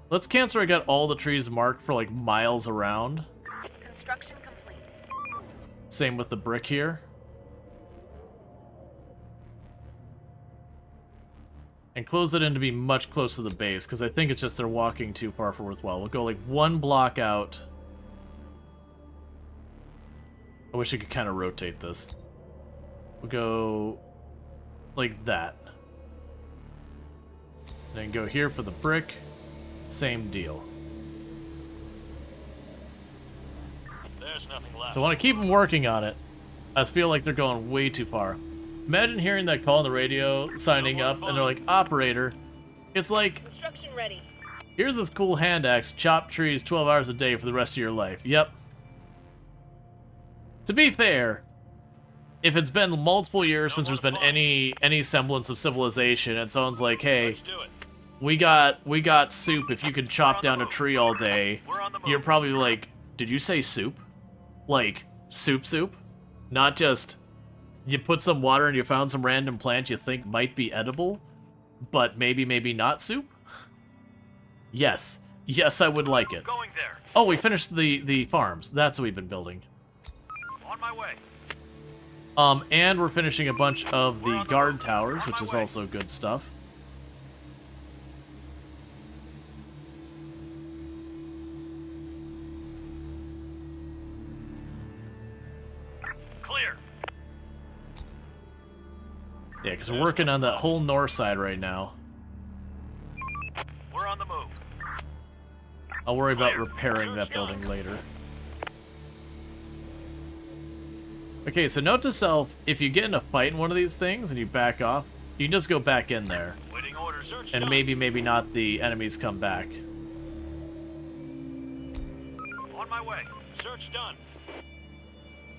Let's cancel. I got all the trees marked for like miles around. Construction complete. Same with the brick here. And close it in to be much closer to the base, because I think it's just they're walking too far for worthwhile. We'll go like 1 block out. I wish I could kind of rotate this. We'll go like that. Then go here for the brick. Same deal. There's nothing left. So I want to keep them working on it. I just feel like they're going way too far. Imagine hearing that call on the radio, signing up, and they're like, operator. It's like, construction ready. Here's this cool hand axe, chop trees 12 hours a day for the rest of your life. Yep. To be fair, if it's been multiple years since there's been any semblance of civilization, and someone's like, hey, we got soup if you can chop down a tree all day, you're probably like, did you say soup? Like, soup? Not just, you put some water and you found some random plant you think might be edible, but maybe not soup? Yes. Yes, I would like it. Going there. Oh, we finished the farms. That's what we've been building. On my way. And we're finishing a bunch of the guard towers, which is also good stuff. Clear. Yeah, because we're working on that whole north side right now. We're on the move. I'll worry about repairing that building later. Okay, so note to self, if you get in a fight in one of these things and you back off, you can just go back in there. Waiting order, search And done. maybe not the enemies come back. On my way. Search done.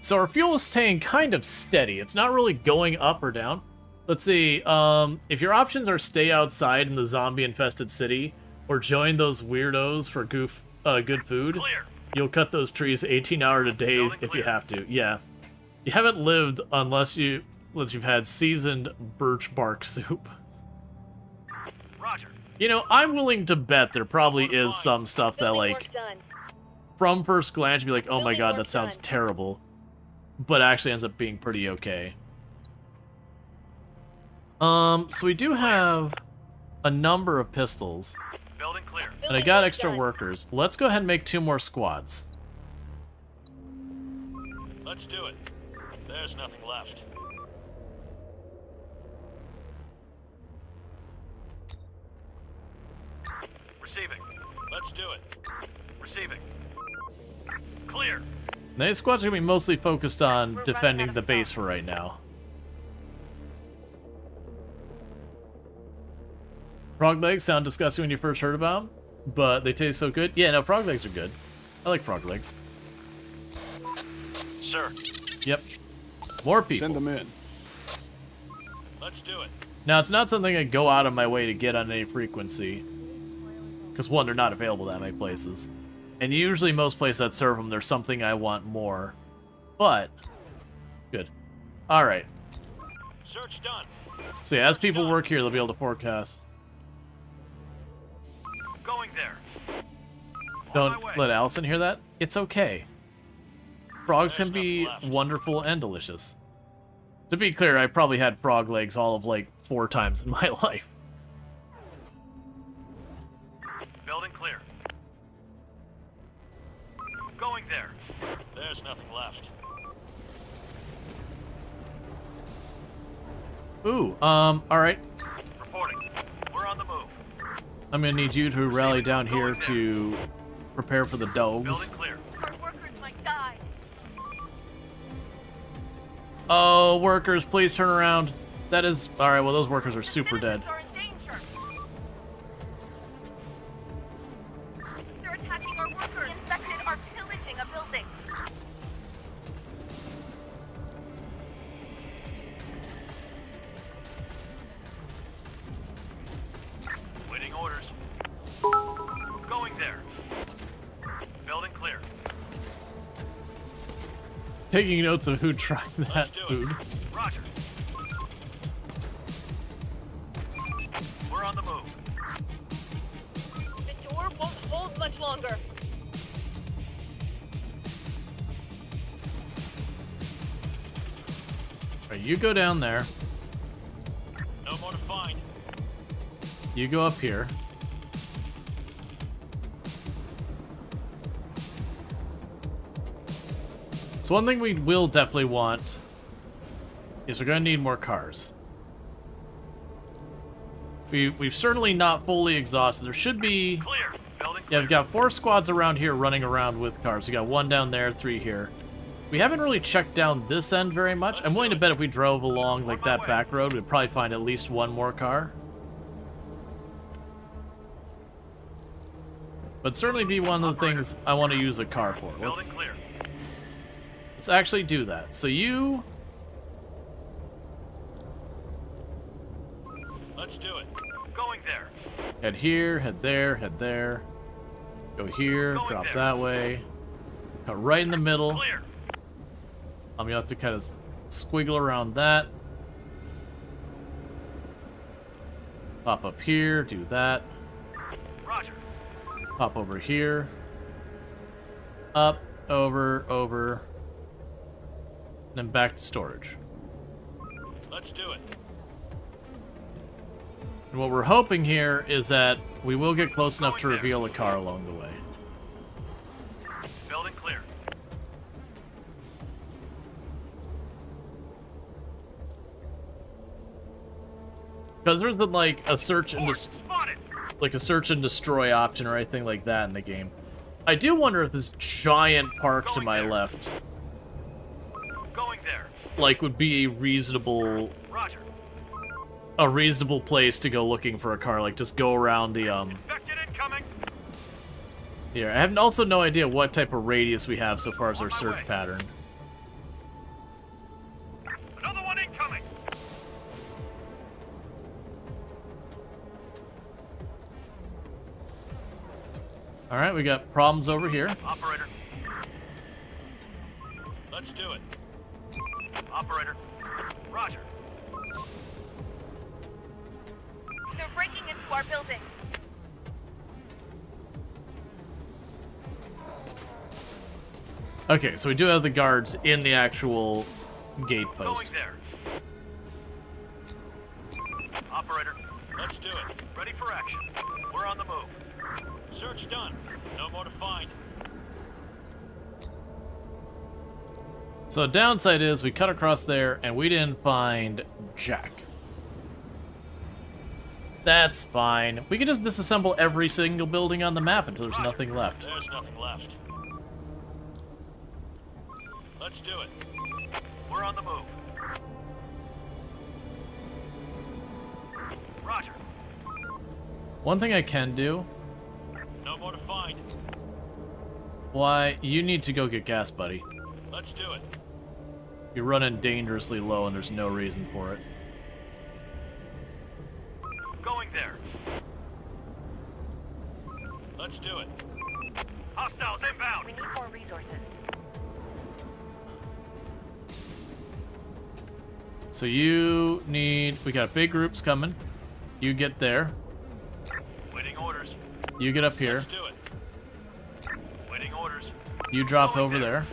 So our fuel is staying kind of steady. It's not really going up or down. Let's see, if your options are stay outside in the zombie-infested city, or join those weirdos for good food, Clear. you'll cut those trees 18 hours a day if you have to. Yeah. You haven't lived unless you've had seasoned birch bark soup. Roger. You know, I'm willing to bet there probably is some stuff that, like, from first glance, you'd be like, oh my god, that sounds terrible. But actually ends up being pretty okay. So we do have a number of pistols. Building clear. And I got extra workers. Let's go ahead and make 2 more squads. Let's do it. There's nothing left. Receiving. Let's do it. Receiving. Clear. Now, these squads are going to be mostly focused on defending the base for right now. Frog legs sound disgusting when you first heard about them, but they taste so good. Yeah, no, frog legs are good. I like frog legs. Sir. Yep. More people. Send them in. Let's do it. Now, it's not something I go out of my way to get on any frequency. Because, one, they're not available that many places. And usually most places that serve them, there's something I want more. But, good. Alright. Search done. So yeah, as people work here, they'll be able to forecast. Going there. Don't let Allison hear that. It's okay. Frogs can be wonderful and delicious. To be clear, I probably had frog legs all of like 4 times in my life. Building clear. Going there. There's nothing left. Ooh, alright. Reporting. We're on the move. I'm gonna need you to rally down here to prepare for the dogs. Building clear. Our workers might die. Oh, workers, please turn around. That is... Alright, well, those workers are super dead. Citizens are in danger. They're attacking our workers. The infected are pillaging a building. Waiting orders. Going there. Building clear. Taking notes of who tried that food. Roger. We're on the move. The door won't hold much longer. Alright, you go down there. No more to find. You go up here. So one thing we will definitely want is we're going to need more cars. We've certainly not fully exhausted. There should be... Clear. Building Yeah, we've got 4 squads around here running around with cars. We got 1 down there, 3 here. We haven't really checked down this end very much. I'm willing to bet if we drove along like that back road, we'd probably find at least 1 more car. But certainly be one of the things I want to use a car for. Building clear. Let's actually do that. So you... Let's do it. Going there. Head here, head there, head there. Go here, drop that way. Cut right in the middle. Clear. You have to kind of squiggle around that. Pop up here, do that. Roger. Pop over here. Up, over, over. Then back to storage. Let's do it. And what we're hoping here is that we will get close enough to reveal a car along the way. Building clear. Because there isn't like a search and destroy option or anything like that in the game. I do wonder if this giant park to my left, Going there. like, would be a reasonable place to go looking for a car. Like, just go around the Infected incoming. Here, I have also no idea what type of radius we have so far as our search pattern. Another one incoming. All right, we got problems over here. Operator. Let's do it. Operator. Roger. They're breaking into our building. Okay, so we do have the guards in the actual gate post. Going there. Operator. Let's do it. Ready for action. We're on the move. Search done. No more to find. So the downside is we cut across there and we didn't find Jack. That's fine. We can just disassemble every single building on the map until there's nothing left. There's nothing left. Let's do it. We're on the move. Roger. One thing I can do... No more to find. Why, you need to go get gas, buddy. Let's do it. You're running dangerously low and there's no reason for it. Going there. Let's do it. Hostiles inbound. We need more resources. So you need... We got big groups coming. You get there. Waiting orders. You get up here. Let's do it. Waiting orders. You drop over there.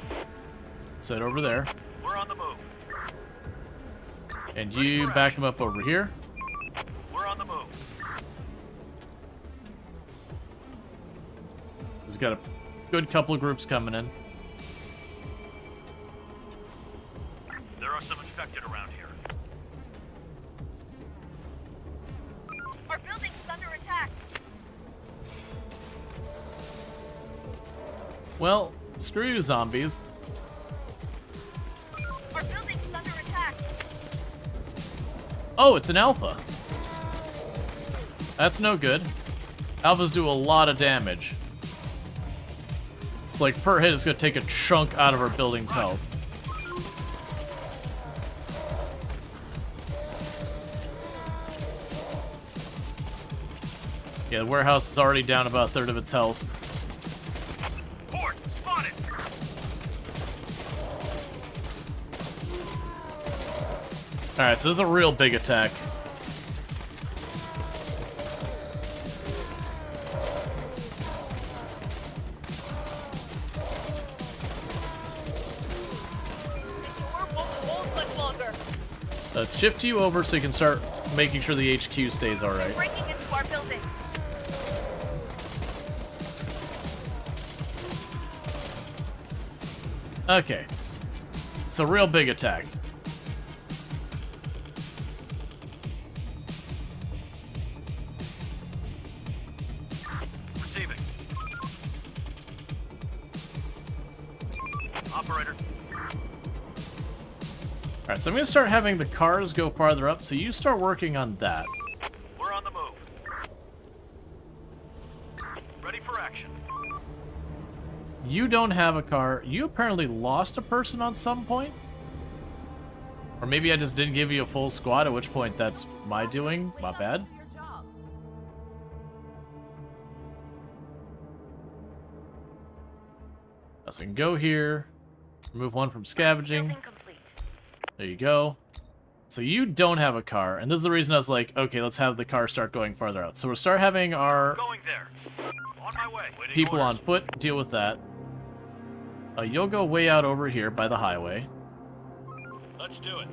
Sit over there. We're on the move. And you back him up over here. We're on the move. He's got a good couple of groups coming in. There are some infected around here. Our building's under attack. Well, screw you, zombies. Our building's under attack. Oh, it's an alpha. That's no good. Alphas do a lot of damage. It's like per hit, it's gonna take a chunk out of our building's health. Yeah, the warehouse is already down about a third of its health. Port spotted. Alright, so this is a real big attack. Let's shift you over so you can start making sure the HQ stays alright. Breaking into our building. Okay. So real big attack. Receiving. Operator. Alright, so I'm gonna start having the cars go farther up, so you start working on that. We're on the move. Ready for action. You don't have a car. You apparently lost a person on some point? Or maybe I just didn't give you a full squad, at which point that's my doing. My bad. So we can go here, remove one from scavenging. Building complete. There you go. So you don't have a car, and this is the reason I was like, okay, let's have the car start going farther out. So we'll start having our Going there. On my way. Waiting people orders. on foot deal with that. You'll go way out over here by the highway. Let's do it.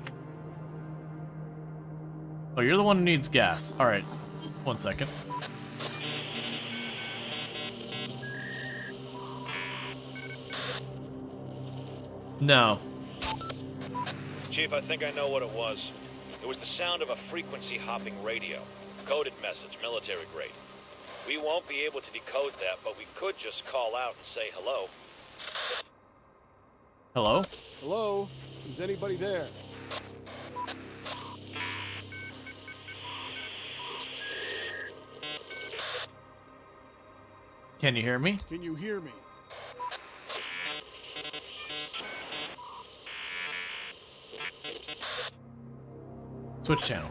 Oh, you're the one who needs gas. Alright. 1 second. No. Chief, I think I know what it was. It was the sound of a frequency-hopping radio. Coded message, military grade. We won't be able to decode that, but we could just call out and say hello. Hello? Hello? Is anybody there? Can you hear me? Can you hear me? Switch channel.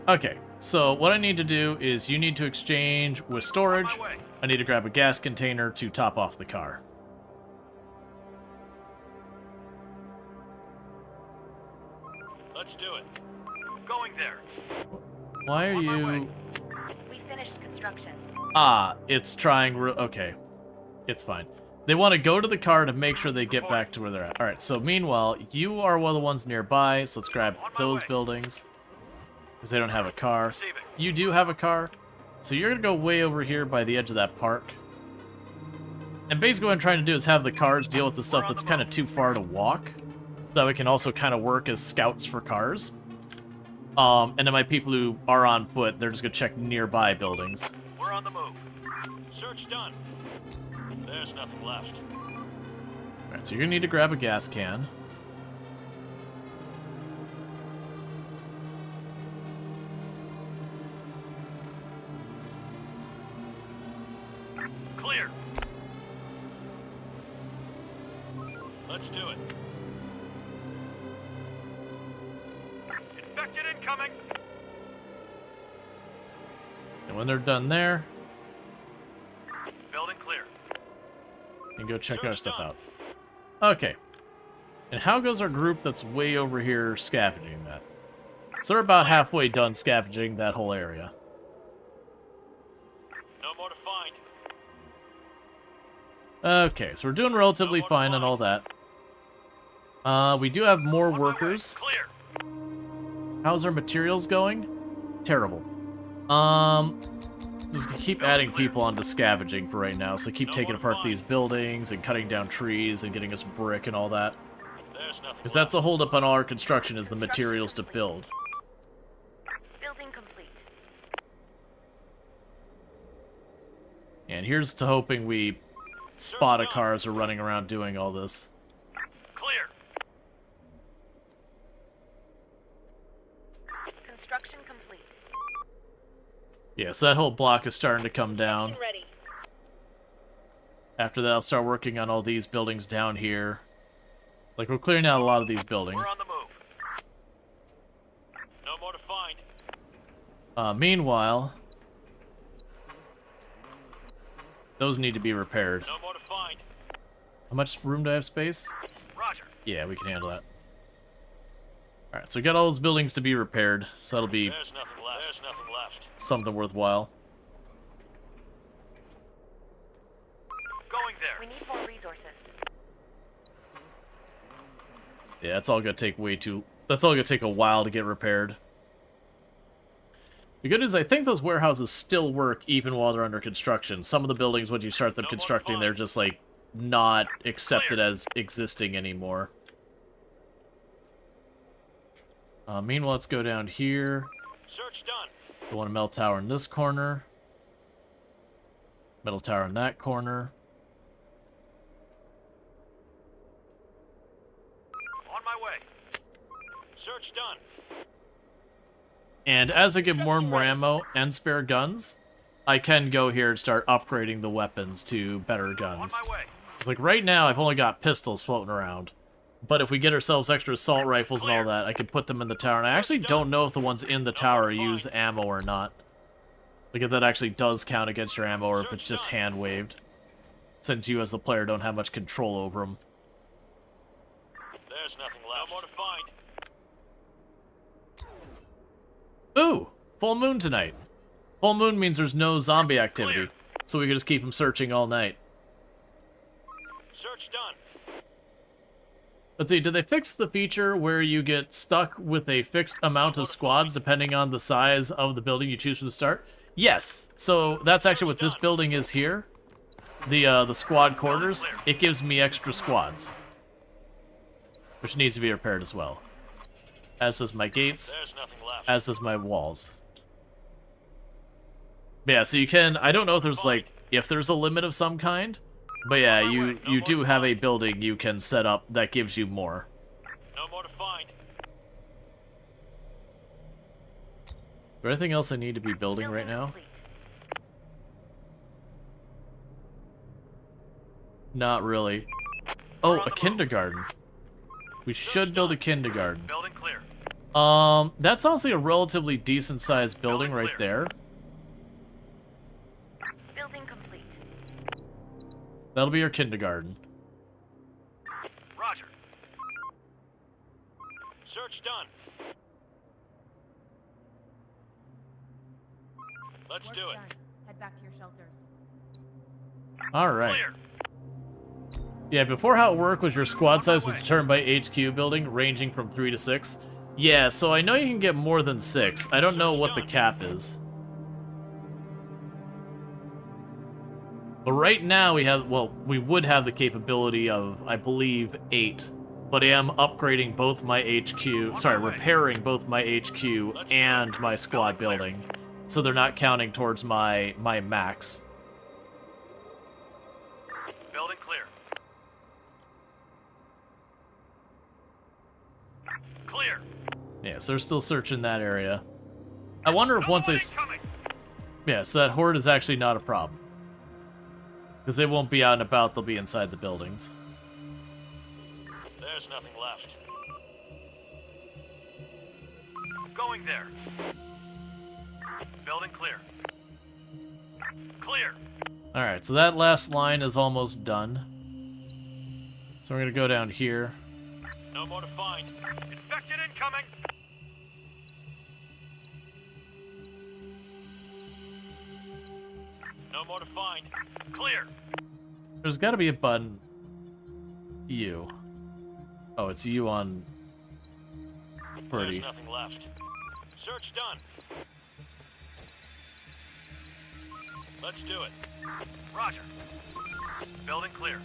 Okay, so what I need to do is you need to exchange with Storge. I need to grab a gas container to top off the car. Let's do it. Going there. Why are you... We finished construction. Ah, it's trying... Okay, it's fine. They want to go to the car to make sure they get back to where they're at. Alright, so meanwhile, you are one of the ones nearby, so let's grab those buildings. Because they don't have a car. You do have a car, so you're going to go way over here by the edge of that park. And basically what I'm trying to do is have the cars deal with the stuff that's kind of too far to walk. So that we can also kind of work as scouts for cars. And then my people who are on foot, they're just going to check nearby buildings. We're on the move. Search done. There's nothing left. Alright, so you're going to need to grab a gas can. Clear. Let's do it. Infected incoming. And when they're done there, Building clear. you can go check our stuff out. Okay. And how goes our group that's way over here scavenging that? So they're about halfway done scavenging that whole area. No more to find. Okay, so we're doing relatively fine on all that. We do have more workers. Clear. How's our materials going? Terrible. Just keep adding people onto scavenging for right now, so keep taking apart these buildings and cutting down trees and getting us brick and all that. Because that's the holdup on all our construction is the materials to build. Building complete. And here's to hoping we spot a car as we're running around doing all this. Clear. Construction complete. Yeah, so that whole block is starting to come down. Ready. After that, I'll start working on all these buildings down here. Like, we're clearing out a lot of these buildings. We're on the move. No more to find. Meanwhile, those need to be repaired. No more to find. How much room do I have space? Roger. Yeah, we can handle that. Alright, so we got all those buildings to be repaired, so that'll be There's nothing left. There's nothing left. something worthwhile. Going there. We need more resources. Yeah, that's all gonna take that's all gonna take a while to get repaired. The good news, I think those warehouses still work even while they're under construction. Some of the buildings, once you start them constructing, they're just, like, not accepted as existing anymore. Meanwhile, let's go down here. Search done. We want a metal tower in this corner. Metal tower in that corner. On my way. Search done. And as I get more and more ammo and spare guns, I can go here and start upgrading the weapons to better guns. On my way. It's like right now I've only got pistols floating around. But if we get ourselves extra assault rifles and all that, I can put them in the tower. And I actually don't know if the ones in the tower use ammo or not. Like if that actually does count against your ammo or if it's just hand-waved. Since you as the player don't have much control over them. There's nothing left. No more to find. Ooh! Full moon tonight. Full moon means there's no zombie activity. So we can just keep them searching all night. Search done. Let's see, did they fix the feature where you get stuck with a fixed amount of squads depending on the size of the building you choose from the start? Yes. So that's actually what this building is here. The squad quarters. It gives me extra squads, which needs to be repaired as well. As does my gates. As does my walls. But yeah, so you can. I don't know if there's like a limit of some kind. But yeah, you do have a building you can set up that gives you more. No more to find. Is there anything else I need to be building right now? Not really. Oh, a kindergarten. We should build a kindergarten. Building clear. That's honestly a relatively decent sized building right there. Building complete. That'll be your kindergarten. Roger. Search done. Let's do it. Head back to your shelters. Alright. Clear. Yeah, before how it worked was your squad size was determined by HQ building, ranging from 3 to 6. Yeah, so I know you can get more than 6. I don't know what the cap is. But right now we have, well, we would have the capability of, I believe, 8. But I am upgrading both my HQ, sorry, repairing both my HQ and my squad building. So they're not counting towards my max. Building clear. Clear. Yeah, so they're still searching that area. I wonder if once they... Yeah, so that horde is actually not a problem. Because they won't be out and about, they'll be inside the buildings. There's nothing left. Going there. Building clear. Clear. Alright, so that last line is almost done. So we're going to go down here. No more to find. Infected incoming. No more to find. Clear. There's got to be a button. U. Oh, it's U on... Pretty. There's nothing left. Search done. Let's do it. Roger. Building clear.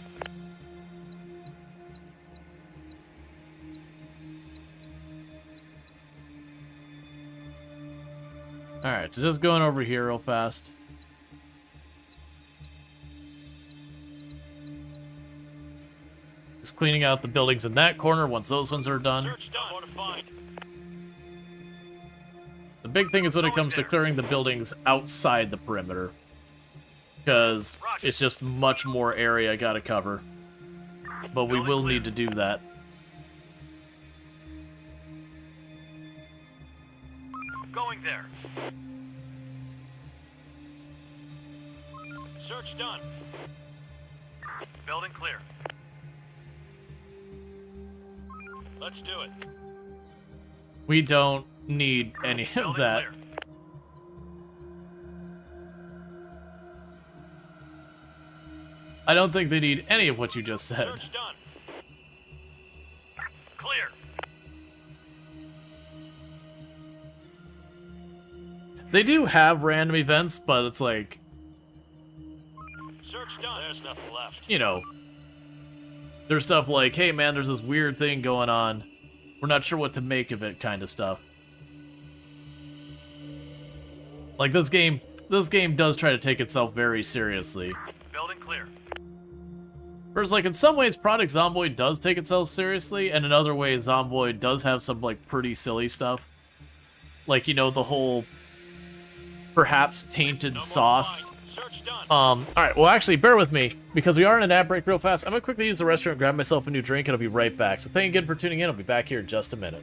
Alright, so just going over here real fast. Just cleaning out the buildings in that corner once those ones are done. Search done. More to find. The big thing is when it comes to clearing the buildings outside the perimeter. Because it's just much more area I gotta cover. But we will need to do that. Going there. Search done. Building clear. Let's do it. We don't need any of that. Clear. I don't think they need any of what you just said. Search done. Clear. They do have random events, but it's like, Search done. There's nothing left. you know, there's stuff like, hey man, there's this weird thing going on. We're not sure what to make of it kind of stuff. Like this game does try to take itself very seriously. Building clear. Whereas, like, in some ways, Project Zomboid does take itself seriously, and in other ways, Zomboid does have some, like, pretty silly stuff. Like, you know, the whole, perhaps, tainted sauce. Alright, well, actually, bear with me, because we are in an ad break real fast. I'm gonna quickly use the restroom, grab myself a new drink, and I'll be right back. So thank you again for tuning in. I'll be back here in just a minute.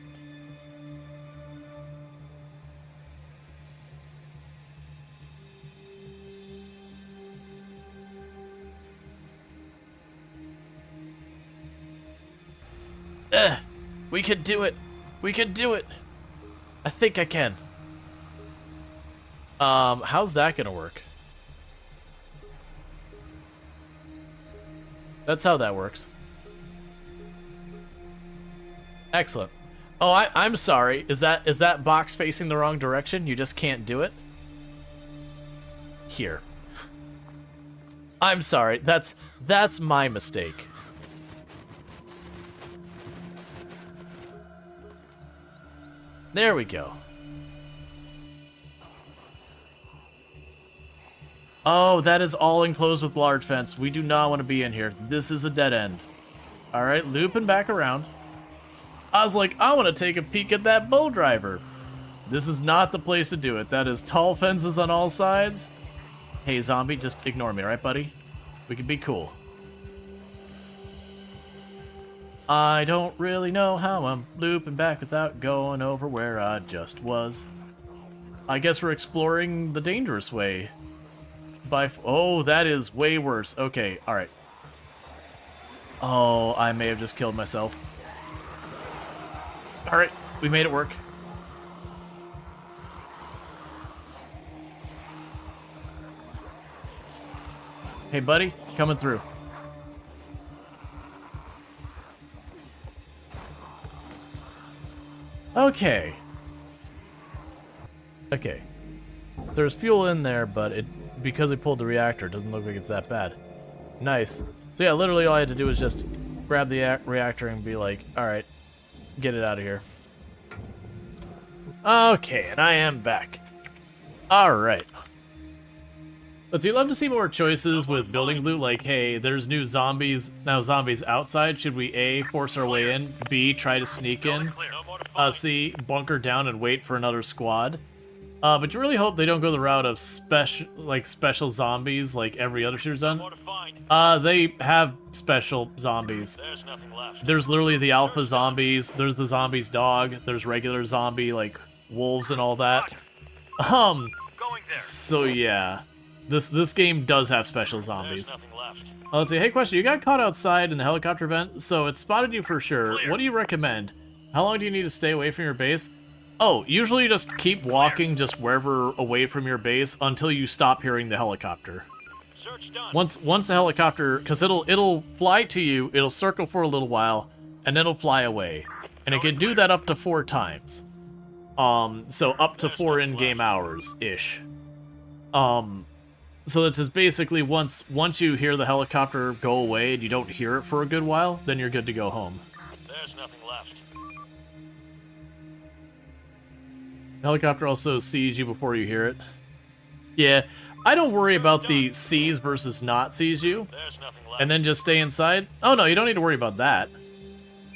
We can do it. We can do it. I think I can. How's that gonna work? That's how that works. Excellent. Oh, I'm sorry. Is that box facing the wrong direction? You just can't do it? Here. I'm sorry. That's my mistake. There we go. Oh, that is all enclosed with large fence. We do not want to be in here. This is a dead end. All right, looping back around. I was like, I want to take a peek at that bull driver. This is not the place to do it. That is tall fences on all sides. Hey, zombie, just ignore me, right, buddy? We can be cool. I don't really know how I'm looping back without going over where I just was. I guess we're exploring the dangerous way. Oh, that is way worse. Okay, alright. Oh, I may have just killed myself. Alright, we made it work. Hey, buddy, coming through. Okay. Okay. There's fuel in there, but because we pulled the reactor, it doesn't look like it's that bad. Nice. So yeah, literally all I had to do was just grab the reactor and be like, alright, get it out of here. Okay, and I am back. Alright. Let's see, I'd love to see more choices with building loot, like, hey, there's new zombies, now zombies outside. Should we A, force our way in, B, try to sneak in, C, bunker down and wait for another squad? But you really hope they don't go the route of special zombies like every other shooter's done. They have special zombies. There's nothing left. There's literally the alpha zombies, there's the zombies dog, there's regular zombie, like, wolves and all that. So yeah. This game does have special zombies. Let's see, hey, question, you got caught outside in the helicopter vent, so it spotted you for sure. What do you recommend? How long do you need to stay away from your base? Oh, usually you just keep walking just wherever away from your base until you stop hearing the helicopter. Once the helicopter, because it'll fly to you, it'll circle for a little while, and then it'll fly away. And it can do that up to 4 times. So up to 4 in-game hours-ish. So it's just basically once you hear the helicopter go away and you don't hear it for a good while, then you're good to go home. There's nothing left. The helicopter also sees you before you hear it. Yeah, I don't worry about the sees versus not sees you, and then just stay inside. Oh no, you don't need to worry about that.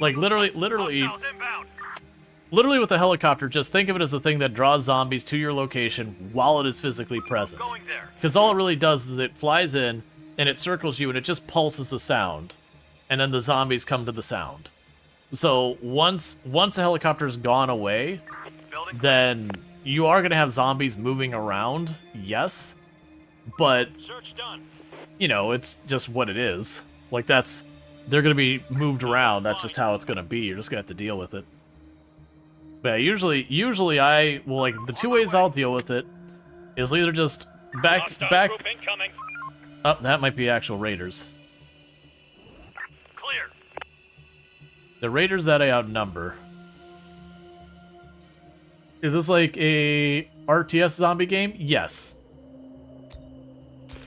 Like literally with the helicopter, just think of it as a thing that draws zombies to your location while it is physically present. Because all it really does is it flies in, and it circles you, and it just pulses the sound. And then the zombies come to the sound. So once the helicopter's gone away, then you are going to have zombies moving around, yes. But, you know, it's just what it is. Like, they're going to be moved around, that's just how it's going to be. You're just going to have to deal with it. But usually I will, like, the 2 ways I'll deal with it is either just back. Oh, that might be actual raiders. Clear. The raiders that I outnumber. Is this like a RTS zombie game? Yes.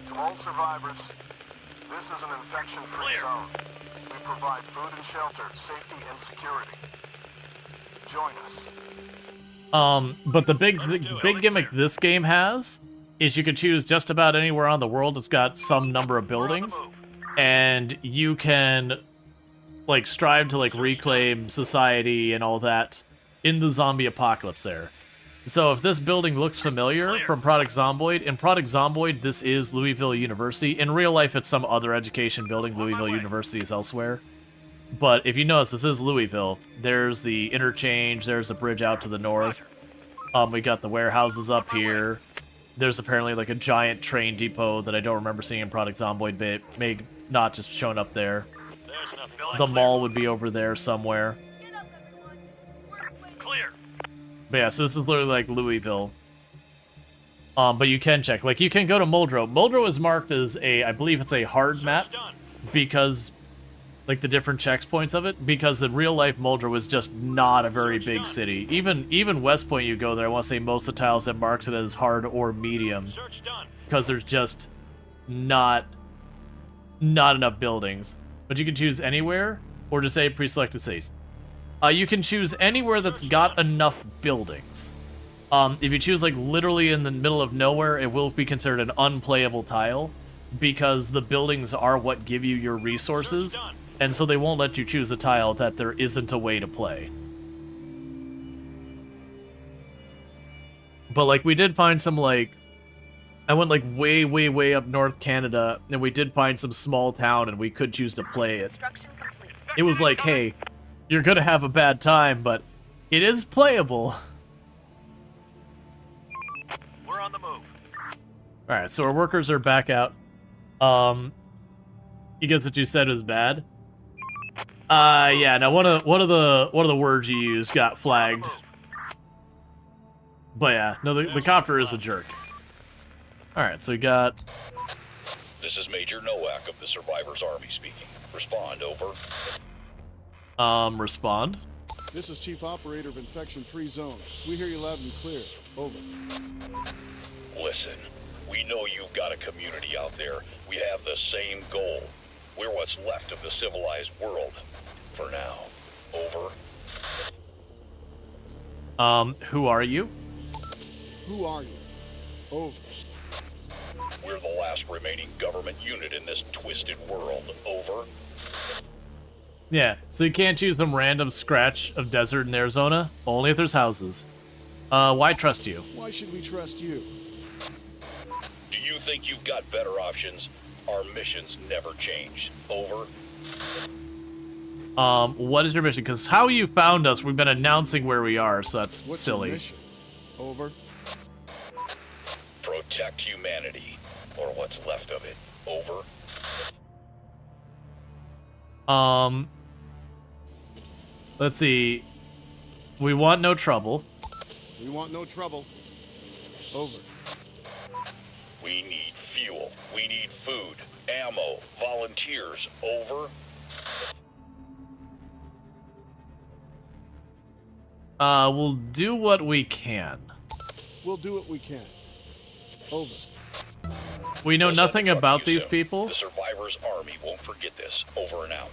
To all survivors, this is an infection-free zone. We provide food and shelter, safety and security. Join us. But the big gimmick this game has is you can choose just about anywhere on the world that's got some number of buildings, and you can like strive to like reclaim society and all that in the zombie apocalypse there. So if this building looks familiar from Project Zomboid, in Project Zomboid this is Louisville University. In real life it's some other education building. Louisville University is elsewhere. But if you notice, this is Louisville. There's the interchange, there's a bridge out to the north. We got the warehouses up here. There's apparently like a giant train depot that I don't remember seeing in Project Zomboid, but it may not just shown up there. The mall would be over there somewhere. Clear. But yeah, so this is literally like Louisville. But you can check. Like, you can go to Muldrow. Muldrow is marked as I believe it's a hard map, because like the different checkpoints of it, because in real life Muldrow is just not a very big city. Even West Point, you go there, I want to say most of the tiles that marks it as hard or medium, because there's just not enough buildings. But you can choose anywhere, or just say pre-selected cities. You can choose anywhere that's got enough buildings. If you choose like literally in the middle of nowhere, it will be considered an unplayable tile, because the buildings are what give you your resources, and so they won't let you choose a tile that there isn't a way to play. But like we did find some like, I went like way up North Canada, and we did find some small town, and we could choose to play it. It was like, hey, you're gonna have a bad time, but it is playable. We're on the move. Alright, so our workers are back out. You guess what you said was bad? Yeah, now one of the words you used got flagged. But yeah, no, the copter is a jerk. Alright, so we got... This is Major Nowak of the Survivors Army speaking. Respond, over. Respond. This is Chief Operator of Infection Free Zone. We hear you loud and clear. Over. Listen, we know you've got a community out there. We have the same goal. We're what's left of the civilized world. For now. Over. Who are you? Who are you? Over. We're the last remaining government unit in this twisted world. Over. Yeah, so you can't choose some random scratch of desert in Arizona, only if there's houses. Why trust you? Why should we trust you? Do you think you've got better options? Our missions never change. Over. What is your mission? Because how you found us, we've been announcing where we are, so that's What's silly. Your mission? Over. Protect humanity, or what's left of it. Over. Let's see. We want no trouble. We want no trouble. Over. We need fuel. We need food, ammo, volunteers. Over. We'll do what we can. We'll do what we can. Over. We know nothing about these people. The Survivors Army won't forget this. Over and out.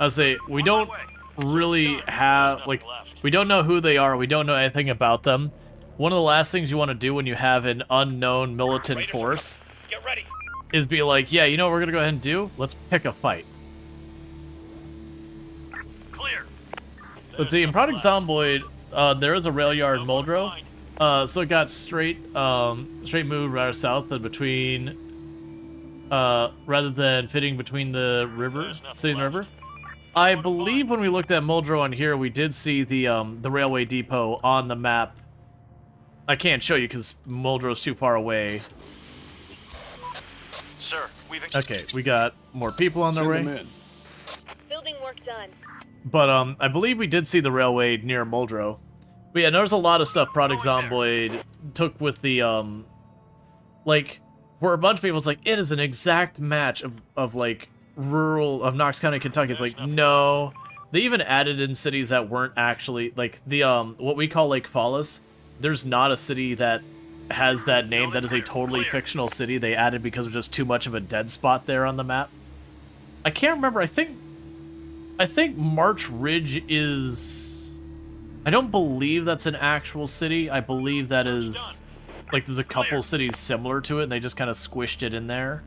I'll say, we don't really have, like, we don't know who they are, we don't know anything about them. One of the last things you want to do when you have an unknown militant force is be like, yeah, you know what we're gonna go ahead and do? Let's pick a fight. Clear. Let's see, in Project Zomboid, there is a rail yard in Muldrow. So it got straight move rather south than between, rather than fitting between the river, city and the river. I believe when we looked at Muldrow on here, we did see the railway depot on the map. I can't show you because Muldrow's too far away. Sir, we've... Okay, we got more people on their way. Send them in. Building work done. But I believe we did see the railway near Muldrow. But yeah, there's a lot of stuff Project Zomboid took with the, like, for a bunch of people, it's like, it is an exact match of like, rural, of Knox County, Kentucky. It's like, no. They even added in cities that weren't actually, like, the, what we call Lake Fallis. There's not a city that has that name. That is a totally fictional city they added because there's just too much of a dead spot there on the map. I can't remember, I think March Ridge is... I don't believe that's an actual city. I believe that is... Like, there's a couple cities similar to it, and they just kind of squished it in there.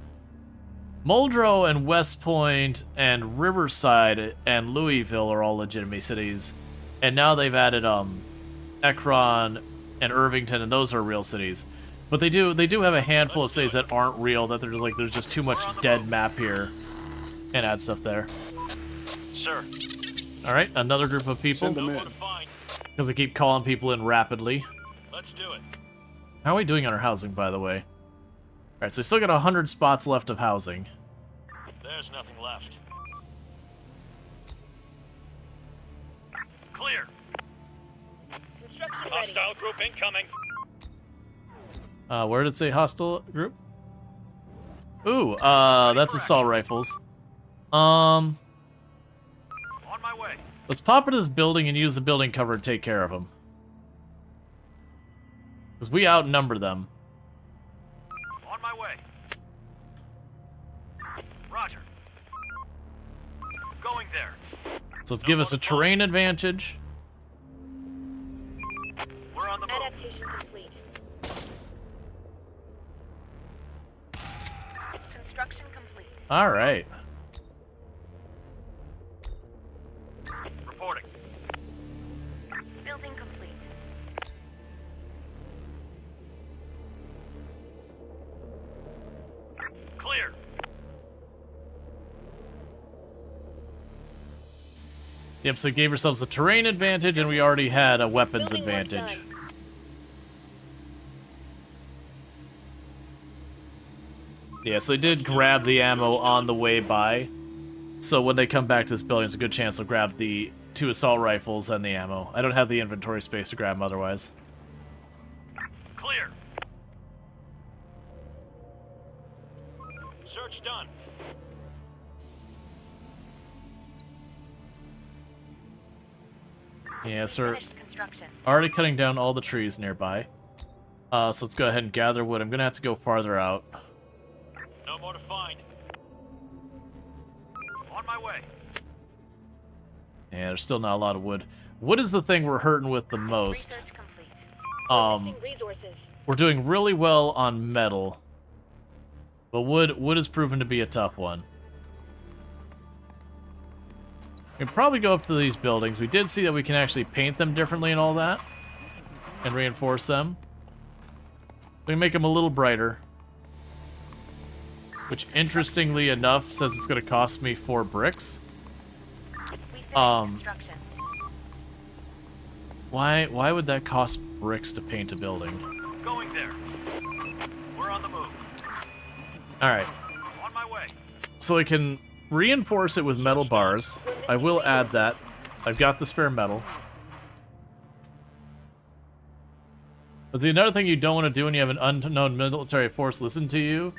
Muldrow and West Point and Riverside and Louisville are all legitimate cities. And now they've added, Ekron and Irvington, and those are real cities. But they do have a handful of cities that aren't real, that they're just like, there's just too much dead map here. And add stuff there. Sir. Alright, another group of people. Send them in. Because I keep calling people in rapidly. Let's do it. How are we doing on our housing, by the way? Alright, so we still got 100 spots left of housing. There's nothing left. Clear. Construction ready. Hostile group incoming. Where did it say hostile group? Ooh, that's assault rifles. On my way. Let's pop into this building and use the building cover to take care of them. Because we outnumber them. On my way. Roger. Going there. So let's give us a terrain advantage. We're on the move. Adaptation complete. Construction complete. Alright. Reporting. Building complete. Clear. Yep, so gave ourselves a terrain advantage, and we already had a weapons Building work advantage. done. Yeah, so they did grab the ammo on the way by. So when they come back to this building, there's a good chance they'll grab the 2 assault rifles and the ammo. I don't have the inventory space to grab them otherwise. Clear. Search done. Yeah, sir. Finished construction. Already cutting down all the trees nearby. So let's go ahead and gather wood. I'm gonna have to go farther out. No more to find. On my way. Yeah, there's still not a lot of wood. Wood is the thing we're hurting with the most. Research complete. Missing resources. We're doing really well on metal, but wood has proven to be a tough one. We can probably go up to these buildings. We did see that we can actually paint them differently and all that, and reinforce them. We can make them a little brighter, which, interestingly enough, says it's going to cost me 4 bricks. We finished construction. Why would that cost bricks to paint a building? Going there. We're on the move. Alright. On my way. So I can reinforce it with metal bars. I will add that. I've got the spare metal. But see, another thing you don't want to do when you have an unknown military force listen to you,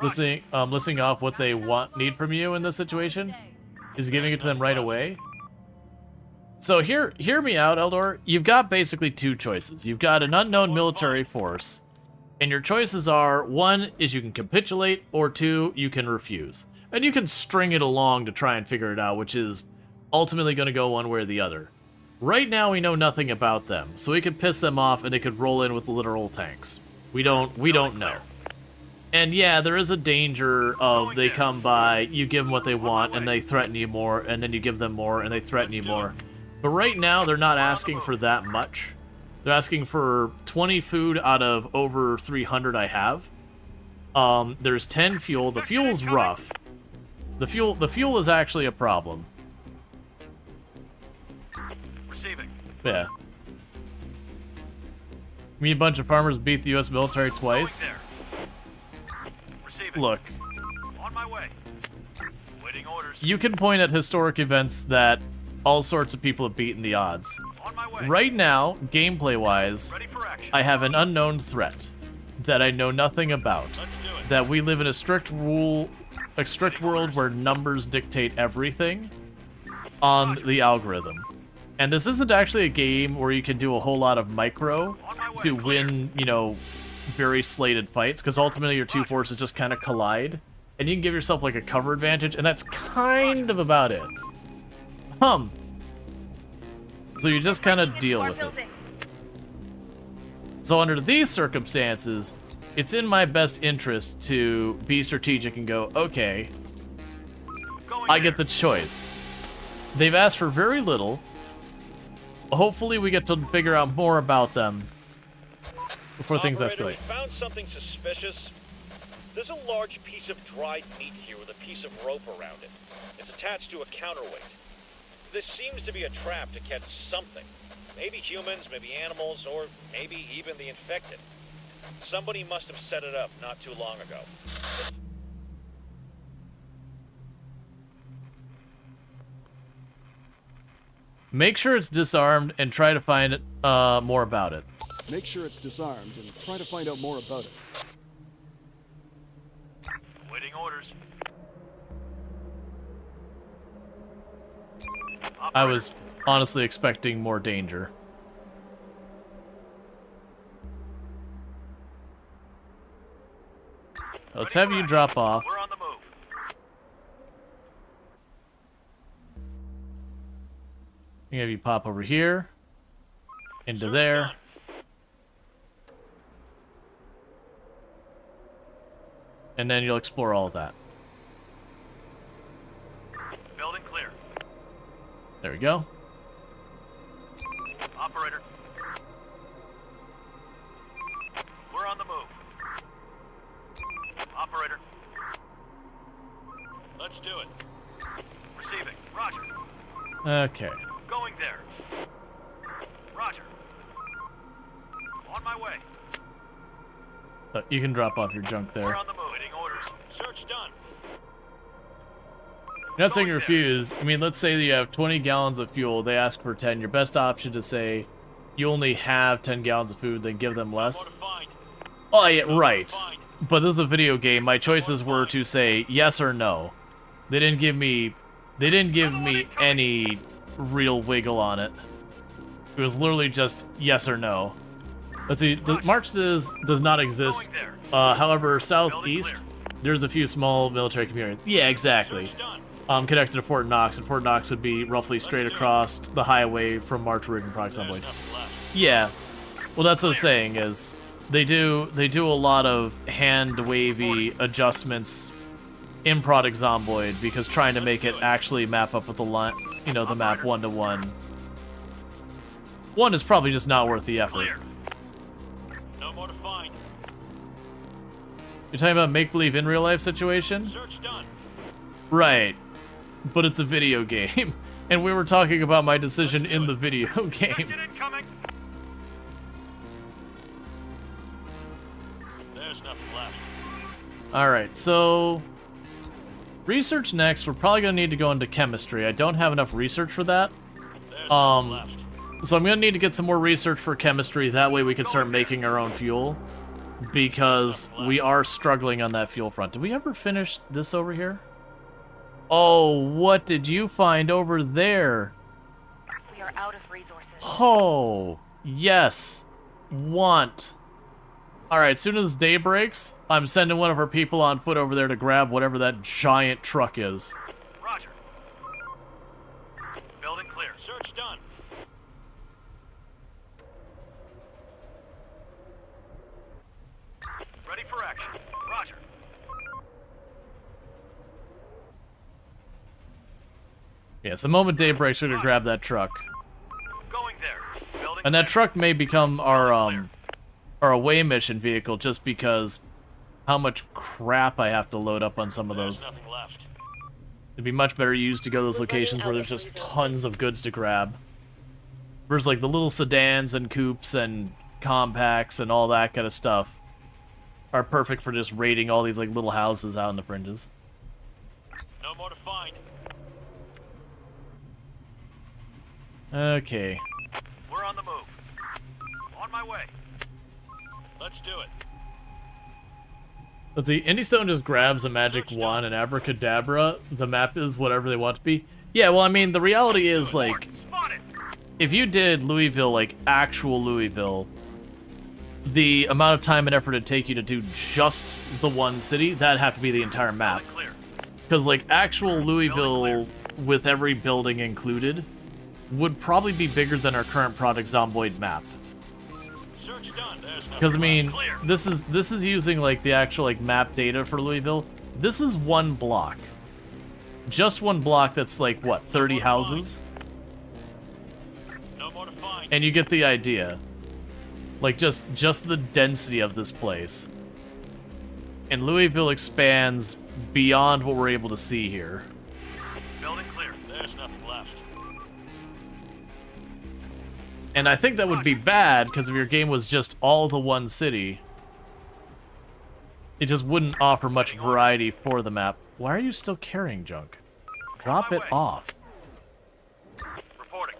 listening off what they need from you in this situation, is giving it to them right away. So hear me out, Eldor. You've got basically 2 choices. You've got an unknown military force, and your choices are, 1 is you can capitulate, or 2, you can refuse. And you can string it along to try and figure it out, which is ultimately going to go one way or the other. Right now, we know nothing about them, so we could piss them off and they could roll in with literal tanks. We don't know. And yeah, there is a danger of they come by, you give them what they want, and they threaten you more, and then you give them more, and they threaten you more. But right now, they're not asking for that much. They're asking for 20 food out of over 300 I have. There's 10 fuel. The fuel's rough. The fuel is actually a problem. Receiving. Yeah. Me and a bunch of farmers beat the U.S. military twice. Look. On my way. Waiting orders. You can point at historic events that all sorts of people have beaten the odds. On my way. Right now, gameplay-wise, I have an unknown threat that I know nothing about. Let's do it. That we live in a strict world where numbers dictate everything on the algorithm. And this isn't actually a game where you can do a whole lot of micro to win, you know, very slated fights, because ultimately your 2 forces just kind of collide, and you can give yourself like a cover advantage, and that's kind of about it. So you just kind of deal with it. So under these circumstances, it's in my best interest to be strategic and go, okay, I get the choice. They've asked for very little. Hopefully we get to figure out more about them before things Operator, escalate. We found something suspicious. There's a large piece of dried meat here with a piece of rope around it. It's attached to a counterweight. This seems to be a trap to catch something. Maybe humans, maybe animals, or maybe even the infected. Somebody must have set it up not too long ago. Make sure it's disarmed and try to find more about it. Make sure it's disarmed and try to find out more about it. Waiting orders. I was honestly expecting more danger. Let's have you drop off. We're on the move. I'm gonna have you pop over here. Into there. And then you'll explore all of that. Building clear. There we go. Operator. We're on the move. Operator. Let's do it. Receiving. Roger. Okay. Going there. Roger. On my way. You can drop off your junk there. We're on the move. Waiting orders. Search done. You're not saying you refuse. I mean, let's say that you have 20 gallons of fuel. They ask for 10. Your best option to say you only have 10 gallons of food, then give them less. Oh, yeah, right. But this is a video game. My choices were to say yes or no. They didn't give me any real wiggle on it. It was literally just yes or no. Let's see. March does not exist. However, southeast, there's a few small military communities. Yeah, exactly. Connected to Fort Knox, and Fort Knox would be roughly straight across the highway from March Ridge and Product Zomboid. Yeah. Well, that's what I'm saying is they do a lot of hand wavy adjustments in Product Zomboid because trying to make it actually map up with the line, you know, the map 1-to-1. One is probably just not worth the effort. No more to find. You're talking about make-believe in real life situation? Search done. Right. But it's a video game. And we were talking about my decision in the video game. There's nothing left. Alright, so research next. We're probably gonna need to go into chemistry. I don't have enough research for that. So I'm gonna need to get some more research for chemistry. That way we can start making our own fuel. Because we are struggling on that fuel front. Did we ever finish this over here? Oh, what did you find over there? We are out of resources. Oh, yes. Want. Alright, as soon as day breaks, I'm sending one of our people on foot over there to grab whatever that giant truck is. Roger. Building clear. Search done. Ready for action. Roger. Yes, the moment day breaks, we're gonna grab that truck. Going there. Building And that truck may become our away mission vehicle just because how much crap I have to load up on some of those. There's nothing left. It'd be much better used to go to those locations where there's just tons of goods to grab. Versus like the little sedans and coupes and compacts and all that kind of stuff are perfect for just raiding all these like little houses out in the fringes. No more to find. Okay. We're on the move. On my way. Let's do it. Let's see, Indy Stone just grabs a magic wand and abracadabra. The map is whatever they want to be. Yeah, well, I mean, the reality is, like, if you did Louisville, like, actual Louisville, the amount of time and effort it'd take you to do just the one city, that'd have to be the entire map. Because, like, actual Louisville, with every building included, would probably be bigger than our current Product Zomboid map. Because I mean, this is using like the actual like map data for Louisville. This is one block, just one block. That's like what, 30 houses, and you get the idea. Like just the density of this place. And Louisville expands beyond what we're able to see here. Building clear. There's nothing left. And I think that would be bad, because if your game was just all the one city, it just wouldn't offer much variety for the map. Why are you still carrying junk? Drop it off. Reporting.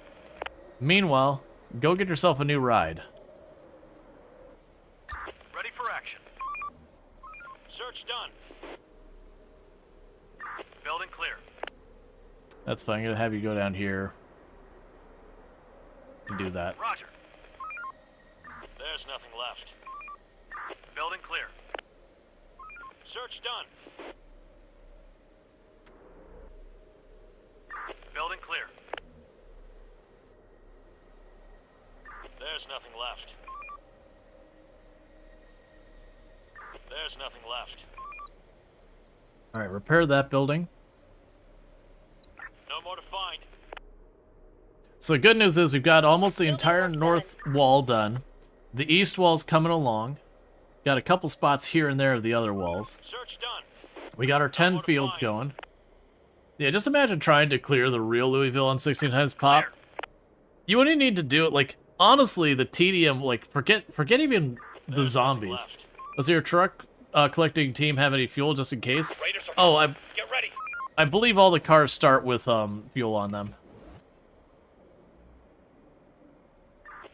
Meanwhile, go get yourself a new ride. Ready for action. Search done. Building clear. That's fine. I'm gonna have you go down here. can do that. Roger. There's nothing left. Building clear. Search done. Building clear. There's nothing left. There's nothing left. All right, repair that building. No more to find. So good news is we've got almost the entire north wall done. The east wall's coming along. Got a couple spots here and there of the other walls. Search done. We got our 10 fields going. Yeah, just imagine trying to clear the real Louisville on 16 times pop. You wouldn't need to do it, like, honestly, the tedium, like, forget even the zombies. Does your truck collecting team have any fuel just in case? Oh, Get ready. I believe all the cars start with fuel on them.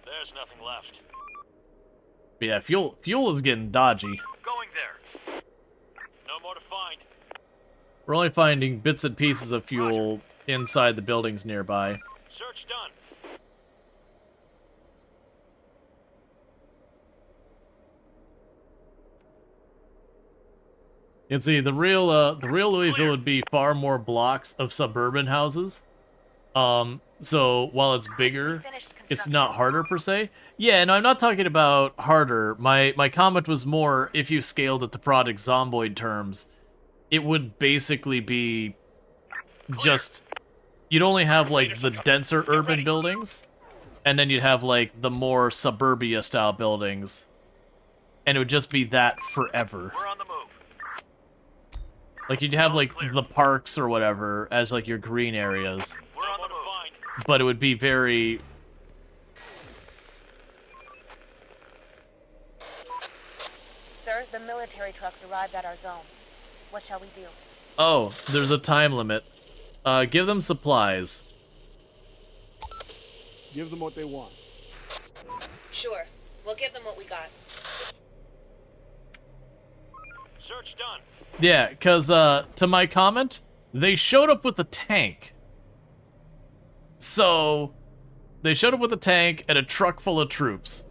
There's nothing left. But yeah, fuel is getting dodgy. Going there. No more to find. We're only finding bits and pieces of fuel inside the buildings nearby. Search done. You can see the real Louisville would be far more blocks of suburban houses. So while it's bigger, it's not harder per se. Yeah, no, I'm not talking about harder. My comment was more if you scaled it to product zomboid terms, it would basically be just you'd only have like the denser urban buildings, and then you'd have like the more suburbia style buildings, and it would just be that forever. We're on the move. Like you'd have like the parks or whatever as like your green areas. We're on the move. But it would be very... Sir, the military trucks arrived at our zone. What shall we do? Oh, there's a time limit. Give them supplies. Give them what they want. Sure. We'll give them what we got. Search done. Yeah, because, to my comment, they showed up with a tank. So, they showed up with a tank and a truck full of troops.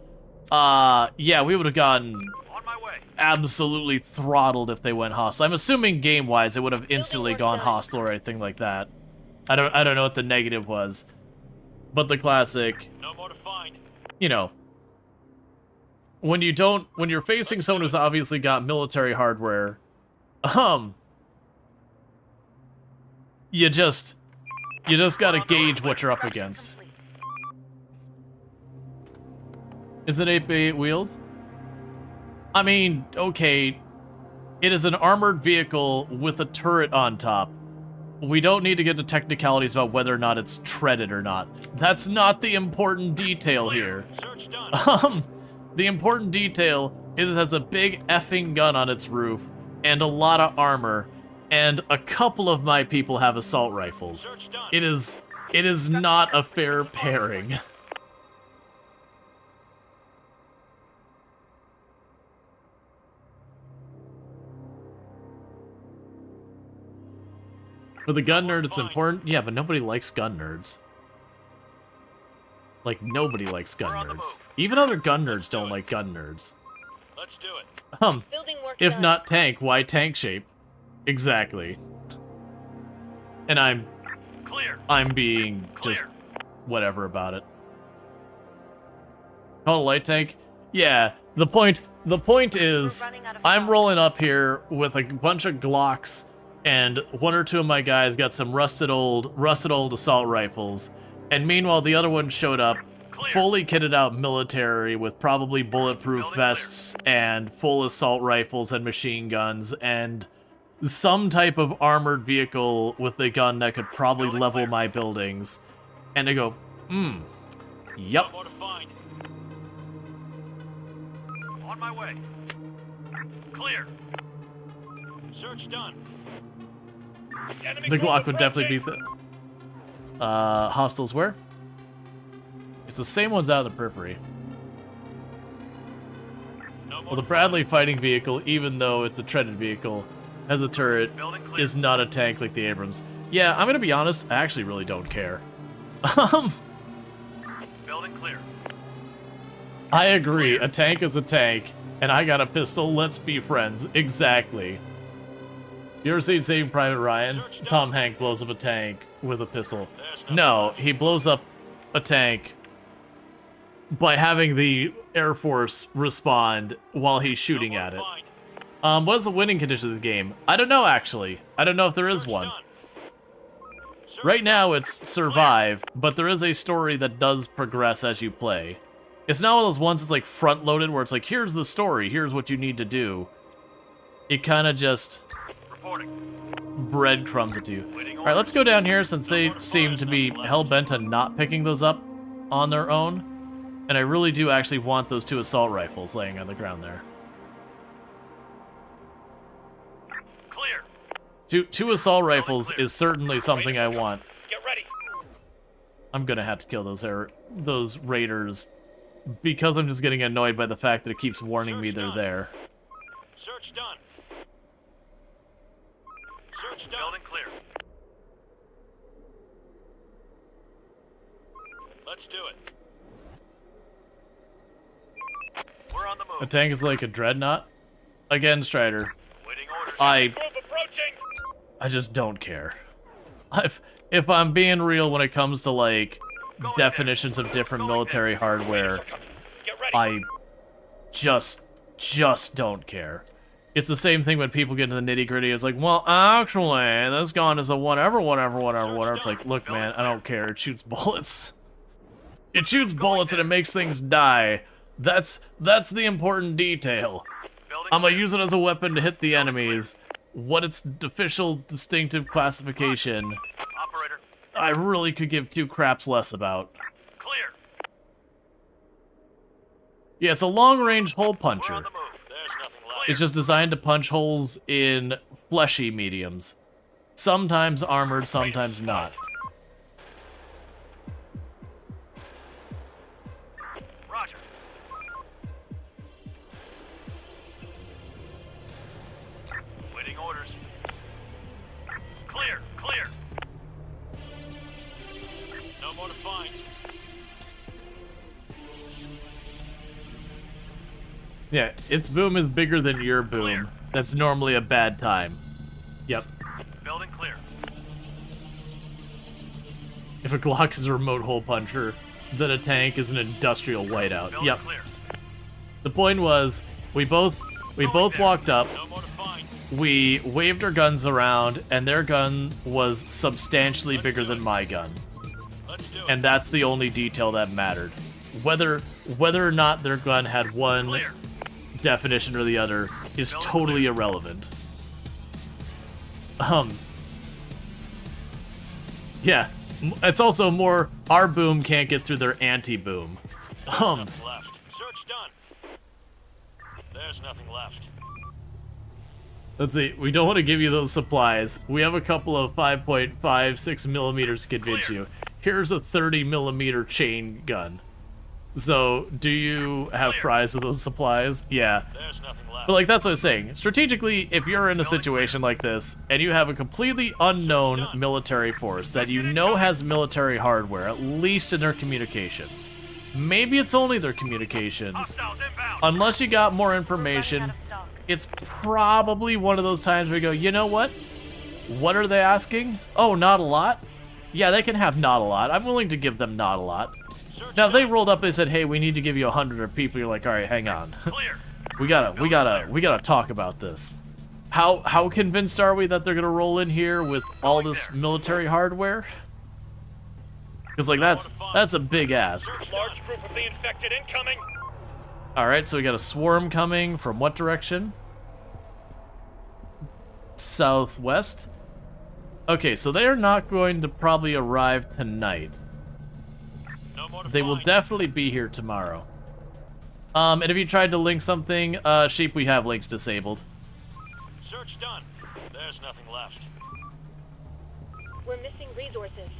Yeah, we would have gotten on my way. Absolutely throttled if they went hostile. I'm assuming game-wise it would have instantly gone hostile or anything like that. I don't know what the negative was. But the classic, no more to find. You know, when you're facing someone who's obviously got military hardware, you just gotta gauge what you're up against. Is it 8x8 wheeled? I mean, okay, it is an armored vehicle with a turret on top. We don't need to get to technicalities about whether or not it's treaded or not. That's not the important detail here. The important detail is it has a big effing gun on its roof and a lot of armor, and a couple of my people have assault rifles. It is not a fair pairing. For the gun nerd, it's important. Yeah, but nobody likes gun nerds. Like, nobody likes gun nerds. Even other gun nerds don't like gun nerds. Let's do it. If not tank, why tank shape? Exactly. And I'm being just whatever about it. Call it a light tank? Yeah, the point is, I'm rolling up here with a bunch of Glocks, and one or two of my guys got some rusted old assault rifles, and meanwhile the other one showed up fully kitted out military with probably bulletproof vests and full assault rifles and machine guns and some type of armored vehicle with a gun that could probably level my buildings. And they go, yep. On my way. Clear. Search done. The Glock would definitely beat the hostiles where? It's the same ones out of the periphery. Well, the Bradley fighting vehicle, even though it's a treaded vehicle, has a turret, is not a tank like the Abrams. Yeah, I'm gonna be honest, I actually really don't care. Building clear. I agree. A tank is a tank, and I got a pistol. Let's be friends. Exactly. You ever seen Saving Private Ryan? Tom Hanks blows up a tank with a pistol. No, he blows up a tank by having the Air Force respond while he's shooting at it. What is the winning condition of the game? I don't know, actually. I don't know if there is one. Right now, it's survive, but there is a story that does progress as you play. It's not one of those ones that's like front-loaded where it's like, here's the story, here's what you need to do. It kind of just breadcrumbs it to you. Alright, let's go down here since they seem to be hell-bent on not picking those up on their own. And I really do actually want those 2 assault rifles laying on the ground there. Clear. Two assault rifles is certainly something I want. Get ready. I'm gonna have to kill those raiders because I'm just getting annoyed by the fact that it keeps warning me they're there. Search done. Search done. Building clear. Let's do it. We're on the move. A tank is like a dreadnought? Again, Strider. Waiting orders. I just don't care. If I'm being real when it comes to, like, definitions of different military hardware, I just don't care. It's the same thing when people get into the nitty-gritty. It's like, well, actually, this gun is a whatever. It's like, look, man, I don't care. It shoots bullets. It shoots bullets and it makes things die. That's the important detail. I'm gonna use it as a weapon to hit the enemies. What its official distinctive classification, Operator. I really could give 2 craps less about. Clear. Yeah, it's a long-range hole puncher. We're on the move. There's nothing left. It's just designed to punch holes in fleshy mediums. Sometimes armored, sometimes not. Roger. Waiting orders. Clear. Clear. No more to find. Yeah, its boom is bigger than your boom. Clear. That's normally a bad time. Yep. Building clear. If a Glock is a remote hole puncher, then a tank is an industrial whiteout. Building Yep. clear. The point was, we both walked up, No more to find. we waved our guns around, and their gun was substantially bigger than my gun. Let's do it. And that's the only detail that mattered. Whether or not their gun had one Clear. definition or the other is totally irrelevant. Yeah, it's also more, our boom can't get through their anti-boom. Nothing left. Search done. There's nothing left. Let's see, we don't want to give you those supplies. We have a couple of 5.56 millimeters to convince you. Here's a 30 millimeter chain gun. So, do you have fries with those supplies? Yeah. There's nothing left. But like, that's what I was saying. Strategically, if you're in a situation like this, and you have a completely unknown military force that you know has military hardware, at least in their communications. Maybe it's only their communications. Unless you got more information, it's probably one of those times where you go, you know what? What are they asking? Oh, not a lot? Yeah, they can have not a lot. I'm willing to give them not a lot. Now, if they rolled up and said, hey, we need to give you 100 people, you're like, all right, hang on. we gotta talk about this. How convinced are we that they're gonna roll in here with all this military hardware? Because, like, that's a big ask. Large group of the infected incoming. Alright, so we got a swarm coming from what direction? Southwest? Okay, so they are not going to probably arrive tonight. They will definitely be here tomorrow. And if you tried to link something, Sheep, we have links disabled. Search done. There's nothing left. We're missing resources.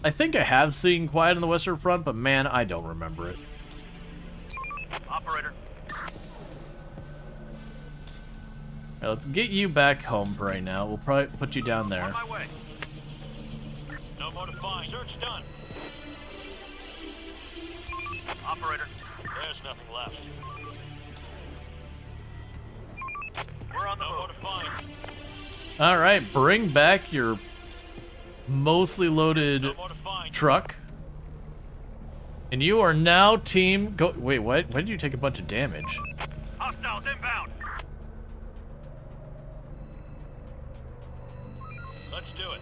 I think I have seen Quiet on the Western Front, but man, I don't remember it. Operator. Right, let's get you back home for right now. We'll probably put you down there. On my way. No more to find. Search done. Operator, there's nothing left. We're on the move. To find. All right, bring back your mostly loaded truck. And you are now team go. Wait, what? Why did you take a bunch of damage? Hostiles inbound. Let's do it.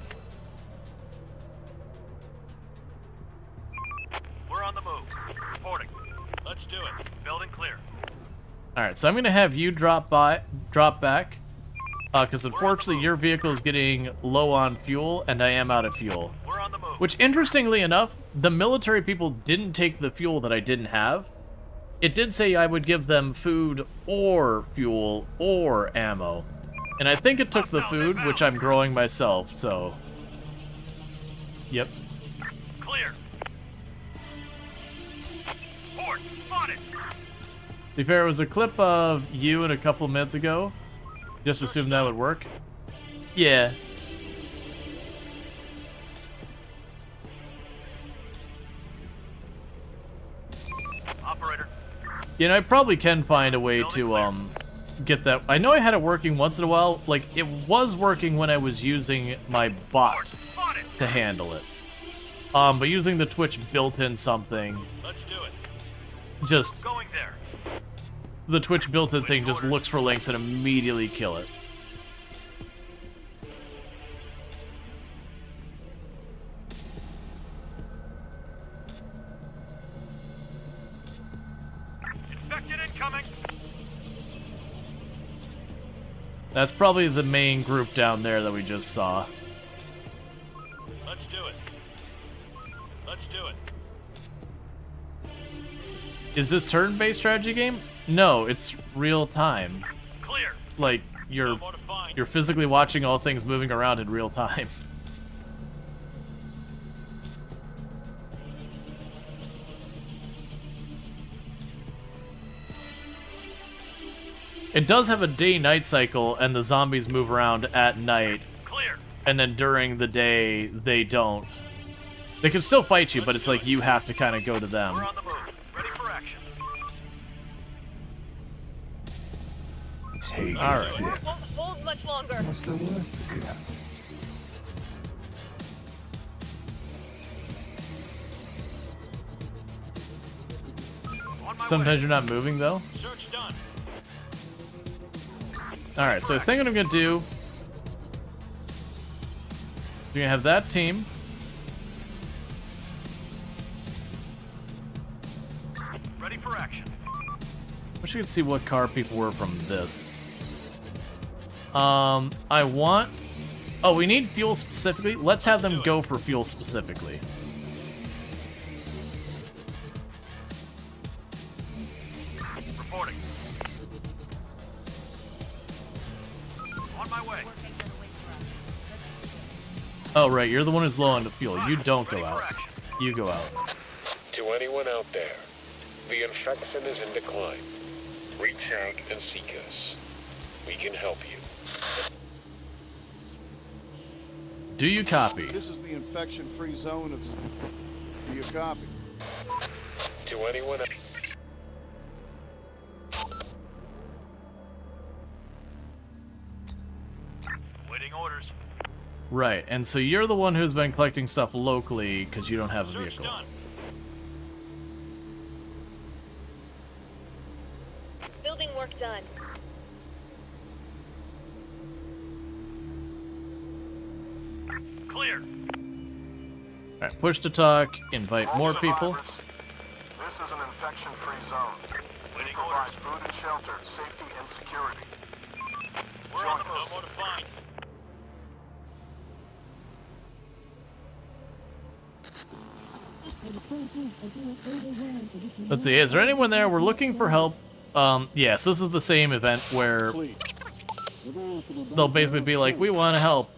We're on the move. Reporting. Let's do it. Building clear. All right, so I'm gonna have you drop back, because unfortunately your vehicle is getting low on fuel, and I am out of fuel. We're on the move. Which, interestingly enough, the military people didn't take the fuel that I didn't have. It did say I would give them food or fuel or ammo, and I think it took the food, which I'm growing myself. So, yep. Clear. Port spotted. To be fair, it was a clip of you and a couple minutes ago. Just assumed that would work. Yeah. Operator. You know, I probably can find a way to get that. I know I had it working once in a while. Like, it was working when I was using my bot to handle it. But using the Twitch built-in something. Let's do it. Just going there. The Twitch built-in thing just looks for links and immediately kill it. Infected incoming. That's probably the main group down there that we just saw. Let's do it. Let's do it. Is this turn-based strategy game? No, it's real time. Clear. Like you're physically watching all things moving around in real time. It does have a day-night cycle, and the zombies move around at night. Clear. And then during the day, they don't. They can still fight you, but it's like you have to kind of go to them. We're on the move. Ready for action. Take all right. Won't hold much longer. What's the worst that could happen? Sometimes you're not moving, though. Search done. Alright, so I think what I'm going to do is going to have that team. Ready for action. Wish you could see what car people were from this. I want... Oh, we need fuel specifically? Let's have them go for fuel specifically. Reporting. On my way. Oh, right, you're the one who's low on the fuel. You don't go out. You go out. To anyone out there, the infection is in decline. Reach out and seek us. We can help you. Do you copy? This is the infection-free zone of... Do you copy? To anyone... Waiting orders. Right, and so you're the one who's been collecting stuff locally because you don't have a vehicle. Done. Building work done. Clear. Alright, push to talk, invite All more people. survivors, this is an infection-free zone. We provide food and shelter, safety and security. We're on the move. More to find. Let's see, is there anyone there? We're looking for help. Yes, this is the same event where they'll basically be like, we want to help.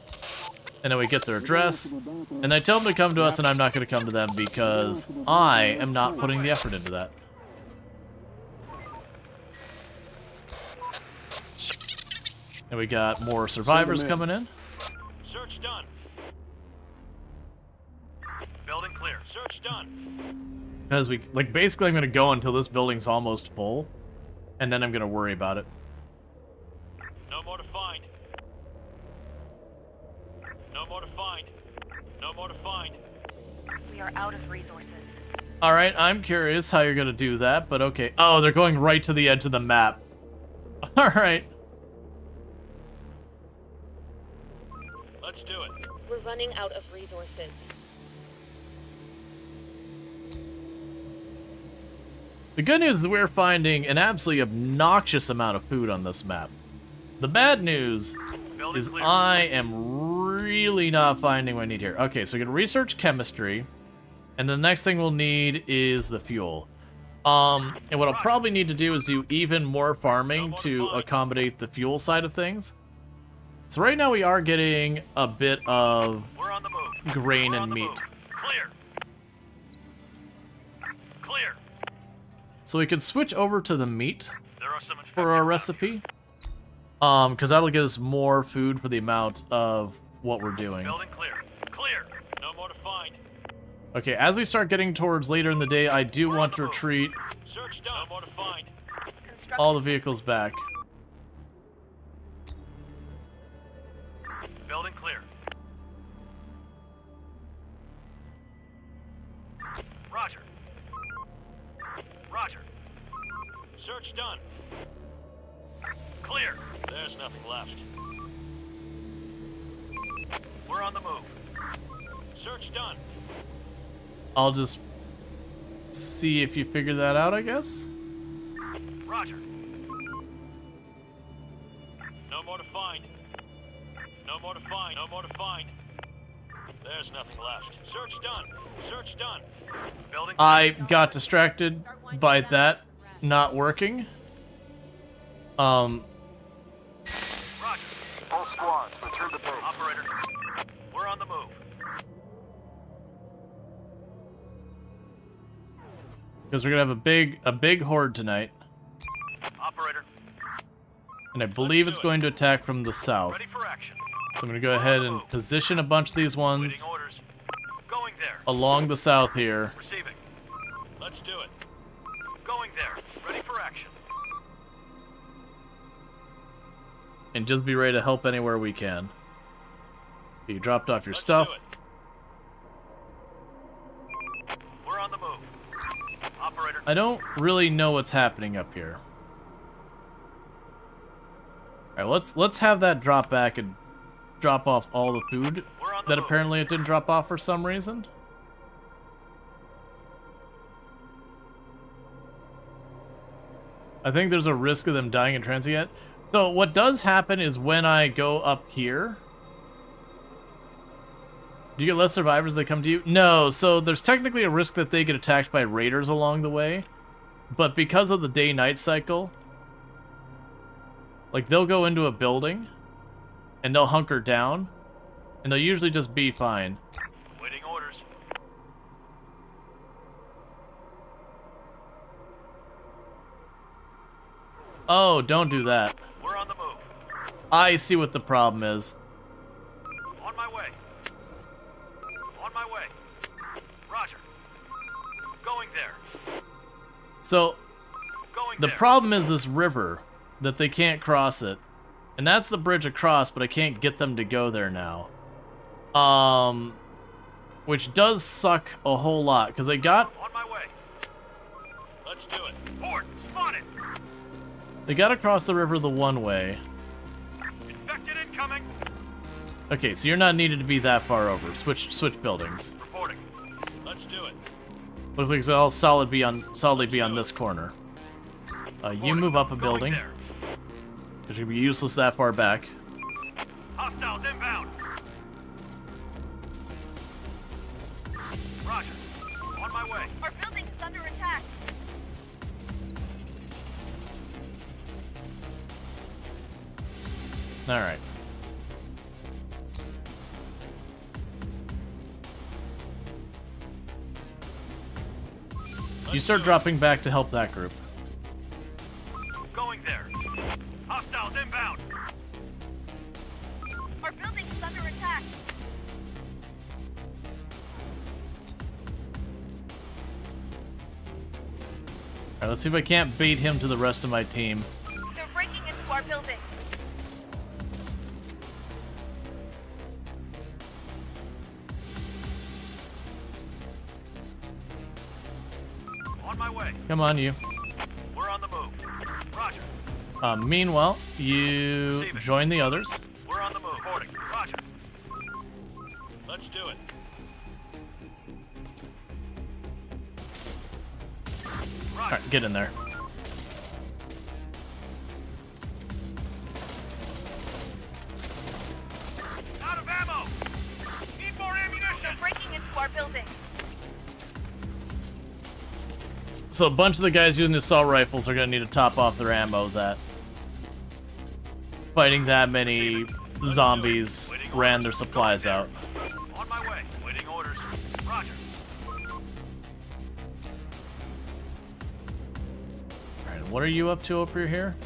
And then we get their address, and I tell them to come to us, and I'm not going to come to them because I am not putting the effort into that. And we got more survivors coming in. Search done. Building clear. Search done. Because basically I'm gonna go until this building's almost full, and then I'm gonna worry about it. No more to find. No more to find. No more to find. We are out of resources. Alright, I'm curious how you're gonna do that, but okay. Oh, they're going right to the edge of the map. Alright. Let's do it. We're running out of resources. The good news is we're finding an absolutely obnoxious amount of food on this map. The bad news is I am really not finding what I need here. Okay, so we're gonna research chemistry, and the next thing we'll need is the fuel. And what I'll probably need to do is do even more farming to accommodate the fuel side of things. So right now we are getting a bit of grain and meat. Clear. Clear. So we can switch over to the meat There are some for our recipe. Because that'll get us more food for the amount of what we're doing. Building clear. Clear. No more to find. Okay, as we start getting towards later in the day, I do want to retreat Search done. No more to find. all the vehicles back. Building clear. Roger. Roger. Search done. Clear. There's nothing left. We're on the move. Search done. I'll just see if you figure that out, I guess. Roger. No more to find. No more to find. No more to find. There's nothing left. Search done. Search done. Building. I got distracted by that not working. Roger. All squads, return to base. Operator. We're on the move. Because we're gonna have a big horde tonight. Operator. And I believe it's going to attack from the south. Ready for action. So I'm gonna go ahead and position a bunch of these ones Waiting orders. Going there. along the south here. Receiving. Let's do it. Going there. Ready for action. And just be ready to help anywhere we can. You dropped off your Let's stuff. do it. We're on the move. Operator. I don't really know what's happening up here. Alright, let's have that drop back and drop off all the food that apparently it didn't drop off for some reason. I think there's a risk of them dying in transit yet. So what does happen is when I go up here, do you get less survivors that come to you? No, so there's technically a risk that they get attacked by raiders along the way, but because of the day-night cycle, like they'll go into a building and they'll hunker down and they'll usually just be fine. Waiting orders. Oh, don't do that. We're on the move. I see what the problem is. On my way. On my way. Roger. Going there. So, Going the there. problem is this river, that they can't cross it. And that's the bridge across, but I can't get them to go there now. Which does suck a whole lot, because I got... On my way. Let's do it. Port, spotted. They got across the river the one way. Infected incoming. Okay, so you're not needed to be that far over. Switch buildings. Reporting. Let's do it. Looks like they'll solidly be on this corner. You move up a building. Because you'll be useless that far back. Hostiles inbound. Roger. On my way. Our building is under attack. Alright. You start dropping back to help that group. Going there. Hostiles inbound. Our building is under attack. Alright, let's see if I can't bait him to the rest of my team. They're breaking into our building. On my way. Come on, you. We're on the move. Roger. Meanwhile, you join the others. We're on the move. Reporting. Roger. Let's do it. Alright, get in there. Out of ammo! Need more ammunition! They're breaking into our building. So a bunch of the guys using the assault rifles are going to need to top off their ammo. That fighting that many zombies ran their supplies out. On my way. Waiting orders. Roger. Alright, what are you up to over here?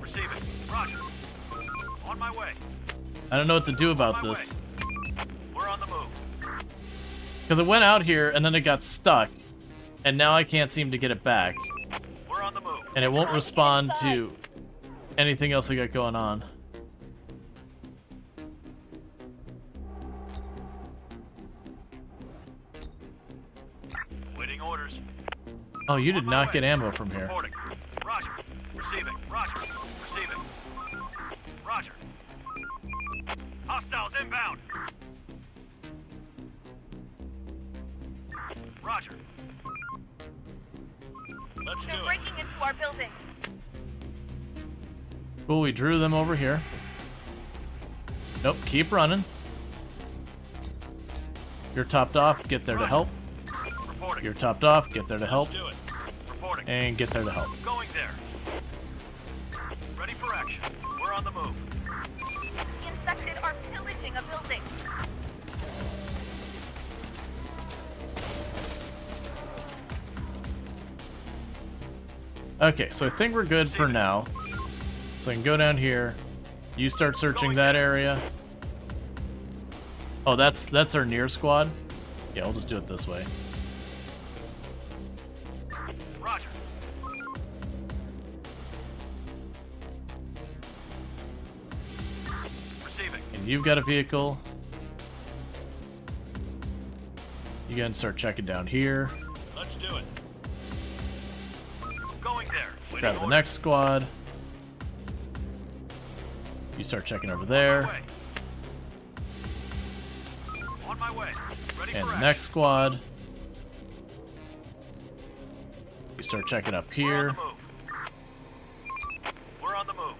Receiving. Roger. On my way. I don't know what to do about this. We're on the move. Because it went out here and then it got stuck. And now I can't seem to get it back. We're on the move. And it won't respond to anything else I got going on. Waiting orders. Oh, you did not get ammo from here. Reporting. Roger. Receiving. Roger. Receiving. Roger. Hostiles inbound. Roger. Let's They're do it. breaking into our building. Cool, we drew them over here. Nope, keep running. You're topped off, get there to help. Reporting. You're topped off, get there to help. Let's do it. Reporting. And get there to help. Going there. Ready for action. We're on the move. The infected are pillaging a building. Okay, so I think we're good for now. So I can go down here. You start searching that area. Oh, that's our near squad? Yeah, we'll just do it this way. Roger. Receiving. And you've got a vehicle. You can start checking down here. Let's do it. Going there. Waiting Grab the orders. next squad. You start checking over there. On my way. Ready And for the action. next squad. You start checking up here. We're on the move.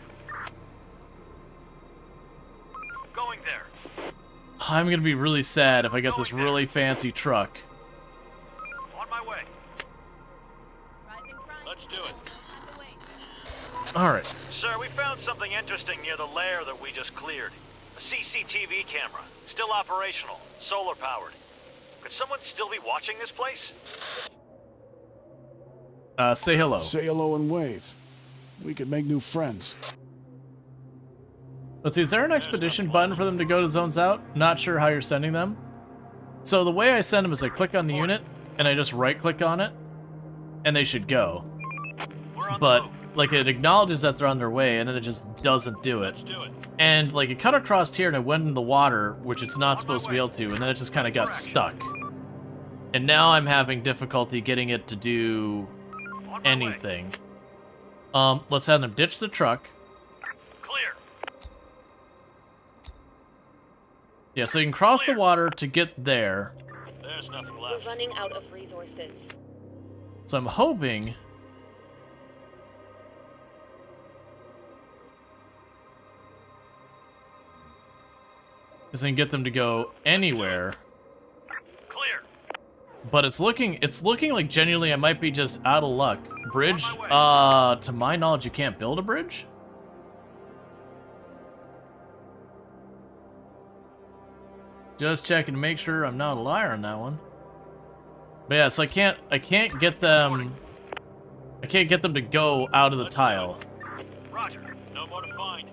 Going there. I'm gonna be really sad if I get this really fancy truck. On my way. Let's do it. Alright. Sir, we found something interesting near the lair that we just cleared. A CCTV camera. Still operational. Solar powered. Could someone still be watching this place? Say hello. Say hello and wave. We could make new friends. Let's see, is there an expedition button for them to go to zones out? Not sure how you're sending them. So the way I send them is I click on the unit, and I just right-click on it, and they should go. But, like, it acknowledges that they're on their way, and then it just doesn't do it. And, like, it cut across here, and it went in the water, which it's not supposed to be able to, and then it just kind of got stuck. And now I'm having difficulty getting it to do anything. Let's have them ditch the truck. Clear. Yeah, so you can cross the water to get there. There's nothing We're left. running out of resources. So I'm hoping... is I can get them to go anywhere. Clear. But it's looking like genuinely I might be just out of luck. Bridge? To my knowledge you can't build a bridge? Just checking to make sure I'm not a liar on that one. But yeah, so I can't get them to go out of the tile. Roger. No more to find.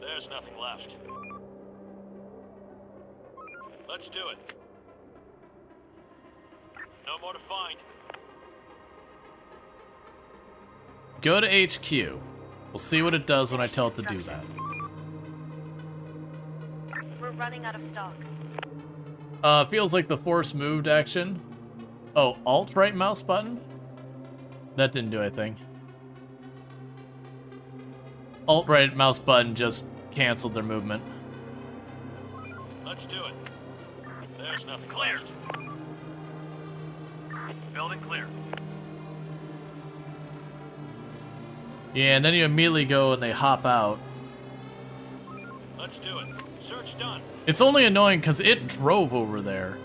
There's nothing left. Let's do it. No more to find. go to HQ. We'll see what it does when I tell it to do that. We're running out of stock. Feels like the force moved action. Oh, Alt right mouse button? That didn't do anything. Alt right mouse button just canceled their movement. Let's do it. There's nothing clear. Building clear. Yeah, and then you immediately go and they hop out. Let's do it. Search done. It's only annoying because it drove over there,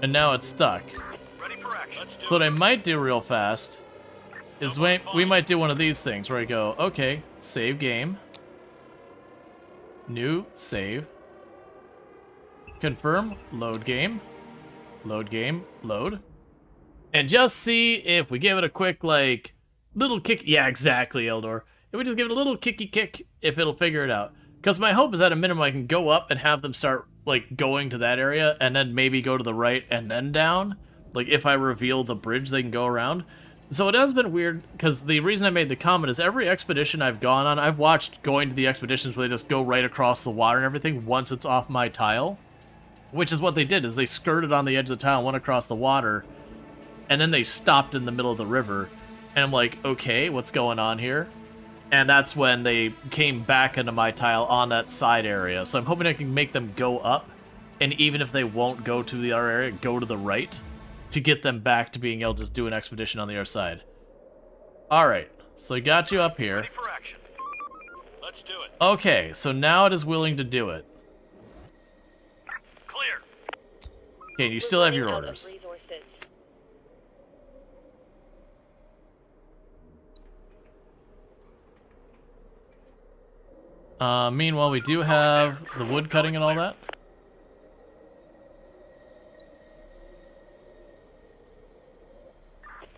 and now it's stuck. Ready for action. So what I might do real fast is we might do one of these things where I go, okay, save game, new save, confirm, load game, load, and just see if we give it a quick like little kick. Yeah, exactly, Eldor. If we just give it a little kicky kick, if it'll figure it out. Because my hope is at a minimum I can go up and have them start like going to that area and then maybe go to the right and then down. Like if I reveal the bridge, they can go around. So it has been weird because the reason I made the comment is every expedition I've gone on, I've watched going to the expeditions where they just go right across the water and everything once it's off my tile. Which is what they did, is they skirted on the edge of the tile, went across the water, and then they stopped in the middle of the river. And I'm like, okay, what's going on here? And that's when they came back into my tile on that side area. So I'm hoping I can make them go up, and even if they won't go to the other area, go to the right, to get them back to being able to just do an expedition on the other side. Alright, so I got you up here. Ready for action. Let's do it. Okay, so now it is willing to do it. Clear. Okay, you still have your orders. Meanwhile, we do have the wood cutting and all that.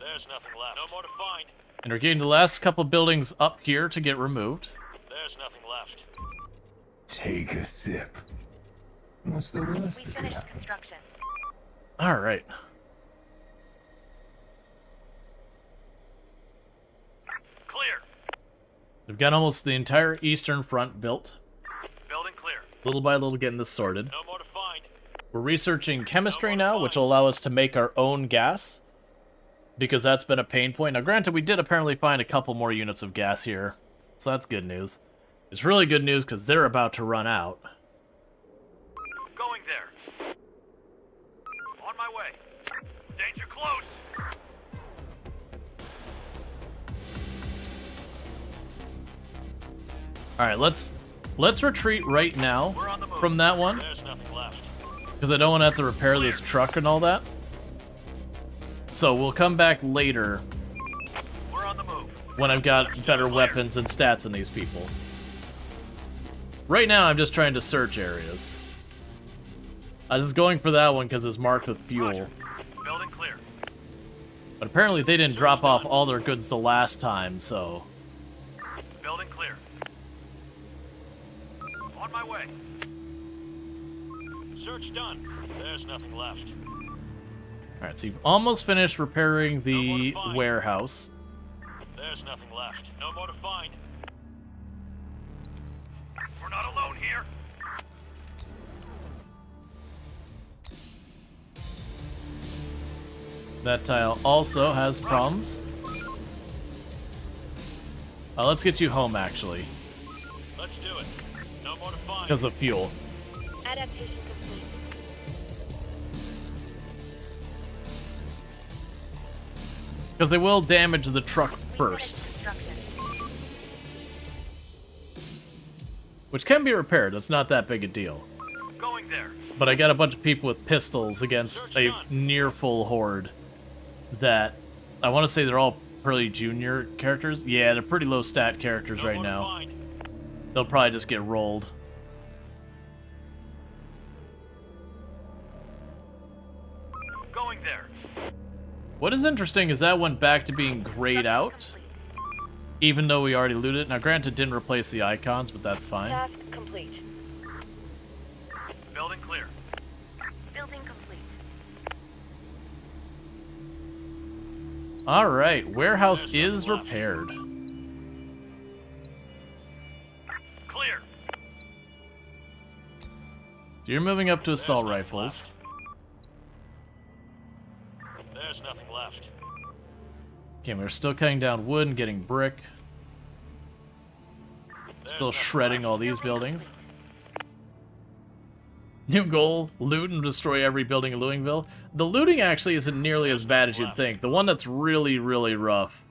There's nothing left. No more to find. And we're getting the last couple buildings up here to get removed. There's nothing left. Take a sip. What's the rest We of finished that? construction. Alright. Clear. We've got almost the entire eastern front built. Building clear. Little by little getting this sorted. No more to find. We're researching chemistry now, which will allow us to make our own gas. Because that's been a pain point. Now granted, we did apparently find a couple more units of gas here. So that's good news. It's really good news because they're about to run out. Going there. On my way. Danger close. Alright, let's retreat right now from that one. There's nothing left. Because I don't want to have to repair this truck and all that. So we'll come back later We're on the move. when I've got better weapons and stats in these people. Right now I'm just trying to search areas. I was going for that one because it's marked with fuel. Roger. Building clear. But apparently they didn't drop off all their goods the last time, so... Building clear. On my way. Search done. There's nothing left. Alright, so you've almost finished repairing the warehouse. There's nothing left. No more to find. We're not alone here. That tile also has problems. Let's get you home, actually. Let's do it. No more to find. Because of fuel. Adaptation complete. Because they will damage the truck first. Which can be repaired, it's not that big a deal. Going there. But I got a bunch of people with pistols against a near full horde that I want to say they're all pretty junior characters. Yeah, they're pretty low stat characters right now. They'll probably just get rolled. Going there. What is interesting is that went back to being grayed out, even though we already looted it. Now, granted, it didn't replace the icons, but that's fine. Task complete. Building clear. Building complete. All right, warehouse is repaired. So you're moving up to assault rifles. There's nothing left. Okay, we're still cutting down wood and getting brick. Still shredding all these buildings. New goal, loot and destroy every building in Louisville. The looting actually isn't nearly as bad as you'd think. The one that's really, really rough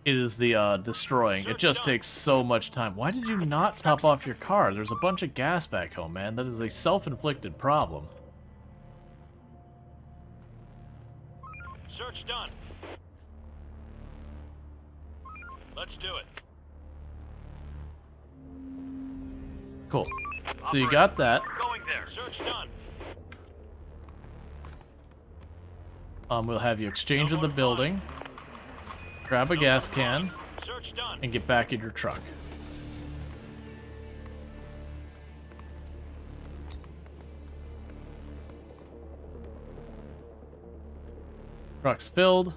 is the destroying. It just takes so much time. Why did you not top off your car? There's a bunch of gas back home, man. That is a self-inflicted problem. Search done. Let's do it. Cool. So you got that. Going there. Search done. We'll have you exchange of the building, grab a gas can, Search done. and get back in your truck. Truck's filled.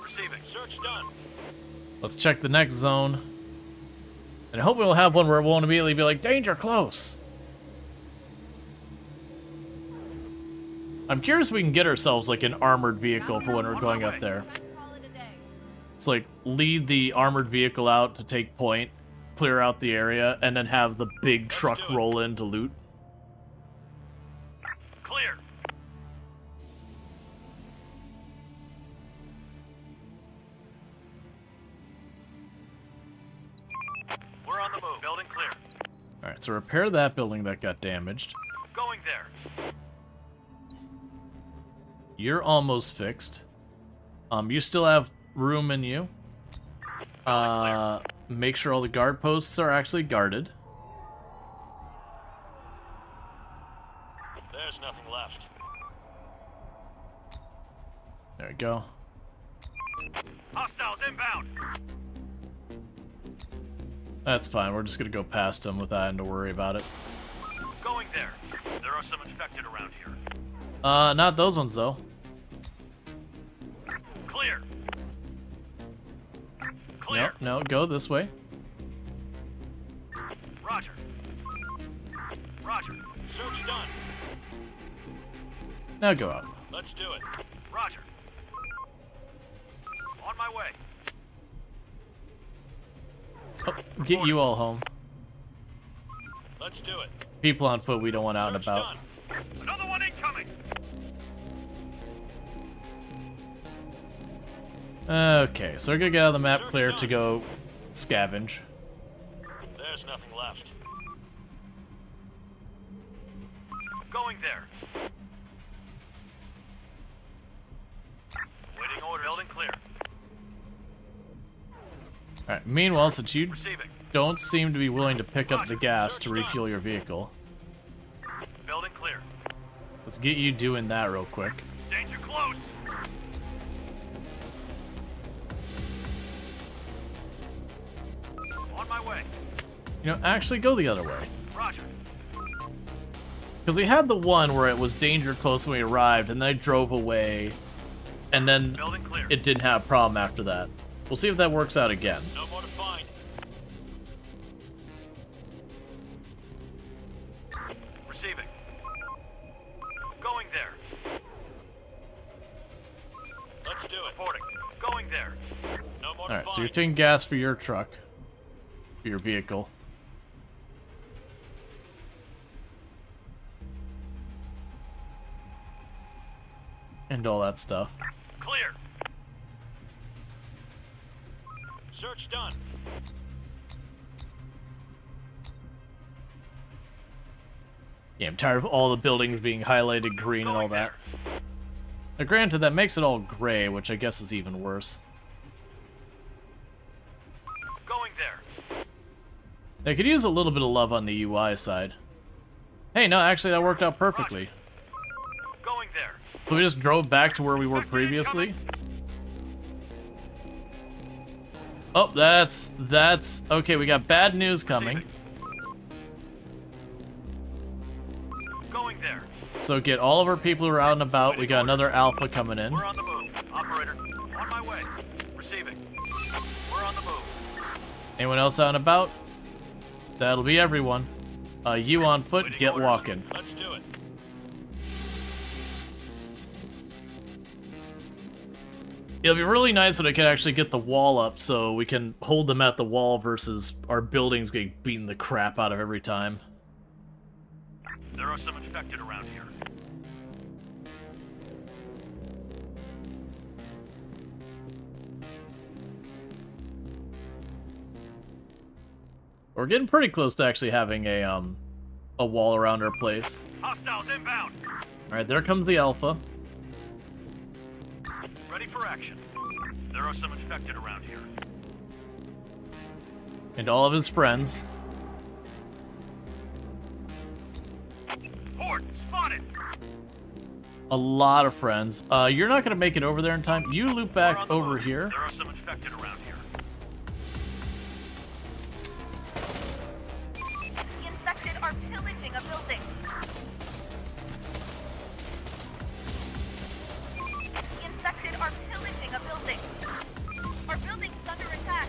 Receiving. Search done. Let's check the next zone. And I hope we'll have one where it won't immediately be like, danger close. I'm curious if we can get ourselves like an armored vehicle for when we're going up there. It's like lead the armored vehicle out to take point, clear out the area, and then have the big truck roll in to loot. Clear. We're on the move. Building clear. Alright, so repair that building that got damaged. Going there. You're almost fixed. You still have room in you. Make sure all the guard posts are actually guarded. There's nothing left. There we go. Hostiles inbound. That's fine. We're just gonna go past them without having to worry about it. Going there. There are some infected around here. Not those ones though. Clear. Clear. No, go this way. Roger. Roger. Search done. Now go out. Let's do it. Roger. On my way. Oh, get you all home. Let's do it. People on foot we don't want out and about. Done. Another one incoming. Okay, so we're gonna get out of the map clear to go scavenge. There's nothing left. Going there. Waiting order. Building clear. Alright, meanwhile, since you Receiving. don't seem to be willing to pick up the gas to refuel your vehicle, Building clear. let's get you doing that real quick. Danger close. On my way. You know, actually go the other way. Roger. Because we had the one where it was danger close when we arrived, and then I drove away, and then it didn't have a problem after that. We'll see if that works out again. No more to find. Receiving. Going there. Let's do it. Reporting. Going there. No more to Alright, find. so you're taking gas for your truck, for your vehicle. And all that stuff. Clear. Search done. Yeah, I'm tired of all the buildings being highlighted green and all that. Now, granted, that makes it all gray, which I guess is even worse. Going there. They could use a little bit of love on the UI side. Hey, no, actually that worked out perfectly. Going there. So we just drove back to where we were previously. Oh, that's okay. We got bad news coming. Going there. So get all of our people who are out and about. We got another alpha coming in. We're on the move. Operator, on my way. Receiving. We're on the move. Anyone else out and about? That'll be everyone. You on foot, get walking. Let's do it. It'll be really nice when I can actually get the wall up so we can hold them at the wall versus our buildings getting beaten the crap out of every time. There are some infected around here. We're getting pretty close to actually having a wall around our place. Hostiles inbound. Alright, there comes the Alpha. Ready for action. There are some infected around here. And all of his friends. Horde, spotted! A lot of friends. You're not going to make it over there in time. You loop back over here. There are some infected around here. The infected are pillaging a building. The infected are pillaging a building. Our building's under attack.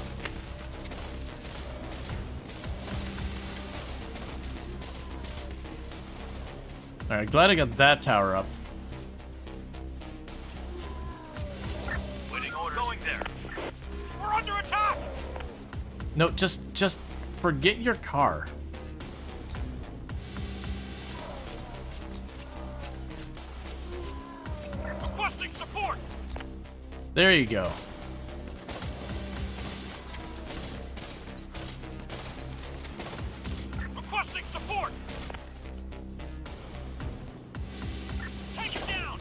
Alright, glad I got that tower up. Waiting order. Going there. We're under attack! No, just forget your car. Requesting support! There you go. Requesting support! Take him down!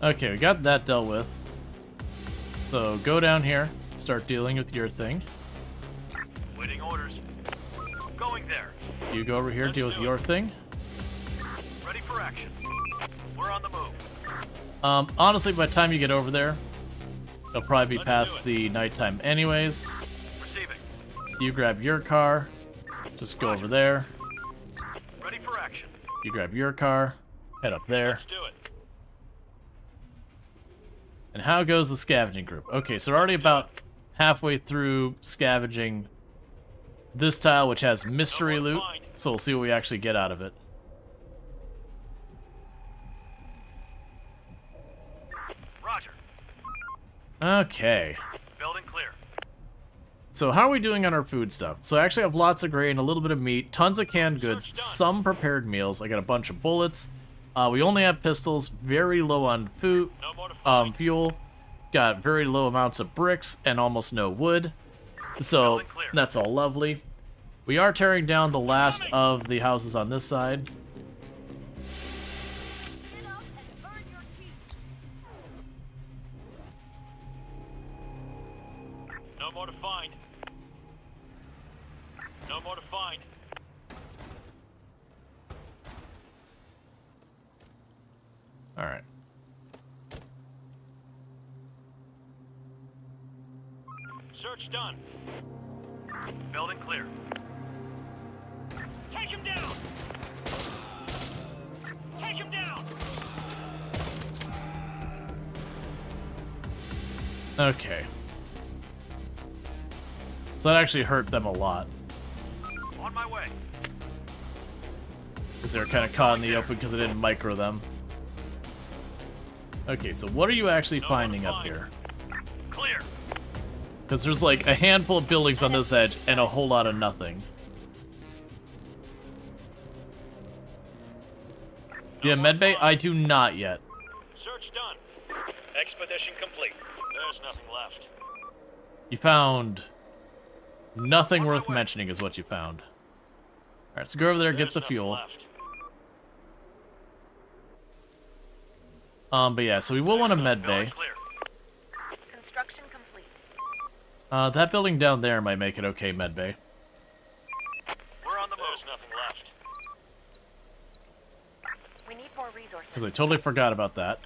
Okay, we got that dealt with. So go down here, start dealing with your thing. Waiting orders. Going there. You go over here, deal with your thing. Ready for action. We're on the move. Honestly, by the time you get over there, it'll probably be past the nighttime anyways. Receiving. You grab your car, just go over there. Ready for action. You grab your car, head up there. Let's do it. And how goes the scavenging group? Okay, so we're already about halfway through scavenging this tile, which has mystery loot, so we'll see what we actually get out of it. Roger. Okay. Building clear. So how are we doing on our food stuff? So I actually have lots of grain, a little bit of meat, tons of canned goods, some prepared meals. I got a bunch of bullets. We only have pistols, very low on food, fuel, got very low amounts of bricks, and almost no wood. So that's all lovely. We are tearing down the last of the houses on this side. No more to find. No more to find. Alright. Search done. Building clear. Take him down! Take him down! Okay. So that actually hurt them a lot. On my way. Because they were kind of caught in the open because I didn't micro them. Okay, so what are you actually finding up here? Clear. Because there's like a handful of buildings on this edge and a whole lot of nothing. Yeah, medbay? I do not yet. Search done. Expedition complete. There's nothing left. You found nothing worth mentioning is what you found. Alright, so go over there, get the fuel. But yeah, so we will want a medbay. Construction complete. That building down there might make it okay, medbay. We're on the move. There's nothing left. We need more resources. Because I totally forgot about that.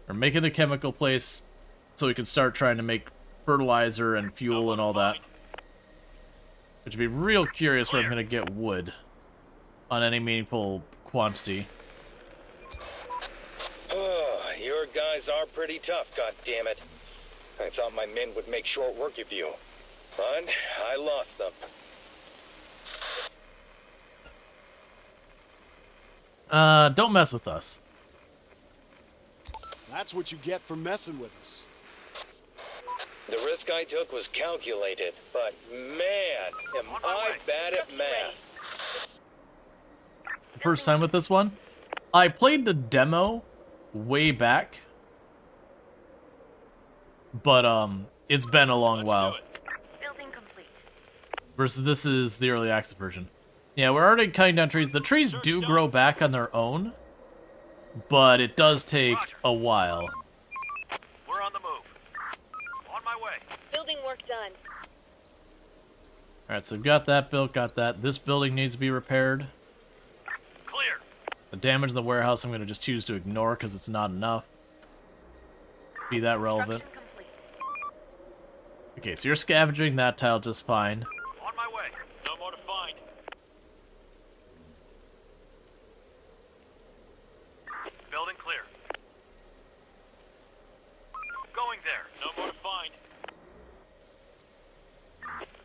We're making the chemical place so we can start trying to make fertilizer and fuel and all that. Which would be real curious where I'm going to get wood on any meaningful quantity. Oh, Your guys are pretty tough, goddammit. I thought my men would make short work of you. But I lost them. Don't mess with us. That's what you get for messing with us. The risk I took was calculated, but man, am I bad at math. First time with this one. I played the demo way back, but it's been a long while. Building complete. Versus this is the early access version. Yeah, we're already cutting down trees. The trees do grow back on their own, but it does take a while. We're on the move. On my way. Building work done. Alright, so we've got that built, got that. This building needs to be repaired. Clear. The damage in the warehouse I'm going to just choose to ignore because it's not enough. Be that relevant. Okay, so you're scavenging that tile just fine. On my way. No more to find. Building clear. Going there. No more to find.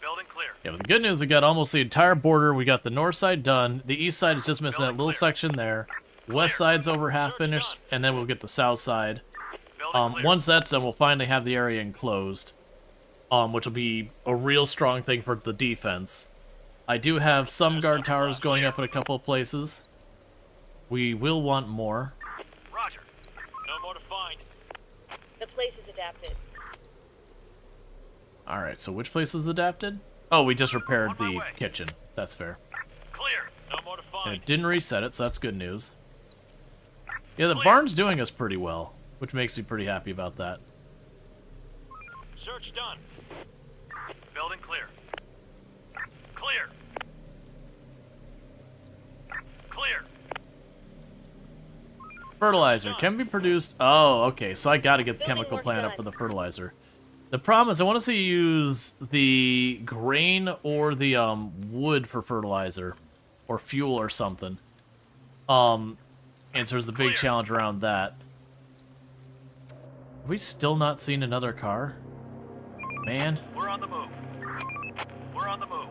Building clear. Yeah, but the good news, we got almost the entire border. We got the north side done. The east side is just missing that little section there. West side's over half finished, and then we'll get the south side. Once that's done, we'll finally have the area enclosed, which will be a real strong thing for the defense. I do have some guard towers going up in a couple of places. We will want more. Roger. No more to find. The place is adapted. Alright, so which place is adapted? Oh, we just repaired the kitchen. That's fair. Clear. No more to find. And it didn't reset it, so that's good news. Yeah, the barn's doing us pretty well, which makes me pretty happy about that. Search done. Building clear. Clear. Clear. Fertilizer can be produced. Oh, okay, so I gotta get the chemical plant up for the fertilizer. The problem is I want to see you use the grain or the wood for fertilizer, or fuel or something. And so there's the big challenge around that. Have we still not seen another car? Man. We're on the move. We're on the move.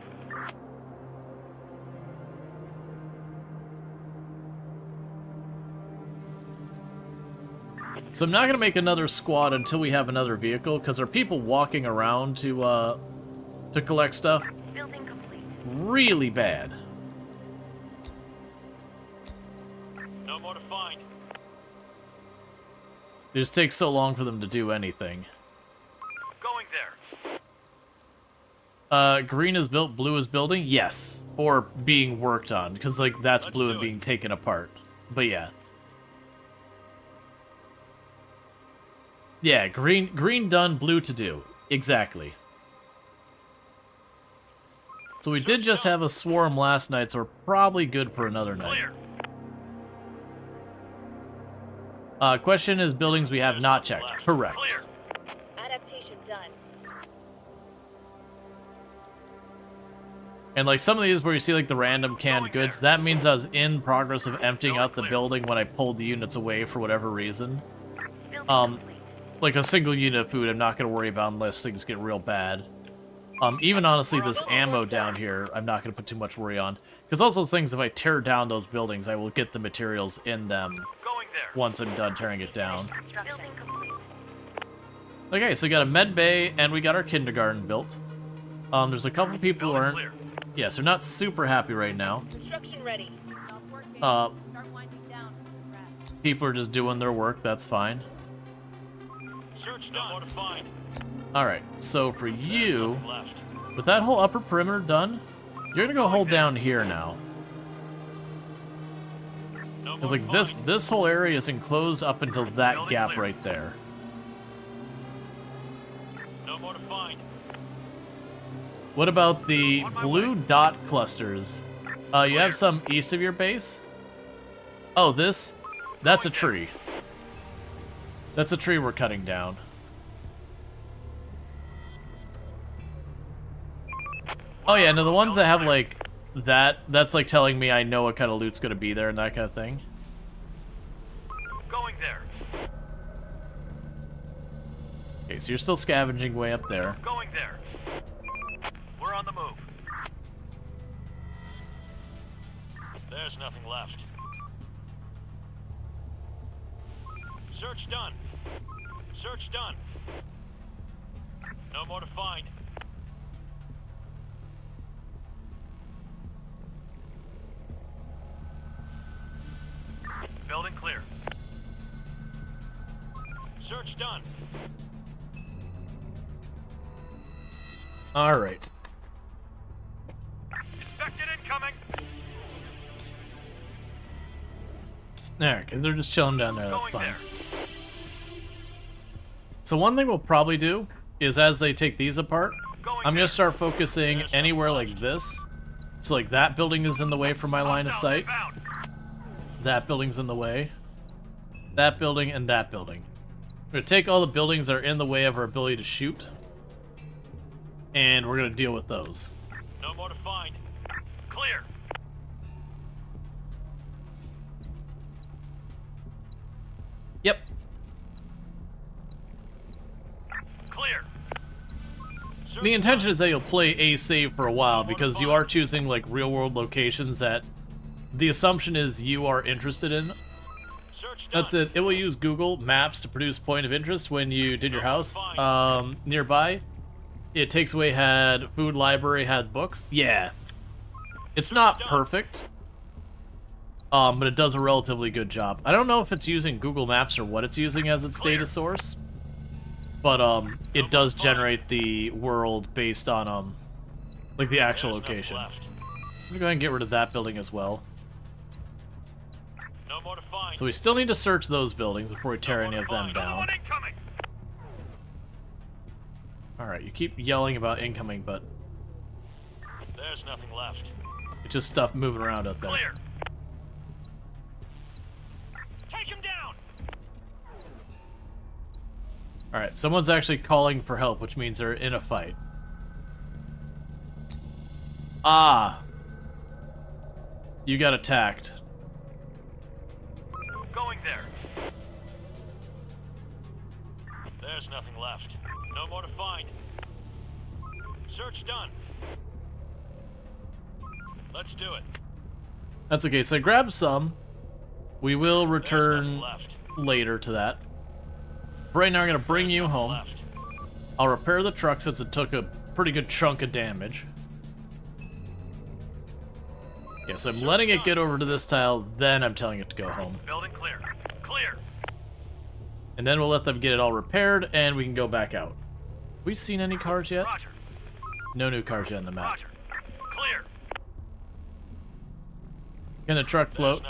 So I'm not gonna make another squad until we have another vehicle, because there are people walking around to collect stuff. Building complete. Really bad. No more to find. It just takes so long for them to do anything. Going there. Green is built, blue is building? Yes. Or being worked on, because like that's blue and being taken apart. But yeah. Yeah, green done, blue to do. Exactly. So we did just have a swarm last night, so we're probably good for another night. Question is buildings we have not checked. Correct. Adaptation done. And like some of these where you see like the random canned goods, that means I was in progress of emptying out the building when I pulled the units away for whatever reason. Like a single unit of food I'm not going to worry about unless things get real bad. Even honestly this ammo down here I'm not going to put too much worry on. Because also things, if I tear down those buildings, I will get the materials in them once I'm done tearing it down. Building complete. Okay, so we got a med bay and we got our kindergarten built. There's a couple people who aren't... Yeah, so not super happy right now. Construction ready. People are just doing their work, that's fine. Search done. More to find. Alright, so for you, with that whole upper perimeter done, you're gonna go hold down here now. Because like this whole area is enclosed up until that gap right there. No more to find. What about the blue dot clusters? You have some east of your base? Oh, this? That's a tree. That's a tree we're cutting down. Oh yeah, no, the ones that have like that's like telling me I know what kind of loot's gonna be there and that kind of thing. Going there. so you're still scavenging way up there. Going there. We're on the move. There's nothing left. Search done. Search done. No more to find. Building clear. Search done. All right. Infected incoming. There, because they're just chilling down there. That's Going fine. there. So one thing we'll probably do is as they take these apart, I'm gonna start focusing anywhere like this. So like that building is in the way from my line of sight. That building's in the way. That building and that building. We're gonna take all the buildings that are in the way of our ability to shoot, and we're gonna deal with those. No more to find. Clear. Yep. Clear. The intention is that you'll play a save for a while because you are choosing like real world locations that the assumption is you are interested in. That's it. It will use Google Maps to produce point of interest when you did your house nearby. It takes away had food, library, had books. Yeah. It's not perfect. But it does a relatively good job. I don't know if it's using Google Maps or what it's using as its data source. But it does generate the world based on like the actual location. I'm gonna go ahead and get rid of that building as well. No more to find. So we still need to search those buildings before we tear any of them down. Alright, you keep yelling about incoming, but There's nothing left. it's just stuff moving around up there. Clear. Take him down. Alright, someone's actually calling for help, which means they're in a fight. Ah! You got attacked. Going there. There's nothing left. No more to find. Search done. Let's do it. That's okay, so I grabbed some. We will return later to that. For right now, I'm going to bring you home. I'll repair the truck since it took a pretty good chunk of damage. Yeah, so I'm letting it get over to this tile, then I'm telling it to go home. Building clear. Clear. And then we'll let them get it all repaired, and we can go back out. Have we seen any cars yet? Roger. No new cars yet on the map. Roger. Clear. Can the truck float?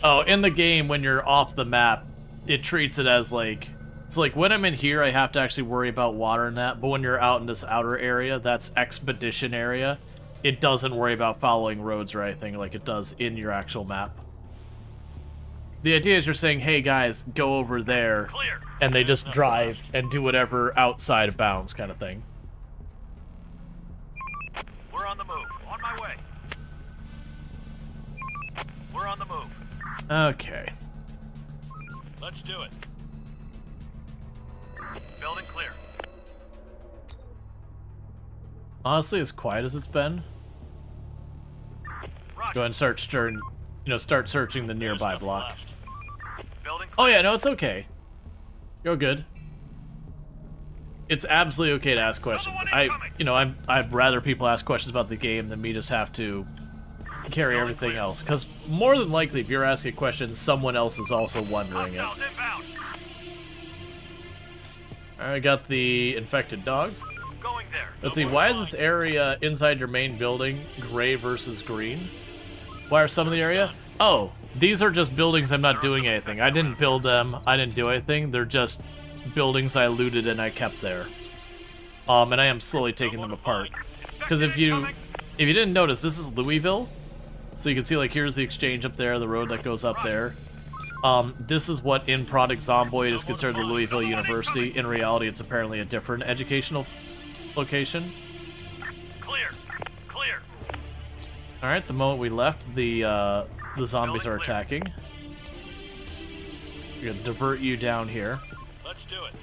Oh, in the game, when you're off the map, it treats it as like... So like when I'm in here, I have to actually worry about water and that, but when you're out in this outer area, that's expedition area, it doesn't worry about following roads or anything like it does in your actual map. The idea is you're saying, hey guys, go over there, and they just drive and do whatever outside of bounds kind of thing. We're on the move. On my way. We're on the move. Okay. Let's do it. Building clear. Honestly, as quiet as it's been, go ahead and start searching the nearby block. Oh yeah, no, it's okay. You're good. It's absolutely okay to ask questions. I'd rather people ask questions about the game than me just have to carry everything else. Because more than likely, if you're asking a question, someone else is also wondering it. I got the infected dogs. Let's see, why is this area inside your main building gray versus green? Why are some of the area? Oh, these are just buildings I'm not doing anything. I didn't build them, I didn't do anything. They're just buildings I looted and I kept there. And I am slowly taking them apart. Because if you didn't notice, this is Louisville. So you can see like here's the exchange up there, the road that goes up there. This is what in Product Zomboid is considered the Louisville University. In reality, it's apparently a different educational location. Clear. Clear. Alright, the moment we left, the zombies are attacking. We're gonna divert you down here. Let's do it.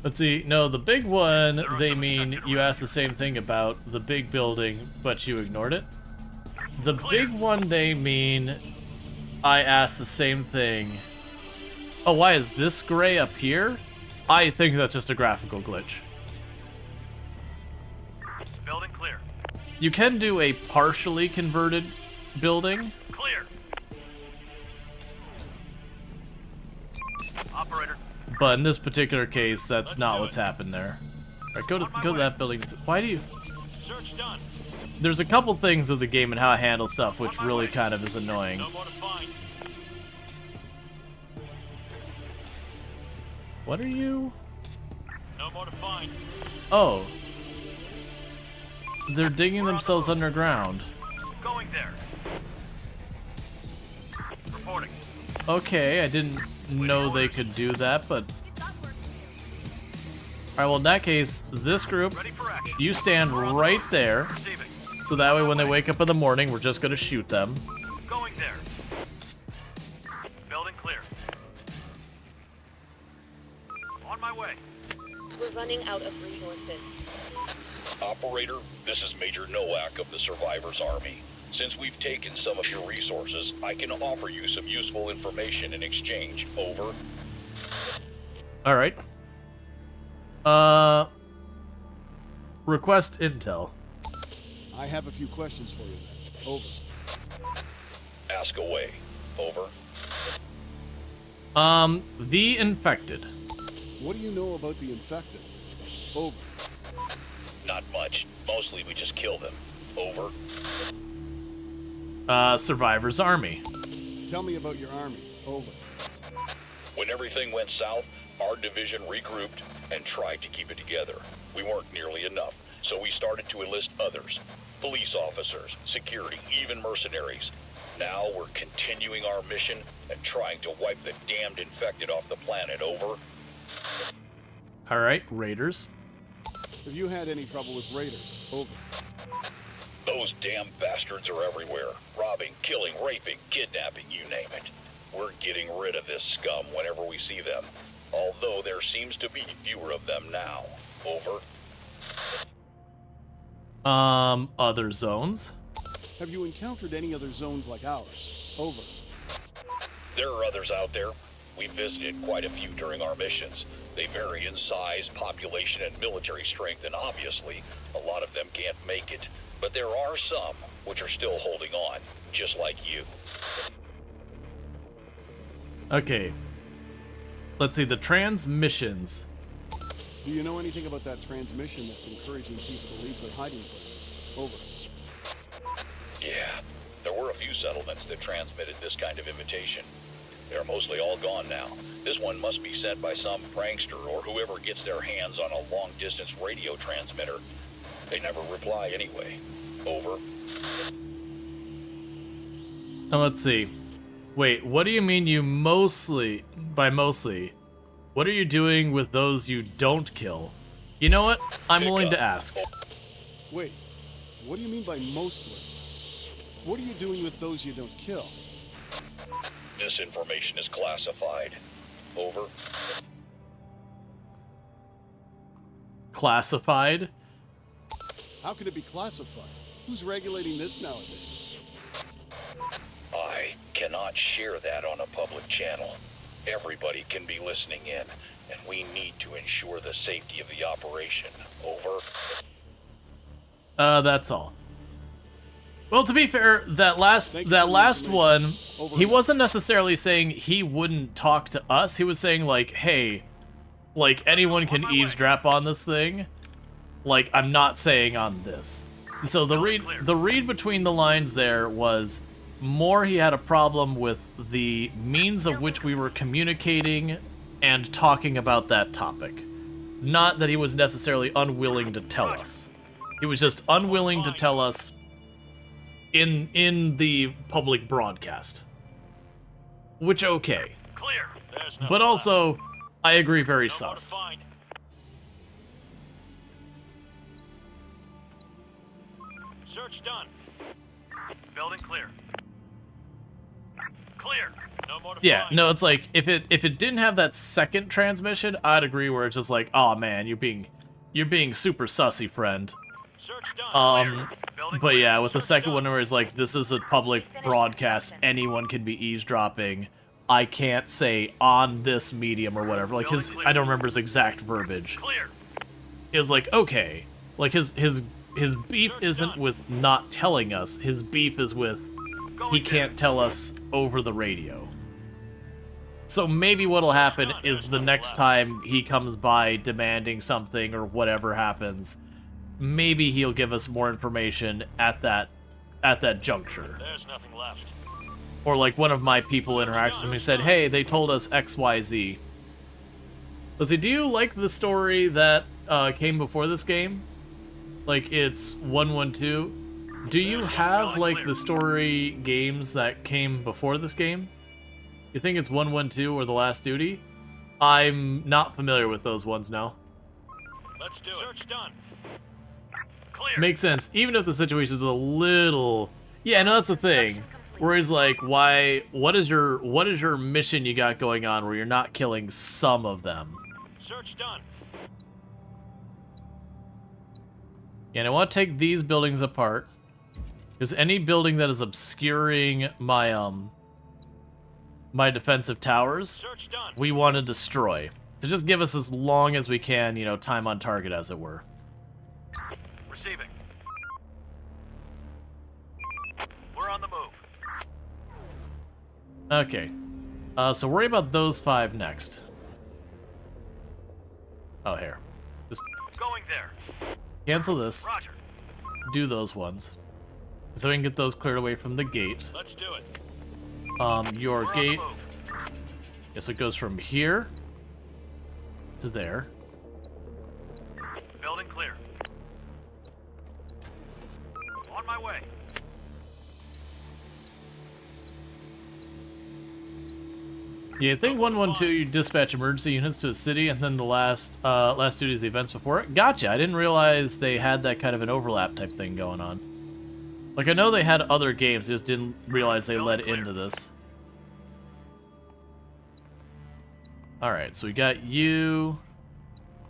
Let's see. No, the big one, they mean you asked the same thing about the big building, but you ignored it. The big one, they mean I asked the same thing. Oh, why is this gray up here? I think that's just a graphical glitch. Building clear. You can do a partially converted building. Clear. Operator. But in this particular case, that's not what's happened there. Alright, go to that building. Why do you... Search done. There's a couple things of the game and how it handles stuff which really kind of is annoying. No more to find. What are you? No more to find. Oh. They're digging themselves underground. Going there. Reporting. Okay, I didn't know they could do that, but... Alright, well in that case, this group, you stand right there, so that way when they wake up in the morning, we're just gonna shoot them. Going there. Building clear. On my way. We're running out of resources. Operator, this is Major Nowak of the Survivors Army. Since we've taken some of your resources, I can offer you some useful information in exchange. Over. Alright. Request intel. I have a few questions for you then. Over. Ask away. Over. The infected. What do you know about the infected? Over. Not much. Mostly we just kill them. Over. Survivors Army. Tell me about your army. Over. When everything went south, our division regrouped and tried to keep it together. We weren't nearly enough, so we started to enlist others. Police officers, security, even mercenaries. Now we're continuing our mission and trying to wipe the damned infected off the planet. Over. Alright, Raiders. Have you had any trouble with raiders? Over. Those damn bastards are everywhere. Robbing, killing, raping, kidnapping, you name it. We're getting rid of this scum whenever we see them. Although there seems to be fewer of them now. Over. Other zones? Have you encountered any other zones like ours? Over. There are others out there. We visited quite a few during our missions. They vary in size, population, and military strength, and obviously, a lot of them can't make it. But there are some which are still holding on, just like you. Okay. Let's see, the transmissions. Do you know anything about that transmission that's encouraging people to leave their hiding places? Over. Yeah, there were a few settlements that transmitted this kind of invitation. They're mostly all gone now. This one must be sent by some prankster or whoever gets their hands on a long-distance radio transmitter. They never reply anyway. Over. Now let's see. Wait, what do you mean you mostly... By mostly, what are you doing with those you don't kill? You know what? I'm willing to ask. Wait, what do you mean by mostly? What are you doing with those you don't kill? This information is classified. Over. Classified? How could it be classified? Who's regulating this nowadays? I cannot share that on a public channel. Everybody can be listening in, and we need to ensure the safety of the operation. Over. That's all. Well, to be fair, that last one, he wasn't necessarily saying he wouldn't talk to us. He was saying, like, hey, like, anyone can eavesdrop on this thing. Like, I'm not saying on this. So the read between the lines there was more he had a problem with the means of which we were communicating and talking about that topic. Not that he was necessarily unwilling to tell us. He was just unwilling to tell us in the public broadcast. Which, okay. Clear. But also, I agree, very sus. Search done. Building clear. Clear. Yeah, no, it's like if it didn't have that second transmission, I'd agree. Where it's just like, oh man, you're being super sussy, friend. But yeah, with the second one where it's like, this is a public broadcast, anyone can be eavesdropping. I can't say on this medium or whatever. Like I don't remember his exact verbiage. It was like, okay, like his beef isn't with not telling us. His beef is with he can't tell us over the radio. So maybe what'll happen is the next time he comes by demanding something or whatever happens, maybe he'll give us more information at that juncture. There's nothing left. Or like one of my people interacted with him and said, hey, they told us XYZ. Let's see, do you like the story that came before this game? Like it's 112? Do you have like the story games that came before this game? You think it's 112 or The Last Duty? I'm not familiar with those ones now. Let's do it. Search done. Clear. Makes sense, even if the situation's a little... Yeah, no, that's the thing. Where he's like, why... What is your mission you got going on where you're not killing some of them? Search done. Yeah, and I want to take these buildings apart. Because any building that is obscuring my, my defensive towers, we want to destroy. To just give us as long as we can, you know, time on target, as it were. Receiving. We're on the move. Okay. So worry about those 5 next. Oh, here. Just going there. Cancel this. Roger. Do those ones. So we can get those cleared away from the gate. Let's do it. Your gate. Yes, it goes from here to there. Building clear. On my way. Yeah, I think 112 you dispatch emergency units to a city, and then the last duty is the events before it. Gotcha. I didn't realize they had that kind of an overlap type thing going on. Like I know they had other games, just didn't realize they led into this. All right, so we got you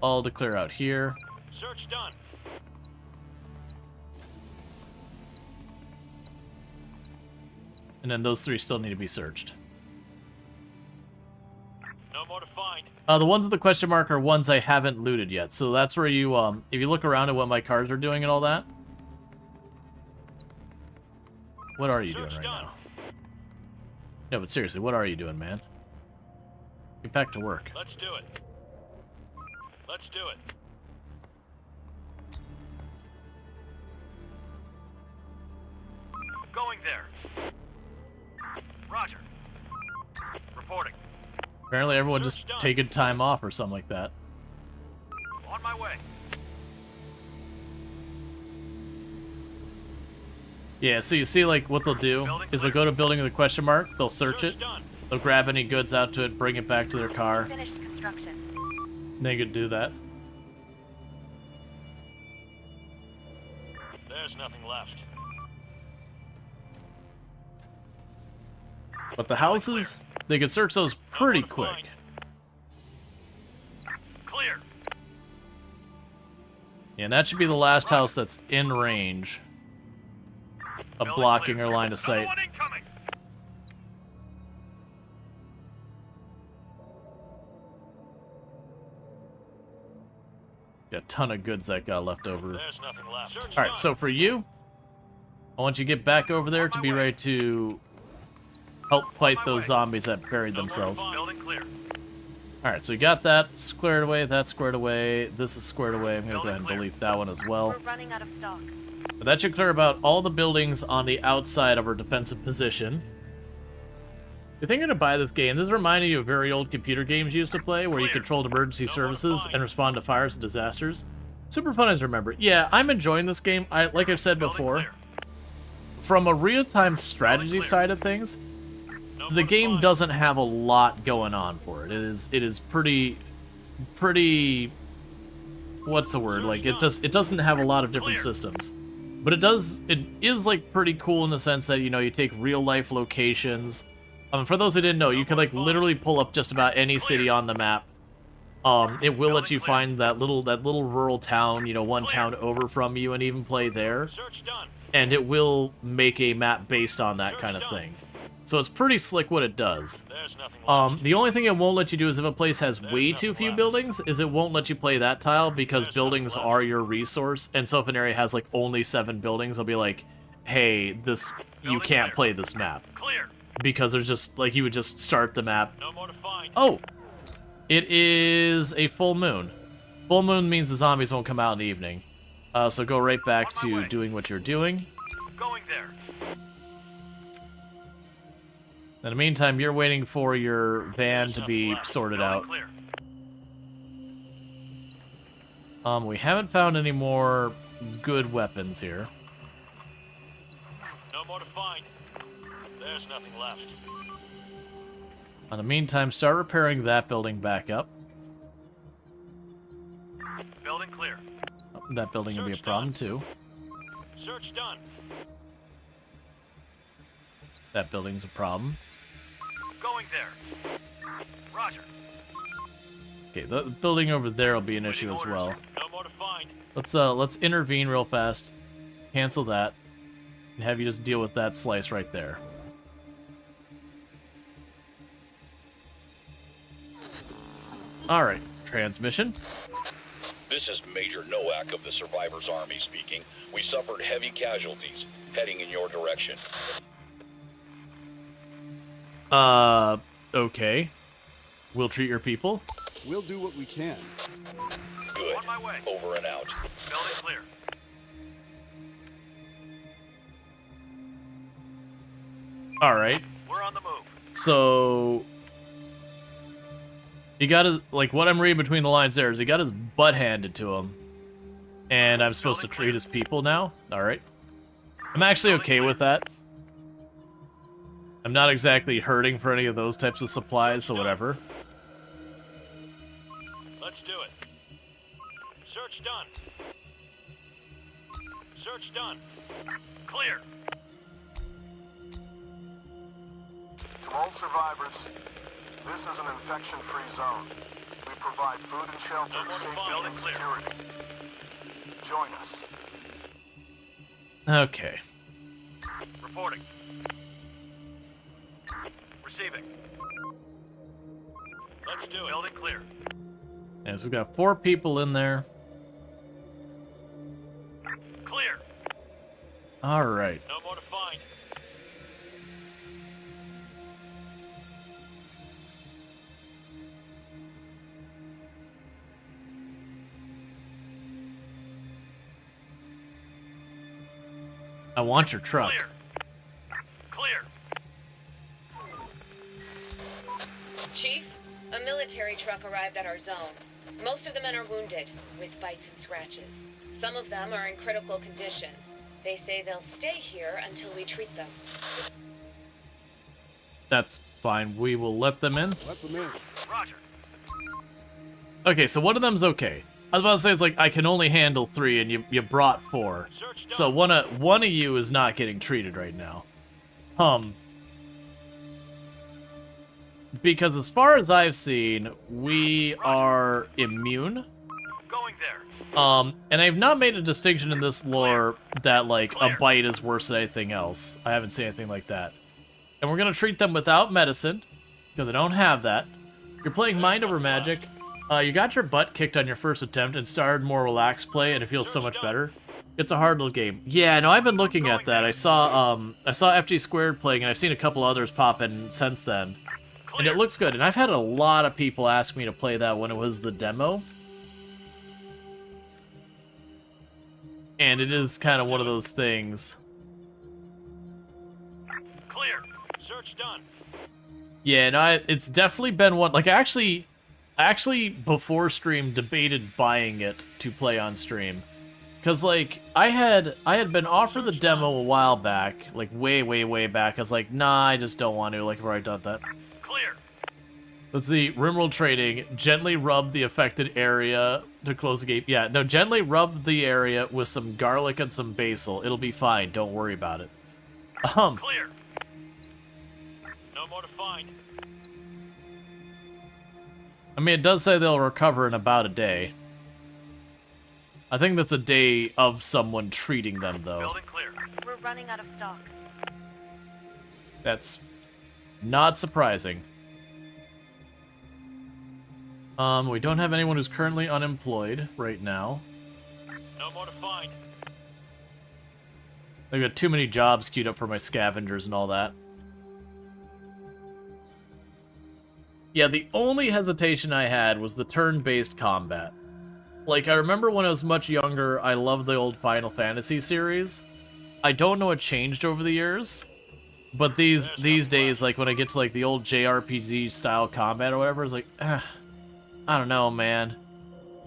all to clear out here. Search done. And then those 3 still need to be searched. No more to find. The ones with the question mark are ones I haven't looted yet. So that's where you, if you look around at what my cars are doing and all that. What are you doing right now? No, but seriously, what are you doing, man? Get back to work. Let's do it. Let's do it. Going there. Roger. Reporting. Apparently everyone just taking time off or something like that. On my way. Yeah, so you see, like, what they'll do is they'll go to building with a question mark, they'll search it, they'll grab any goods out to it, bring it back to their car. Finished construction. They could do that. There's nothing left. But the houses, they could search those pretty quick. Clear. Yeah, and that should be the last house that's in range of blocking our line of sight. Got a ton of goods that got left over. There's nothing left. Alright, so for you, I want you to get back over there to be ready to help fight those zombies that buried themselves. Alright, so we got that squared away, that's squared away, this is squared away. I'm going to go ahead and delete that one as well. We're running out of stock. But that should clear about all the buildings on the outside of our defensive position. If you're going to buy this game, this reminded you of very old computer games you used to play, where you controlled emergency services and respond to fires and disasters. Super fun as I remember. Yeah, I'm enjoying this game. Like I've said before, from a real-time strategy side of things, the game doesn't have a lot going on for it. It is pretty what's the word? Like it doesn't have a lot of different systems. But it is like pretty cool in the sense that, you know, you take real life locations For those who didn't know, you could like literally pull up just about any city on the map. It will let you find that little rural town, you know, one town over from you, and even play there. And it will make a map based on that kind of thing. So it's pretty slick what it does. The only thing it won't let you do is if a place has way too few buildings, is it won't let you play that tile because buildings are your resource. And so if an area has like only 7 buildings, it'll be like, hey, you can't play this map. Because there's just, like, you would just start the map. Oh! It is a full moon. Full moon means the zombies won't come out in the evening. So go right back to doing what you're doing. Going there. In the meantime, you're waiting for your van to be sorted out. We haven't found any more good weapons here. No more to find. There's nothing left. In the meantime, start repairing that building back up. Building clear. Oh, that building will be a problem too. Search done. That building's a problem. Going there. Roger. Okay, the building over there will be an issue as well. No more to find. Let's intervene real fast. Cancel that. And have you just deal with that slice right there. Alright, transmission. This is Major Nowak of the Survivors Army speaking. We suffered heavy casualties, heading in your direction. Okay. We'll treat your people. We'll do what we can. Good. On my way. Over and out. Building clear. Alright. We're on the move. So... he got his, like, what I'm reading between the lines there is he got his butt handed to him. And I'm supposed to treat his people now? Alright. I'm actually okay with that. I'm not exactly hurting for any of those types of supplies, so whatever. Let's do it. Search done. Search done. Clear. To all survivors, this is an infection-free zone. We provide food and shelter, safety and security. Join us. Okay. Reporting. Receiving. Let's do it. Building clear. Yeah, so we've got 4 people in there. Clear. Alright. No more to find. I want your truck. Clear. Clear. Chief, a military truck arrived at our zone. Most of the men are wounded, with bites and scratches. Some of them are in critical condition. They say they'll stay here until we treat them. That's fine. We will let them in. Let them in. Roger. Okay, so one of them's okay. I was about to say, it's like, I can only handle 3, and you brought 4. So one of you is not getting treated right now. Because as far as I've seen, we are immune. Going there. And I've not made a distinction in this lore that, like, a bite is worse than anything else. I haven't seen anything like that. And we're gonna treat them without medicine, because I don't have that. You're playing Mind Over Magic. You got your butt kicked on your first attempt and started more relaxed play, and it feels so much better. It's a hard little game. Yeah, no, I've been looking at that. I saw FG Squared playing, and I've seen a couple others pop in since then. And it looks good, and I've had a lot of people ask me to play that when it was the demo. And it is kind of one of those things. Clear. Search done. Yeah, no, it's definitely been one. Like, I actually before stream debated buying it to play on stream, because like I had been offered the demo a while back, like way back. I was like, nah, I just don't want to. Like, I've already done that. Clear. Let's see. Rimworld Trading. Gently rub the affected area to close the gate. Yeah, no, gently rub the area with some garlic and some basil. It'll be fine. Don't worry about it. Clear. No No more to find. I mean, it does say they'll recover in about a day. I think that's a day of someone treating them, though. Building clear. We're running out of stock. That's not surprising. We don't have anyone who's currently unemployed right now. No more to find. I've got too many jobs queued up for my scavengers and all that. Yeah, the only hesitation I had was the turn-based combat. Like, I remember when I was much younger, I loved the old Final Fantasy series. I don't know what changed over the years, but these days, like, when I get to, like, the old JRPG-style combat or whatever, it's like, I don't know, man.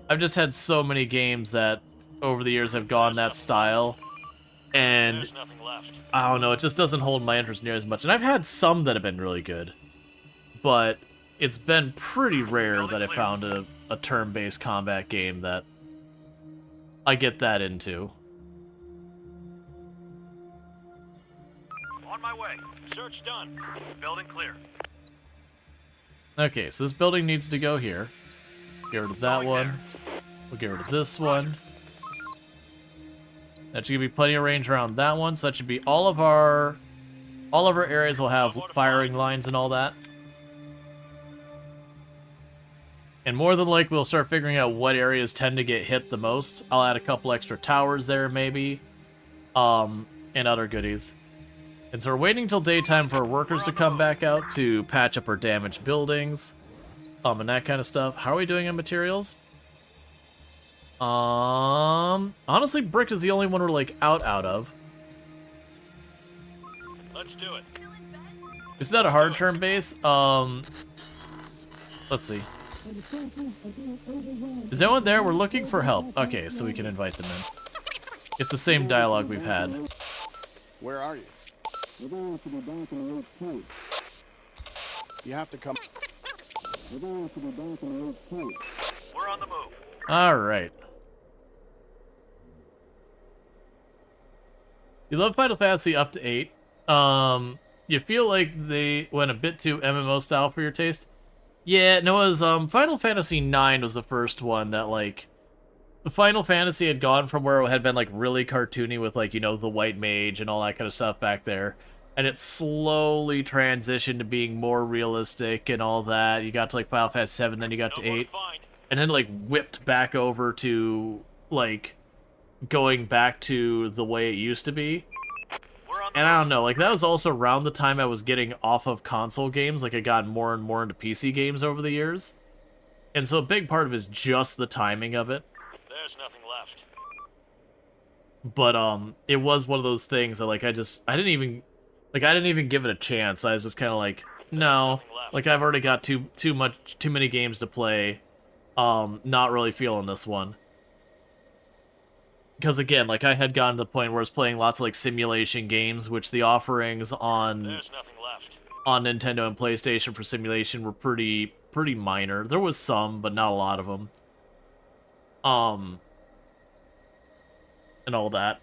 I've just had so many games that, over the years, have gone that style, and There's nothing left. I don't know, it just doesn't hold my interest near as much. And I've had some that have been really good, but it's been pretty rare that I found a turn-based combat game that I get that into. On my way. Search done. Building clear. Okay, so this building needs to go here. Get rid of that one. We'll get rid of this one. That should give me plenty of range around that one, so that should be all of our areas will have firing lines and all that. And more than likely, we'll start figuring out what areas tend to get hit the most. I'll add a couple extra towers there, maybe. And other goodies. And so we're waiting till daytime for our workers to come back out to patch up our damaged buildings. And that kind of stuff. How are we doing on materials? Honestly, brick is the only one we're, like, out of. Let's do it. Is that a hard turn base? Let's see. Is anyone there? We're looking for help. Okay, so we can invite them in. It's the same dialogue we've had. Where are you? You have to come. We're on the move. Alright. You love Final Fantasy up to 8. You feel like they went a bit too MMO style for your taste? Yeah, no, it was, Final Fantasy IX was the first one that, like, the Final Fantasy had gone from where it had been, like, really cartoony with, like, you know, the white mage and all that kind of stuff back there, and it slowly transitioned to being more realistic and all that. You got to, like, Final Fantasy 7, then you got to 8, and then, like, whipped back over to, like, going back to the way it used to be. And I don't know, like, that was also around the time I was getting off of console games, like, I got more and more into PC games over the years. And so a big part of it is just the timing of it. There's nothing left. But, it was one of those things that, like, I didn't even give it a chance. I was just kind of like, no, like, I've already got too many games to play, not really feeling this one. Because, again, like, I had gotten to the point where I was playing lots of, like, simulation games, which the offerings on Nintendo and PlayStation for simulation were pretty minor. There was some, but not a lot of them. And all that.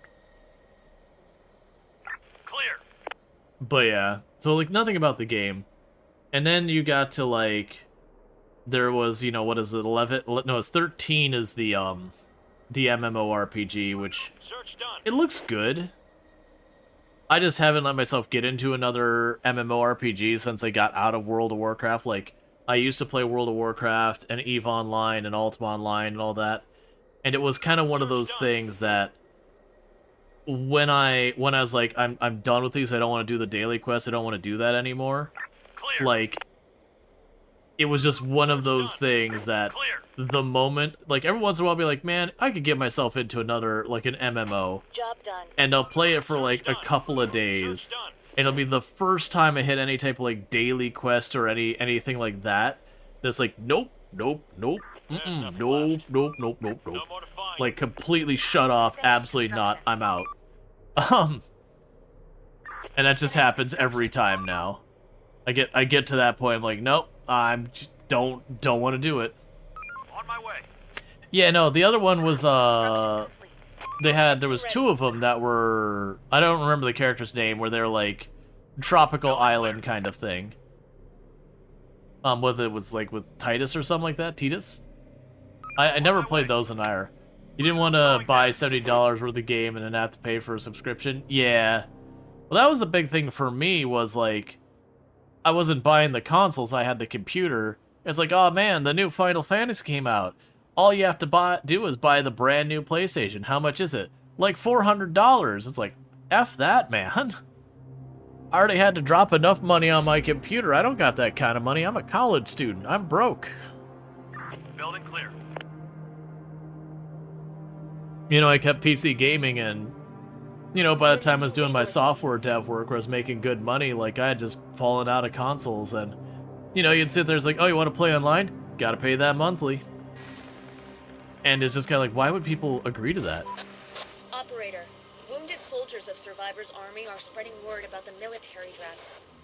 Clear. But, yeah. So, like, nothing about the game. And then you got to, like, there was, you know, what is it, 11? No, it's 13 is the MMORPG, which it looks good. I just haven't let myself get into another MMORPG since I got out of World of Warcraft. Like, I used to play World of Warcraft and EVE Online and Ultima Online and all that, and it was kind of one of those things that when I was like, I'm done with these. I don't want to do the daily quests. I don't want to do that anymore. Like, it was just one of those things that the moment, like, every once in a while I'll be like, man, I could get myself into another, like, an MMO. Job done. And I'll play it for, like, a couple of days. And it'll be the first time I hit any type of, like, daily quest or anything like that. That's like, nope, nope, nope, nope, nope, nope, nope, nope. Like, completely shut off, absolutely not, I'm out. And that just happens every time now. I get to that point, I'm like, nope. Don't want to do it. On my way. Yeah, no, the other one was, there was two of them that were, I don't remember the character's name, where they're, like, tropical island kind of thing. Whether it was like with Titus or something like that, Titus. I never played those in IR. You didn't want to buy $70 worth of game and then have to pay for a subscription? Yeah. Well, that was the big thing for me, was like, I wasn't buying the consoles, I had the computer. It's like, oh man, the new Final Fantasy came out. All you have to do is buy the brand new PlayStation. How much is it? Like $400. It's like, F that, man. I already had to drop enough money on my computer. I don't got that kind of money. I'm a college student. I'm broke. Building clear. You know, I kept PC gaming, and, you know, by the time I was doing my software dev work where I was making good money, like, I had just fallen out of consoles, and, you know, you'd sit there, it's like, oh, you want to play online? Gotta pay that monthly. And it's just kind of like, why would people agree to that? Operator, wounded soldiers of Survivor's army are spreading word about the military draft.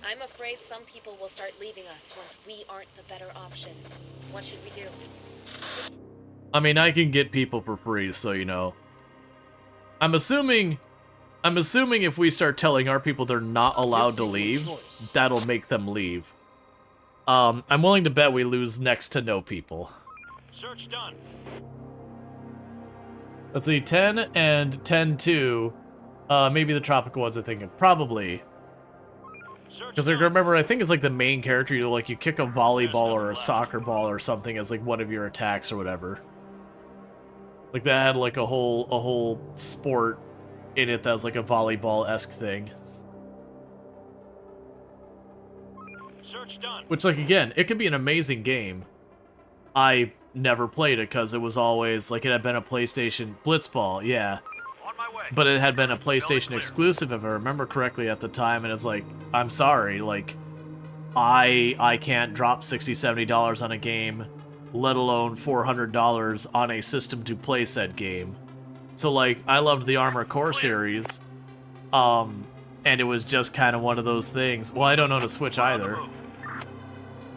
I'm afraid some people will start leaving us once we aren't the better option. What should we do? I mean, I can get people for free, so, you know. I'm assuming if we start telling our people they're not allowed to leave, that'll make them leave. I'm willing to bet we lose next to no people. Search done. Let's see, 10 and 10-2. Maybe the tropical ones, I think. Probably. Because I remember, I think it's like the main character, you kick a volleyball or a soccer ball or something as like one of your attacks or whatever. Like that had like a whole sport in it that was like a volleyball-esque thing. Search done. Which, like, again, it could be an amazing game. I never played it because it was always like it had been a PlayStation Blitzball, yeah. On my way. But it had been a PlayStation exclusive, if I remember correctly at the time, and it's like, I'm sorry, like, I can't drop $60, $70 on a game, let alone $400 on a system to play said game. So, like, I loved the Armored Core series, and it was just kind of one of those things. Well, I don't own a Switch either.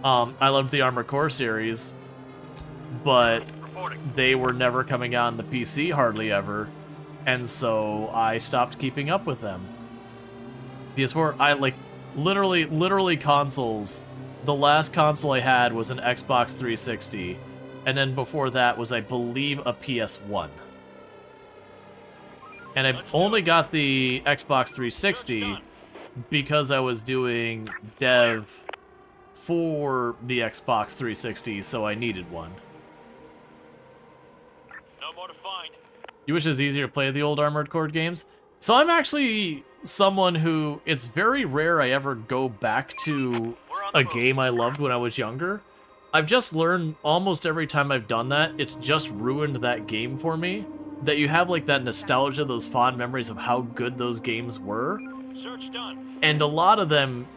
I loved the Armored Core series, but they were never coming out on the PC hardly ever, and so I stopped keeping up with them. PS4, I, like, literally consoles. The last console I had was an Xbox 360, and then before that was, I believe, a PS1. And I only got the Xbox 360 because I was doing dev for the Xbox 360, so I needed one. No more to find. You wish it was easier to play the old Armored Core games? So I'm actually someone who, it's very rare I ever go back to a game I loved when I was younger. I've just learned almost every time I've done that, it's just ruined that game for me. That you have like that nostalgia, those fond memories of how good those games were. Search done. And a lot of them,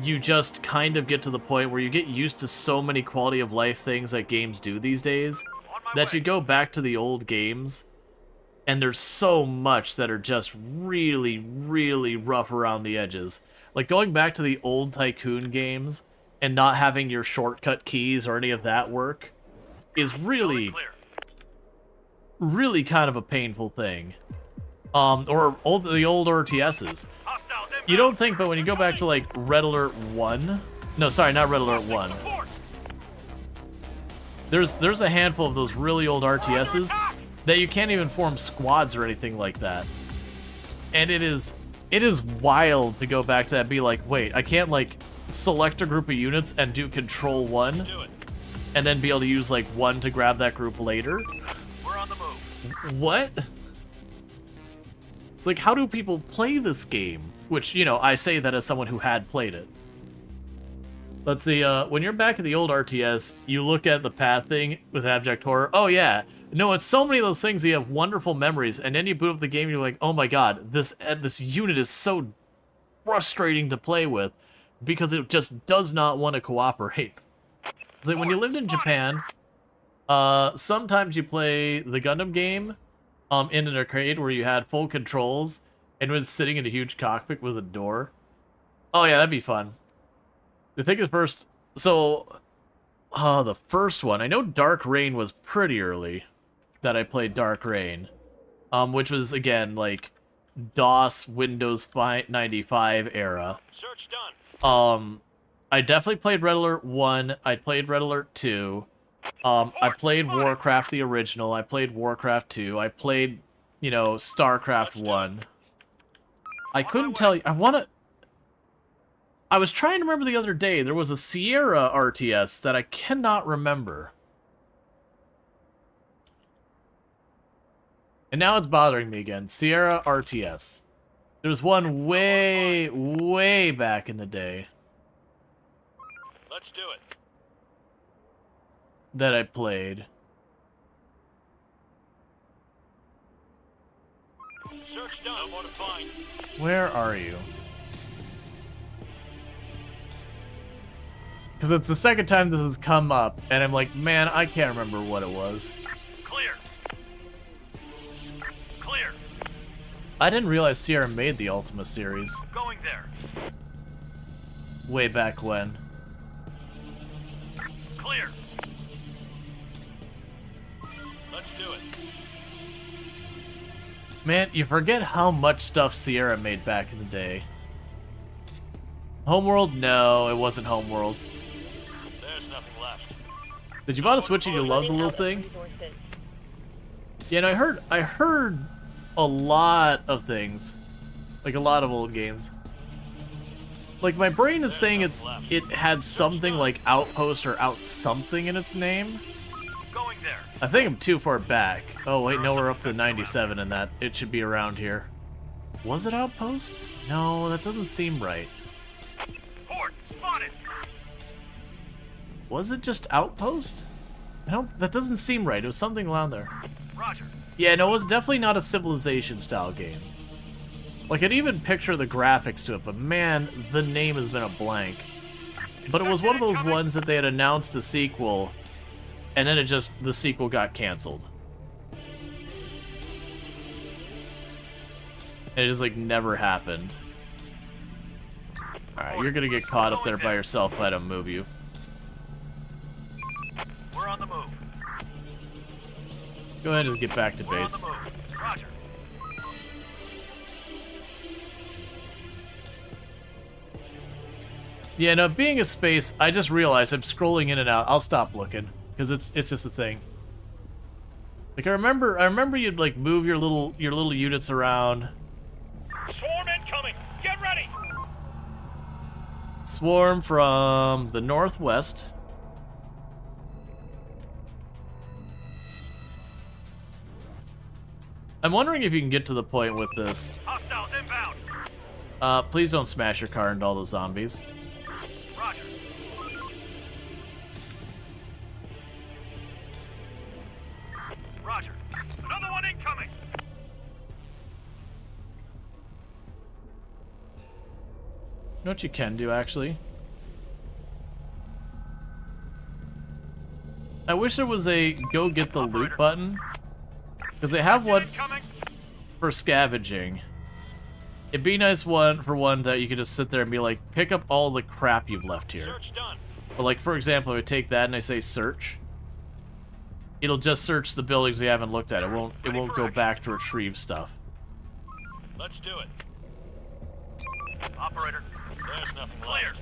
you just kind of get to the point where you get used to so many quality of life things that games do these days, that you go back to the old games, and there's so much that are just really, really rough around the edges. Like going back to the old Tycoon games and not having your shortcut keys or any of that work is really kind of a painful thing. Or the old RTSs. You don't think, but when you go back to like Red Alert 1, no, sorry, not Red Alert 1. There's a handful of those really old RTSs that you can't even form squads or anything like that. And it is wild to go back to that and be like, wait, I can't like select a group of units and do Control 1 and then be able to use like 1 to grab that group later? We're on the move. What? It's like, how do people play this game? Which, you know, I say that as someone who had played it. Let's see, when you're back at the old RTS, you look at the path thing with Abject Horror. Oh yeah, no, it's so many of those things, you have wonderful memories, and then you boot up the game and you're like, oh my god, this unit is so frustrating to play with, because it just does not want to cooperate. It's like when you lived in Japan, sometimes you play the Gundam game in an arcade where you had full controls and was sitting in a huge cockpit with a door. Oh yeah, that'd be fun. I think the first... So... the first one. I know Dark Reign was pretty early that I played Dark Reign. Which was, again, like, DOS, Windows 95 era. Search done. I definitely played Red Alert 1. I played Red Alert 2. I played Warcraft the original. I played Warcraft 2. I played, you know, StarCraft 1. I couldn't tell you. I was trying to remember the other day. There was a Sierra RTS that I cannot remember. And now it's bothering me again. Sierra RTS. There was one way, way back in the day. Let's do it. That I played. Search done. No more to find. Where are you? Because it's the second time this has come up, and I'm like, man, I can't remember what it was. Clear. Clear. I didn't realize Sierra made the Ultima series. Going there. Way back when. Clear. Let's do it. Man, you forget how much stuff Sierra made back in the day. Homeworld? No, it wasn't Homeworld. There's nothing left. Did you buy a Switch and you love the little thing? Yeah, and I heard a lot of things. Like a lot of old games. Like my brain is saying it had something like Outpost or Out something in its name. Going there. I think I'm too far back. Oh wait, no, we're up to 97 in that. It should be around here. Was it Outpost? No, that doesn't seem right. Port spotted. Was it just Outpost? That doesn't seem right. It was something around there. Roger. Yeah, no, it was definitely not a Civilization style game. Like, I'd even picture the graphics to it, but man, the name has been a blank. But it was one of those ones that they had announced a sequel, and then the sequel got canceled. And it just, like, never happened. Alright, you're gonna get caught up there by yourself if I don't move you. We're on the move. Go ahead and get back to base. Roger. Yeah, no, being a space, I just realized I'm scrolling in and out. I'll stop looking, because it's just a thing. Like I remember you'd like move your little units around. Swarm incoming. Get ready. Swarm from the northwest. I'm wondering if you can get to the point with this. Hostiles inbound. Please don't smash your car into all the zombies. Roger. Roger. Another one incoming. You know what you can do, actually? I wish there was a go get the loot button. Because they have one for scavenging. It'd be nice for one that you could just sit there and be like, pick up all the crap you've left here. Search done. But like, for example, if I take that and I say search, it'll just search the buildings we haven't looked at. It won't go back to retrieve stuff. Let's do it. Operator, there's nothing clear.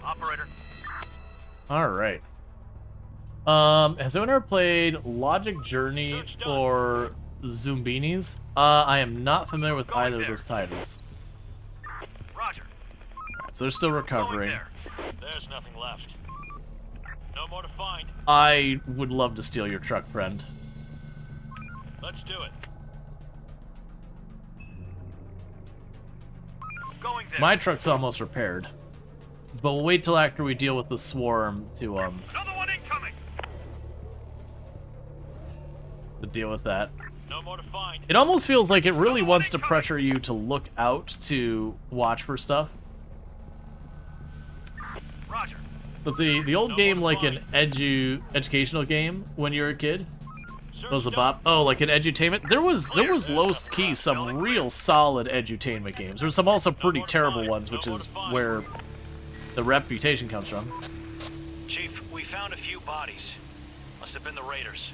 Operator. Alright. Has anyone ever played Logic Journey or Zumbinis? I am not familiar with either of those titles. Roger. Alright, so they're still recovering. There's nothing left. No more to find. I would love to steal your truck, friend. Let's do it. Going there. My truck's almost repaired. But we'll wait till after we deal with the swarm to Another one incoming. deal with that. No more to find. It almost feels like it really wants to pressure you to look out to watch for stuff. Roger. But the old game, like an educational game when you were a kid. Was a bop. Oh, like an edutainment. There was low key some real solid edutainment games. There's some also pretty terrible ones, which is where the reputation comes from. Chief, we found a few bodies. Must have been the raiders.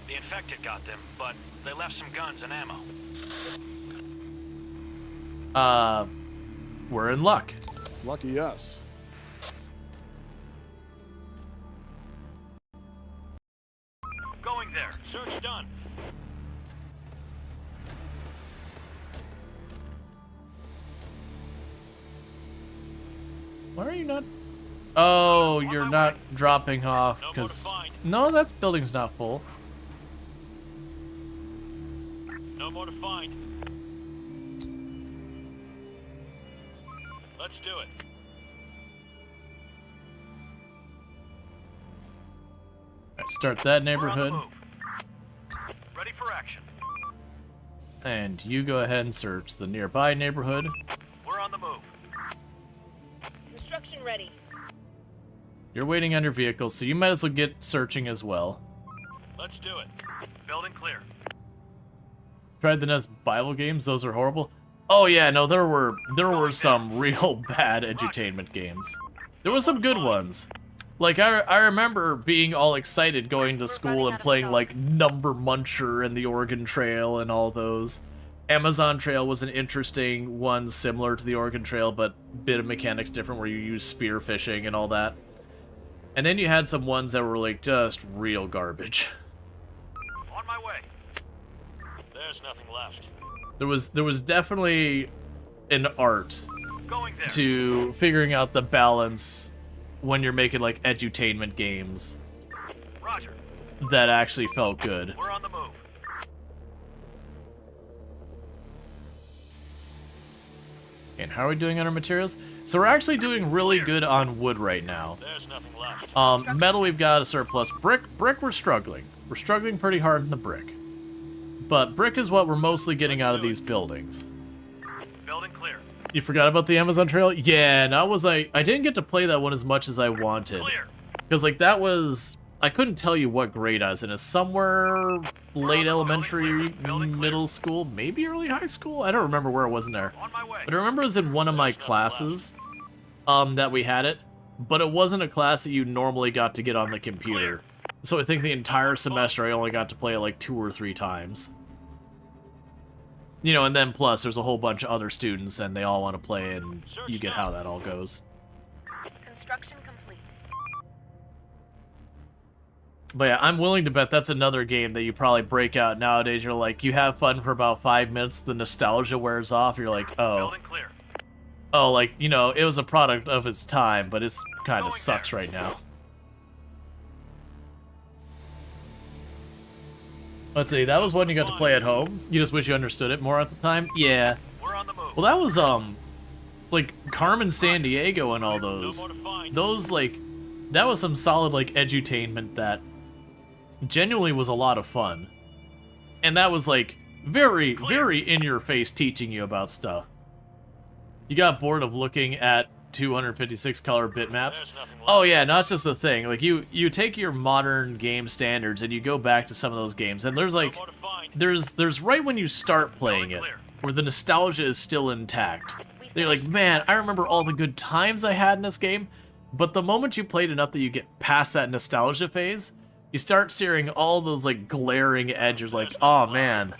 The infected got them, but they left some guns and ammo. we're in luck. Lucky us. Going there. Search done. Why are you not? Oh, you're not dropping off because no, that building's not full. No more to find. Let's do it. Alright, start that neighborhood. Ready for action. And you go ahead and search the nearby neighborhood. We're on the move. Construction ready. You're waiting on your vehicle, so you might as well get searching as well. Let's do it. Building clear. Tried the NES Bible games, those are horrible. Oh yeah, no, there were some real bad edutainment games. There were some good ones. Like, I remember being all excited going to school and playing, like, Number Muncher and the Oregon Trail and all those. Amazon Trail was an interesting one, similar to the Oregon Trail, but bit of mechanics different, where you use spear fishing and all that. And then you had some ones that were, like, just real garbage. On my way. There's nothing left. There was definitely an art to figuring out the balance when you're making, like, edutainment games. Roger. That actually felt good. We're on the move. And how are we doing on our materials? So we're actually doing really good on wood right now. There's nothing left. Metal we've got a surplus. Brick we're struggling. We're struggling pretty hard in the brick. But brick is what we're mostly getting out of these buildings. Building clear. You forgot about the Amazon Trail? Yeah, and I didn't get to play that one as much as I wanted. Because, like, that was... I couldn't tell you what grade I was in. It's somewhere late elementary, middle school, maybe early high school? I don't remember where it was in there. But I remember it was in one of my classes that we had it. But it wasn't a class that you normally got to get on the computer. So I think the entire semester I only got to play it like 2 or 3 times. You know, and then plus there's a whole bunch of other students and they all want to play, and you get how that all goes. Construction complete. But yeah, I'm willing to bet that's another game that you probably break out nowadays. You're like, you have fun for about 5 minutes, the nostalgia wears off, you're like, oh. Oh, like, you know, it was a product of its time, but it's kind of sucks right now. Let's see, that was one you got to play at home. You just wish you understood it more at the time? Yeah. Well, that was, like, Carmen Sandiego and all those. Those, like, that was some solid, like, edutainment that genuinely was a lot of fun. And that was, like, very, very in-your-face teaching you about stuff. You got bored of looking at 256 color bitmaps? Oh yeah, not just a thing. Like, you take your modern game standards and you go back to some of those games, and there's like, there's right when you start playing it, where the nostalgia is still intact. They're like, man, I remember all the good times I had in this game, but the moment you played enough that you get past that nostalgia phase, you start seeing all those, like, glaring edges, like, oh man,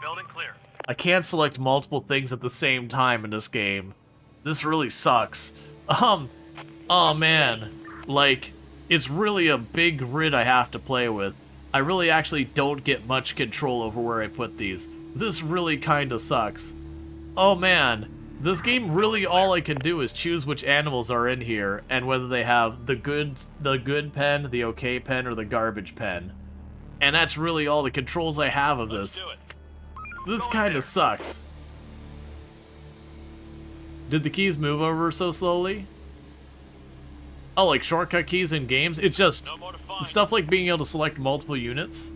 I can't select multiple things at the same time in this game. This really sucks. Oh man, like, it's really a big grid I have to play with. I really actually don't get much control over where I put these. This really kinda sucks. Oh man, this game really all I can do is choose which animals are in here and whether they have the good pen, the okay pen, or the garbage pen. And that's really all the controls I have of this. This kinda sucks. Did the keys move over so slowly? Oh, like shortcut keys in games? It's just, stuff like being able to select multiple units,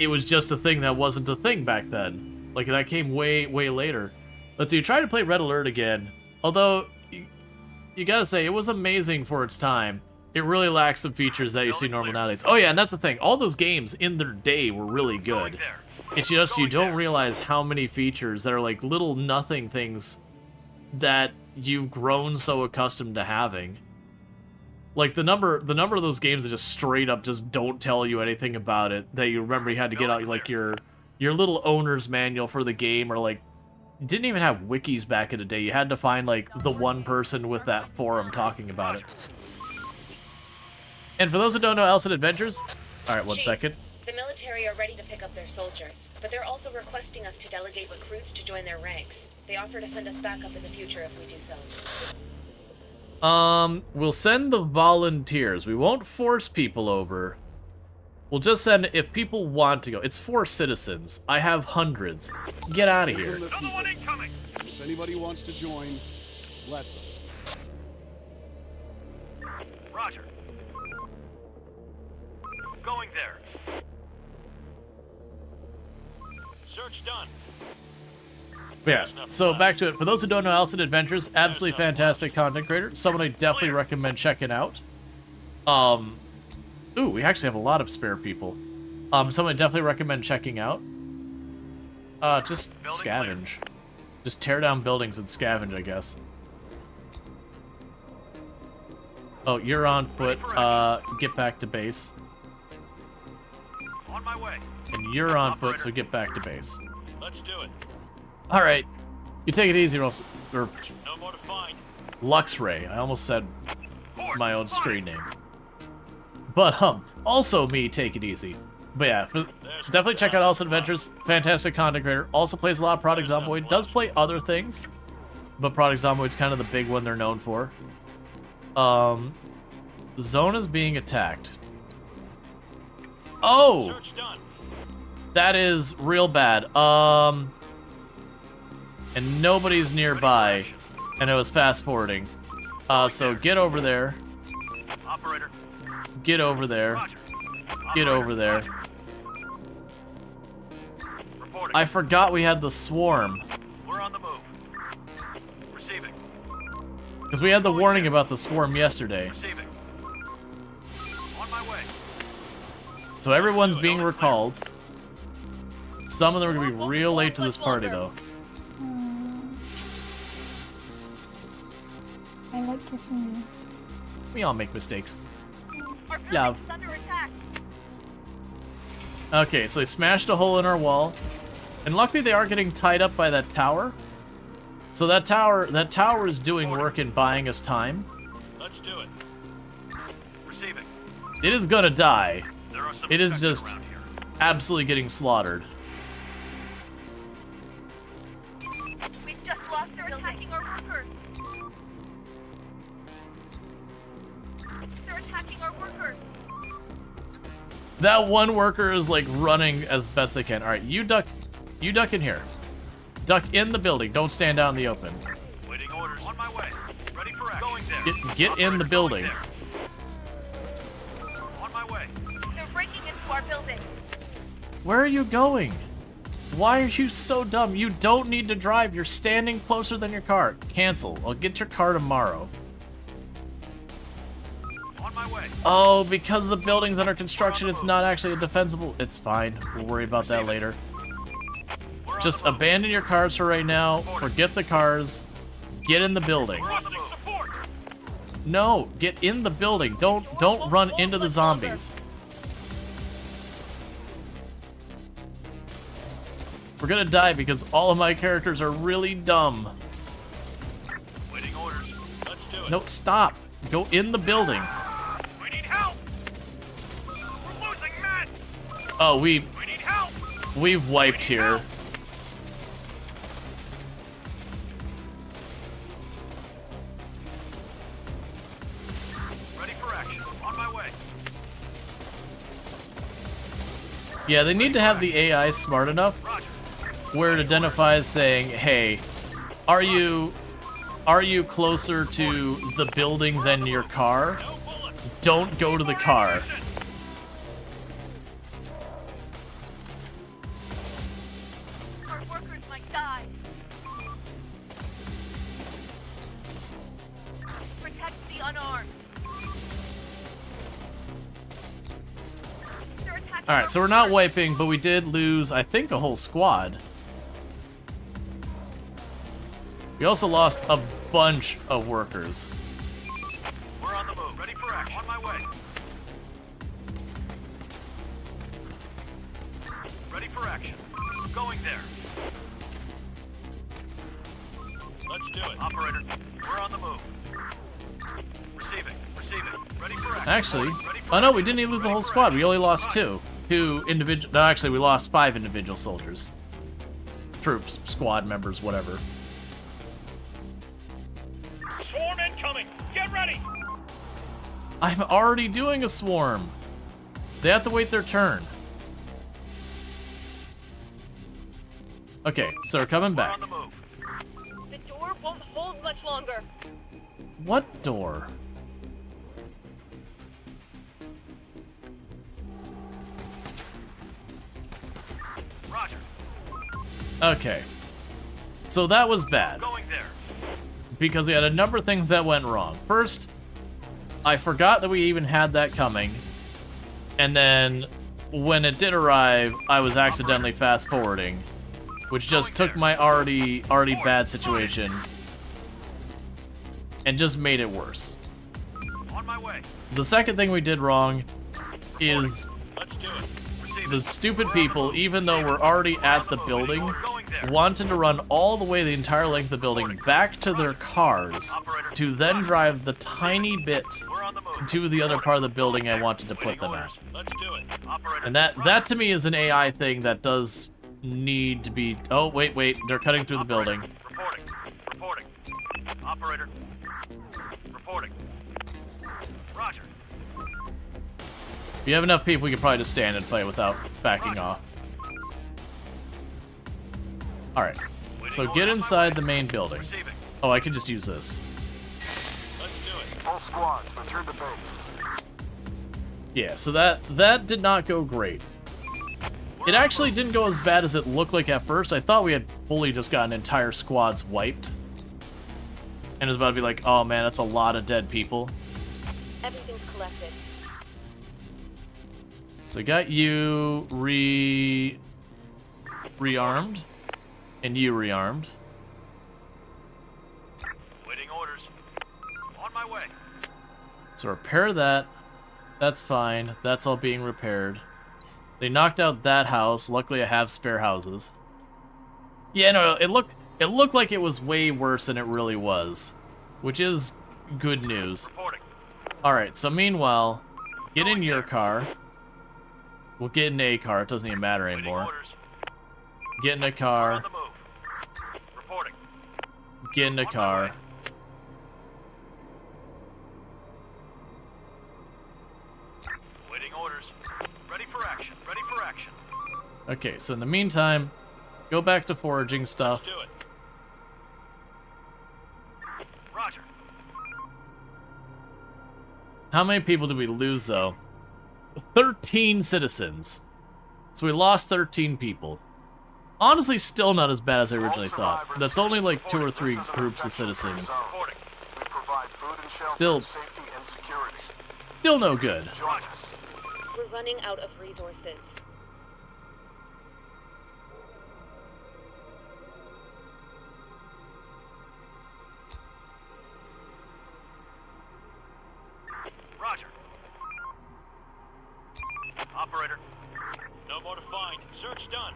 it was just a thing that wasn't a thing back then. Like, that came way, way later. Let's see, try to play Red Alert again. Although, you gotta say, it was amazing for its time. It really lacks some features that you see normal nowadays. Oh yeah, and that's the thing, all those games in their day were really good. It's just, you don't realize how many features that are like little nothing things that you've grown so accustomed to having. Like, the number of those games that just straight up just don't tell you anything about it, that you remember you had to get out, like, your little owner's manual for the game, or, like, didn't even have wikis back in the day. You had to find, like, the one person with that forum talking about it. And for those who don't know Elson Adventures... Alright, one second. The military are ready to pick up their soldiers, but they're also requesting us to delegate recruits to join their ranks. They offer to send us back up in the future if we do so. We'll send the volunteers. We won't force people over. We'll just send if people want to go. It's for citizens. I have hundreds. Get out of here. If anybody wants to join, let them. Roger. Going there. Search done. Yeah, so back to it. For those who don't know Elson Adventures, absolutely fantastic content creator. Someone I definitely recommend checking out. Ooh, we actually have a lot of spare people. Someone I definitely recommend checking out. Just scavenge. Just tear down buildings and scavenge, I guess. Oh, you're on foot. Get back to base. On my way. And you're on foot, so get back to base. Let's do it. Alright. You take it easy, or no more to find. Luxray. I almost said my own screen name. But, also me, take it easy. But yeah, definitely check out Elson Adventures. Fantastic content creator. Also plays a lot of Product Zomboid. Does play other things, but Product Zomboid's kind of the big one they're known for. Zone is being attacked. Oh! That is real bad. And nobody's nearby. And it was fast forwarding. So get over there. Operator. Get over there. Get over there. I forgot we had the swarm. We're on the move. Receiving. Because we had the warning about the swarm yesterday. Receiving. On my way. So everyone's being recalled. Some of them are going to be real late to this party, though. I like kissing you. We all make mistakes. Our Love. building's under attack. Okay, so they smashed a hole in our wall. And luckily they are getting tied up by that tower. So that tower is doing work in buying us time. Let's do it. Receiving. It is gonna die. There are some It is just absolutely getting slaughtered. We've just lost. They're attacking our workers. They're attacking our workers. That one worker is like running as best they can. Alright, you duck in here. Duck in the building. Don't stand out in the open. Waiting orders. On my way. Ready for action. Going there. Get in the building. On my way. They're breaking into our building. Where are you going? Why are you so dumb? You don't need to drive. You're standing closer than your car. Cancel. I'll get your car tomorrow. On my way. Oh, because the building's under construction, it's not actually a defensible... It's fine. We'll worry about that later. Just abandon your cars for right now. Forget the cars. Get in the building. No, get in the building. Don't run into the zombies. We're gonna die because all of my characters are really dumb. Waiting orders. Let's do it. No, stop. Go in the building. We need help. We're losing men. Oh, We need help. we've wiped here. Ready for action. On my way. Yeah, they need to have the AI smart enough where it identifies saying, hey, are you closer to the building than your car? Don't go to the car. Our workers might die. Protect the unarmed. They're attacking. Alright, so we're not wiping, but we did lose, I think, a whole squad. We also lost a bunch of workers. We're on the move. Ready for action. On my way. Ready for action. Going there. Let's do it. Operator, we're on the move. Receiving. Ready for action. Actually, oh no, we didn't even lose the whole squad. We only lost 2 individual. No, actually, we lost 5 individual soldiers, troops, squad members, whatever. Swarm incoming. Get ready. I'm already doing a swarm. They have to wait their turn. Okay, so we're coming back. The door won't hold much longer. What door? Roger. Okay. So that was bad. Going there. Because we had a number of things that went wrong. First, I forgot that we even had that coming. And then, when it did arrive, I was accidentally fast-forwarding. Which just took my already bad situation and just made it worse. On my way. The second thing we did wrong is Let's do it. the stupid people, even though we're already at the building, wanted to run all the way the entire length of the building back to their cars to then drive the tiny bit to the other part of the building I wanted to put them at. Let's do it. And that to me is an AI thing that does need to be... Oh, wait, they're cutting through the building. Reporting. Operator. Reporting. Roger. If you have enough people, you can probably just stand and play without backing off. Alright, so get inside the main building. Oh, I can just use this. Let's do it. All squads, return to base. Yeah, so that did not go great. It actually didn't go as bad as it looked like at first. I thought we had fully just gotten entire squads wiped. And it was about to be like, oh man, that's a lot of dead people. Everything's collected. So I got you rearmed. And you rearmed. Waiting orders. On my way. So repair that. That's fine. That's all being repaired. They knocked out that house. Luckily, I have spare houses. Yeah, no, it looked like it was way worse than it really was, which is good news. Alright, so meanwhile, get in your car. We'll get in a car. It doesn't even matter anymore. Get in a car. Get in a car. Waiting orders. Ready for action. Okay, so in the meantime, go back to foraging stuff. Let's do it. Roger. How many people did we lose, though? 13 citizens. So we lost 13 people. Honestly, still not as bad as I originally thought. That's only like 2 or 3 groups of citizens. Still no good. We're running out of resources. Roger. Operator. No more to find. Search done.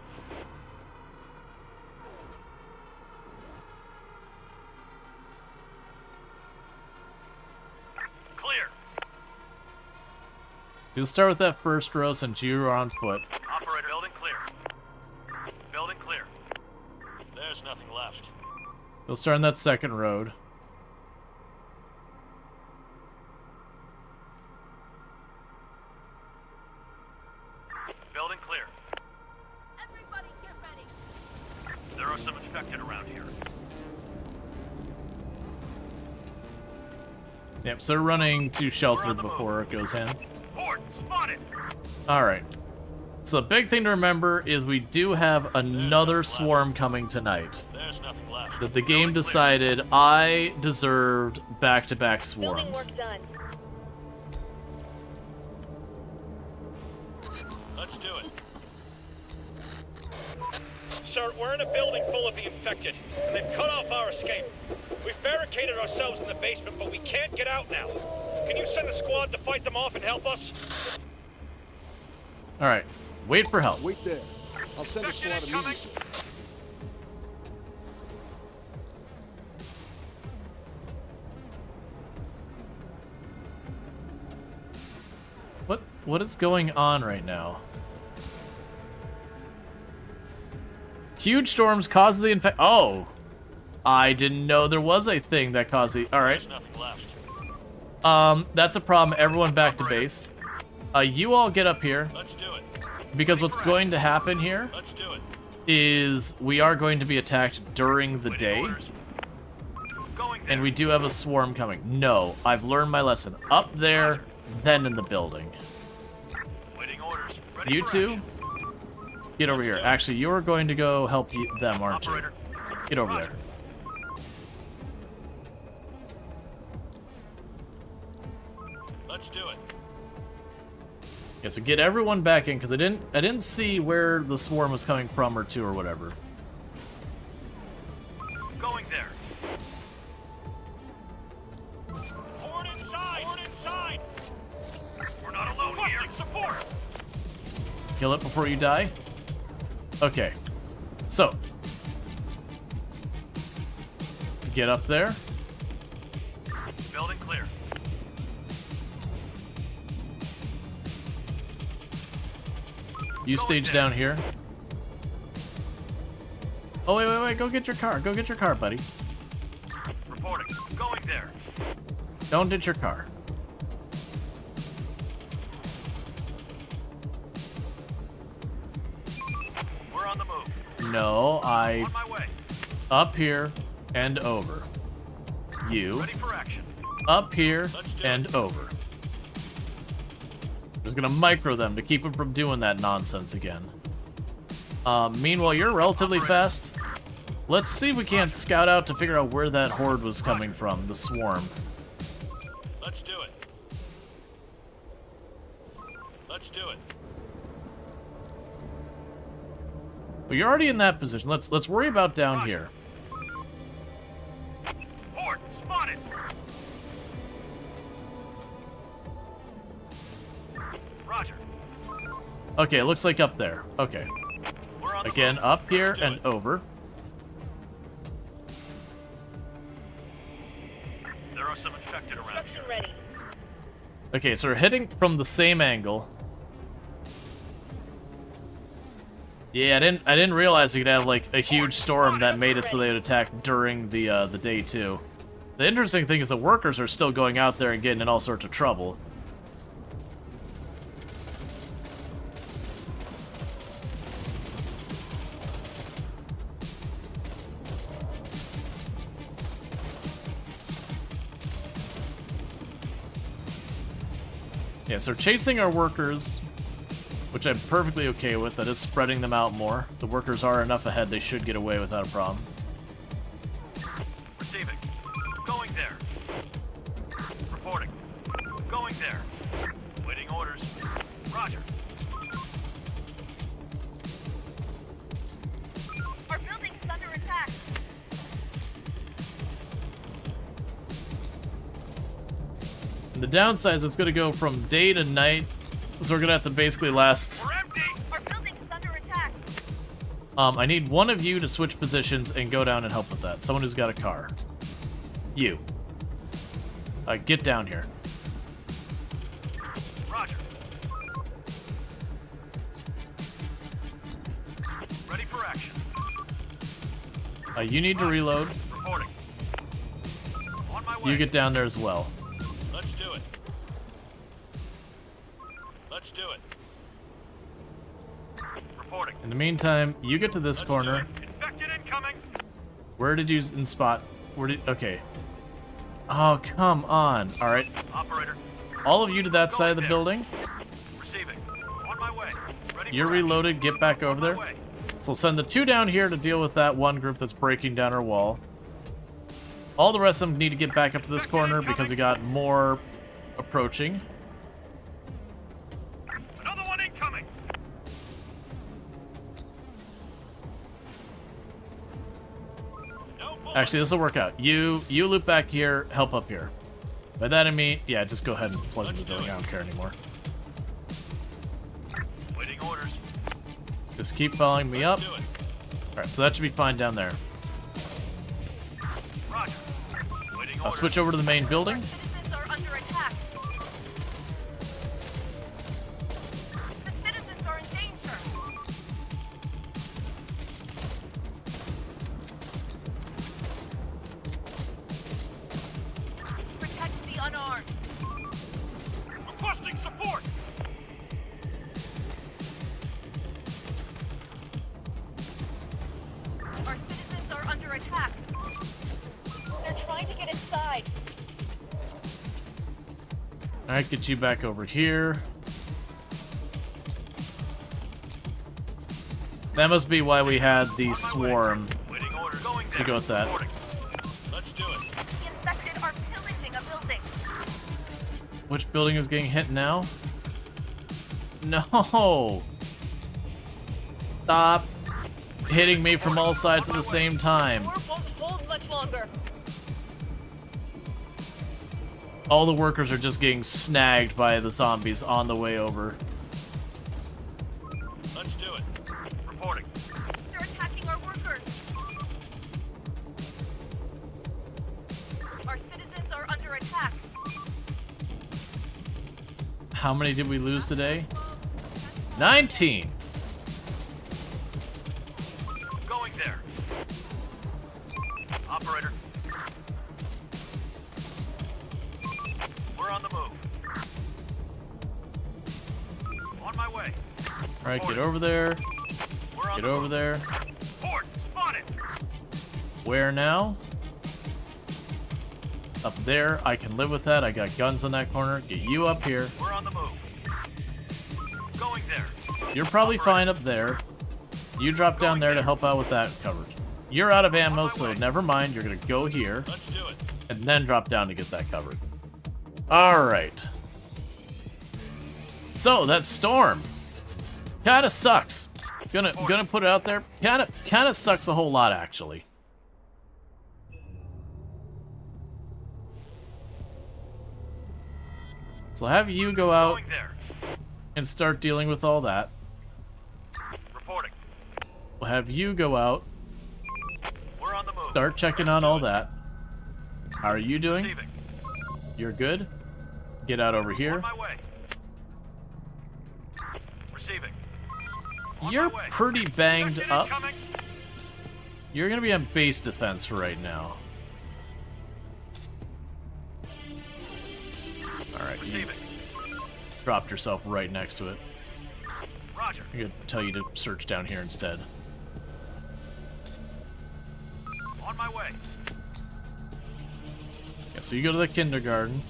Clear. We'll start with that first row since you are on foot. Operator, building clear. Building clear. There's nothing left. We'll start on that second road. Building clear. Everybody get ready. There are some infected around here. Yep, so we're running to shelter before it goes in. Horde spotted. Alright. So the big thing to remember is we do have another swarm coming tonight. There's nothing left. That the game decided I deserved back-to-back swarms. Building work done. Let's do it. Sir, we're in a building full of the infected, and they've cut off our escape. We've barricaded ourselves in the basement, but we can't get out now. Can you send a squad to fight them off and help us? Alright, wait for help. Wait there. I'll send a squad immediately. what is going on right now? Huge storms causes the infection. Oh, I didn't know there was a thing that caused the. All right. There's nothing left. That's a problem. Everyone back to base. You all get up here. Let's do it. Because what's going to happen here Let's do it. is we are going to be attacked during the day. And we do have a swarm coming. No, I've learned my lesson. Up there, then in the building. Waiting orders. Ready You for two, action. get over here. Actually, you're going to go help them, aren't you? Operator. Get over there. Let's do it. Yeah, so get everyone back in, because I didn't see where the swarm was coming from or to or whatever. Going there. Horde inside! Horde inside! We're not alone here. Support! Kill it before you die? Okay. So. Get up there. Building clear. You stage down here. Oh, wait. Go get your car. Go get your car, buddy. Reporting. Going there. Don't ditch your car. We're on the move. No, On my way. Up here and over. You. Ready for action. Up here Let's do and over. Just gonna micro them to keep them from doing that nonsense again. Meanwhile, you're relatively fast. Let's see if we can't scout out to figure out where that horde was coming from, the swarm. Let's do it. Let's do it. Well, you're already in that position. Let's worry about down here. Horde spotted. Roger. Okay, it looks like up there. Okay. We're on the Again, move. up here Let's do and it. over. There are some infected around here. Ready. Okay, so we're hitting from the same angle. Yeah, I didn't realize we could have like a huge storm that made it so they would attack during the day too. The interesting thing is the workers are still going out there and getting in all sorts of trouble. Yeah, so chasing our workers, which I'm perfectly okay with. That is spreading them out more. The workers are enough ahead, they should get away without a problem. Receiving. Going there. Reporting. Going there. Waiting orders. Roger. Our building's under attack. And the downside is it's going to go from day to night, so we're going to have to basically last... We're empty. Our building's under attack. I need one of you to switch positions and go down and help with that. Someone who's got a car. You. Get down here. Roger. Ready for action. You need to reload. Reporting. On my way. You get down there as well. Let's do it. Let's do it. Reporting. In the meantime, you get to this corner. Infected incoming. Where did you spot? Okay. Oh, come on. All right. Operator. All of you to that side of the building. Receiving. On my way. Ready You're for action. reloaded. Get back over there. So we'll send the two down here to deal with that one group that's breaking down our wall. All the rest of them need to get back up to this corner because we got more approaching. Another one incoming. Actually, this will work out. You loop back here, help up here. By that I mean, yeah, just go ahead and plug into the building. I don't care anymore. Waiting orders. Just keep following me up. Do it. Alright, so that should be fine down there. Roger. Waiting I'll orders. switch over to the main building. Citizens are under attack. unarmed. Requesting support! Our citizens are under attack. They're trying to get inside. Alright, get you back over here. That must be why we had the swarm to go with that. Let's do it. The infected are pillaging a building. Which building is getting hit now? No! Stop hitting me from all sides at the same time. War won't hold much longer. All the workers are just getting snagged by the zombies on the way over. Let's do it. Reporting. They're attacking our workers. Our citizens are under attack. How many did we lose today? 19! Going there. Operator. We're on the move. On my way. Alright, get over there. We're on Get the over move. there. Port spotted. Where now? Up there. I can live with that. I got guns in that corner. Get you up here. We're on the move. Going there. You're probably fine up there. You drop down there to help out with that coverage. You're out of ammo, so never mind. You're gonna go here. Let's do it. And then drop down to get that covered. Alright. So, that storm. Kinda sucks. Gonna put it out there. Kinda sucks a whole lot, actually. So I'll have you go out and start dealing with all that. Reporting. We'll have you go out, We're on the move. start checking on all that. How are you doing? Receiving. You're good? Get out over here. On my way. Receiving. On You're my way. pretty banged Search unit up. coming. You're gonna be on base defense for right now. Alright, you Receiving. dropped yourself right next to it. Roger. I'm gonna tell you to search down here instead. On my way. Yeah, so you go to the kindergarten.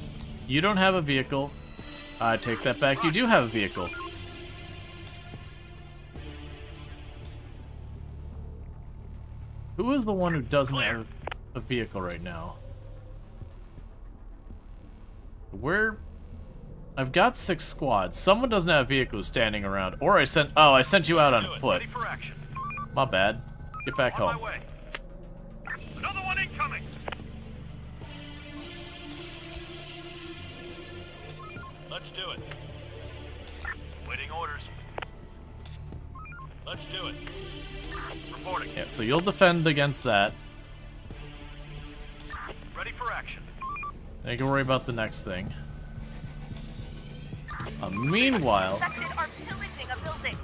You don't have a vehicle. I take that back. You do have a vehicle. Who is the one who doesn't have a vehicle right now? Where? I've got 6 squads. Someone doesn't have vehicles standing around. Or I sent you out on foot. Ready for action. My bad. Get back On home. my way. Another one incoming. Let's do it. Waiting orders. Let's do it. Reporting. Yeah, so you'll defend against that. Ready for action. Then you can worry about the next thing. Meanwhile, Infected are pillaging a building.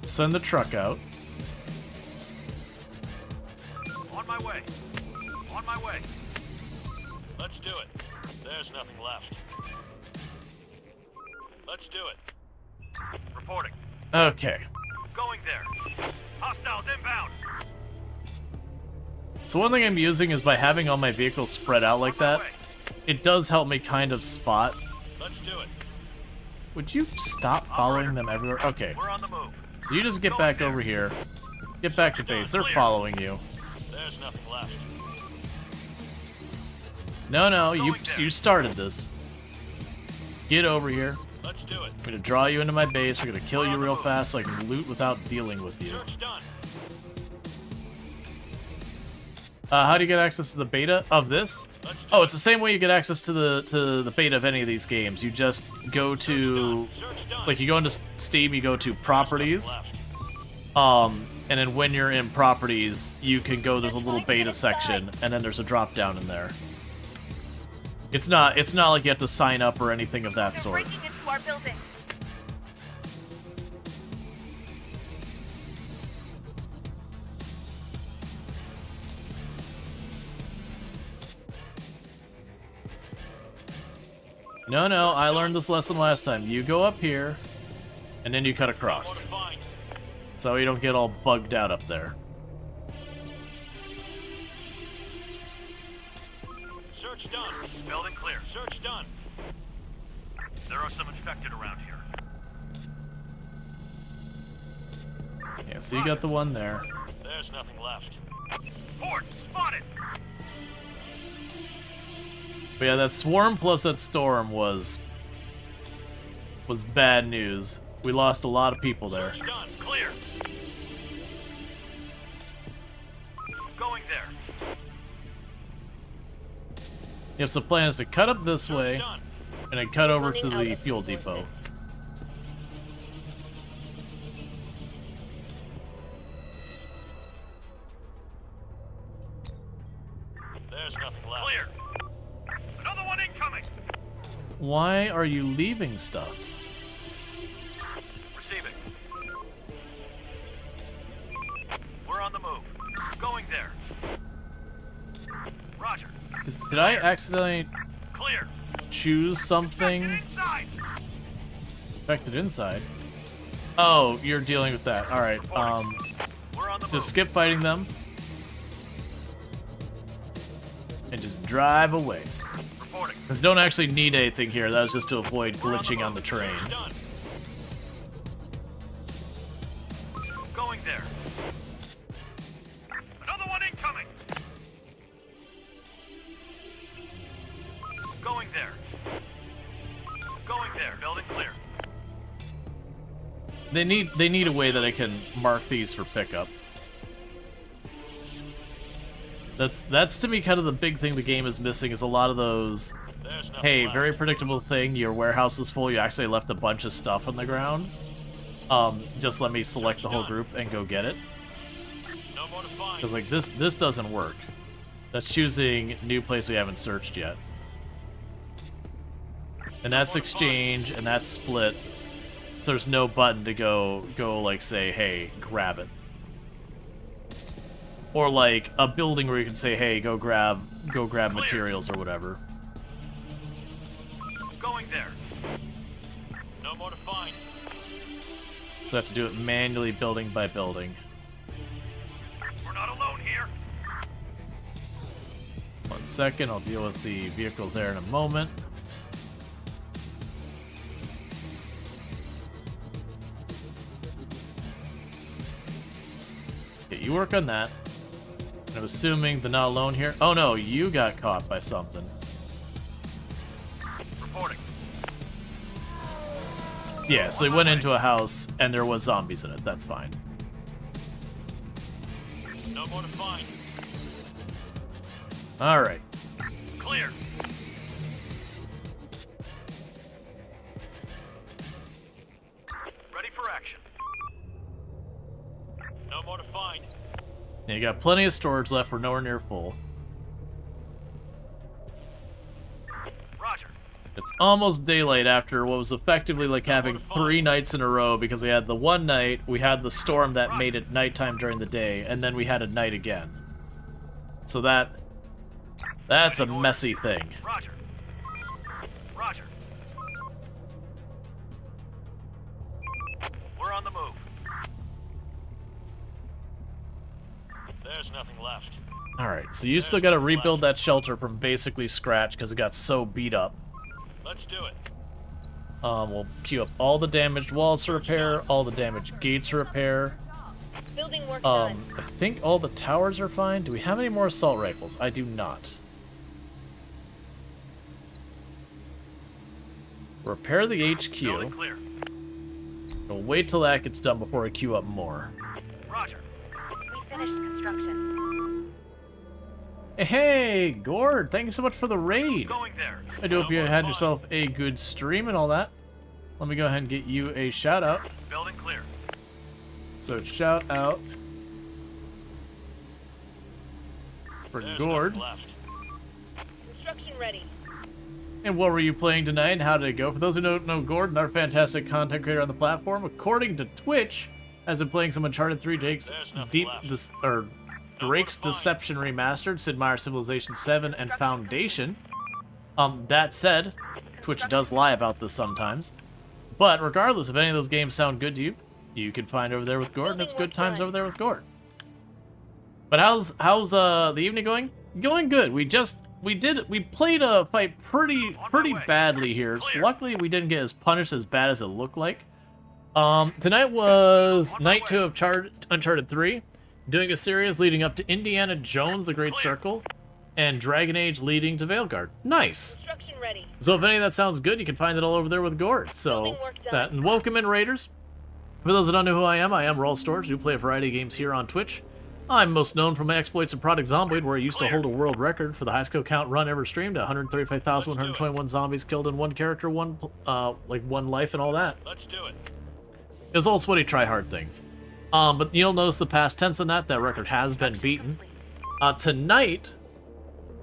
send the truck out. On my way. On my way. Let's do it. There's nothing left. Let's do it. Reporting. Okay. Going there. Hostiles inbound. So one thing I'm using is by having all my vehicles spread out like that, it does help me kind of spot. Let's do it. Would you stop following them everywhere? Okay. We're on the move. So you just get back over here. Get back to base. They're following you. There's nothing left. No, you started this. Get over here. Let's do it. I'm gonna draw you into my base. We're gonna kill you real fast so I can loot without dealing with you. Search done. How do you get access to the beta of this? Oh, it's the same way you get access to the beta of any of these games. You just go to, like, you go into Steam, you go to Properties, and then when you're in Properties, you can go. There's a little beta section, and then there's a drop down in there. It's not like you have to sign up or anything of that They're sort. breaking into our building. No, I learned this lesson last time. You go up here, and then you cut across. So you don't get all bugged out up there. Search done. Building clear. Search done. There are some infected around here. Yeah, so you got the one there. There's nothing left. Port spotted. But yeah, that swarm plus that storm was bad news. We lost a lot of people there. Search done. Clear. Going there. Yep, so plan is to cut up this way, and then cut over to the fuel depot. There's nothing left. Clear. Another one incoming. Why are you leaving stuff? Receiving. We're on the move. Going there. Roger. Did I accidentally Clear. choose something? Inside. Infected inside? Oh, you're dealing with that. Alright, just skip fighting them. And just drive away. Because don't actually need anything here, that was just to avoid glitching on the train. Going there. Another one incoming. Going there. Going there. Building clear. They need a way that I can mark these for pickup. That's to me kind of the big thing the game is missing, is a lot of those, hey, very predictable thing, your warehouse is full, you actually left a bunch of stuff on the ground. Just let me select the whole group and go get it. Because like this doesn't work. That's choosing new place we haven't searched yet. And that's exchange, and that's split. So there's no button to go like say, hey, grab it. Or like a building where you can say, hey, go grab materials or whatever. Going there. No more to find. So I have to do it manually, building by building. We're not alone here. 1 second, I'll deal with the vehicle there in a moment. Okay, you work on that. And I'm assuming the not alone here. Oh no, you got caught by something. Reporting. Yeah, so he went into a house and there was zombies in it. That's fine. No more to find. Alright. Clear. Ready for action. No more to find. Yeah, you got plenty of storage left. We're nowhere near full. Roger. It's almost daylight after what was effectively like having 3 nights in a row, because we had the one night, we had the storm that made it nighttime during the day, and then we had a night again. So that's a messy thing. Roger. Roger. We're on the move. There's nothing left. Alright, so you still gotta rebuild that shelter from basically scratch because it got so beat up. Let's do it. We'll queue up all the damaged walls to repair, all the damaged gates to repair. Building work done. I think all the towers are fine. Do we have any more assault rifles? I do not. Repair the HQ. Building clear. We'll wait till that gets done before I queue up more. Roger. We finished construction. Hey, Gord, thank you so much for the raid. Going there. I do hope you had yourself a good stream and all that. Let me go ahead and get you a shout out. Building clear. So shout out for Gord. Construction ready. And what were you playing tonight and how did it go? For those who don't know Gord, another fantastic content creator on the platform, according to Twitch, has been playing some Uncharted 3 Drake's Deception Remastered, Sid Meier's Civilization 7, and Foundation. That said, Twitch does lie about this sometimes. But regardless, if any of those games sound good to you, you can find over there with Gord, and it's good times over there with Gord. But how's the evening going? Going good. We played a fight pretty badly here. So luckily we didn't get as punished as bad as it looked like. Tonight was night 2 of Uncharted 3, doing a series leading up to Indiana Jones: The Great Circle, and Dragon Age leading to Veilguard. Nice. Construction ready. So if any of that sounds good, you can find it all over there with Gord. So that, and welcome in, Raiders. For those that don't know who I am Rual Storge, who play a variety of games here on Twitch. I'm most known for my exploits in Project Zomboid, where I used to hold a world record for the highest kill count run ever streamed, 135,121 zombies killed in one character, one life, and all that. Let's do it. It was all sweaty try-hard things. But you'll notice the past tense in that record has been beaten. Tonight,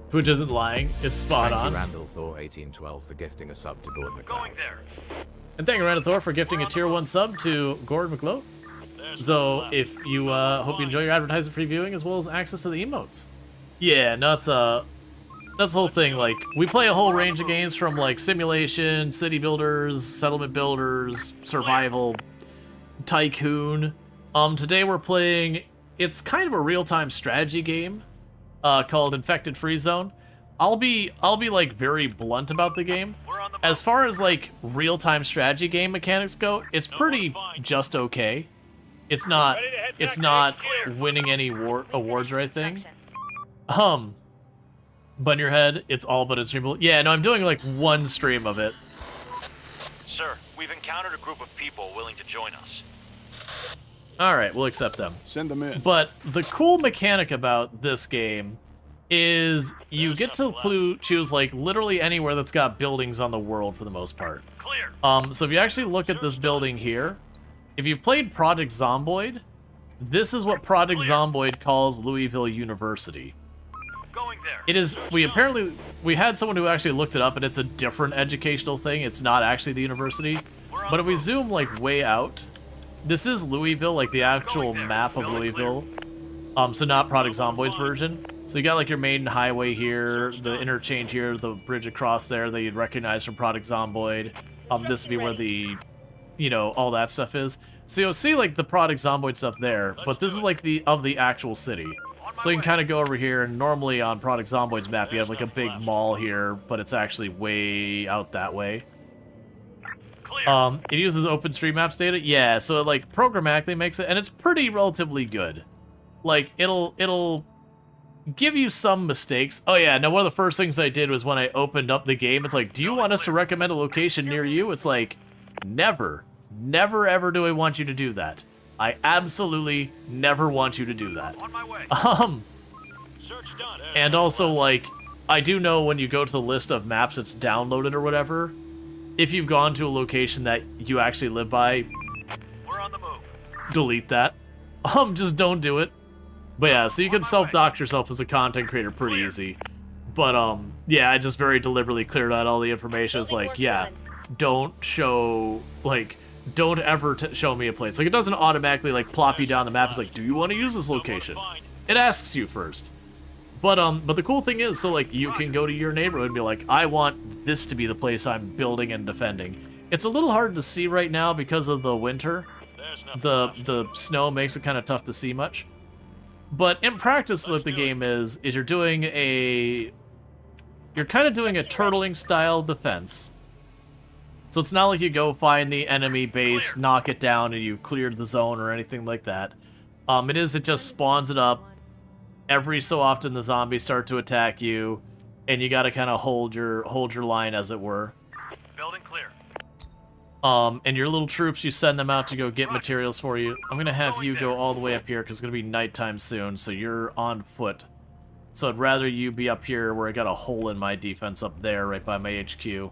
which isn't lying, it's spot on. Thank you, Randall Thor 1812, for gifting a sub to Gord McLeod. Going there. And thank you, Randall Thor, for gifting a tier 1 sub to Gord McLeod. So, if you, hope you enjoy your advertisement-free viewing as well as access to the emotes. Yeah, no, that's the whole thing. Like, we play a whole range of games from, like, simulation, city builders, settlement builders, survival, tycoon. Today we're playing, it's kind of a real-time strategy game, called Infected Free Zone. I'll be like very blunt about the game. As far as like real-time strategy game mechanics go, it's pretty just okay. It's not winning any awards or anything. But in your head, it's all but streamable. Yeah, no, I'm doing like one stream of it. Sir, we've encountered a group of people willing to join us. Alright, we'll accept them. Send them in. But the cool mechanic about this game is you get to choose like literally anywhere that's got buildings on the world for the most part. Clear. So if you actually look at this building here, if you've played Project Zomboid, this is what Project Zomboid calls Louisville University. Going there. It is, we had someone who actually looked it up, and it's a different educational thing. It's not actually the university. But if we zoom like way out, this is Louisville, like the actual map of Louisville. So not Project Zomboid's version. So you got like your main highway here, the interchange here, the bridge across there that you'd recognize from Project Zomboid. This would be where the, all that stuff is. So you'll see like the Project Zomboid stuff there, but this is like the actual city. So you can kind of go over here, and normally on Project Zomboid's map you have like a big mall here, but it's actually way out that way. It uses OpenStreetMaps data, yeah, so it like programmatically makes it, and it's pretty relatively good. Like it'll give you some mistakes. Oh yeah, now one of the first things I did was when I opened up the game, it's like, do you want us to recommend a location near you? It's like, never ever do I want you to do that. I absolutely never want you to do that. On my way. Search done. And also like, I do know when you go to the list of maps that's downloaded or whatever, if you've gone to a location that you actually live by, we're on the move. Delete that. Just don't do it. But yeah, so you can self-dox yourself as a content creator pretty easy. But yeah, I just very deliberately cleared out all the information. It's like, yeah, don't show, like, don't ever show me a place. Like, it doesn't automatically, like, plop you down the map. It's like, do you want to use this location? It asks you first. But the cool thing is, so, like, you can go to your neighborhood and be like, I want this to be the place I'm building and defending. It's a little hard to see right now because of the winter. The snow makes it kind of tough to see much. But in practice, what the game is you're doing you're kind of doing a turtling-style defense. So it's not like you go find the enemy base, knock it down, and you've cleared the zone or anything like that. It just spawns it up. Every so often the zombies start to attack you, and you gotta kind of hold your line, as it were. Building clear. And your little troops, you send them out to go get materials for you. I'm gonna have you go all the way up here, because it's gonna be nighttime soon, so you're on foot. So I'd rather you be up here where I got a hole in my defense up there, right by my HQ.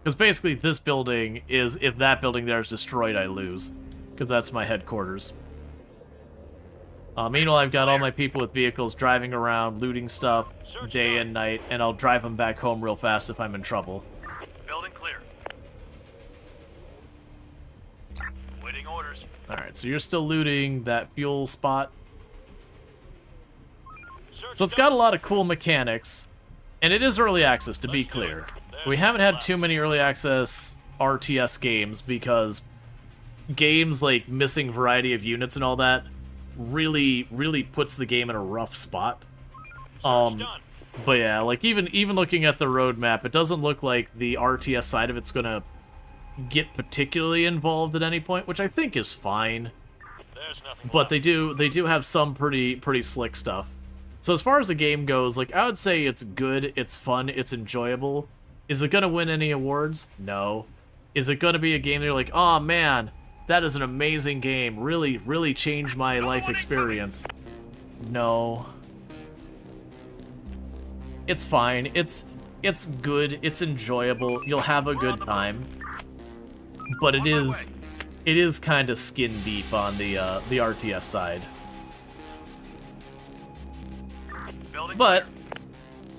Because basically this building is, if that building there is destroyed, I lose. Because that's my headquarters. Meanwhile, I've got all my people with vehicles driving around, looting stuff, day and night, and I'll drive them back home real fast if I'm in trouble. Building clear. Waiting orders. Alright, so you're still looting that fuel spot. So it's got a lot of cool mechanics, and it is early access, to be clear. We haven't had too many early access RTS games because games like missing variety of units and all that really puts the game in a rough spot. But yeah, like even looking at the roadmap, it doesn't look like the RTS side of it's gonna get particularly involved at any point, which I think is fine. But they do have some pretty slick stuff. So as far as the game goes, like I would say it's good, it's fun, it's enjoyable. Is it gonna win any awards? No. Is it gonna be a game that you're like, oh man, that is an amazing game, really changed my life experience? No. It's fine. It's good. It's enjoyable. You'll have a good time. But it is kind of skin deep on the RTS side. But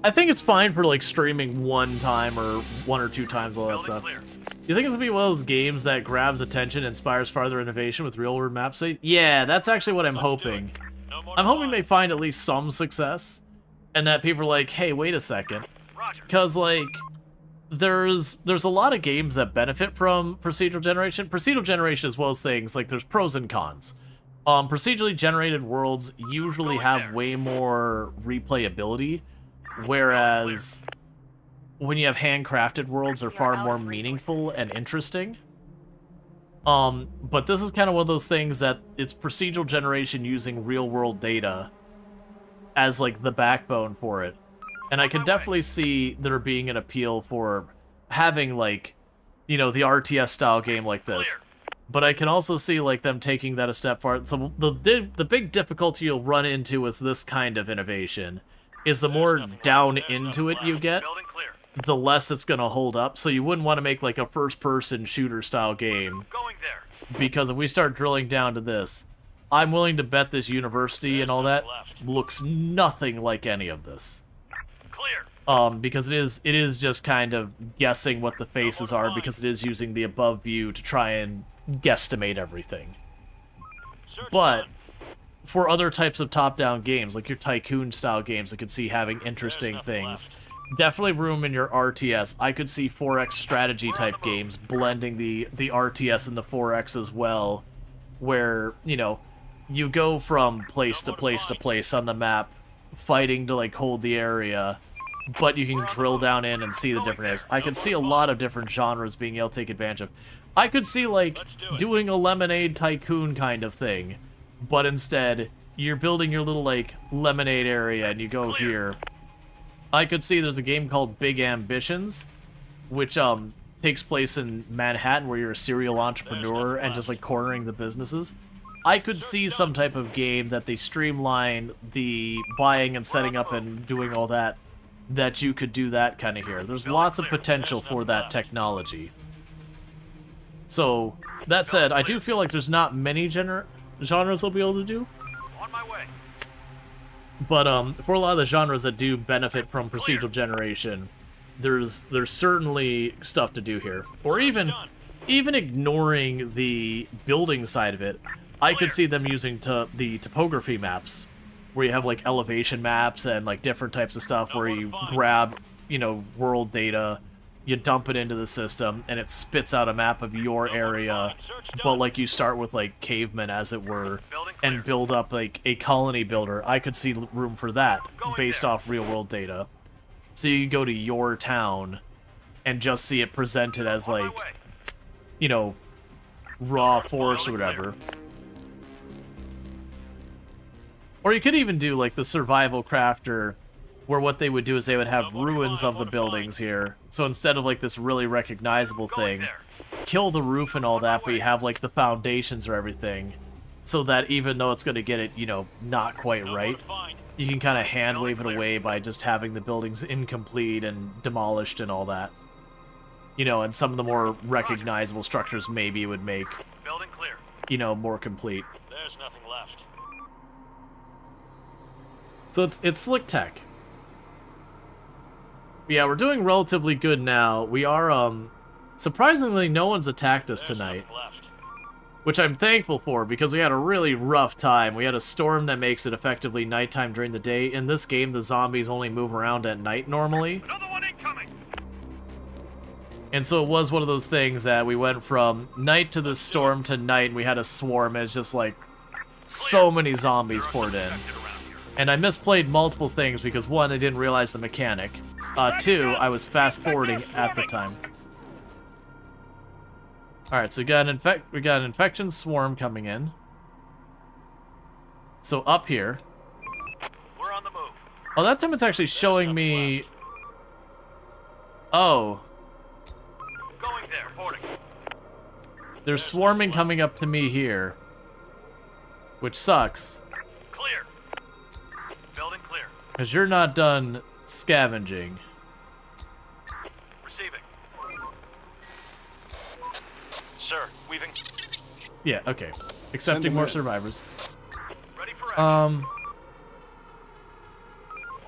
I think it's fine for like streaming one time or one or two times, all that stuff. You think it's gonna be one of those games that grabs attention, inspires farther innovation with real-world maps? Yeah, that's actually what I'm hoping. I'm hoping they find at least some success. And that people are like, hey, wait a second. Because, like, there's a lot of games that benefit from procedural generation. Procedural generation as well as things, like, there's pros and cons. Procedurally generated worlds usually have way more replayability, whereas when you have handcrafted worlds, they're far more meaningful and interesting. But this is kind of one of those things that it's procedural generation using real-world data as, like, the backbone for it. And I can definitely see there being an appeal for having, like, you know, the RTS-style game like this. But I can also see, like, them taking that a step farther. The big difficulty you'll run into with this kind of innovation is the more down into it you get, the less it's going to hold up. So you wouldn't want to make, like, a first-person shooter-style game. Because if we start drilling down to this, I'm willing to bet this university and all that looks nothing like any of this. Because it is just kind of guessing what the faces are, because it is using the above view to try and guesstimate everything. But for other types of top-down games, like your Tycoon-style games, I could see having interesting things. Definitely room in your RTS. I could see 4X strategy-type games blending the RTS and the 4X as well, where, you know, you go from place to place to place on the map, fighting to, like, hold the area, but you can drill down in and see the different areas. I could see a lot of different genres being able to take advantage of. I could see, like, doing a Lemonade Tycoon kind of thing, but instead, you're building your little, like, Lemonade area, and you go here. I could see there's a game called Big Ambitions, which, takes place in Manhattan, where you're a serial entrepreneur and just, like, cornering the businesses. I could see some type of game that they streamline the buying and setting up and doing all that you could do that kind of here. There's lots of potential for that technology. So, that said, I do feel like there's not many genres they'll be able to do. On my way. But for a lot of the genres that do benefit from procedural generation, there's certainly stuff to do here. Or even ignoring the building side of it, I could see them using the topography maps, where you have, like, elevation maps and, like, different types of stuff where you grab, you know, world data, you dump it into the system, and it spits out a map of your area, but, like, you start with, like, cavemen, as it were, and build up, like, a colony builder. I could see room for that, based off real-world data. So you go to your town and just see it presented as, like, you know, raw forest or whatever. Or you could even do, like, the survival crafter, where what they would do is they would have ruins of the buildings here. So instead of, like, this really recognizable thing, kill the roof and all that, but you have, like, the foundations or everything, so that even though it's going to get it, you know, not quite right, you can kind of hand-wave it away by just having the buildings incomplete and demolished and all that. You know, and some of the more recognizable structures maybe it would make, you know, more complete. There's nothing left. So it's slick tech. Yeah, we're doing relatively good now. We are, surprisingly, no one's attacked us tonight. Which I'm thankful for, because we had a really rough time. We had a storm that makes it effectively nighttime during the day. In this game, the zombies only move around at night normally. Another one incoming. And so it was one of those things that we went from night to the storm to night, and we had a swarm, and it's just like so many zombies poured in. And I misplayed multiple things because, one, I didn't realize the mechanic. Two, I was fast-forwarding at the time. Alright, so we got an infection swarm coming in. So up here. We're on the move. Oh, that time it's actually showing me... Oh. Going there, porting. There's swarming coming up to me here. Which sucks. Clear. Building clear. Because you're not done scavenging. Receiving. Sir, weaving. Yeah, okay. Accepting more survivors. Ready for action.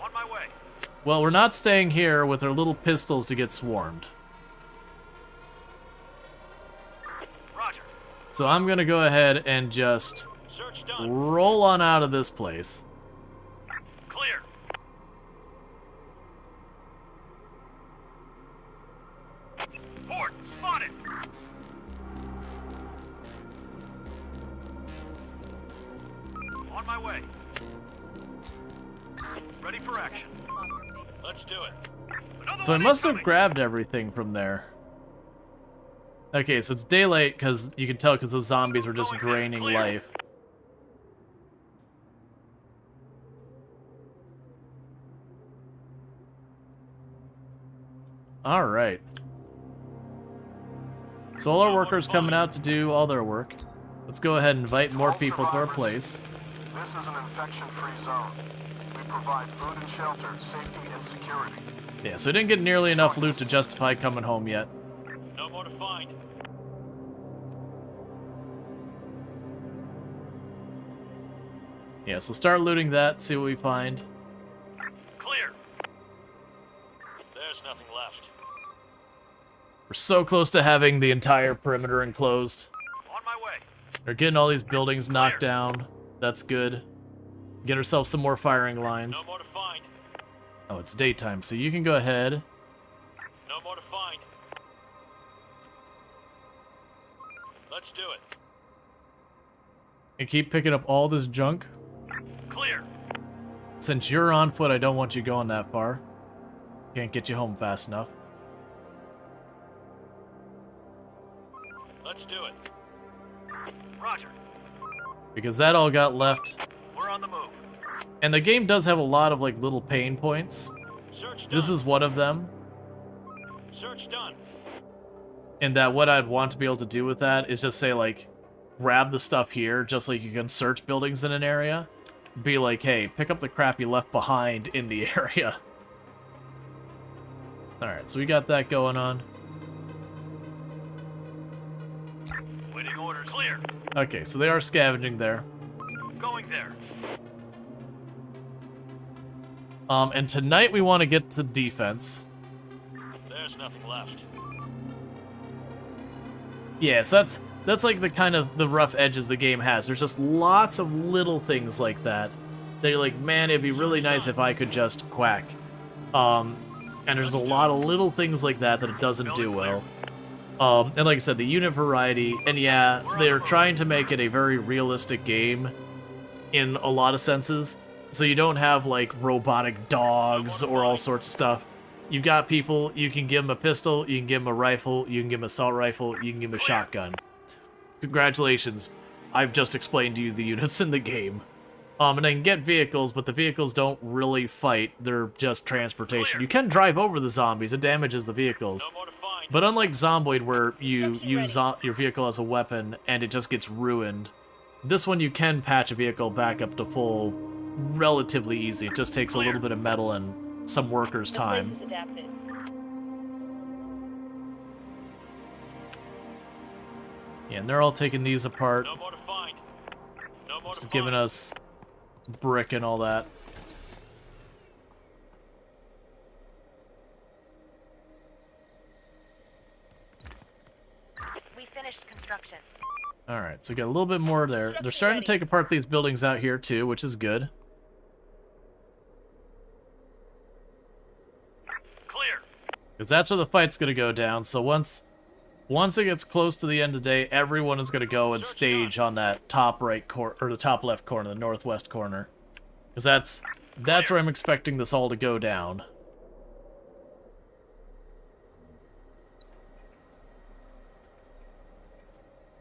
On my way. Well, we're not staying here with our little pistols to get swarmed. Roger. So I'm gonna go ahead and just roll on out of this place. Clear. Port spotted. On my way. Ready for action. Let's do it. So I must have grabbed everything from there. Okay, so it's daylight because you can tell because those zombies were just draining life. Alright. So all our workers coming out to do all their work. Let's go ahead and invite more people to our place. This is an infection-free zone. We provide food and shelter, safety and security. Yeah, so we didn't get nearly enough loot to justify coming home yet. No more to find. Yeah, so start looting that, see what we find. Clear. There's nothing left. We're so close to having the entire perimeter enclosed. On my way. We're getting all these buildings knocked down. That's good. Get ourselves some more firing lines. No more to find. Oh, it's daytime, so you can go ahead. No more to find. Let's do it. And keep picking up all this junk. Clear. Since you're on foot, I don't want you going that far. Can't get you home fast enough. Let's do it. Roger. Because that all got left. We're on the move. And the game does have a lot of like little pain points. Search done. This is one of them. Search done. And that what I'd want to be able to do with that is just say like, grab the stuff here, just like you can search buildings in an area. Be like, hey, pick up the crap you left behind in the area. Alright, so we got that going on. Waiting order clear. Okay, so they are scavenging there. Going there. And tonight we want to get to defense. There's nothing left. Yeah, so that's like the kind of the rough edges the game has. There's just lots of little things like that. That you're like, man, it'd be really nice if I could just quack. And there's a lot of little things like that that it doesn't do well. And like I said, the unit variety, and yeah, they're trying to make it a very realistic game in a lot of senses. So you don't have like robotic dogs or all sorts of stuff. You've got people, you can give them a pistol, you can give them a rifle, you can give them an assault rifle, you can give them a shotgun. Congratulations, I've just explained to you the units in the game. And I can get vehicles, but the vehicles don't really fight, they're just transportation. You can drive over the zombies, it damages the vehicles. But unlike Zomboid, where you use your vehicle as a weapon and it just gets ruined, this one you can patch a vehicle back up to full relatively easy. It just takes a little bit of metal and some workers' time. Yeah, and they're all taking these apart. No more to find. No more Just giving us brick and all that. We finished construction. Alright, so we got a little bit more there. They're starting to take apart these buildings out here too, which is good. Clear. Because that's where the fight's going to go down. So once it gets close to the end of the day, everyone is going to go and stage on that top right corner, or the top left corner, the northwest corner. Because that's where I'm expecting this all to go down.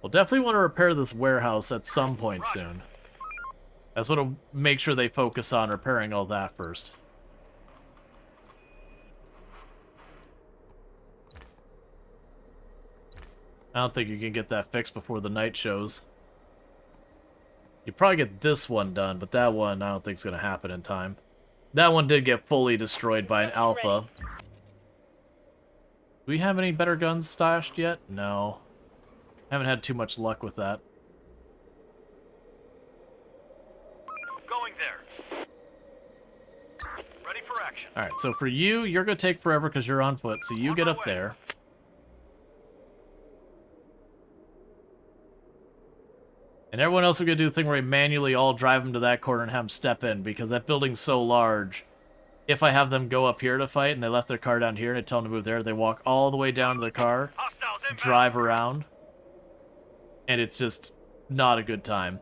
We'll definitely want to repair this warehouse at some point soon. I just want to make sure they focus on repairing all that first. I don't think you can get that fixed before the night shows. You probably get this one done, but that one I don't think is going to happen in time. That one did get fully destroyed by an alpha. Do we have any better guns stashed yet? No. Haven't had too much luck with that. Going there. Ready for action. Alright, so for you, you're going to take forever because you're on foot, so you get up there. And everyone else are going to do the thing where I manually all drive them to that corner and have them step in, because that building's so large. If I have them go up here to fight and they left their car down here and I tell them to move there, they walk all the way down to their car, drive around, and it's just not a good time.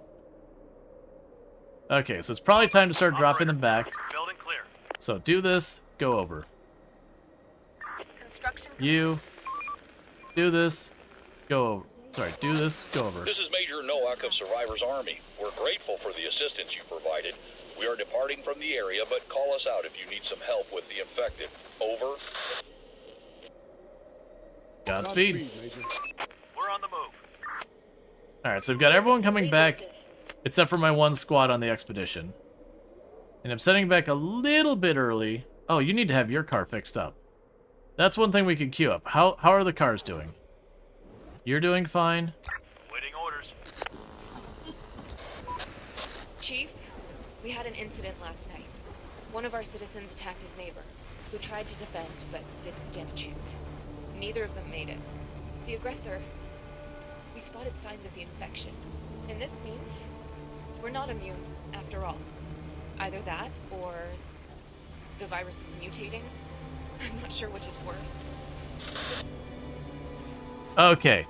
Okay, so it's probably time to start dropping them back. Building clear. So do this, go over. You do this, go over. Sorry, do this, go over. This is Major Nowak of Survivor's Army. We're grateful for the assistance you provided. We are departing from the area, but call us out if you need some help with the infected. Over. Godspeed. Major. We're on the move. Alright, so I've got everyone coming back, except for my one squad on the expedition. And I'm sending back a little bit early. Oh, you need to have your car fixed up. That's one thing we can queue up. How are the cars doing? You're doing fine. Waiting orders. Chief, we had an incident last night. One of our citizens attacked his neighbor, who tried to defend but didn't stand a chance. Neither of them made it. The aggressor, we spotted signs of the infection. And this means we're not immune after all. Either that or the virus is mutating. I'm not sure which is worse. Okay,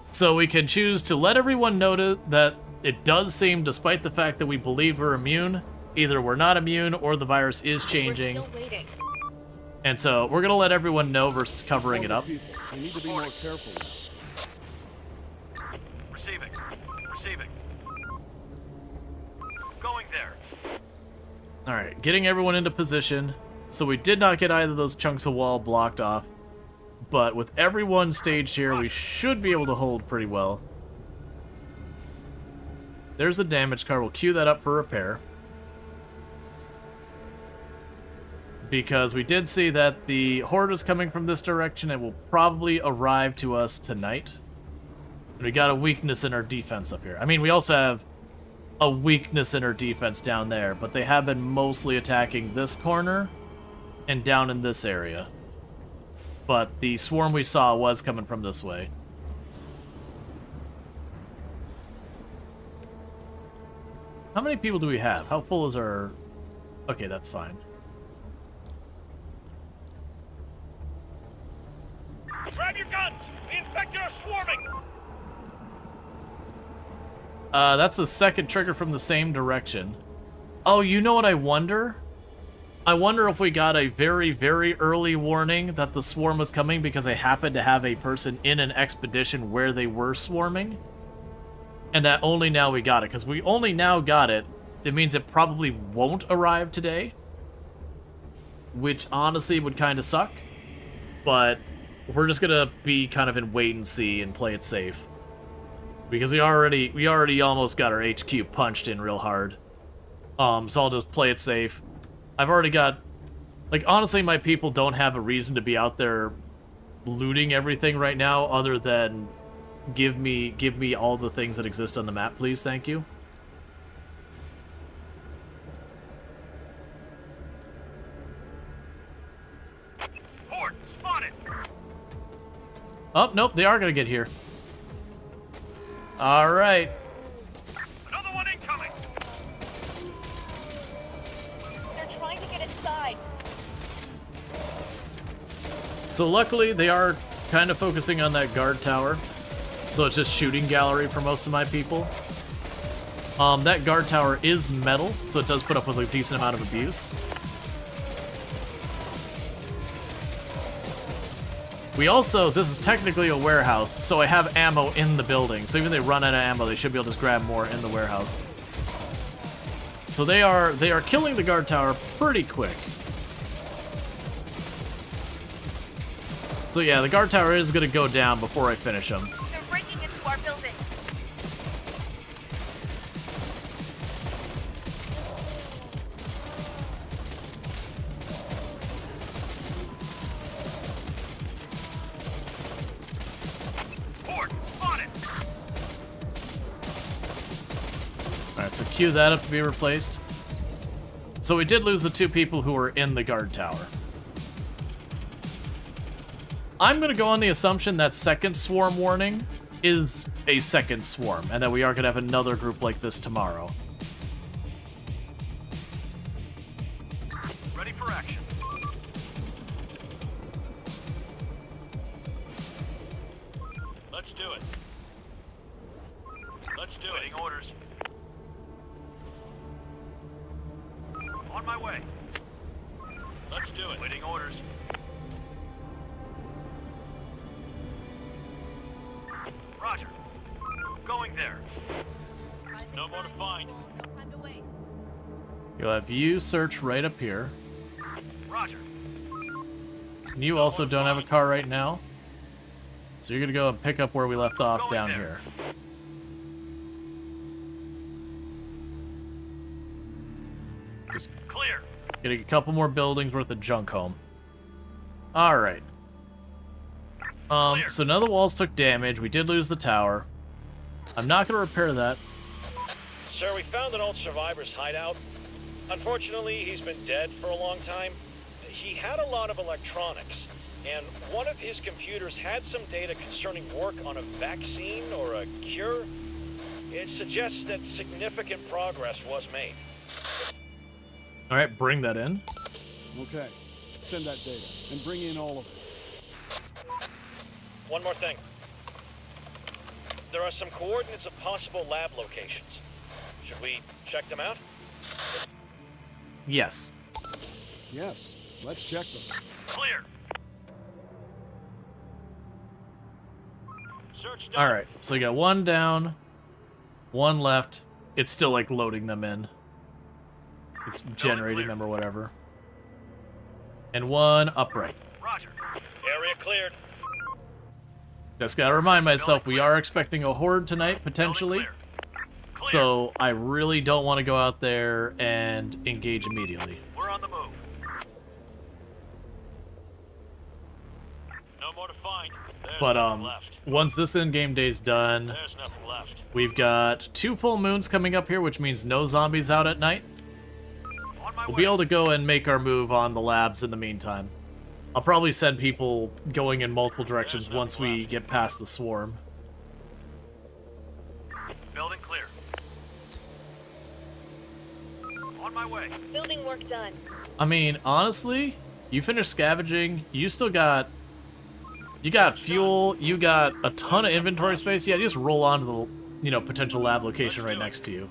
so we can choose to let everyone know that it does seem, despite the fact that we believe we're immune, either we're not immune or the virus is changing. We're still waiting. And so we're going to let everyone know versus covering it up. We need to be more careful now. Receiving. Receiving. Going there. Alright, getting everyone into position. So we did not get either of those chunks of wall blocked off. But with everyone staged here, we should be able to hold pretty well. There's the damage car. We'll queue that up for repair. Because we did see that the horde is coming from this direction and will probably arrive to us tonight. We got a weakness in our defense up here. I mean, we also have a weakness in our defense down there, but they have been mostly attacking this corner and down in this area. But the swarm we saw was coming from this way. How many people do we have? How full is our... Okay, that's fine. Grab your guns! The infected are swarming! That's the second trigger from the same direction. Oh, you know what I wonder? I wonder if we got a very, very early warning that the swarm was coming because I happened to have a person in an expedition where they were swarming. And that only now we got it. Because we only now got it, it means it probably won't arrive today. Which honestly would kind of suck. But we're just gonna be kind of in wait and see and play it safe. Because we already almost got our HQ punched in real hard. So I'll just play it safe. I've already got... Like, honestly, my people don't have a reason to be out there looting everything right now, other than give me all the things that exist on the map, please, thank you. Horde, spotted! Oh, nope, they are gonna get here. Alright. Another one incoming! They're trying to get inside. So luckily, they are kind of focusing on that guard tower. So it's just shooting gallery for most of my people. That guard tower is metal, so it does put up with a decent amount of abuse. We also, this is technically a warehouse, so I have ammo in the building. So even if they run out of ammo, they should be able to just grab more in the warehouse. So they are killing the guard tower pretty quick. So yeah, the guard tower is going to go down before I finish them. They're breaking into our building. Alright, so cue that up to be replaced. So we did lose the 2 people who were in the guard tower. I'm going to go on the assumption that second swarm warning is a second swarm, and that we are going to have another group like this tomorrow. Ready for action. Let's do it. Let's do it. Waiting orders. On my way. Let's do it. Waiting orders. Roger. Going there. No more to find. You'll have you search right up here. Roger. You also don't have a car right now. So you're going to go and pick up where we left off down here. Just clear. Getting a couple more buildings worth of junk home. Alright. So none of the walls took damage. We did lose the tower. I'm not going to repair that. Sir, we found an old survivor's hideout. Unfortunately, he's been dead for a long time. He had a lot of electronics, and one of his computers had some data concerning work on a vaccine or a cure. It suggests that significant progress was made. Alright, bring that in. Okay. Send that data, and bring in all of it. One more thing. There are some coordinates of possible lab locations. Should we check them out? Yes. Yes. Let's check them. Clear. Search done. Alright, so you got 1 down, 1 left. It's still like loading them in. It's generating them or whatever. And 1 upright. Roger. Area cleared. Just gotta remind myself, we are expecting a horde tonight, potentially. So I really don't want to go out there and engage immediately. We're on the move. No more to find. There's But nothing left. once this in-game day's done, There's nothing left. we've got 2 full moons coming up here, which means no zombies out at night. We'll be able to go and make our move on the labs in the meantime. I'll probably send people going in multiple directions once we get past the swarm. Building clear. On my way. Building work done. I mean, honestly, you finish scavenging, you still got... You got fuel, you got a ton of inventory space. Yeah, you just roll onto the, you know, potential lab location right next to you.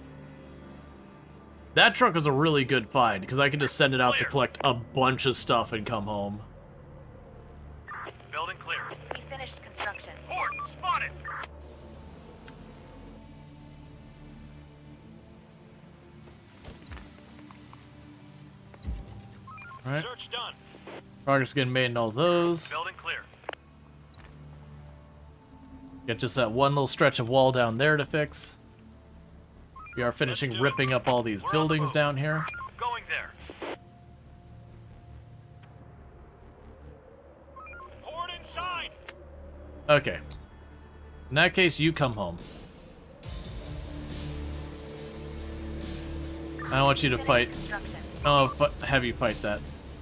That truck was a really good find, because I can just send it out to collect a bunch of stuff and come home. Building clear. We finished construction. Horde spotted. Alright. Search done. Progress getting made in all those. Building clear. Got just that one little stretch of wall down there to fix. We are finishing ripping up all these buildings down here. Going there. Horde inside. Okay. In that case, you come home. I don't want you to fight. Oh, have you fight that.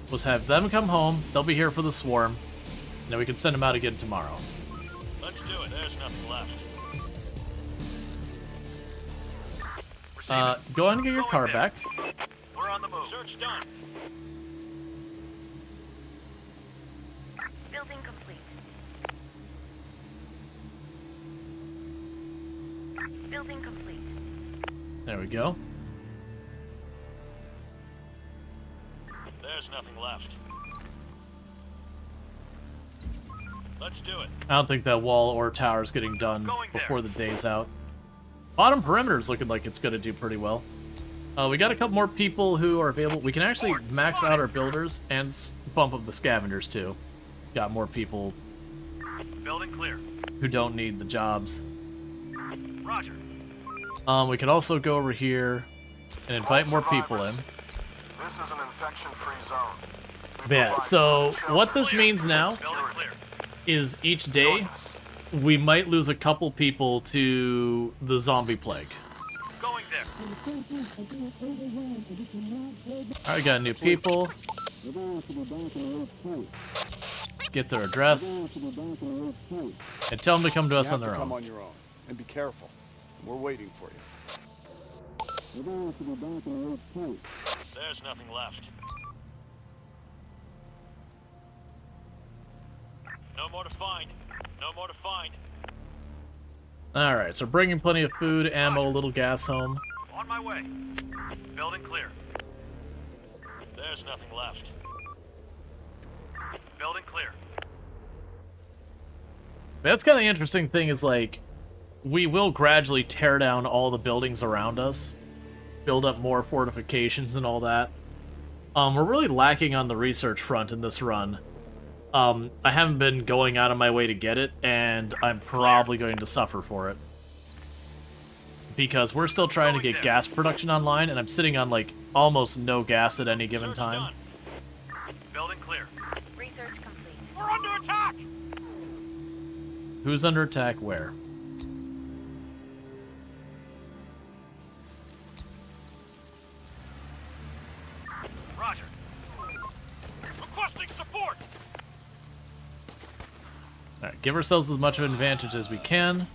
Let's have them come home. They'll be here for the swarm. Then we can send them out again tomorrow. Let's do it. There's nothing left. Go ahead and get your car back. We're on the move. Search done. Building complete. Building complete. There we go. There's nothing left. Let's do it. I don't think that wall or tower is getting done before the day's out. Bottom perimeter is looking like it's going to do pretty well. We got a couple more people who are available. We can actually max out our builders and bump up the scavengers too. Got more people Building clear. who don't need the jobs. Roger. We can also go over here and invite more people in. This is an infection-free zone. But yeah, so what this means now is each day we might lose a couple people to the zombie plague. Going there. Alright, got new people. Get their address. And tell them to come to us on their Come own. on your own, and be careful. We're waiting for you. There's nothing left. No more to find. No more to find. Alright, so bringing plenty of food, ammo, a little gas home. On my way. Building clear. There's nothing left. Building clear. That's kind of interesting thing is like, we will gradually tear down all the buildings around us, build up more fortifications and all that. We're really lacking on the research front in this run. I haven't been going out of my way to get it, and I'm probably going to suffer for it. Because we're still trying to get gas production online, and I'm sitting on, like, almost no gas at any given time. Building clear. Research complete. We're under attack! Who's under attack where? Roger. Requesting support! Alright, give ourselves as much of an advantage as we can.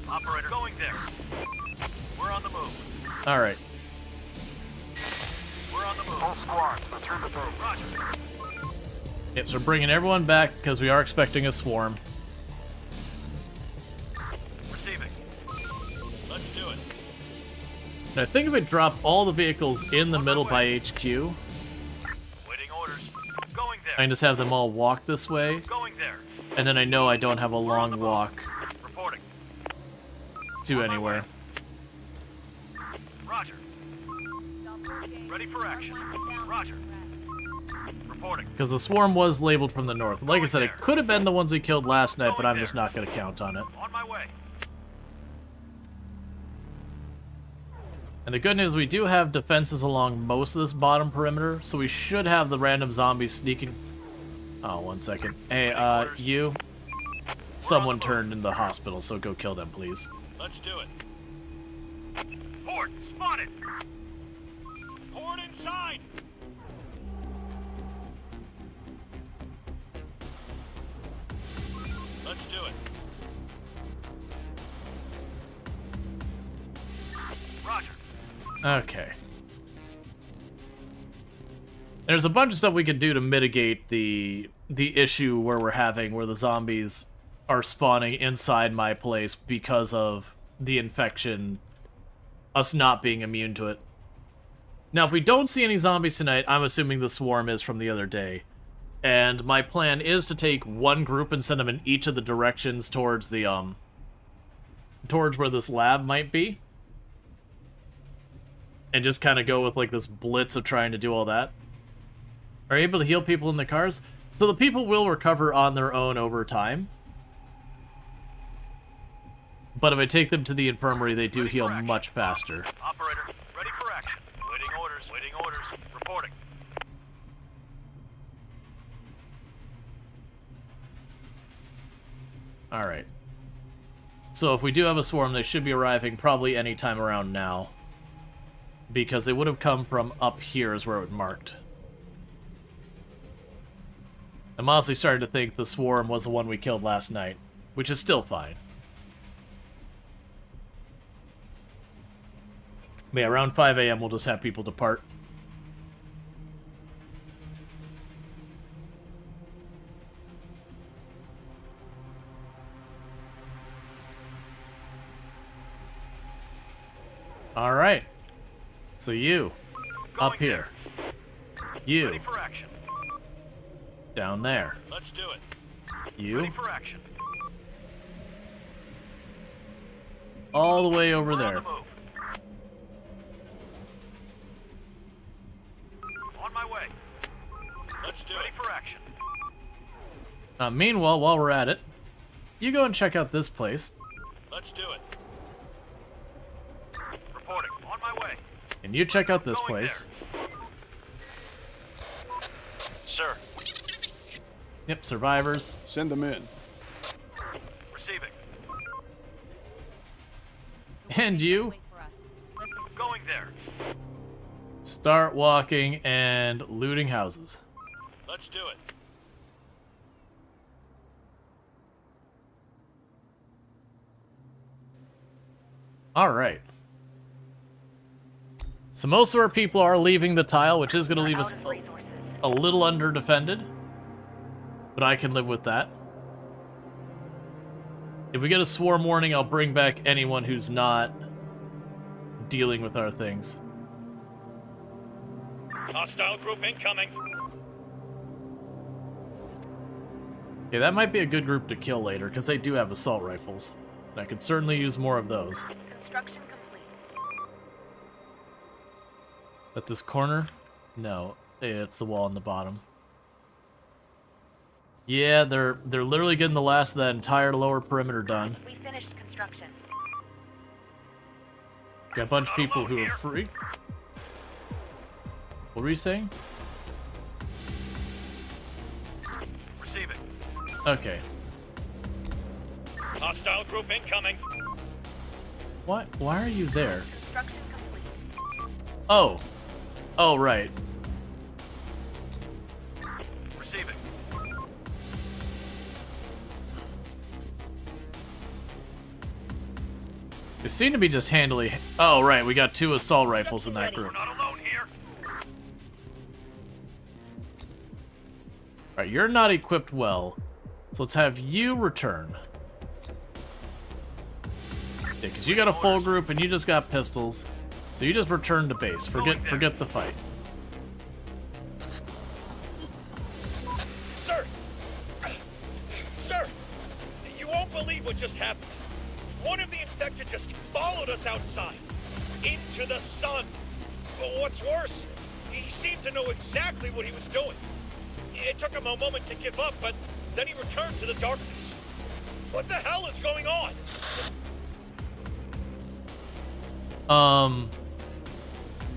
Operator, going there. We're on the move. Alright. We're on the move. Full squad, return to base. Roger. Yep, so we're bringing everyone back because we are expecting a swarm. Receiving. Let's do it. And I think if we drop all the vehicles in the middle by HQ, Waiting orders. Going I there. can just have them all walk this way, Going there. and then I know I don't have a long walk Reporting. to anywhere. Roger. Ready for action. Roger. Reporting. Because the swarm was labeled from the north. Like I said, it could have been the ones we killed last night, but I'm just not going to count on it. On my way. And the good news, we do have defenses along most of this bottom perimeter, so we should have the random zombies sneaking... Oh, 1 second. Hey, you... Someone turned in the hospital, so go kill them, please. Let's do it. Port spotted. Port inside. Let's do it. Roger. Okay. There's a bunch of stuff we can do to mitigate the issue where the zombies are spawning inside my place because of the infection, us not being immune to it. Now, if we don't see any zombies tonight, I'm assuming the swarm is from the other day. And my plan is to take one group and send them in each of the directions towards the, towards where this lab might be. And just kind of go with, like, this blitz of trying to do all that. Are you able to heal people in the cars? So the people will recover on their own over time. But if I take them to the infirmary, they do heal much faster. Operator, ready for action. Waiting orders. Waiting orders. Reporting. Alright. So if we do have a swarm, they should be arriving probably any time around now. Because they would have come from up here is where it marked. I'm honestly starting to think the swarm was the one we killed last night, which is still fine. But yeah, around 5 a.m. we'll just have people depart. All right. So you, up here. You. Ready for action. Down there. Let's do it. You. Ready for action. All the way over We're there. On the move. On my way. Let's do Ready for action. Meanwhile, while we're at it, you go and check out this place. Let's do it. Reporting. On my way. And you check out this place. Sir. Yep, survivors. Send them in. Receiving. And you Going there. start walking and looting houses. Let's do it. All right. So most of our people are leaving the tile, which is going to leave us a little under-defended. But I can live with that. If we get a swarm warning, I'll bring back anyone who's not dealing with our things. Hostile group incoming. Okay, that might be a good group to kill later, because they do have assault rifles. And I could certainly use more of those. Construction complete. At this corner? No, it's the wall on the bottom. Yeah, they're literally getting the last of that entire lower perimeter done. We finished construction. Got a bunch of people who are free. What were you saying? Receiving. Okay. Hostile group incoming. What? Why are you there? Construction complete. Oh. Oh, right. Receiving. They seem to be just handily... Oh, right, we got 2 assault rifles in that group. We're not alone here. Alright, you're not equipped well. So let's have you return. Yeah, because you got a full group and you just got pistols. So you just return to base. Forget the fight. Sir! Sir! You won't believe what just happened. One of the infected just followed us outside. Into the sun. But what's worse, he seemed to know exactly what he was doing. It took him a moment to give up, but then he returned to the darkness. What the hell is going on?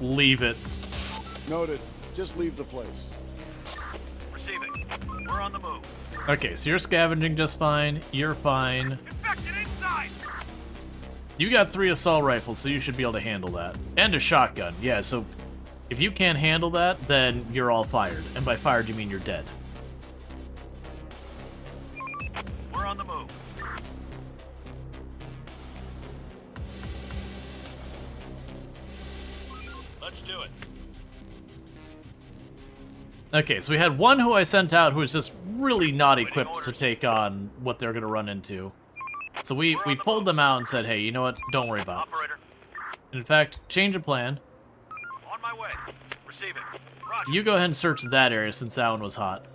Leave it. Noted. Just leave the place. Receiving. We're on the move. Okay, so you're scavenging just fine. You're fine. Infected inside. You got 3 assault rifles, so you should be able to handle that. And a shotgun. Yeah, so if you can't handle that, then you're all fired. And by fired, you mean you're dead. We're on the move. Let's do it. Okay, so we had one who I sent out who was just really not equipped to take on what they're going to run into. So we pulled them out and said, hey, you know what? Don't worry about it. Operator. In fact, change of plan. On my way. Receiving. Roger. You go ahead and search that area since that one was hot.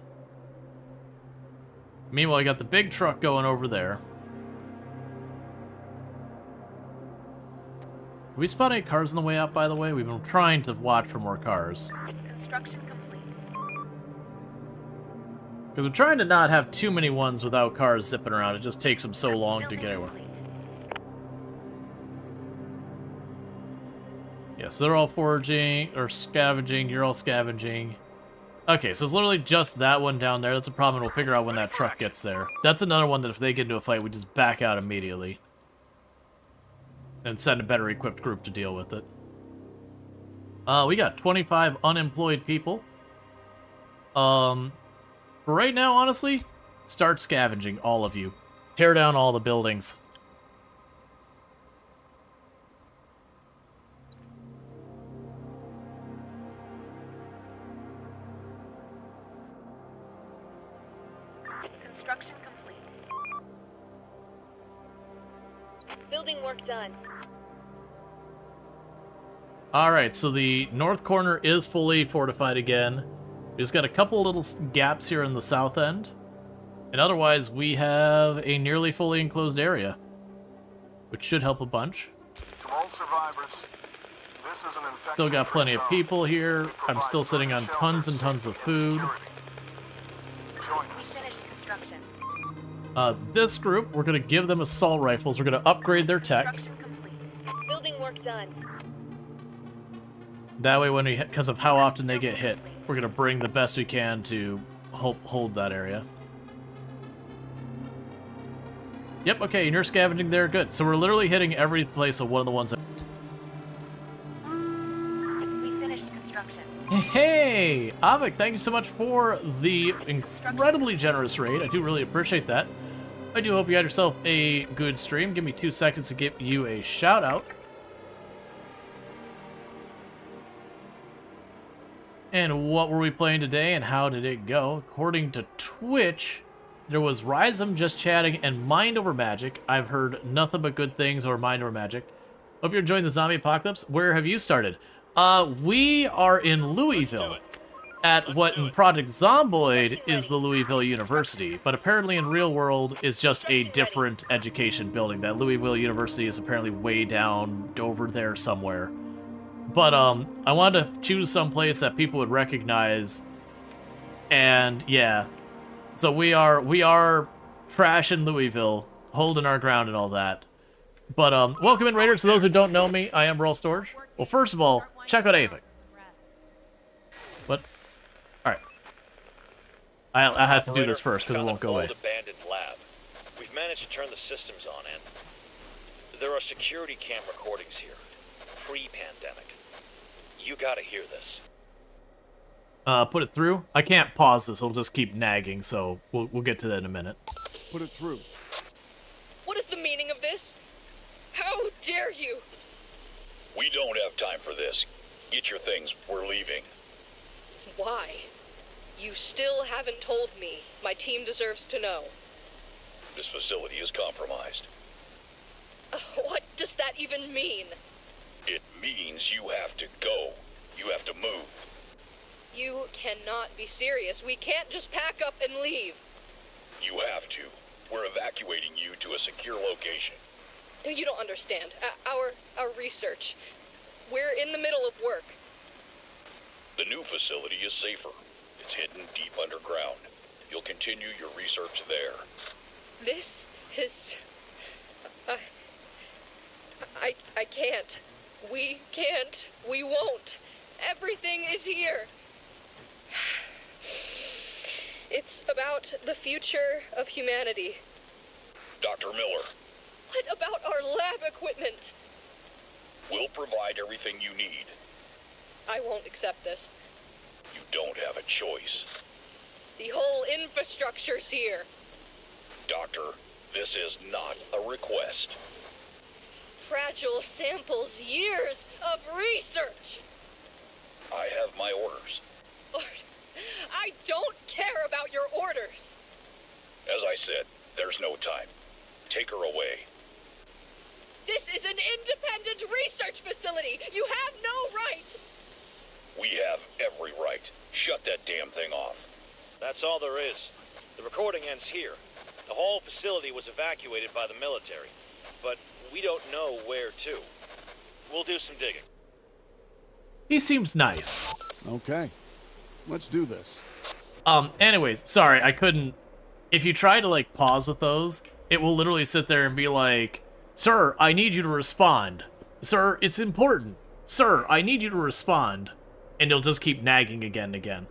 Meanwhile, you got the big truck going over there. Did we spot any cars on the way out, by the way? We've been trying to watch for more cars. Construction complete. Because we're trying to not have too many ones without cars zipping around. It just takes them so long to get anywhere. Yeah, so they're all foraging, or scavenging. You're all scavenging. Okay, so it's literally just that one down there. That's a problem, and we'll figure out when that truck gets there. That's another one that if they get into a fight, we just back out immediately. And send a better equipped group to deal with it. We got 25 unemployed people. For right now, honestly, start scavenging, all of you. Tear down all the buildings. Construction complete. Building work done. Alright, so the north corner is fully fortified again. We just got a couple little gaps here in the south end. And otherwise, we have a nearly fully enclosed area, which should help a bunch. To all survivors, this is an infection. Still got plenty of people here. I'm still sitting on tons and tons of food. We finished construction. This group, we're going to give them assault rifles. We're going to upgrade their tech. Construction complete. Building work done. That way, when because of how often they get hit, we're going to bring the best we can to hold that area. Yep, okay, and you're scavenging there, good. So we're literally hitting every place of one of the ones that... We finished construction. Hey! Avik, thank you so much for the incredibly generous raid. I do really appreciate that. I do hope you had yourself a good stream. Give me 2 seconds to give you a shout-out. And what were we playing today, and how did it go? According to Twitch... there was Rhizome just chatting and Mind Over Magic. I've heard nothing but good things over Mind Over Magic. Hope you're enjoying the zombie apocalypse. Where have you started? We are in Louisville at what in Project Zomboid is the Louisville University, but apparently in real world is just a different education building. That Louisville University is apparently way down over there somewhere. But I wanted to choose some place that people would recognize, and yeah. So we are trash in Louisville, holding our ground and all that. But welcome in, Raiders. For those who don't know me, I am Rual Storge. Well, first of all, check out Avik. What? All right. I have to do this first because it won't go away. Abandoned lab. We've managed to turn the systems on, and there are security cam recordings here, pre-pandemic. You gotta hear this. Put it through. I can't pause this. It'll just keep nagging, so we'll get to that in a minute. Put it through. What is the meaning of this? How dare you? We don't have time for this. Get your things. We're leaving. Why? You still haven't told me. My team deserves to know. This facility is compromised. What does that even mean? It means you have to go. You have to move. You cannot be serious. We can't just pack up and leave. You have to. We're evacuating you to a secure location. You don't understand. Our research. We're in the middle of work. The new facility is safer. It's hidden deep underground. You'll continue your research there. This is... I can't. We can't. We won't. Everything is here. It's about the future of humanity. Dr. Miller. What about our lab equipment? We'll provide everything you need. I won't accept this. You don't have a choice. The whole infrastructure's here. Doctor, this is not a request. Fragile samples, years of research. I have my orders. Orders? I don't care about your orders. As I said, there's no time. Take her away. This is an independent research facility. You have no right. We have every right. Shut that damn thing off. That's all there is. The recording ends here. The whole facility was evacuated by the military, but we don't know where to. We'll do some digging. He seems nice. Okay. Let's do this. Anyways, sorry, I couldn't... If you try to, like, pause with those, it will literally sit there and be like, Sir, I need you to respond. Sir, it's important. Sir, I need you to respond. And it'll just keep nagging again and again.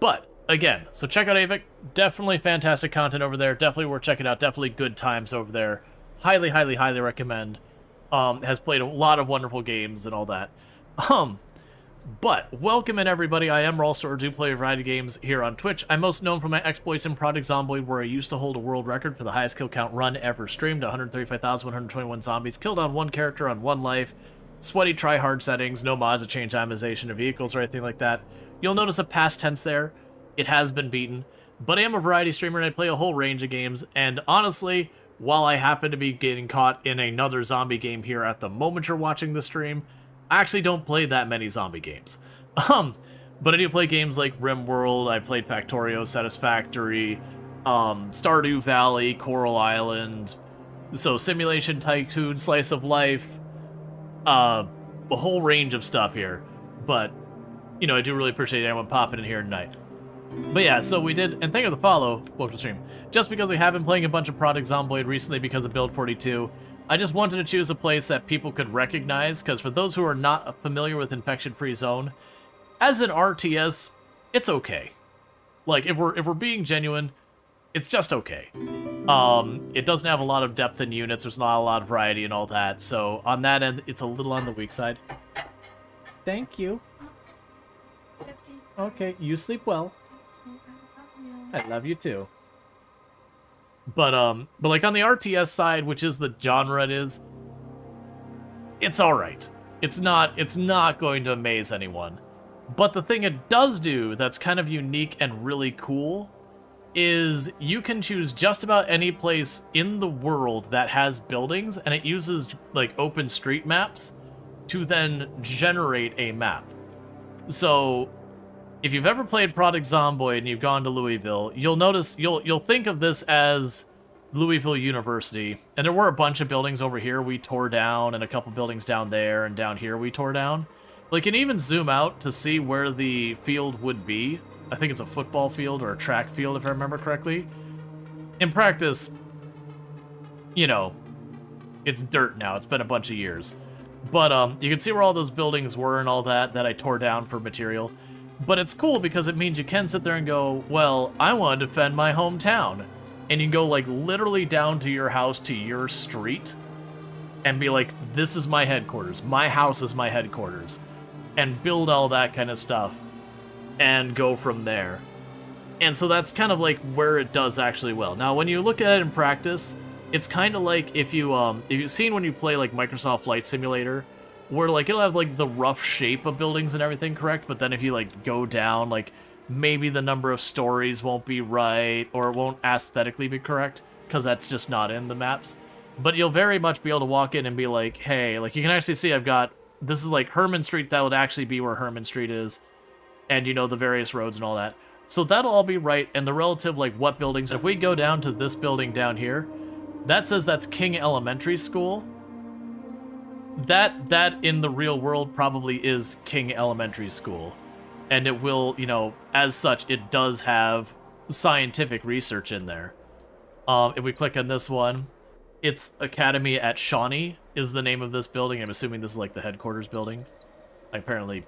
But, again, so check out Avik. Definitely fantastic content over there. Definitely worth checking out. Definitely good times over there. Highly, highly, highly recommend. Has played a lot of wonderful games and all that. But, welcome in everybody, I am Rual Storge, do play a variety of games here on Twitch. I'm most known for my exploits in Project Zomboid, where I used to hold a world record for the highest kill count run ever streamed, 135,121 zombies, killed on one character on one life, sweaty try-hard settings, no mods to change amortization of vehicles or anything like that. You'll notice a past tense there, it has been beaten. but I am a variety streamer and I play a whole range of games, and honestly, while I happen to be getting caught in another zombie game here at the moment you're watching the stream, I actually don't play that many zombie games. But I do play games like RimWorld, I played Factorio, Satisfactory, Stardew Valley, Coral Island, so Simulation Tycoon, Slice of Life, a whole range of stuff here. But, you know, I do really appreciate anyone popping in here tonight. But yeah, so we did, and thank you for the follow, welcome to the stream. Just because we have been playing a bunch of Project Zomboid recently because of Build 42, I just wanted to choose a place that people could recognize, because for those who are not familiar with Infection Free Zone, as an RTS, it's okay. Like, if we're being genuine, it's just okay. It doesn't have a lot of depth in units, there's not a lot of variety and all that, so on that end, it's a little on the weak side. Thank you. Okay, you sleep well. I love you too. But like on the RTS side, which is the genre it is, it's alright. It's not going to amaze anyone. But the thing it does do that's kind of unique and really cool is you can choose just about any place in the world that has buildings, and it uses like OpenStreetMaps to then generate a map. So if you've ever played Project Zomboid and you've gone to Louisville, you'll notice, you'll think of this as Louisville University, and there were a bunch of buildings over here we tore down, and a couple buildings down there, and down here we tore down. Like, you can even zoom out to see where the field would be. I think it's a football field or a track field, if I remember correctly. In practice, you know, it's dirt now. It's been a bunch of years. But you can see where all those buildings were and all that I tore down for material. But it's cool because it means you can sit there and go, well, I want to defend my hometown. And you can go, like, literally down to your house, to your street, and be like, this is my headquarters. My house is my headquarters. And build all that kind of stuff. And go from there. And so that's kind of like where it does actually well. Now, when you look at it in practice, it's kind of like if you've seen when you play like Microsoft Flight Simulator, where like it'll have like the rough shape of buildings and everything correct, but then if you like go down, like maybe the number of stories won't be right, or it won't aesthetically be correct, because that's just not in the maps. But you'll very much be able to walk in and be like, hey, like you can actually see I've got, this is like Herman Street, that would actually be where Herman Street is. And, you know, the various roads and all that. So that'll all be right, and the relative, like, what buildings. If we go down to this building down here, that says that's King Elementary School. That in the real world probably is King Elementary School. And it will, you know, as such, it does have scientific research in there. If we click on this one, it's Academy at Shawnee is the name of this building. I'm assuming this is, like, the headquarters building. I apparently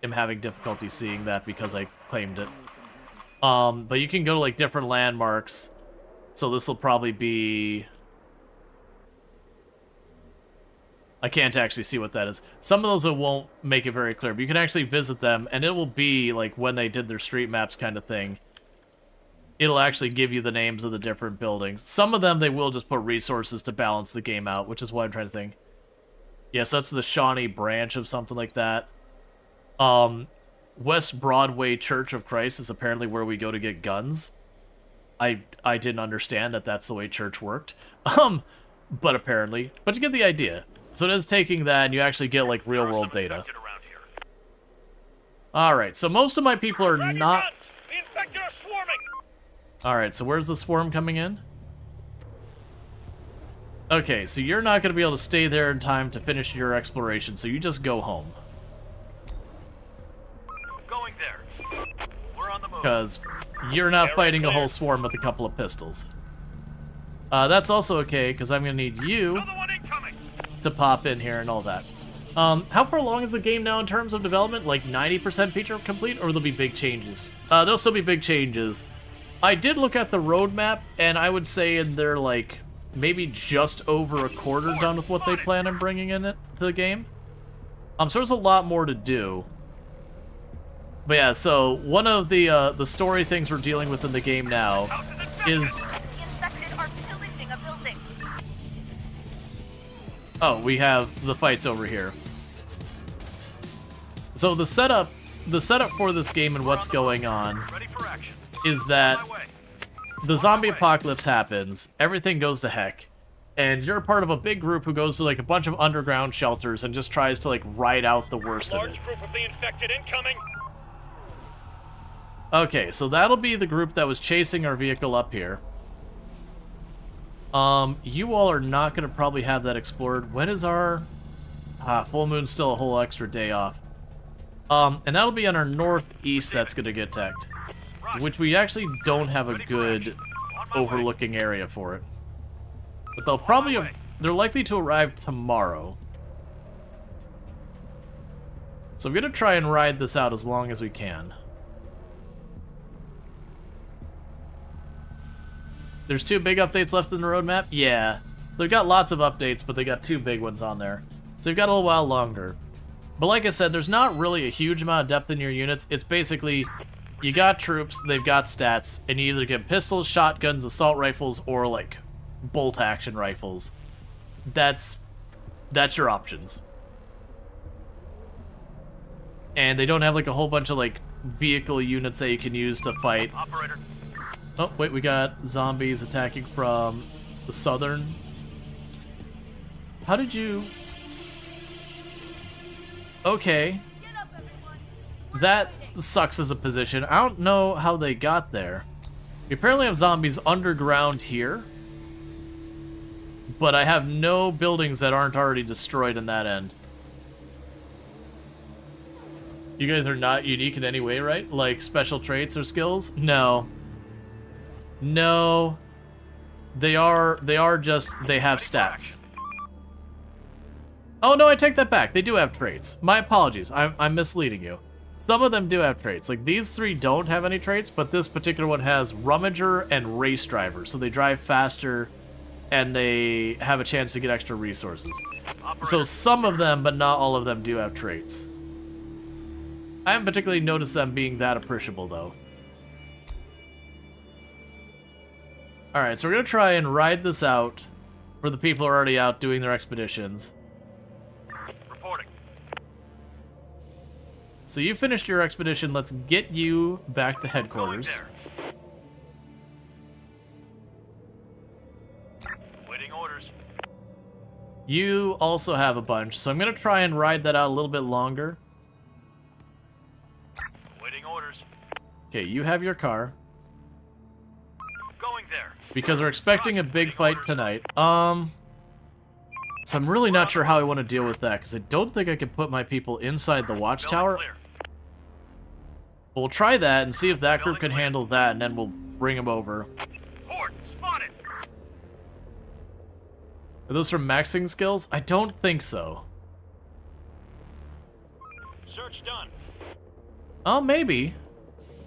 am having difficulty seeing that because I claimed it. But you can go to like different landmarks. So this will probably be, I can't actually see what that is. Some of those it won't make it very clear, but you can actually visit them, and it will be like when they did their street maps kind of thing. It'll actually give you the names of the different buildings. Some of them they will just put resources to balance the game out, which is what I'm trying to think. Yes, that's the Shawnee branch of something like that. West Broadway Church of Christ is apparently where we go to get guns. I didn't understand that that's the way church worked. But apparently. But you get the idea. So it is taking that, and you actually get, like, real-world data. Alright, so most of my people are not... The infected are swarming! Alright, so where's the swarm coming in? Okay, so you're not going to be able to stay there in time to finish your exploration, so you just go home. Going there. We're on the move. Because you're not fighting a whole swarm with a couple of pistols. That's also okay, because I'm going to need you to pop in here and all that. How far along is the game now in terms of development? Like 90% feature complete, or will there be big changes? There'll still be big changes. I did look at the roadmap, and I would say they're like maybe just over a quarter done with what they plan on bringing in it to the game. So there's a lot more to do. But yeah, so one of the story things we're dealing with in the game now is... Oh, we have the fights over here. So the setup for this game and what's going on is that the zombie apocalypse happens, everything goes to heck, and you're part of a big group who goes to like a bunch of underground shelters and just tries to like ride out the worst of it. Large group of the infected incoming. Okay, so that'll be the group that was chasing our vehicle up here. You all are not going to probably have that explored. When is our... full moon's still a whole extra day off. And that'll be on our northeast that's going to get attacked. Which we actually don't have a good overlooking area for it. But they'll probably... They're likely to arrive tomorrow. So I'm going to try and ride this out as long as we can. There's 2 big updates left in the roadmap? Yeah. They've got lots of updates, but they got 2 big ones on there. So you've got a little while longer. But like I said, there's not really a huge amount of depth in your units. It's basically, you got troops, they've got stats, and you either get pistols, shotguns, assault rifles, or like bolt-action rifles. That's your options. And they don't have like a whole bunch of like vehicle units that you can use to fight. Operator. Oh, wait, we got zombies attacking from the southern. How did you... Okay. That sucks as a position. I don't know how they got there. We apparently have zombies underground here. But I have no buildings that aren't already destroyed in that end. You guys are not unique in any way, right? Like special traits or skills? No. No. They are just, they have stats. Oh no, I take that back. They do have traits. My apologies. I'm misleading you. Some of them do have traits. Like these 3 don't have any traits, but this particular one has Rummager and Race Driver. So they drive faster and they have a chance to get extra resources. So some of them, but not all of them, do have traits. I haven't particularly noticed them being that appreciable though. Alright, so we're going to try and ride this out for the people who are already out doing their expeditions. Reporting. So you finished your expedition, let's get you back to headquarters. Waiting orders. You also have a bunch, so I'm going to try and ride that out a little bit longer. Waiting orders. Okay, you have your car. Going there. Because we're expecting a big fight tonight. So I'm really not sure how I want to deal with that, because I don't think I can put my people inside the watchtower. But we'll try that and see if that group can handle that, and then we'll bring them over. Horde spotted. Are those from maxing skills? I don't think so. Search done. Oh, maybe.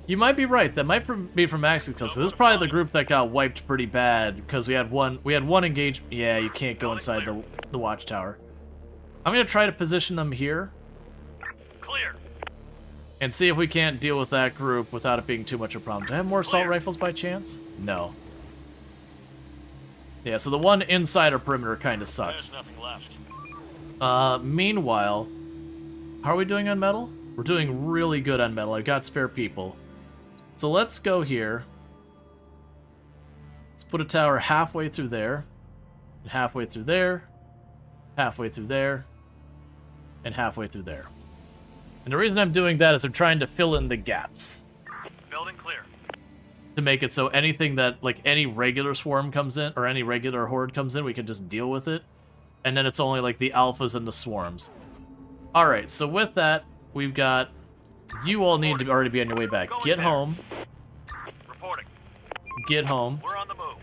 You might be right. That might be from maxing skills. So this is probably the group that got wiped pretty bad because we had one engagement. Yeah, you can't go inside the watchtower. I'm gonna try to position them here. Clear. And see if we can't deal with that group without it being too much of a problem. Do I have more assault rifles by chance? No. Yeah, so the one inside our perimeter kind of sucks. There's nothing left. Meanwhile, how are we doing on metal? We're doing really good on metal. I've got spare people. So let's go here. Let's put a tower halfway through there, and halfway through there, halfway through there, and halfway through there. And the reason I'm doing that is I'm trying to fill in the gaps. Building clear. To make it so anything that, like, any regular swarm comes in, or any regular horde comes in, we can just deal with it. And then it's only, like, the alphas and the swarms. Alright, so with that, we've got... You all need to already be on your way back. Get home. Reporting. Get home. We're on the move.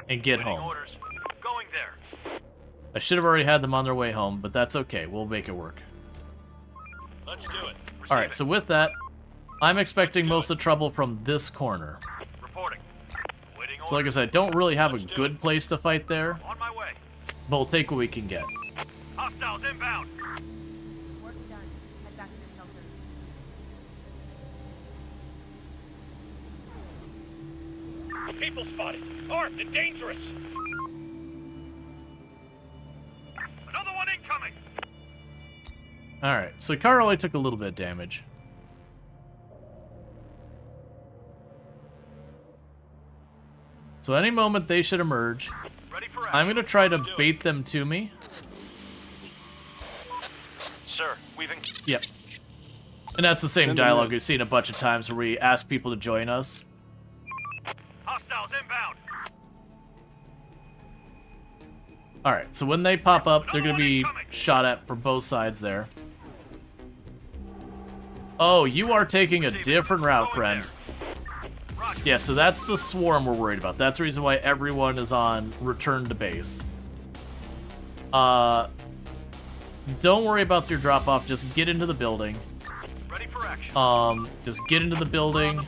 And get home. Orders. Going there. I should have already had them on their way home, but that's okay. We'll make it work. Let's do it. Alright, so with that, I'm expecting most of the trouble from this corner. Reporting. So like I said, I don't really have a good place to fight there. On my way. But we'll take what we can get. Hostiles inbound. Work's done. Head back to your shelter. People spotted. Armed and dangerous. Another one incoming. Alright, so car only took a little bit of damage. So any moment they should emerge. I'm gonna try to bait them to me. Sir, we've Yep. And that's the same Send them dialogue in. we've seen a bunch of times where we ask people to join us. Hostiles inbound. Alright, so when they pop up, they're gonna be shot at from both sides there. Oh, you are taking a different route, friend. Yeah, so that's the swarm we're worried about. That's the reason why everyone is on return to base. Don't worry about your drop-off, just get into the building. Ready for action. Just get into the building.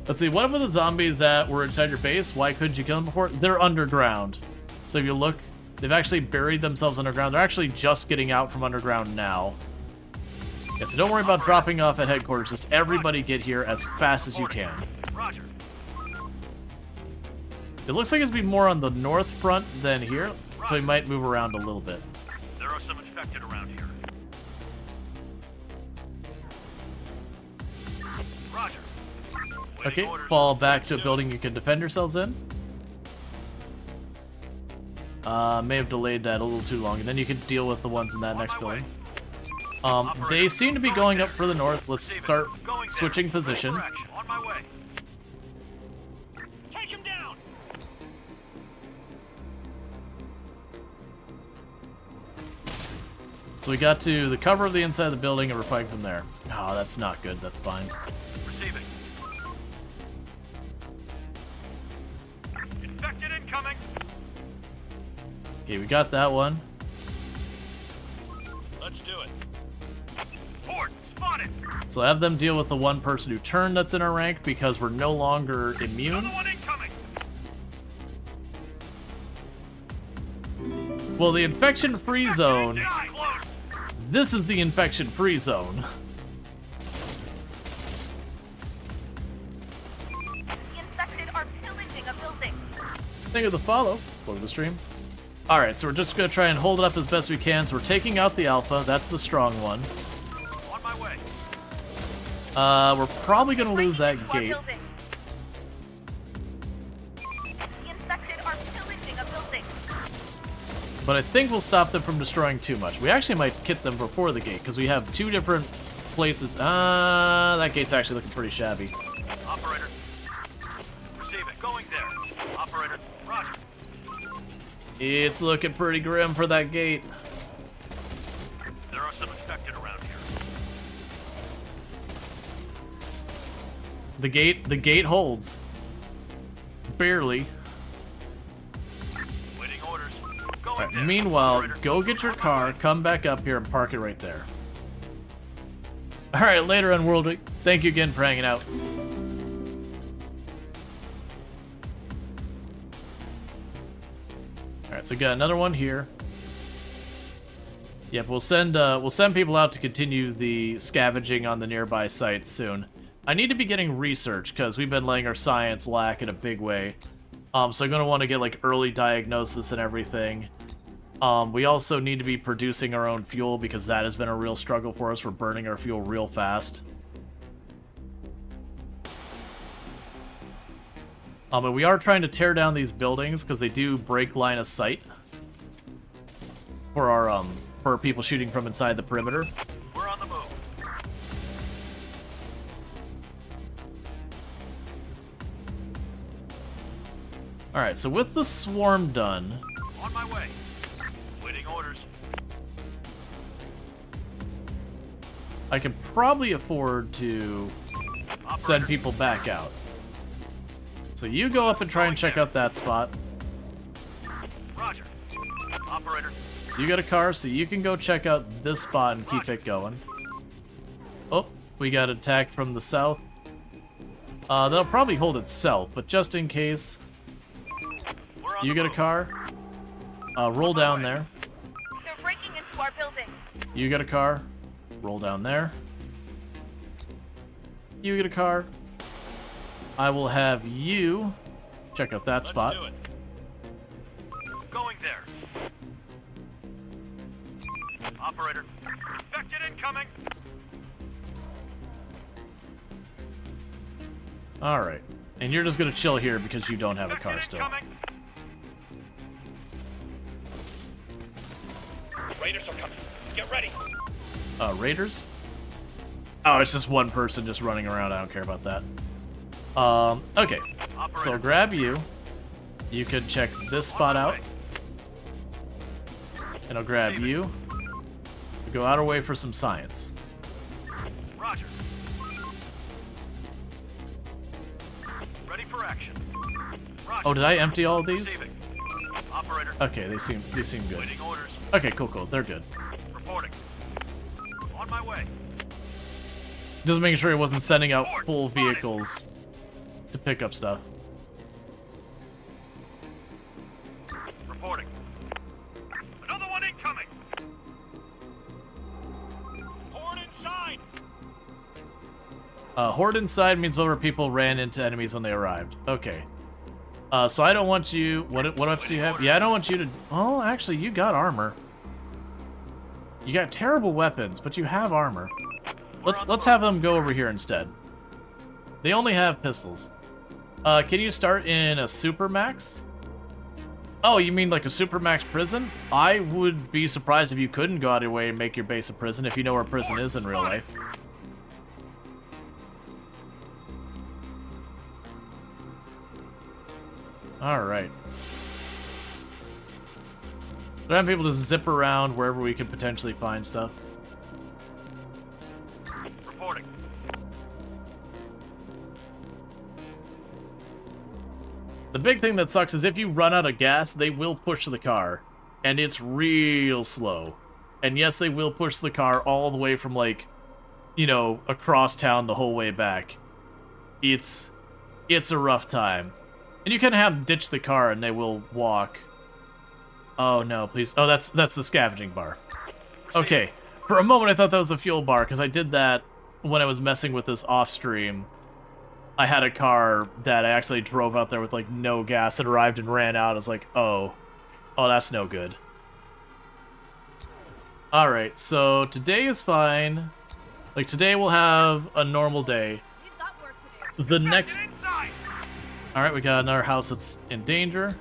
Let's see, what about the zombies that were inside your base? Why couldn't you kill them before? They're underground. So if you look, they've actually buried themselves underground. They're actually just getting out from underground now. Yeah, so don't worry about dropping off at headquarters. Just everybody get here as fast as you can. Roger. It looks like it's be more on the north front than here, so we might move around a little bit. There are some infected around here. Roger. Okay, fall back to a building you can defend yourselves in. May have delayed that a little too long, and then you can deal with the ones in that next building. They seem to be going up for the north. Let's start switching position. On my way. Take him down. So we got to the cover of the inside of the building, and we're fighting from there. Oh, that's not good. That's fine. Receiving. Infected incoming. Okay, we got that one. Let's do it. Port spotted. So have them deal with the one person who turned that's in our rank because we're no longer immune. Another one incoming. Well, the infection-free zone. This is the infection-free zone. The infected are pillaging a building. Think of the follow. Go to the stream. Alright, so we're just going to try and hold it up as best we can. So we're taking out the alpha. That's the strong one. On my way. We're probably going to lose that gate. The infected are pillaging a building. But I think we'll stop them from destroying too much. We actually might kit them before the gate, because we have two different places. That gate's actually looking pretty shabby. Operator. Receive it. Going there. Operator. Roger. It's looking pretty grim for that gate. There are some infected around here. The gate holds. Barely. Waiting orders. Right, meanwhile, go get your car, come back up here, and park it right there. Alright, later on World Week. Thank you again for hanging out. Alright, so we got another one here. Yep, we'll send people out to continue the scavenging on the nearby sites soon. I need to be getting research, because we've been letting our science lack in a big way. So I'm going to want to get, like, early diagnosis and everything. We also need to be producing our own fuel, because that has been a real struggle for us. We're burning our fuel real fast. But we are trying to tear down these buildings, because they do break line of sight. For our, for people shooting from inside the perimeter. We're on the move. Alright, so with the swarm done... On my way. Waiting orders. I can probably afford to send people back out. So you go up and try and check out that spot. Roger. Operator. You got a car, so you can go check out this spot and keep it going. Oh, we got attacked from the south. That'll probably hold itself, but just in case... You get a car. Roll down there. They're breaking into our building. You get a car. Roll down there. You get a car. I will have you check out that spot. Do it. Going there. Operator. Infected incoming. Alright. And you're just gonna chill here because you don't have a car still. Raiders are coming. Get ready. Raiders? Oh, it's just one person just running around. I don't care about that. Okay. So grab you. You could check this spot out. And I'll grab you. Go out our way for some science. Roger. Ready for action. Roger. Oh, did I empty all of these? Receiving. Operator. Okay, they seem good. Waiting orders. Okay, cool. They're good. Reporting. On my way. Just making sure he wasn't sending out full vehicles to pick up stuff. Reporting. Another one incoming. Horde inside. Horde inside means whatever people ran into enemies when they arrived. Okay. So I don't want you... What else do you have? Yeah, I don't want you to... Oh, actually, you got armor. You got terrible weapons, but you have armor. Let's have them go over here instead. They only have pistols. Can you start in a Supermax? Oh, you mean like a Supermax prison? I would be surprised if you couldn't go out of your way and make your base a prison if you know where prison is in real life. Alright. Do I have people to zip around wherever we could potentially find stuff? Reporting. The big thing that sucks is if you run out of gas, they will push the car. And it's real slow. And yes, they will push the car all the way from, like, you know, across town the whole way back. It's a rough time. And you can have them ditch the car and they will walk. Oh no, please. Oh, that's the scavenging bar. Okay. For a moment I thought that was the fuel bar, because I did that when I was messing with this off stream. I had a car that I actually drove out there with like no gas. It arrived and ran out. I was like, oh, that's no good. Alright, so today is fine. Like, today we'll have a normal day. The next... Alright, we got another house that's in danger.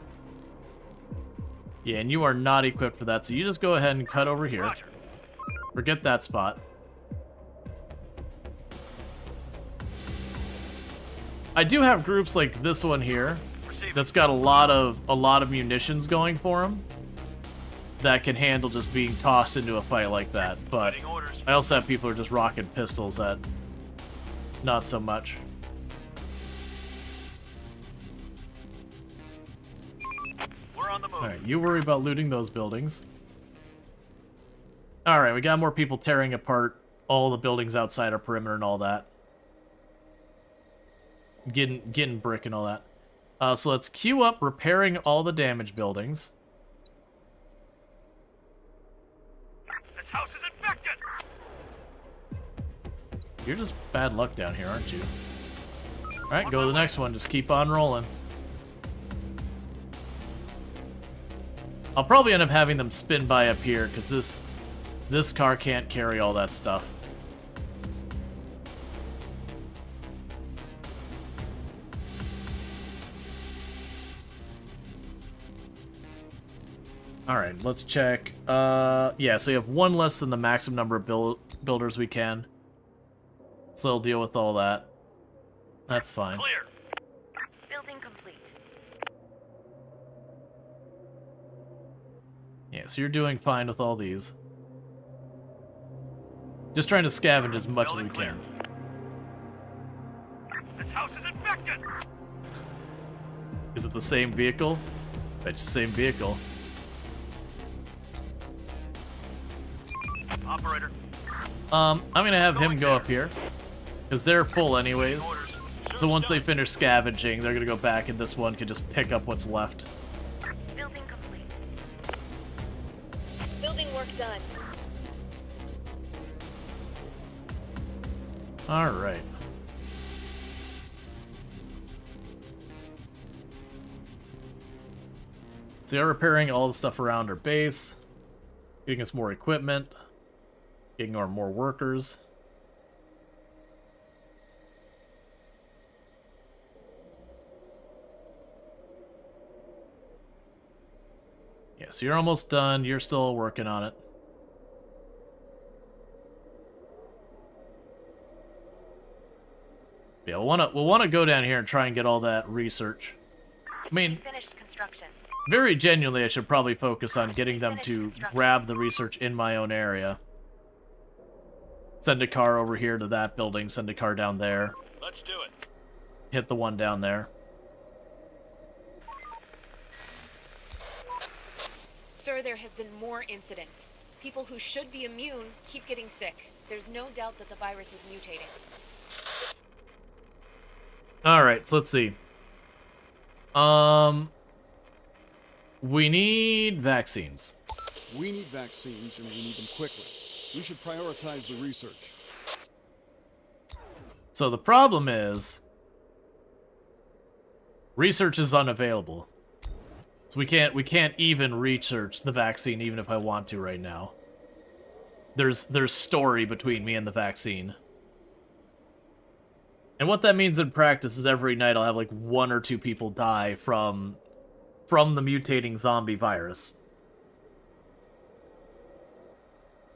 Yeah, and you are not equipped for that, so you just go ahead and cut over here. Forget that spot. I do have groups like this one here that's got a lot of munitions going for them that can handle just being tossed into a fight like that. But I also have people who are just rocking pistols that not so much. We're on the move. Alright, you worry about looting those buildings. Alright, we got more people tearing apart all the buildings outside our perimeter and all that. Getting brick and all that. So let's queue up repairing all the damaged buildings. This house is infected. You're just bad luck down here, aren't you? Alright, go to the next one. Just keep on rolling. I'll probably end up having them spin by up here, because this car can't carry all that stuff. Alright, let's check. Yeah, so you have one less than the maximum number of builders we can. So they'll deal with all that. That's fine. Clear. Building complete. Yeah, so you're doing fine with all these. Just trying to scavenge as much as we can. This house is infected. Is it the same vehicle? It's the same vehicle. Operator. I'm gonna have him go up here, because they're full anyways. So once they finish scavenging, they're gonna go back, and this one can just pick up what's left. Building complete. Building work done. Alright. So you're repairing all the stuff around our base, getting us more equipment, getting our more workers. Yeah, so you're almost done. You're still working on it. Yeah, we'll wanna go down here and try and get all that research. I mean, Finished construction. very genuinely, I should probably focus on getting them to grab the research in my own area. Send a car over here to that building, send a car down there. Let's do it. Hit the one down there. Sir, there have been more incidents. People who should be immune keep getting sick. There's no doubt that the virus is mutating. Alright, so let's see. We need vaccines. We need vaccines, and we need them quickly. We should prioritize the research. So the problem is, research is unavailable. So we can't even research the vaccine even if I want to right now. There's story between me and the vaccine. And what that means in practice is every night I'll have like 1 or 2 people die from the mutating zombie virus.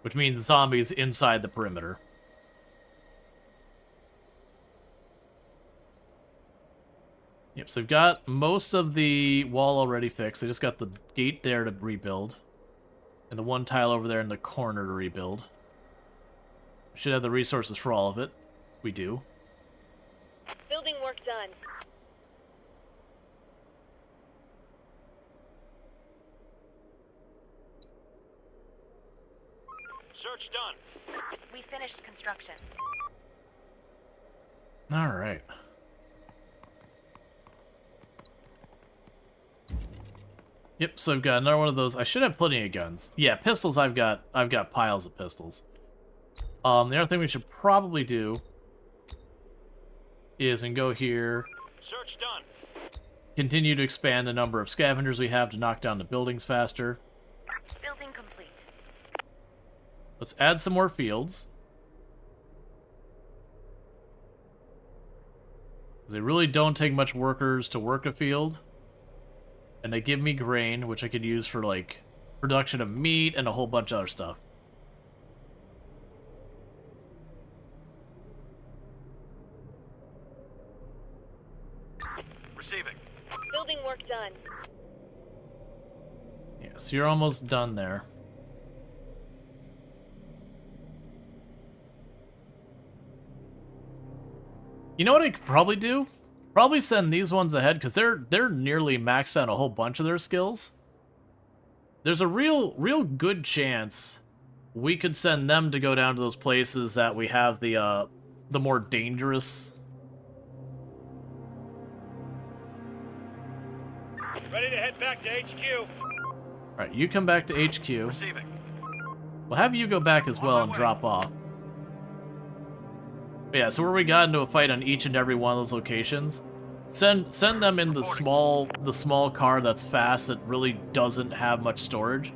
Which means zombies inside the perimeter. Yep, so I've got most of the wall already fixed. I just got the gate there to rebuild. And the one tile over there in the corner to rebuild. Should have the resources for all of it. We do. Building work done. Search done. We finished construction. Alright. Yep, so I've got another one of those. I should have plenty of guns. Yeah, pistols I've got piles of pistols. The other thing we should probably do is we can go here. Search done. Continue to expand the number of scavengers we have to knock down the buildings faster. Building complete. Let's add some more fields. They really don't take much workers to work a field. And they give me grain, which I could use for, like, production of meat and a whole bunch of other stuff. Receiving. Building work done. Yeah, so you're almost done there. You know what I could probably do? Probably send these ones ahead, because they're nearly maxed out a whole bunch of their skills. There's a real good chance we could send them to go down to those places that we have the more dangerous. Ready to head back to HQ. Alright, you come back to HQ. Receiving. We'll have you go back as well and drop off. But yeah, so where we got into a fight on each and every one of those locations, send them in the small car that's fast that really doesn't have much storage.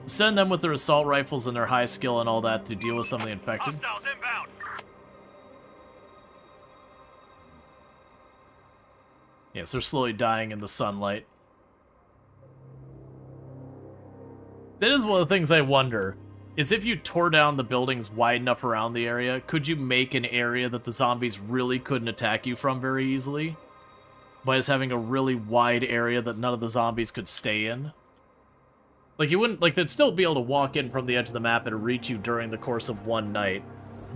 Send them with their assault rifles and their high skill and all that to deal with some of the infected. Hostiles inbound. Yes, they're slowly dying in the sunlight. That is one of the things I wonder, is if you tore down the buildings wide enough around the area, could you make an area that the zombies really couldn't attack you from very easily? By just having a really wide area that none of the zombies could stay in? Like, you wouldn't, like, they'd still be able to walk in from the edge of the map and reach you during the course of one night,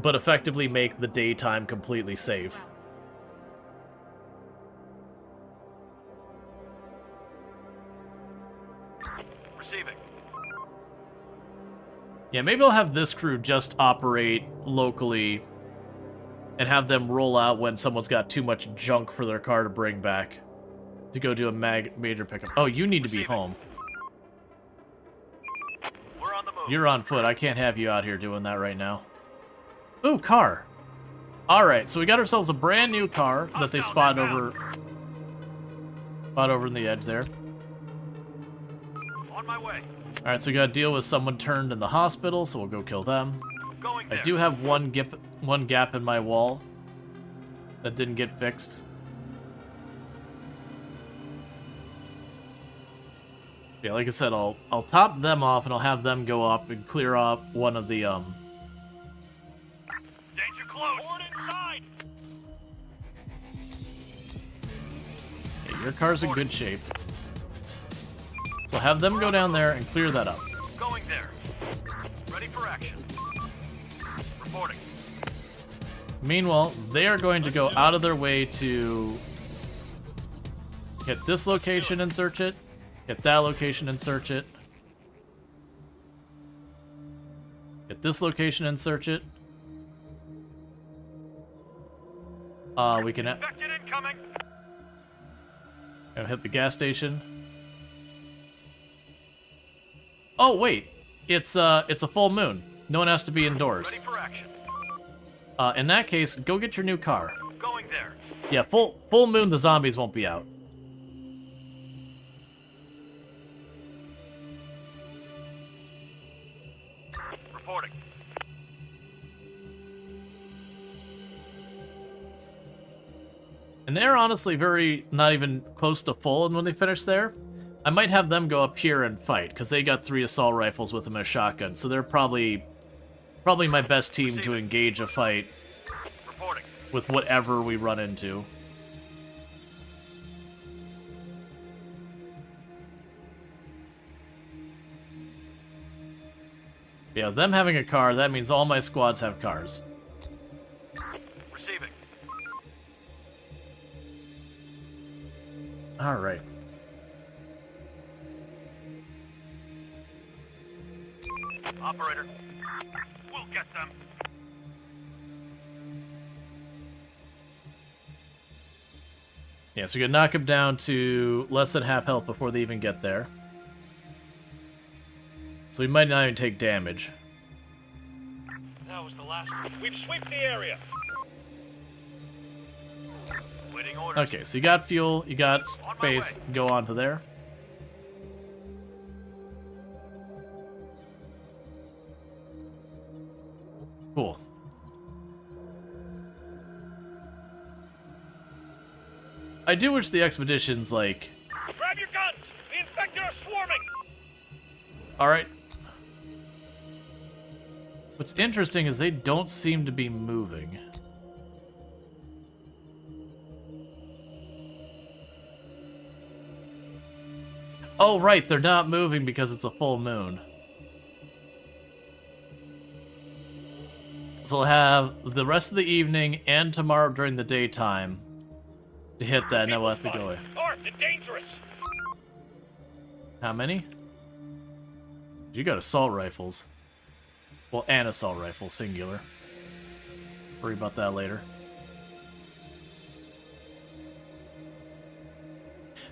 but effectively make the daytime completely safe. Receiving. Yeah, maybe I'll have this crew just operate locally and have them roll out when someone's got too much junk for their car to bring back to go do a major pickup. Oh, you need to be home. We're on the move. You're on foot. I can't have you out here doing that right now. Ooh, car. Alright, so we got ourselves a brand new car that they spot over in the edge there. On my way. Alright, so we gotta deal with someone turned in the hospital, so we'll go kill them. I do have one gap in my wall that didn't get fixed. Yeah, like I said, I'll top them off and I'll have them go up and clear up one of the Danger close. Board inside. Yeah, your car's in good shape. So have them go down there and clear that up. Going there. Ready for action. Reporting. Meanwhile, they are going to go out of their way to hit this location and search it, hit that location and search it, hit this location and search it. We can hit the gas station. Oh wait, it's a full moon. No one has to be indoors. Ready for action. In that case, go get your new car. Going there. Yeah, full moon, the zombies won't be out. Reporting. And they're honestly not even close to full, and when they finish there, I might have them go up here and fight, because they got 3 assault rifles with them and a shotgun, so they're probably my best team to engage a fight with whatever we run into. Yeah, them having a car, that means all my squads have cars. Receiving. Alright. Operator. We'll get them. Yeah, so you can knock them down to less than half health before they even get there. So we might not even take damage. That was the last. We've swept the area. Waiting orders. Okay, so you got fuel, you got space, go on to there. Cool. I do wish the expeditions, like... Grab your guns! The infected are swarming! Alright. What's interesting is they don't seem to be moving. Oh, right, they're not moving because it's a full moon. So we'll have the rest of the evening and tomorrow during the daytime to hit that, and then we'll have to go in. Armed and dangerous! How many? You got assault rifles. Well, and assault rifles, singular. Worry about that later.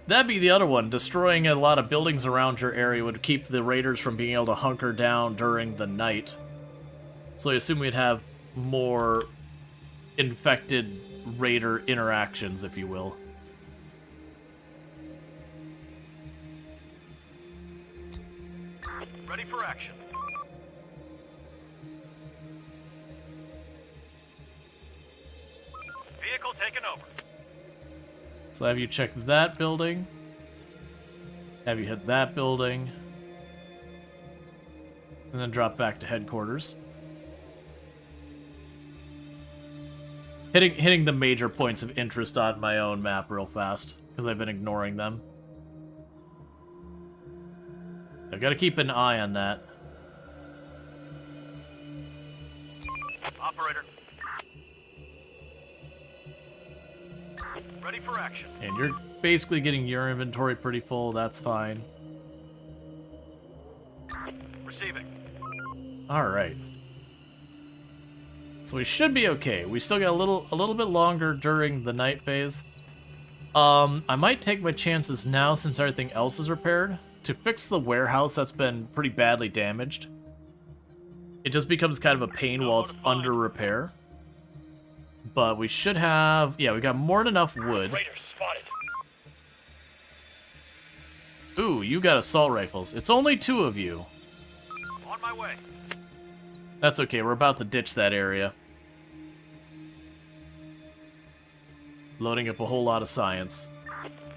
That'd be the other one. Destroying a lot of buildings around your area would keep the raiders from being able to hunker down during the night. So I assume we'd have more infected raider interactions, if you will. Ready for action. Vehicle taken over. So have you check that building. Have you hit that building. And then drop back to headquarters. Hitting the major points of interest on my own map real fast, because I've been ignoring them. I've got to keep an eye on that. Operator. Ready for action. And you're basically getting your inventory pretty full, that's fine. Receiving. Alright. So we should be okay. We still got a little bit longer during the night phase. I might take my chances now since everything else is repaired to fix the warehouse that's been pretty badly damaged. It just becomes kind of a pain while it's under repair. But we should have... Yeah, we got more than enough wood. Raiders spotted. Ooh, you got assault rifles. It's only 2 of you. On my way. That's okay, we're about to ditch that area. Loading up a whole lot of science.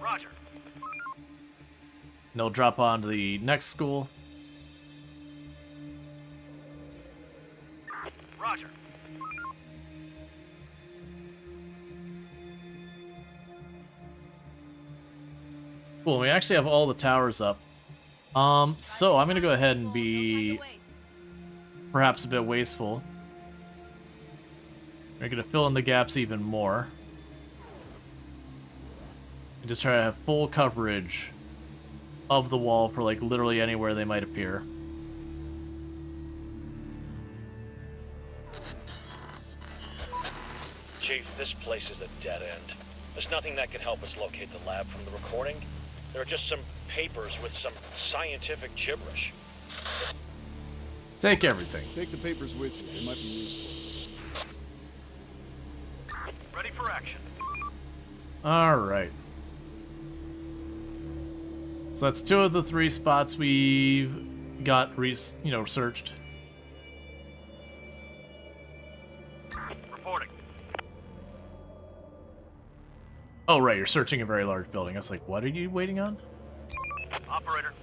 Roger. And they'll drop on to the next school. Roger. Cool, we actually have all the towers up. So I'm gonna go ahead and be perhaps a bit wasteful. We're gonna fill in the gaps even more. And just try to have full coverage of the wall for like literally anywhere they might appear. Chief, this place is a dead end. There's nothing that can help us locate the lab from the recording. There are just some papers with some scientific gibberish. Take everything. Take the papers with you. They might be useful. Ready for action. Alright. So that's 2 of the 3 spots we've got, searched. Reporting. Oh, right, you're searching a very large building. I was like, what are you waiting on? Operator.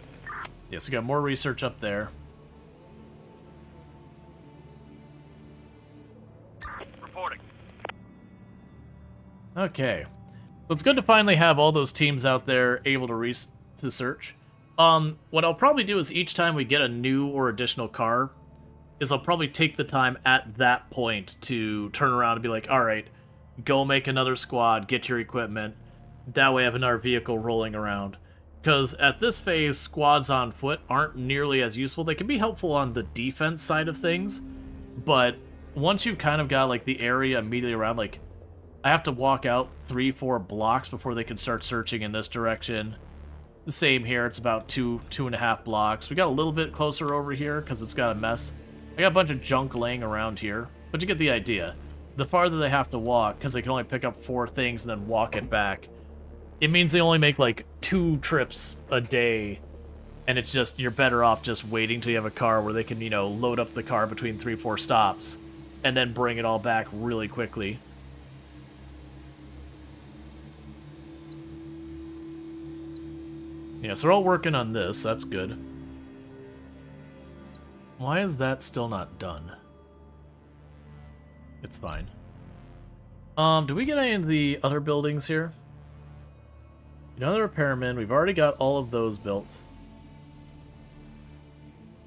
Yes, we got more research up there. Reporting. Okay. So it's good to finally have all those teams out there able to search. What I'll probably do is each time we get a new or additional car, is I'll probably take the time at that point to turn around and be like, alright, go make another squad, get your equipment. That way I have another vehicle rolling around. Because at this phase, squads on foot aren't nearly as useful. They can be helpful on the defense side of things, but once you've kind of got like the area immediately around, like I have to walk out 3-4 blocks before they can start searching in this direction. The same here, it's about 2.5 blocks. We got a little bit closer over here because it's got a mess. I got a bunch of junk laying around here, but you get the idea. The farther they have to walk, because they can only pick up 4 things and then walk it back, it means they only make like 2 trips a day, and it's just, you're better off just waiting till you have a car where they can, load up the car between 3-4 stops, and then bring it all back really quickly. Yeah, so we're all working on this, that's good. Why is that still not done? It's fine. Do we get any of the other buildings here? Another repairman, we've already got all of those built.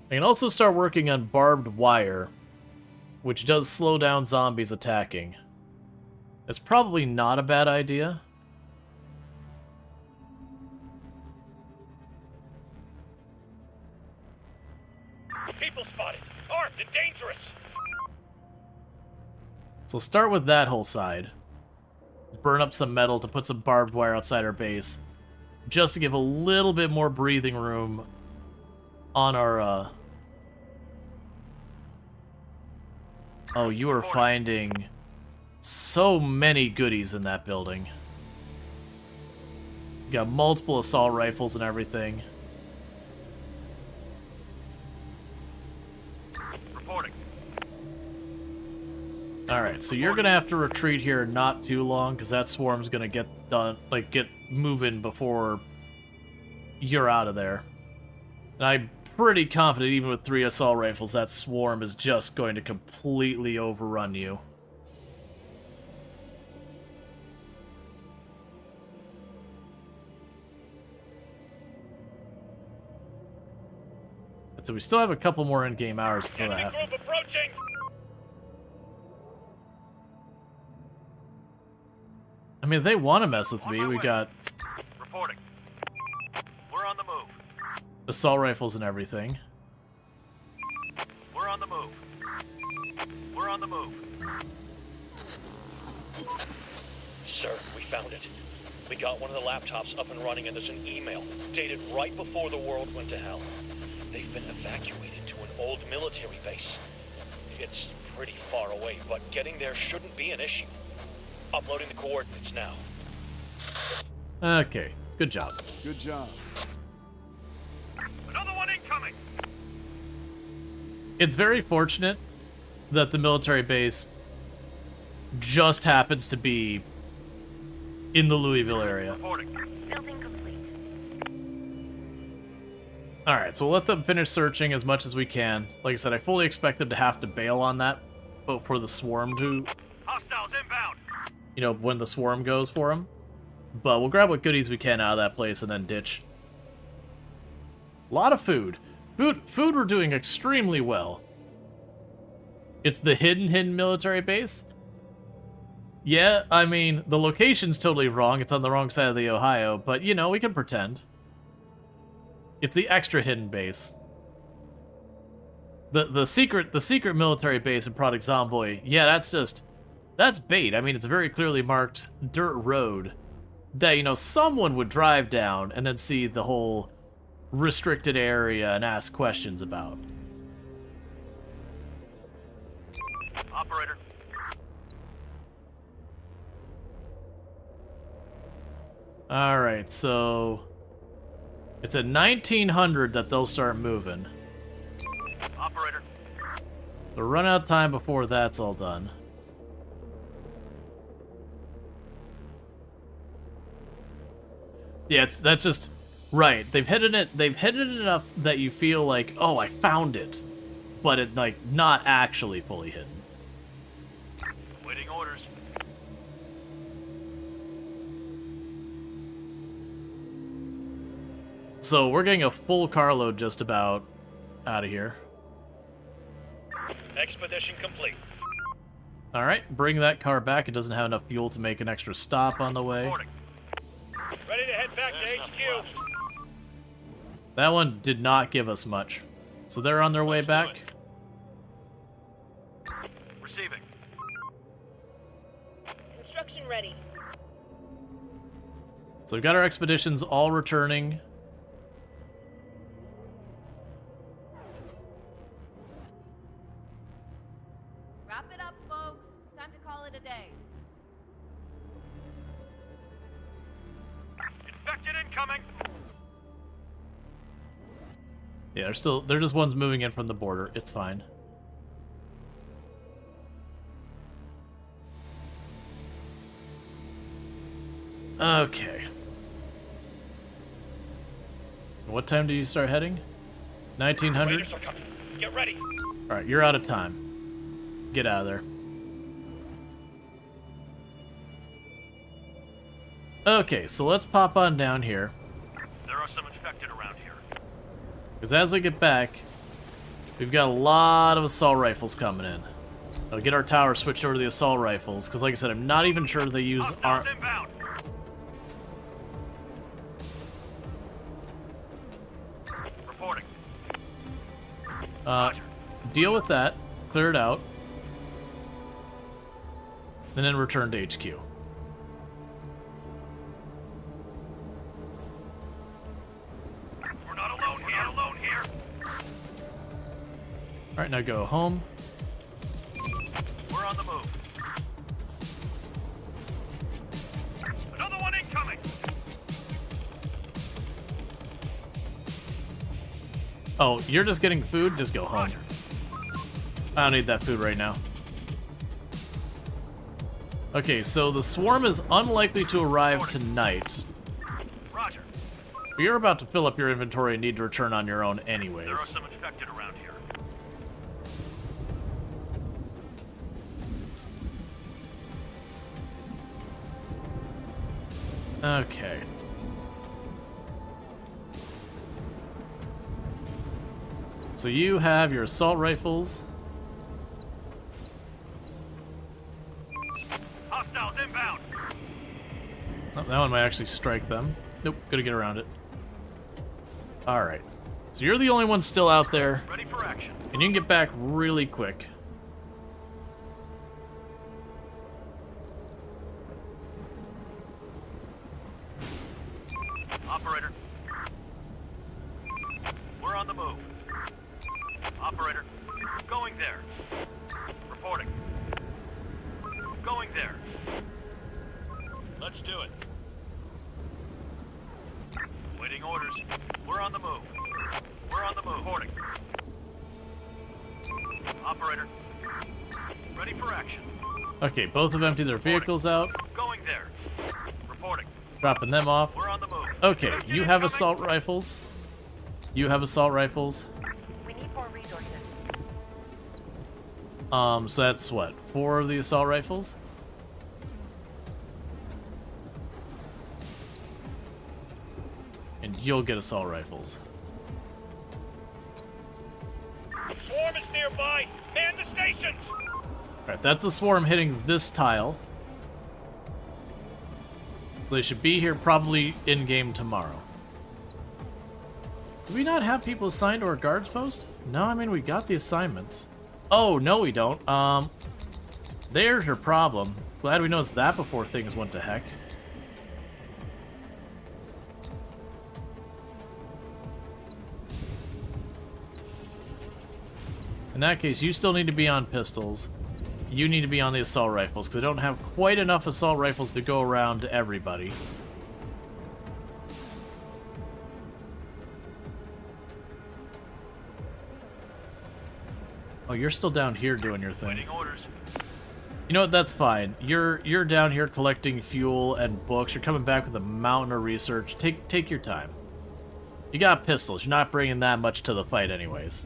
I can also start working on barbed wire, which does slow down zombies attacking. It's probably not a bad idea. People spotted! Armed and dangerous! So we'll start with that whole side. Burn up some metal to put some barbed wire outside our base, just to give a little bit more breathing room on our, Oh, you are finding so many goodies in that building. You got multiple assault rifles and everything. Reporting. Alright, so you're gonna have to retreat here not too long, because that swarm's gonna get moving before you're out of there. And I'm pretty confident, even with 3 assault rifles, that swarm is just going to completely overrun you. So we still have a couple more in-game hours for that. Enemy group approaching! I mean, if they want to mess with me, we got Reporting. We're on the move. assault rifles and everything. We're on the move. We're on the move. Sir, we found it. We got one of the laptops up and running, and there's an email dated right before the world went to hell. They've been evacuated to an old military base. It's pretty far away, but getting there shouldn't be an issue. Uploading the coordinates now. Okay, good job. Good job. Another one incoming. It's very fortunate that the military base just happens to be in the Louisville area. Reporting. Building complete. Alright, so we'll let them finish searching as much as we can. Like I said, I fully expect them to have to bail on that, but for the swarm to... Hostiles inbound! You know, when the swarm goes for them. But we'll grab what goodies we can out of that place and then ditch. A lot of food. Food we're doing extremely well. It's the hidden military base? Yeah, I mean, the location's totally wrong. It's on the wrong side of the Ohio, but, you know, we can pretend. It's the extra hidden base. The secret military base in Project Zomboid, yeah, that's bait. I mean, it's a very clearly marked dirt road that, you know, someone would drive down and then see the whole restricted area and ask questions about. Operator. Alright, so... It's at 1900 that they'll start moving. Operator. So run out of time before that's all done. Yeah, that's just... Right, they've hidden it enough that you feel like, oh, I found it. But it, like, not actually fully hidden. Waiting orders. So we're getting a full carload just about out of here. Expedition complete. Alright, bring that car back. It doesn't have enough fuel to make an extra stop on the way. Ready to head back to HQ. That one did not give us much. So they're on their way back. Receiving. Construction ready. So we've got our expeditions all returning. Wrap it up, folks. Time to call it a day. Infected incoming. Yeah, they're just ones moving in from the border. It's fine. Okay. What time do you start heading? 1900? Get ready. Alright, you're out of time. Get out of there. Okay, so let's pop on down here. There are some infected around here. Because as we get back, we've got a lot of assault rifles coming in. I'll get our tower switched over to the assault rifles, because like I said, I'm not even sure they use our... Inbound. Reporting. Deal with that, clear it out, and then return to HQ. We're not alone here. Alright, now go home. We're on the move. Another one incoming. Oh, you're just getting food? Just go home. Roger. I don't need that food right now. Okay, so the swarm is unlikely to arrive tonight. Roger. But you're about to fill up your inventory and need to return on your own anyways. There are some infected around here. Okay. So you have your assault rifles. Hostiles inbound. Oh, that one might actually strike them. Nope, gotta get around it. Alright. So you're the only one still out there. Ready for action. And you can get back really quick. Operator. We're on the move. Operator. Going there. Reporting. Going there. Let's do it. Waiting orders. We're on the move. We're on the move. Reporting. Operator. Ready for action. Okay, both have emptied their vehicles out. Going there. Reporting. Dropping them off. We're on the move. Okay, you have assault rifles. You have assault rifles? We need more resources. So that's what? 4 of the assault rifles? And you'll get assault rifles. Swarm is nearby. Man the stations. Alright, that's the swarm hitting this tile. They should be here probably in-game tomorrow. Do we not have people assigned to our guards post? No, I mean, we got the assignments. Oh, no we don't. There's your problem. Glad we noticed that before things went to heck. In that case, you still need to be on pistols. You need to be on the assault rifles, because I don't have quite enough assault rifles to go around to everybody. Oh, you're still down here doing your thing. You know what, that's fine. You're down here collecting fuel and books. You're coming back with a mountain of research. Take your time. You got pistols. You're not bringing that much to the fight anyways.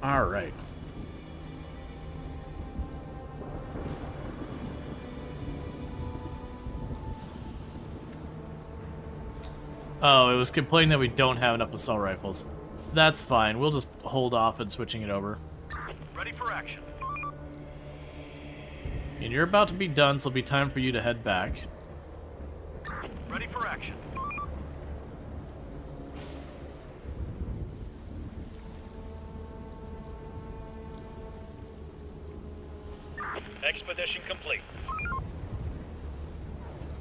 Alright. Oh, it was complaining that we don't have enough assault rifles. That's fine. We'll just hold off on switching it over. Ready for action. And you're about to be done, so it'll be time for you to head back. Ready for action. Expedition complete.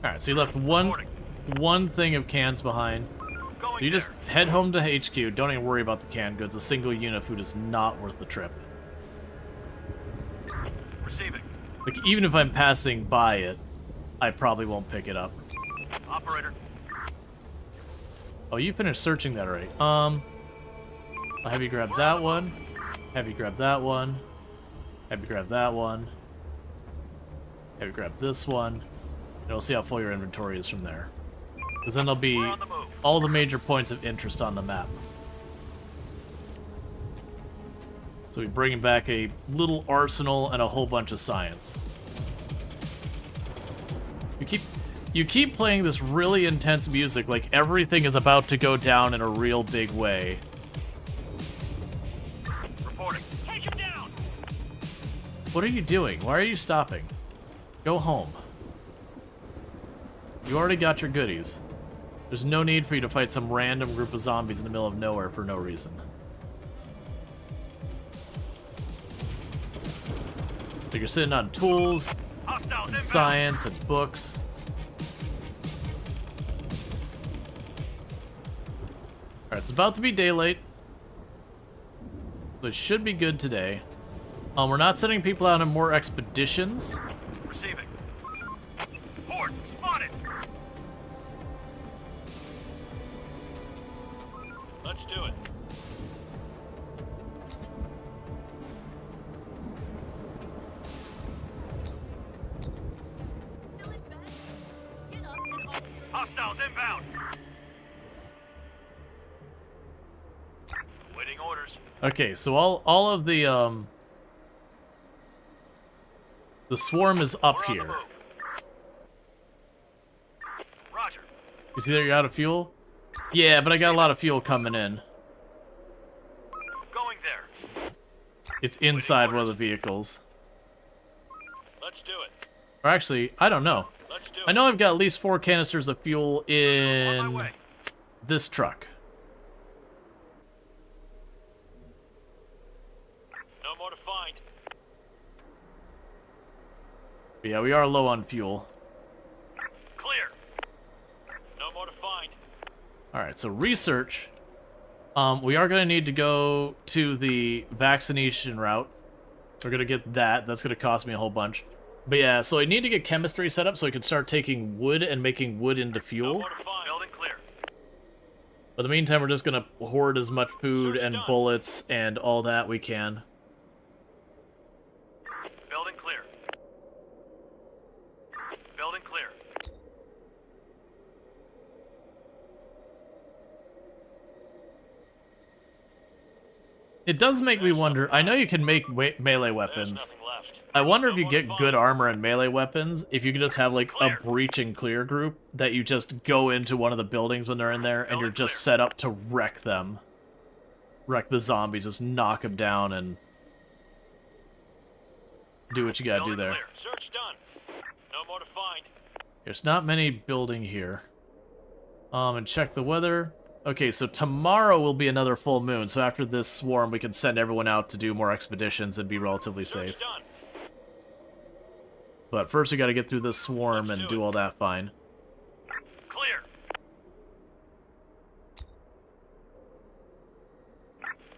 Alright, so you left one thing of cans behind. So you just head home to HQ. Don't even worry about the canned goods. A single unit of food is not worth the trip. Receiving. Like, even if I'm passing by it, I probably won't pick it up. Operator. Oh, you finished searching that already. I'll have you grab that one. Have you grab that one. Have you grab that one. Have you grab this one. And we'll see how full your inventory is from there. Because then there'll be all the major points of interest on the map. So we're bringing back a little arsenal and a whole bunch of science. You keep playing this really intense music like everything is about to go down in a real big way. Reporting. Take him down. What are you doing? Why are you stopping? Go home. You already got your goodies. There's no need for you to fight some random group of zombies in the middle of nowhere for no reason. So you're sitting on tools, and science, and books. Alright, it's about to be daylight. So it should be good today. We're not sending people out on more expeditions. Receiving. Port spotted. Let's do it. Hostiles inbound. Waiting orders. Okay, so all of the swarm is up here. Roger. You see that you're out of fuel? Yeah, but I got a lot of fuel coming in. Going there. It's inside one of the vehicles. Let's do it. Or actually, I don't know. Let's do I know I've got at least 4 canisters of fuel in this truck. No more to find. But yeah, we are low on fuel. Clear. No more to find. Alright, so research. We are going to need to go to the vaccination route. We're going to get that. That's going to cost me a whole bunch. But yeah, so I need to get chemistry set up so I can start taking wood and making wood into fuel. Building clear. But in the meantime, we're just going to hoard as much food and bullets and all that we can. Building clear. It does make me wonder. I know you can make melee weapons. I wonder if you get good armor and melee weapons, if you can just have like a breach and clear group that you just go into one of the buildings when they're in there and you're just set up to wreck them. Wreck the zombies, just knock them down and do what you gotta do there. Search done. No more to find. There's not many building here. And check the weather. Okay, so tomorrow will be another full moon, so after this swarm we can send everyone out to do more expeditions and be relatively safe. But first we gotta get through this swarm and do all that fine. Clear.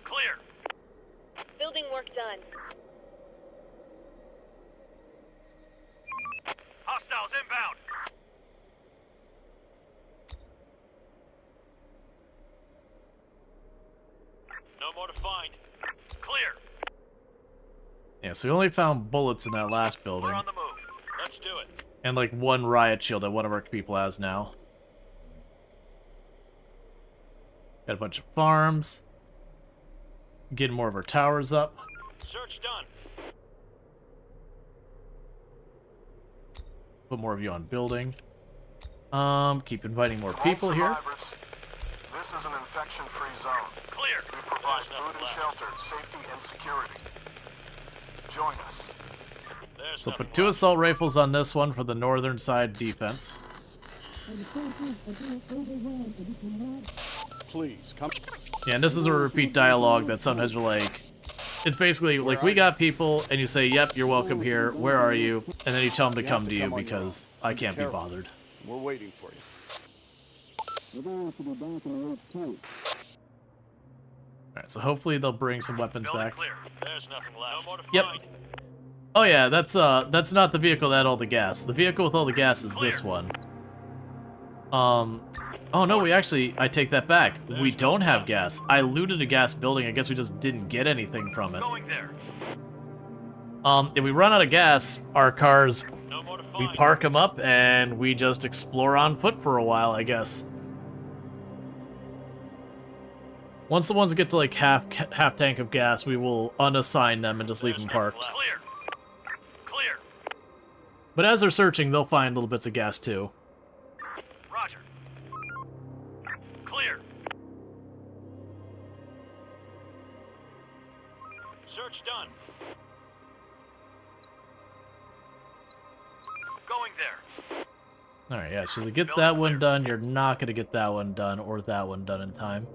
Clear. Building work done. Hostiles inbound. No more to find. Clear. Yeah, so we only found bullets in that last building. We're on the move. Let's do it. And like one riot shield that one of our people has now. Got a bunch of farms. Getting more of our towers up. Search done. Put more of you on building. Keep inviting more people here. This is an infection-free zone. Clear. We provide food and shelter, safety and security. Join us. So put 2 assault rifles on this one for the northern side defense. Please, come. Yeah, and this is a repeat dialogue that sometimes are like... It's basically like, we got people, and you say, yep, you're welcome here, where are you? And then you tell them to come to you because I can't be bothered. We're waiting for you. Alright, so hopefully they'll bring some weapons back. Clear. There's nothing left. No more to Yep. find. Oh yeah, that's not the vehicle that had all the gas. The vehicle with all the gas is this one. Oh no, I take that back. We don't have gas. I looted a gas building, I guess we just didn't get anything from it. Going there. If we run out of gas, our cars, No more to we find. park them up and we just explore on foot for a while, I guess. Once the ones get to like half tank of gas, we will unassign them and just leave them parked. Clear. Clear. But as they're searching, they'll find little bits of gas too. Roger. Clear. Search done. Going there. Alright, yeah, so to get that one done, you're not going to get that one done or that one done in time.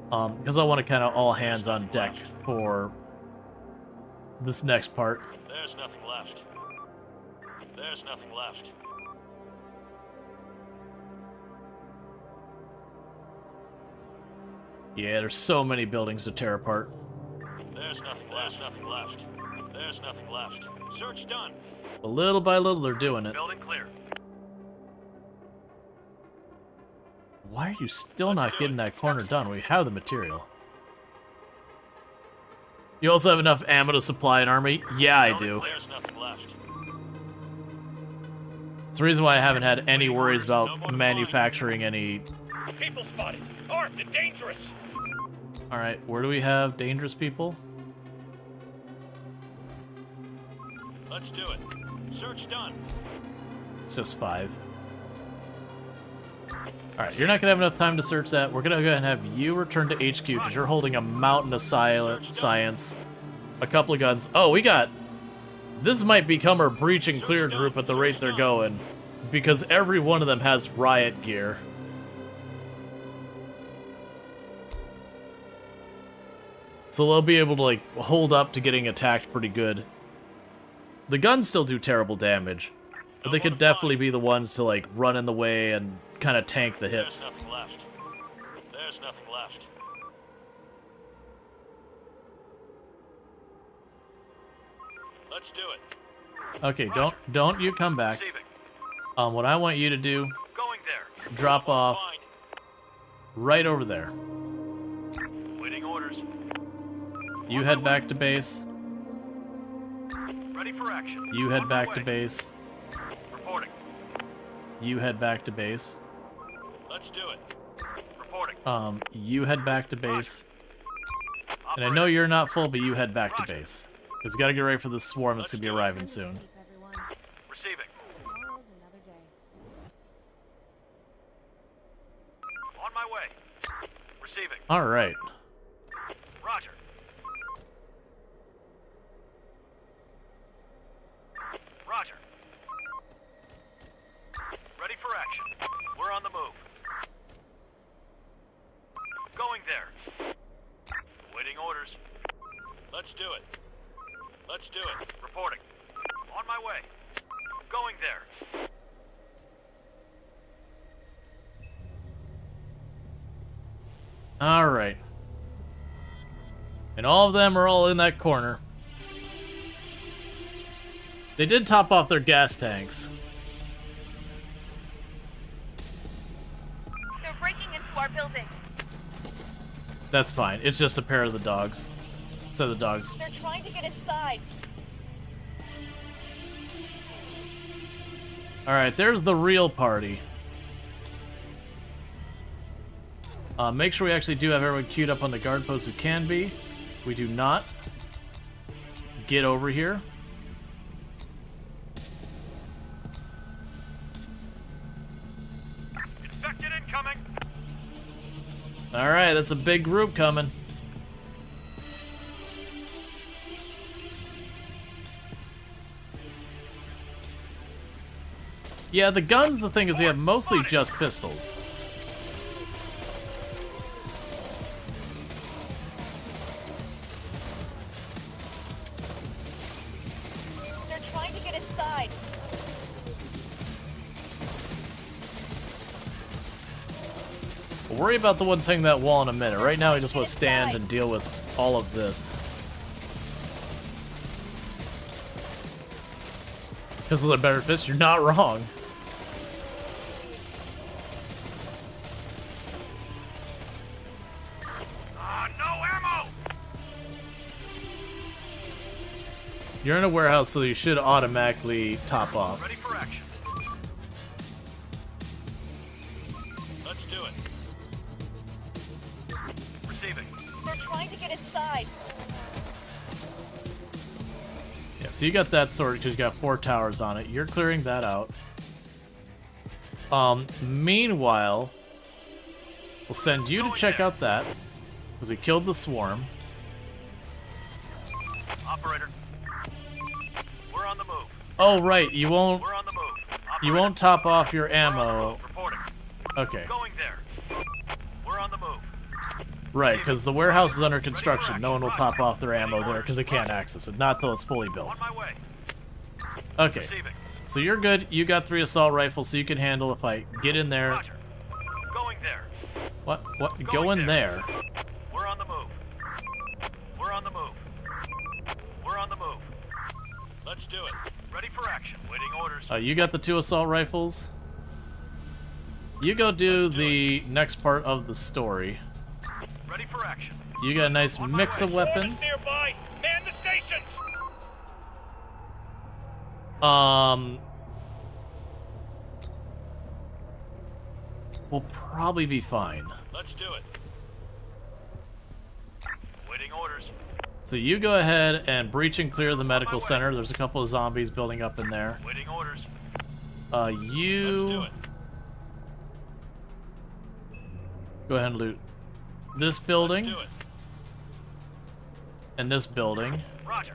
Because I want to kind of all hands on deck for this next part. There's nothing left. There's nothing left. Yeah, there's so many buildings to tear apart. There's nothing left. There's nothing left. There's nothing left. Search done. But little by little, they're doing it. Building clear. Why are you still not getting that corner done? We have the material. You also have enough ammo to supply an army? Yeah, I do. There's nothing left. It's the reason why I haven't had any worries about manufacturing any... People spotted. Armed and dangerous. Alright, where do we have dangerous people? Let's do it. Search done. It's just 5. Alright, you're not going to have enough time to search that. We're going to go ahead and have you return to HQ because you're holding a mountain of science, a couple of guns. Oh, we got... This might become our breach and clear group at the rate they're going because every one of them has riot gear. So they'll be able to, like, hold up to getting attacked pretty good. The guns still do terrible damage, but they could definitely be the ones to, like, run in the way and kind of tank the hits. There's nothing left. There's nothing left. Let's do it. Okay, don't you come back. What I want you to do, Going there. drop off right over there. Waiting orders. You head back to base. Ready for action. You head back to base. Reporting. You head back to base. Let's do it. Reporting. You head back to base. And I know you're not full, but you head back to base. Because we gotta get ready for this swarm that's gonna be arriving soon. Receiving. On my way. Receiving. Alright. Roger. Roger. Ready for action. We're on the move. Going there. Waiting orders. Let's do it. Let's do it. Reporting. On my way. Going there. Alright. And all of them are all in that corner. They did top off their gas tanks. They're breaking into our building. That's fine. It's just a pair of the dogs. So the dogs. They're trying to get inside. Alright, there's the real party. Make sure we actually do have everyone queued up on the guard post who can be. We do not. Get over here. Infected incoming. Alright, that's a big group coming. Yeah, the guns, the thing is, we have mostly just pistols. They're trying to get inside. We'll worry about the ones hitting that wall in a minute. Right now, we just want to stand and deal with all of this. Pistols are better fists? You're not wrong. No ammo. You're in a warehouse, so you should automatically top off. Ready for action. Let's do it. Receiving. They're trying to get inside. Yeah, so you got that sorted because you got 4 towers on it. You're clearing that out. Meanwhile, we'll send you to check out that because we killed the swarm. Operator. We're on the move. Oh right, you won't. We're on the move. You won't top off your ammo. Reporting. Okay. Going there. We're on the move. Right, because the warehouse is under construction. No one will top off their ammo there because they can't access it. Not till it's fully built. On my way. Okay. Receiving. So you're good. You got 3 assault rifles, so you can handle a fight. Get in there. Roger. Going there. What? What? Go in there. We're on the move. We're on the move. We're on the move. Let's do it. Ready for action. Waiting orders. You got the 2 assault rifles. You go do the next part of the story. Ready for action. You got a nice mix of weapons. Nearby. Man the stations. We'll probably be fine. Let's do it. Waiting orders. So you go ahead and breach and clear the medical center. There's a couple of zombies building up in there. Waiting orders. You Let's do it. go ahead and loot this building Let's do it. and this building, Roger.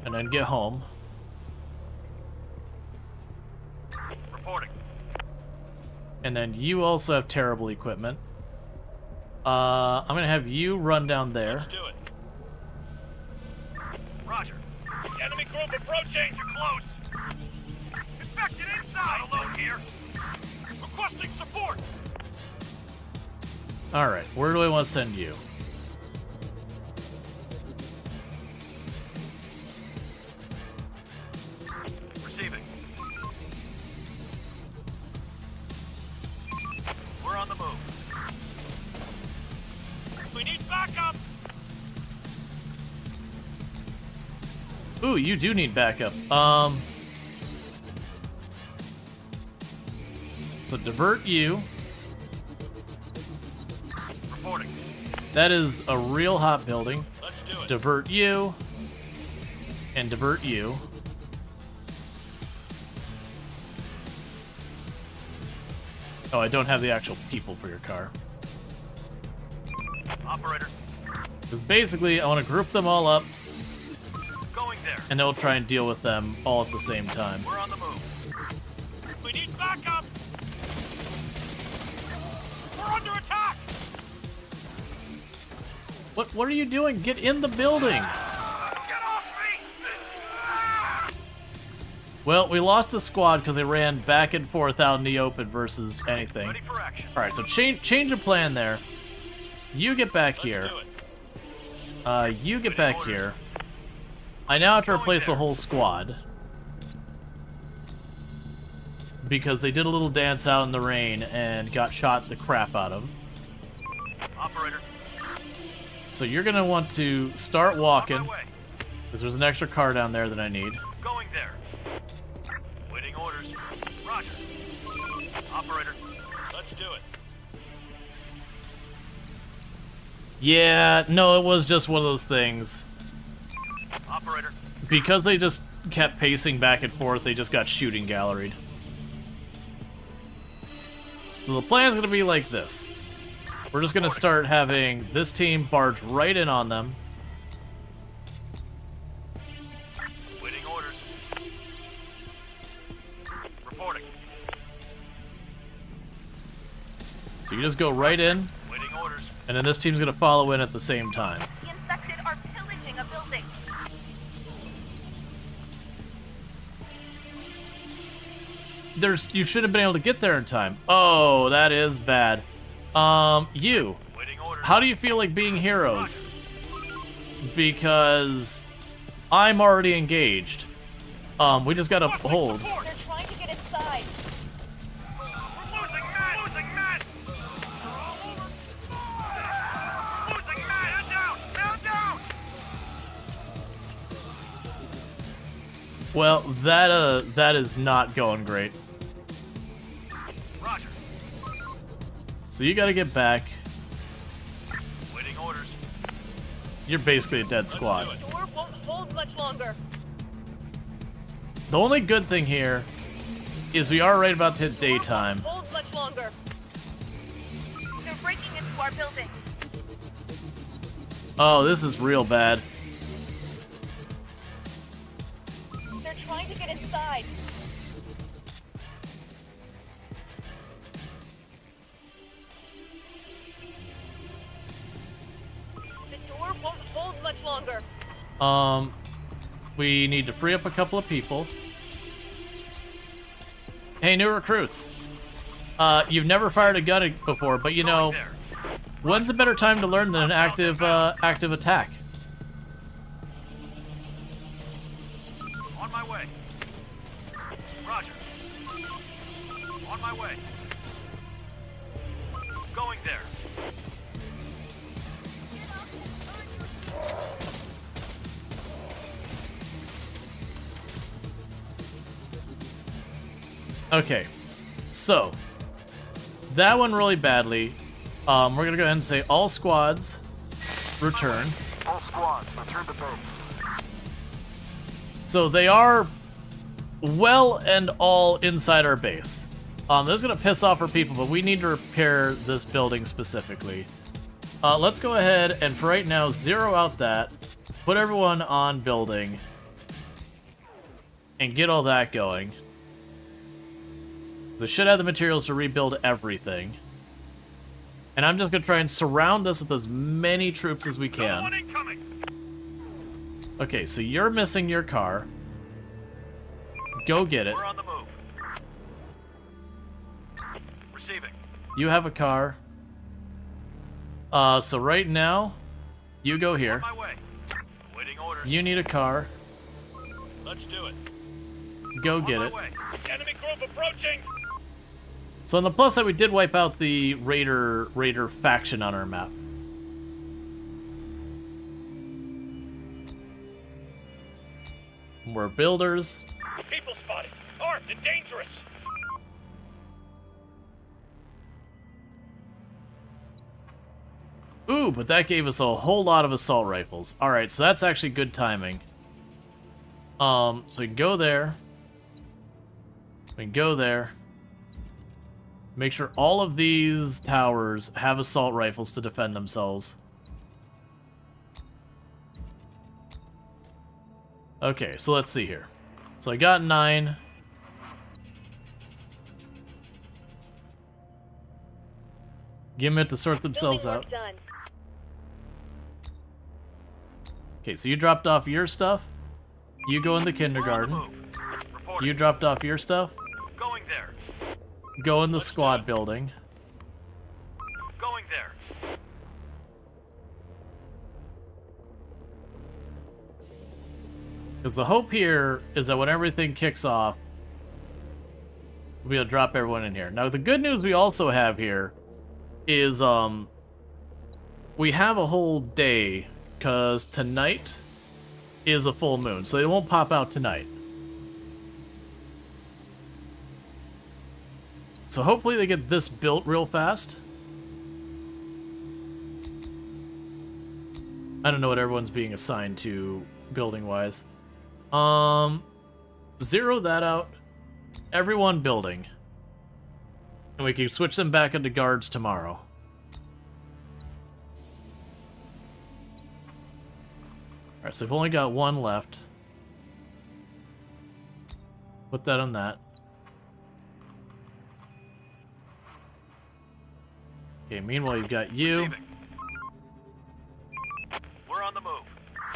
and then get home. Reporting. And then you also have terrible equipment. I'm gonna have you run down there. Let's do it. Roger. Enemy group approaching. You're close. Infected inside. Not alone here. Requesting support. Alright, where do I want to send you? Receiving. We're on the move. We need backup. Ooh, you do need backup. So divert you. Reporting. That is a real hot building. Let's do it. divert you, and divert you. Oh, I don't have the actual people for your car. Operator. Because basically, I want to group them all up, Going there. and then we'll try and deal with them all at the same time. We're on the move. We need backup! We're under attack! What are you doing? Get in the building! Well, we lost a squad because they ran back and forth out in the open versus anything. Alright, so change of plan there. You get back here. You get back here. I now have to replace a whole squad. Because they did a little dance out in the rain and got shot the crap out of. Operator. So you're gonna want to start walking. Because there's an extra car down there that I need. Going there. Waiting orders. Roger. Operator. Let's do it. Yeah, no, it was just one of those things. Operator. Because they just kept pacing back and forth, they just got shooting galleried. So the plan's gonna be like this. We're just gonna start having this team barge right in on them. Waiting orders. Reporting. So you just go right in, Waiting orders. and then this team's gonna follow in at the same time. The infected are pillaging a building. You should have been able to get there in time. Oh, that is bad. You. How do you feel like being heroes? Because I'm already engaged. We just gotta hold. They're trying to get inside. Well, that is not going great. Roger. So you gotta get back. Waiting orders. You're basically a dead squad. The door won't hold much longer. The only good thing here is we are right about to hit daytime. Hold much longer. They're breaking into our building. Oh, this is real bad. They're trying to get inside. The door won't hold much longer. We need to free up a couple of people. Hey, new recruits. You've never fired a gun before, but you know, when's a better time to learn than an active attack? On my way. Roger. On my way. Going there. Okay, so that went really badly. We're gonna go ahead and say all squads return. All squads, return to base. So they are well and all inside our base. This is gonna piss off our people, but we need to repair this building specifically. Let's go ahead and for right now zero out that, put everyone on building, and get all that going. They should have the materials to rebuild everything. And I'm just gonna try and surround us with as many troops as we can. Okay, so you're missing your car. Go get it. We're on the move. Receiving. You have a car. So right now, you go here. On my way. Waiting orders. You need a car. Let's do it. Go get it. Enemy group approaching! So on the plus side, we did wipe out the Raider faction on our map. We're builders. People spotted. Armed and dangerous. Ooh, but that gave us a whole lot of assault rifles. Alright, so that's actually good timing. So we can go there. We can go there. Make sure all of these towers have assault rifles to defend themselves. Okay, so let's see here. So I got 9. Give them it to sort themselves out. Okay, so you dropped off your stuff. You go in the kindergarten. You dropped off your stuff. Going there. Go in the squad building. Going there. Because the hope here is that when everything kicks off, we'll be able to drop everyone in here. Now, the good news we also have here is, we have a whole day, because tonight is a full moon, so they won't pop out tonight. So hopefully they get this built real fast. I don't know what everyone's being assigned to building-wise. Zero that out. Everyone building. And we can switch them back into guards tomorrow. Alright, so we've only got 1 left. Put that on that. Okay, meanwhile you've got you. Receiving. We're on the move.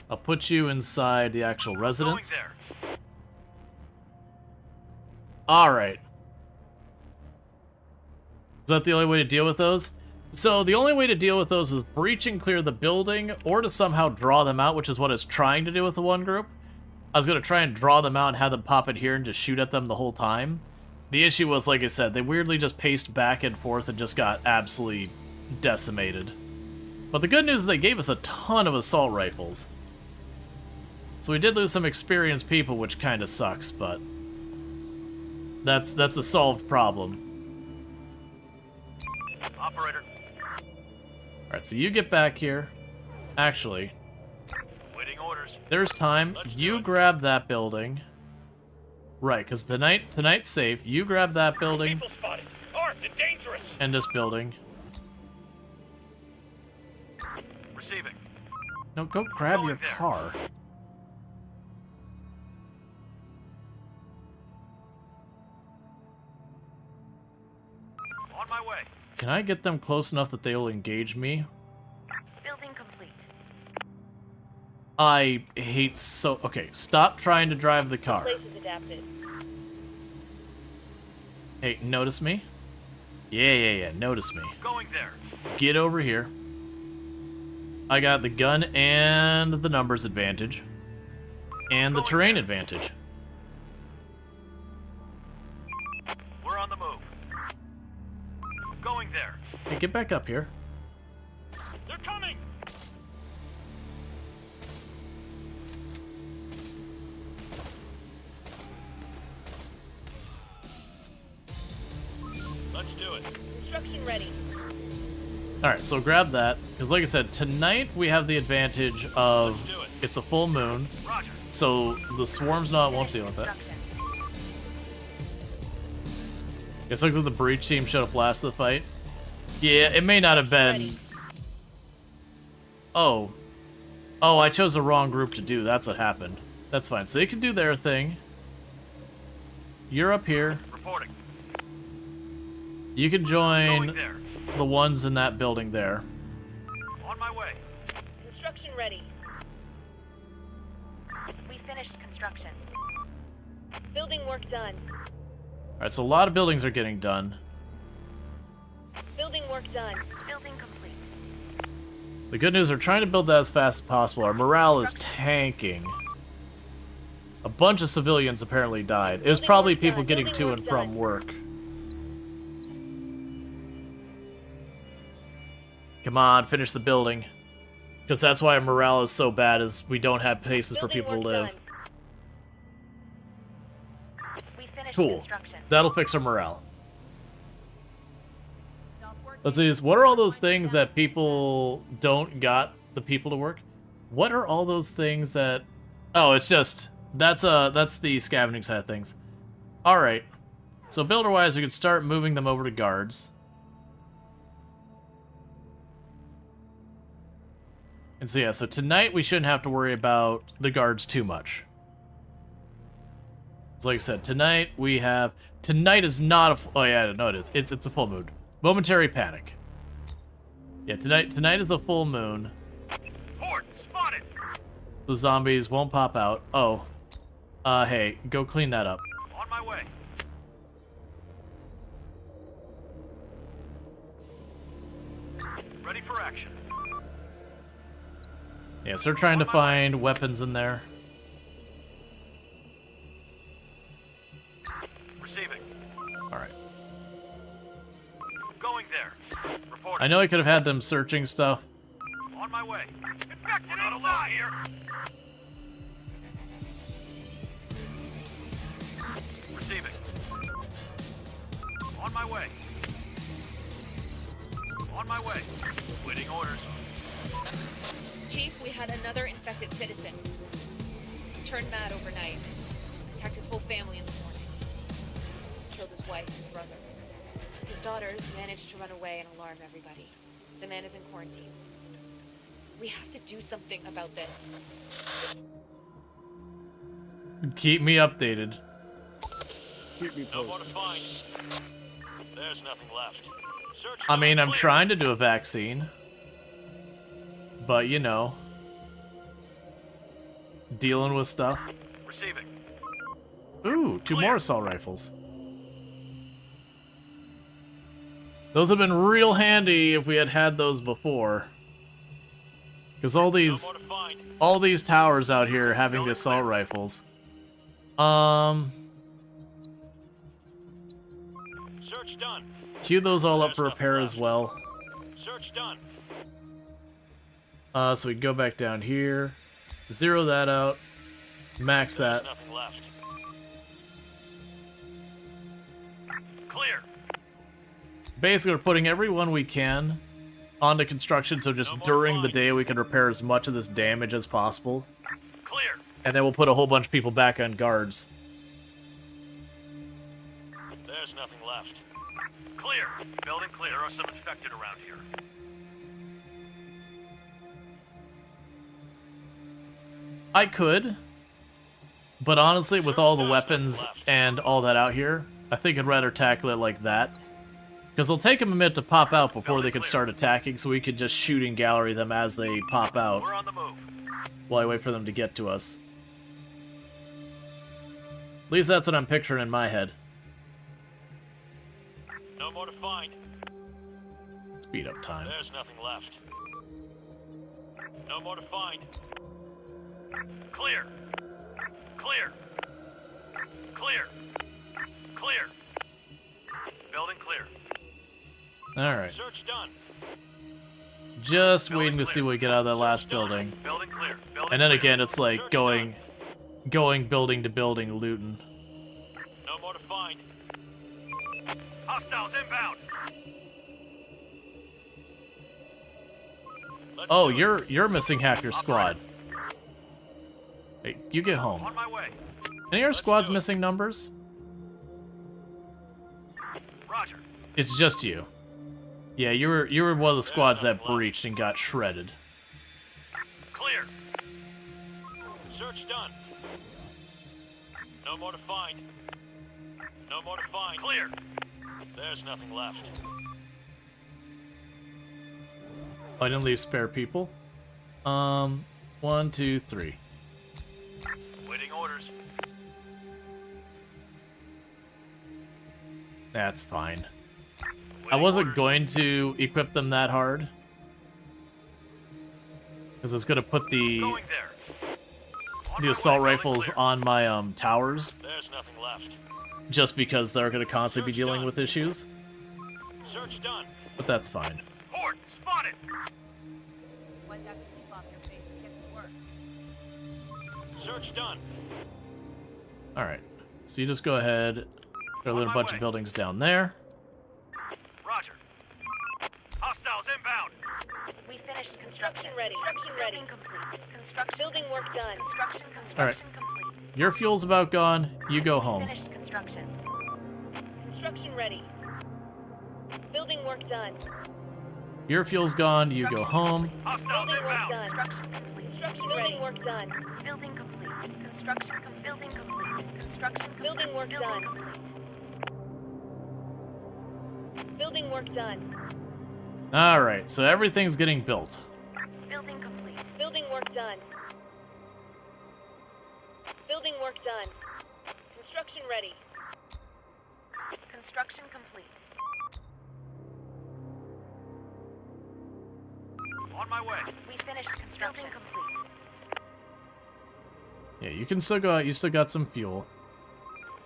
I'll put you inside the actual residence. Going there. Alright. Is that the only way to deal with those? So the only way to deal with those is breach and clear the building, or to somehow draw them out, which is what I was trying to do with the one group. I was going to try and draw them out and have them pop it here and just shoot at them the whole time. The issue was, like I said, they weirdly just paced back and forth and just got absolutely decimated. But the good news is they gave us a ton of assault rifles. So we did lose some experienced people, which kind of sucks, but that's a solved problem. Operator. Alright, so you get back here. Actually, Waiting orders. there's time. You grab that building. Right, because tonight's safe. You grab that building. People spotted. Armed and dangerous. And this building. Receiving. No, go grab your car. On my way. Can I get them close enough that they will engage me? Building complete. I hate so... Okay, stop trying to drive the car. Place is adapted. Hey, notice me? Yeah, notice me. Going there. Get over here. I got the gun and the numbers advantage. And the terrain advantage. We're on the move. Going there. Hey, get back up here. They're coming. Let's do it. Construction ready. Alright, so grab that. Because like I said, tonight we have the advantage of it's a full moon. Roger. So the swarms won't deal with it. It looks like the breach team showed up last of the fight. Yeah, it may not have been... Oh. Oh, I chose the wrong group to do. That's what happened. That's fine. So they can do their thing. You're up here. Reporting. You can join the ones in that building there. On my way. Construction ready. We finished construction. Building work done. Alright, so a lot of buildings are getting done. Building work done. Building complete. The good news, we're trying to build that as fast as possible. Our morale is tanking. A bunch of civilians apparently died. It was probably people getting to and from work. Come on, finish the building. Because that's why our morale is so bad, is we don't have places for people to live. We finished Cool. construction. That'll fix our morale. Stop work Let's see this. What are all those things that people don't got the people to work? What are all those things that... Oh, it's just... That's the scavenging side of things. Alright. So builder-wise, we could start moving them over to guards. And so yeah, so tonight we shouldn't have to worry about the guards too much. So like I said, tonight we have... Tonight is not a... Oh yeah, no it is. It's a full moon. Momentary panic. Yeah, tonight is a full moon. Horde spotted. The zombies won't pop out. Oh. Hey, go clean that up. On my way. Ready for action. Yeah, so they're trying to find weapons in there. Receiving. Alright. Going there. Reporting. I know I could have had them searching stuff. On my way. Infected not alone here. Receiving. On my way. On my way. Waiting orders. Chief, we had another infected citizen. Turned mad overnight. Attacked his whole family in the morning. Killed his wife and brother. His daughters managed to run away and alarm everybody. The man is in quarantine. We have to do something about this. Keep me updated. Keep me No more to posted. find. There's nothing left. Search I mean, I'm clear. trying to do a vaccine. But, you know. Dealing with stuff. Receiving. Ooh, 2 more assault rifles. Those have been real handy if we had had those before. Because all these towers out here having the assault rifles. Search done. Queue those all up for repair as well. Search done. So we go back down here. Zero that out. Max that. There's nothing left. Clear. Basically, we're putting everyone we can onto construction, so just during the day we can repair as much of this damage as possible. Clear. And then we'll put a whole bunch of people back on guards. There's nothing left. Clear. Building clear. There are some infected around here. I could, but honestly, with all the weapons and all that out here, I think I'd rather tackle it like that. Because it'll take them a minute to pop out before they can start attacking, so we could just shoot and gallery them as they pop out. We're on the move. While I wait for them to get to us. At least that's what I'm picturing in my head. No more to find. Speed up time. There's nothing left. No more to find. Clear. Clear. Clear. Clear. Building clear. Alright. Search done. Just waiting to see what we get out of that last building. Building clear. Building And then clear. again, it's like going building to building, looting. No more to find. Hostiles inbound. Oh, you're missing half your squad. Hey, you get home. On my way. Any of your squad's missing numbers? Roger. It's just you. Yeah, you were one of the squads that breached and got shredded. Clear. Search done. No more to find. No more to find. Clear. There's nothing left. I didn't leave spare people. 1, 2, 3. Waiting orders. That's fine. I wasn't going to equip them that hard. Because I was going to put the assault rifles on my towers. There's nothing left. Just because they're going to constantly be dealing with issues. Search done. But that's fine. Horde spotted. Wipe that sleep off your face and get to work. Search done. Alright. So you just go ahead. Got a little bunch of buildings down there. Roger. finished construction. ready. Construction ready. Building complete. Construction. Building work done. Construction All right. complete. Your fuel's about gone. You go home. Finished construction. Construction ready. Building work done. Your fuel's gone. You go home. Building work done. Construction complete. Construction building work done. Building complete. Construction building complete. Construction complete. Building work done. Complete. Building work done. All right, so everything's getting built. Building complete. Building work done. Building work done. Construction ready. Construction complete. On my way. We finished construction. Building complete. Yeah, you can still go out. You still got some fuel.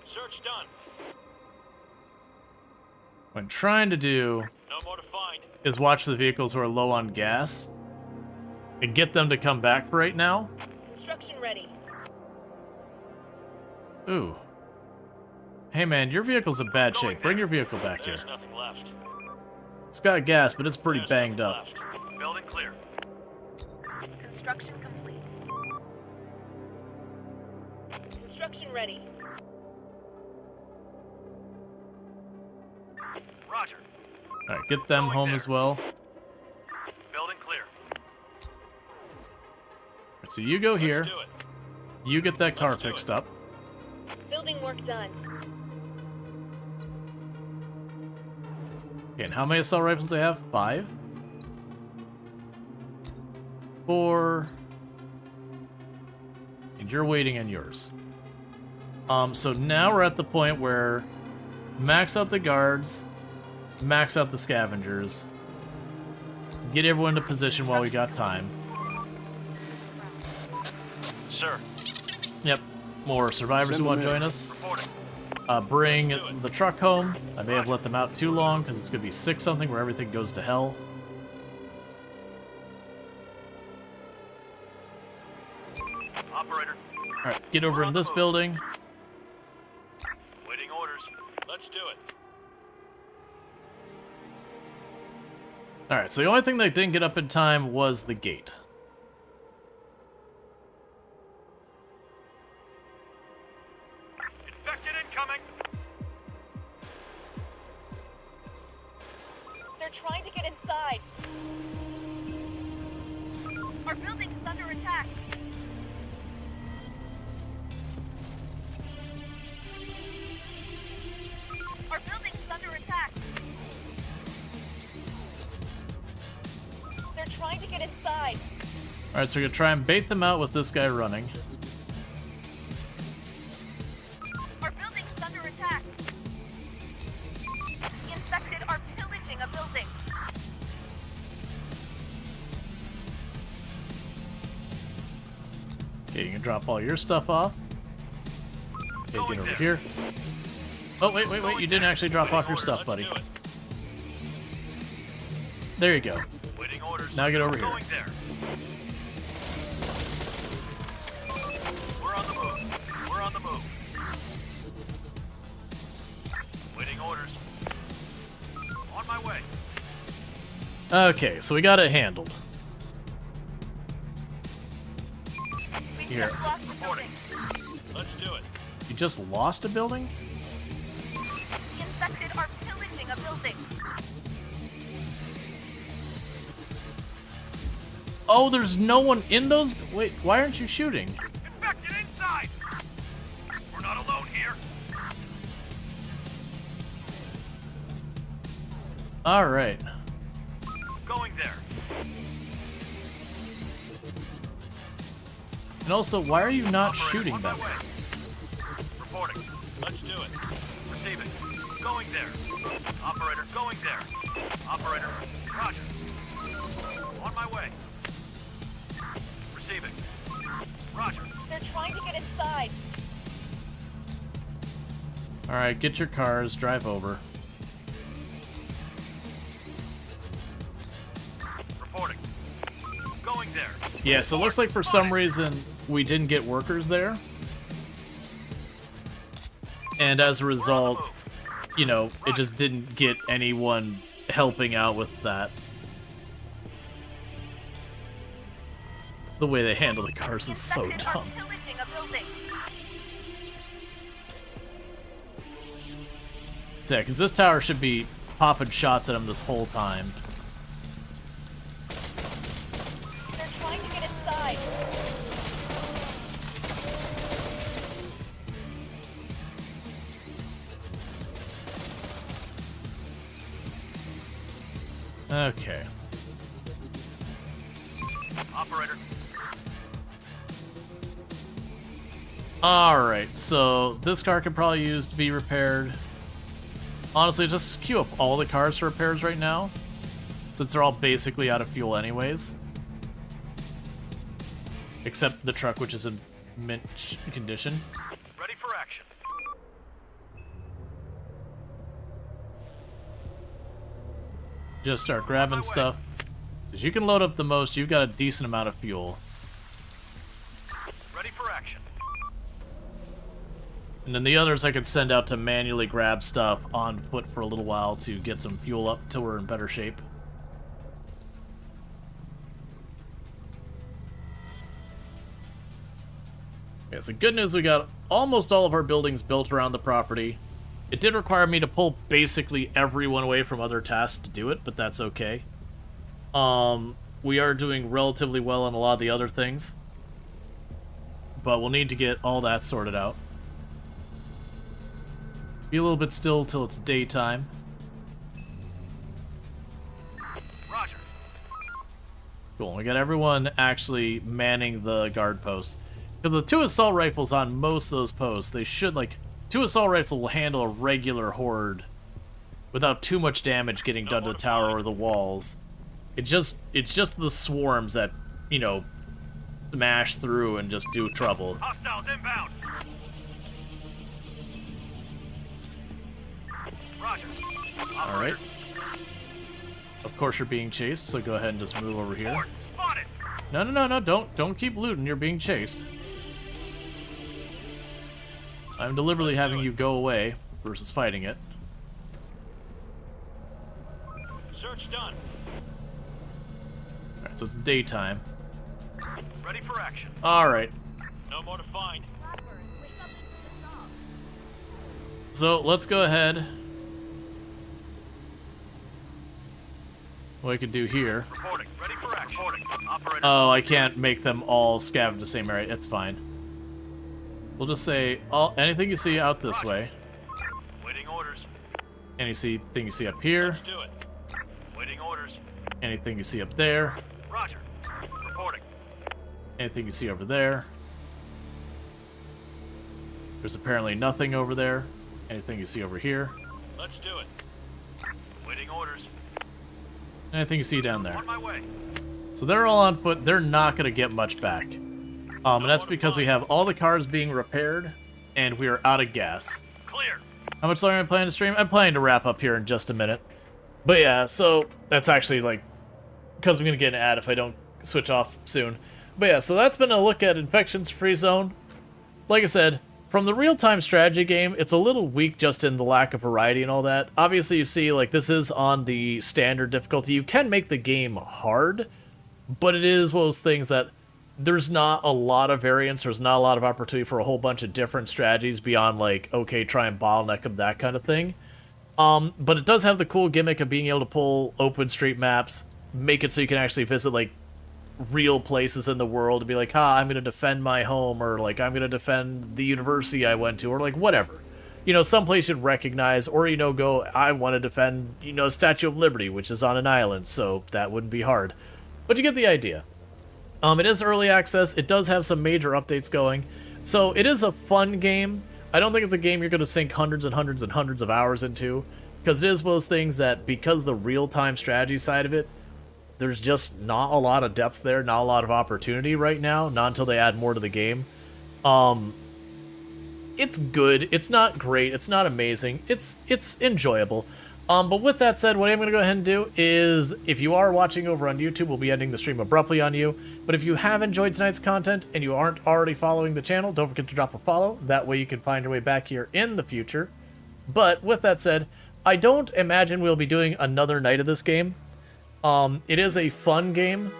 Search done. What I'm trying to do No more to find. is watch the vehicles who are low on gas and get them to come back for right now. Construction ready. Ooh. Hey man, your vehicle's in bad shape. Bring your vehicle back here. There's nothing left. It's got gas, but it's pretty There's banged nothing up. left. Building clear. Construction complete. Construction ready. Roger. All right, get them home as well. Building clear. Right, so you go here. Let's do it. You get that car Let's do fixed it. up. Building work done. Okay, and how many assault rifles do they have? 5? 4. And you're waiting on yours. So now we're at the point where max out the guards, max out the scavengers, get everyone into position while we got time. Sir. Yep, more survivors who want to join us. Bring the truck home. I may have let them out too long because it's going to be 6-something where everything goes to hell. Operator. Alright, get over in this building. Waiting orders. Let's do it. Alright, so the only thing that didn't get up in time was the gate. Infected incoming. They're trying to get inside. Our building is under attack. Our building is under attack. They're trying to get inside. Alright, so we're going to try and bait them out with this guy running. Our building is under attack. The infected are pillaging a building. Okay, you can drop all your stuff off. Okay, get over here. Oh, wait, you didn't actually drop off your stuff, buddy. There you go. Now get over here. We're on the move. We're on the move. Waiting orders. On my way. Okay, so we got it handled. Here. Let's do it. You just lost a building? The infected are pillaging a building. Oh, there's no one in those? Wait, why aren't you shooting? Infected inside. We're not alone here. Alright. Going there. And also, why are you not shooting them? Reporting. Let's do it. Receiving. Going there. Operator, going there. Operator, roger. On my way. Receiving. Roger. They're trying to get inside. Alright, get your cars, drive over. Reporting. Going there. Yeah, so it looks like for some reason we didn't get workers there. And as a result, you know, it just didn't get anyone helping out with that. The way they handle the cars is so Infected are dumb. pillaging a building. So yeah, because this tower should be popping shots at him this whole time. They're trying to get inside. Okay. Operator. Alright, so this car could probably use to be repaired. Honestly, just queue up all the cars for repairs right now, since they're all basically out of fuel anyways. Except the truck, which is in mint condition. Ready for action. Just start grabbing stuff. Because you can load up the most, you've got a decent amount of fuel. Ready for action. And then the others I could send out to manually grab stuff on foot for a little while to get some fuel up till we're in better shape. Okay, so good news, we got almost all of our buildings built around the property. It did require me to pull basically everyone away from other tasks to do it, but that's okay. We are doing relatively well on a lot of the other things. But we'll need to get all that sorted out. Be a little bit still till it's daytime. Roger. Cool, we got everyone actually manning the guard posts. Because the 2 assault rifles on most of those posts, they should, like, 2 assault rifles will handle a regular horde without too much damage getting done to the tower or the walls. It's just the swarms that, you know, smash through and just do trouble. Hostiles inbound. Roger. Alright. Of course you're being chased, so go ahead and just move over here. Spotted. No, don't keep looting, you're being chased. I'm deliberately having you go away versus fighting it. Search done. Alright, so it's daytime. Ready for action. Alright. No more to find. So let's go ahead. What I could do here. Reporting. Ready for action. Reporting. Operator. Oh, I can't make them all scav the same area. That's fine. We'll just say anything you see out this way. Waiting orders. Anything you see up here. Let's do it. Waiting orders. Anything you see up there. Roger. Reporting. Anything you see over there. There's apparently nothing over there. Anything you see over here. Let's do it. Waiting orders. Anything you see down there. On my way. So they're all on foot. They're not going to get much back. And that's because we have all the cars being repaired, and we are out of gas. Clear. How much longer am I planning to stream? I'm planning to wrap up here in just a minute. But yeah, so that's actually like, because I'm going to get an ad if I don't switch off soon. But yeah, so that's been a look at Infection's Free Zone. Like I said, from the real-time strategy game, it's a little weak just in the lack of variety and all that. Obviously, you see, like, this is on the standard difficulty. You can make the game hard, but it is one of those things that there's not a lot of variance, there's not a lot of opportunity for a whole bunch of different strategies beyond, like, okay, try and bottleneck them, that kind of thing. But it does have the cool gimmick of being able to pull open street maps, make it so you can actually visit, like, real places in the world and be like, I'm going to defend my home, or, like, I'm going to defend the university I went to, or, like, whatever. You know, someplace you'd recognize, or, you know, go, I want to defend, you know, Statue of Liberty, which is on an island, so that wouldn't be hard. But you get the idea. It is early access. It does have some major updates going. So it is a fun game. I don't think it's a game you're going to sink hundreds and hundreds and hundreds of hours into, because it is one of those things that, because the real-time strategy side of it, there's just not a lot of depth there, not a lot of opportunity right now, not until they add more to the game. It's good. It's not great. It's not amazing. It's enjoyable. But with that said, what I'm going to go ahead and do is, if you are watching over on YouTube, we'll be ending the stream abruptly on you. But if you have enjoyed tonight's content and you aren't already following the channel, don't forget to drop a follow. That way you can find your way back here in the future. But with that said, I don't imagine we'll be doing another night of this game. It is a fun game.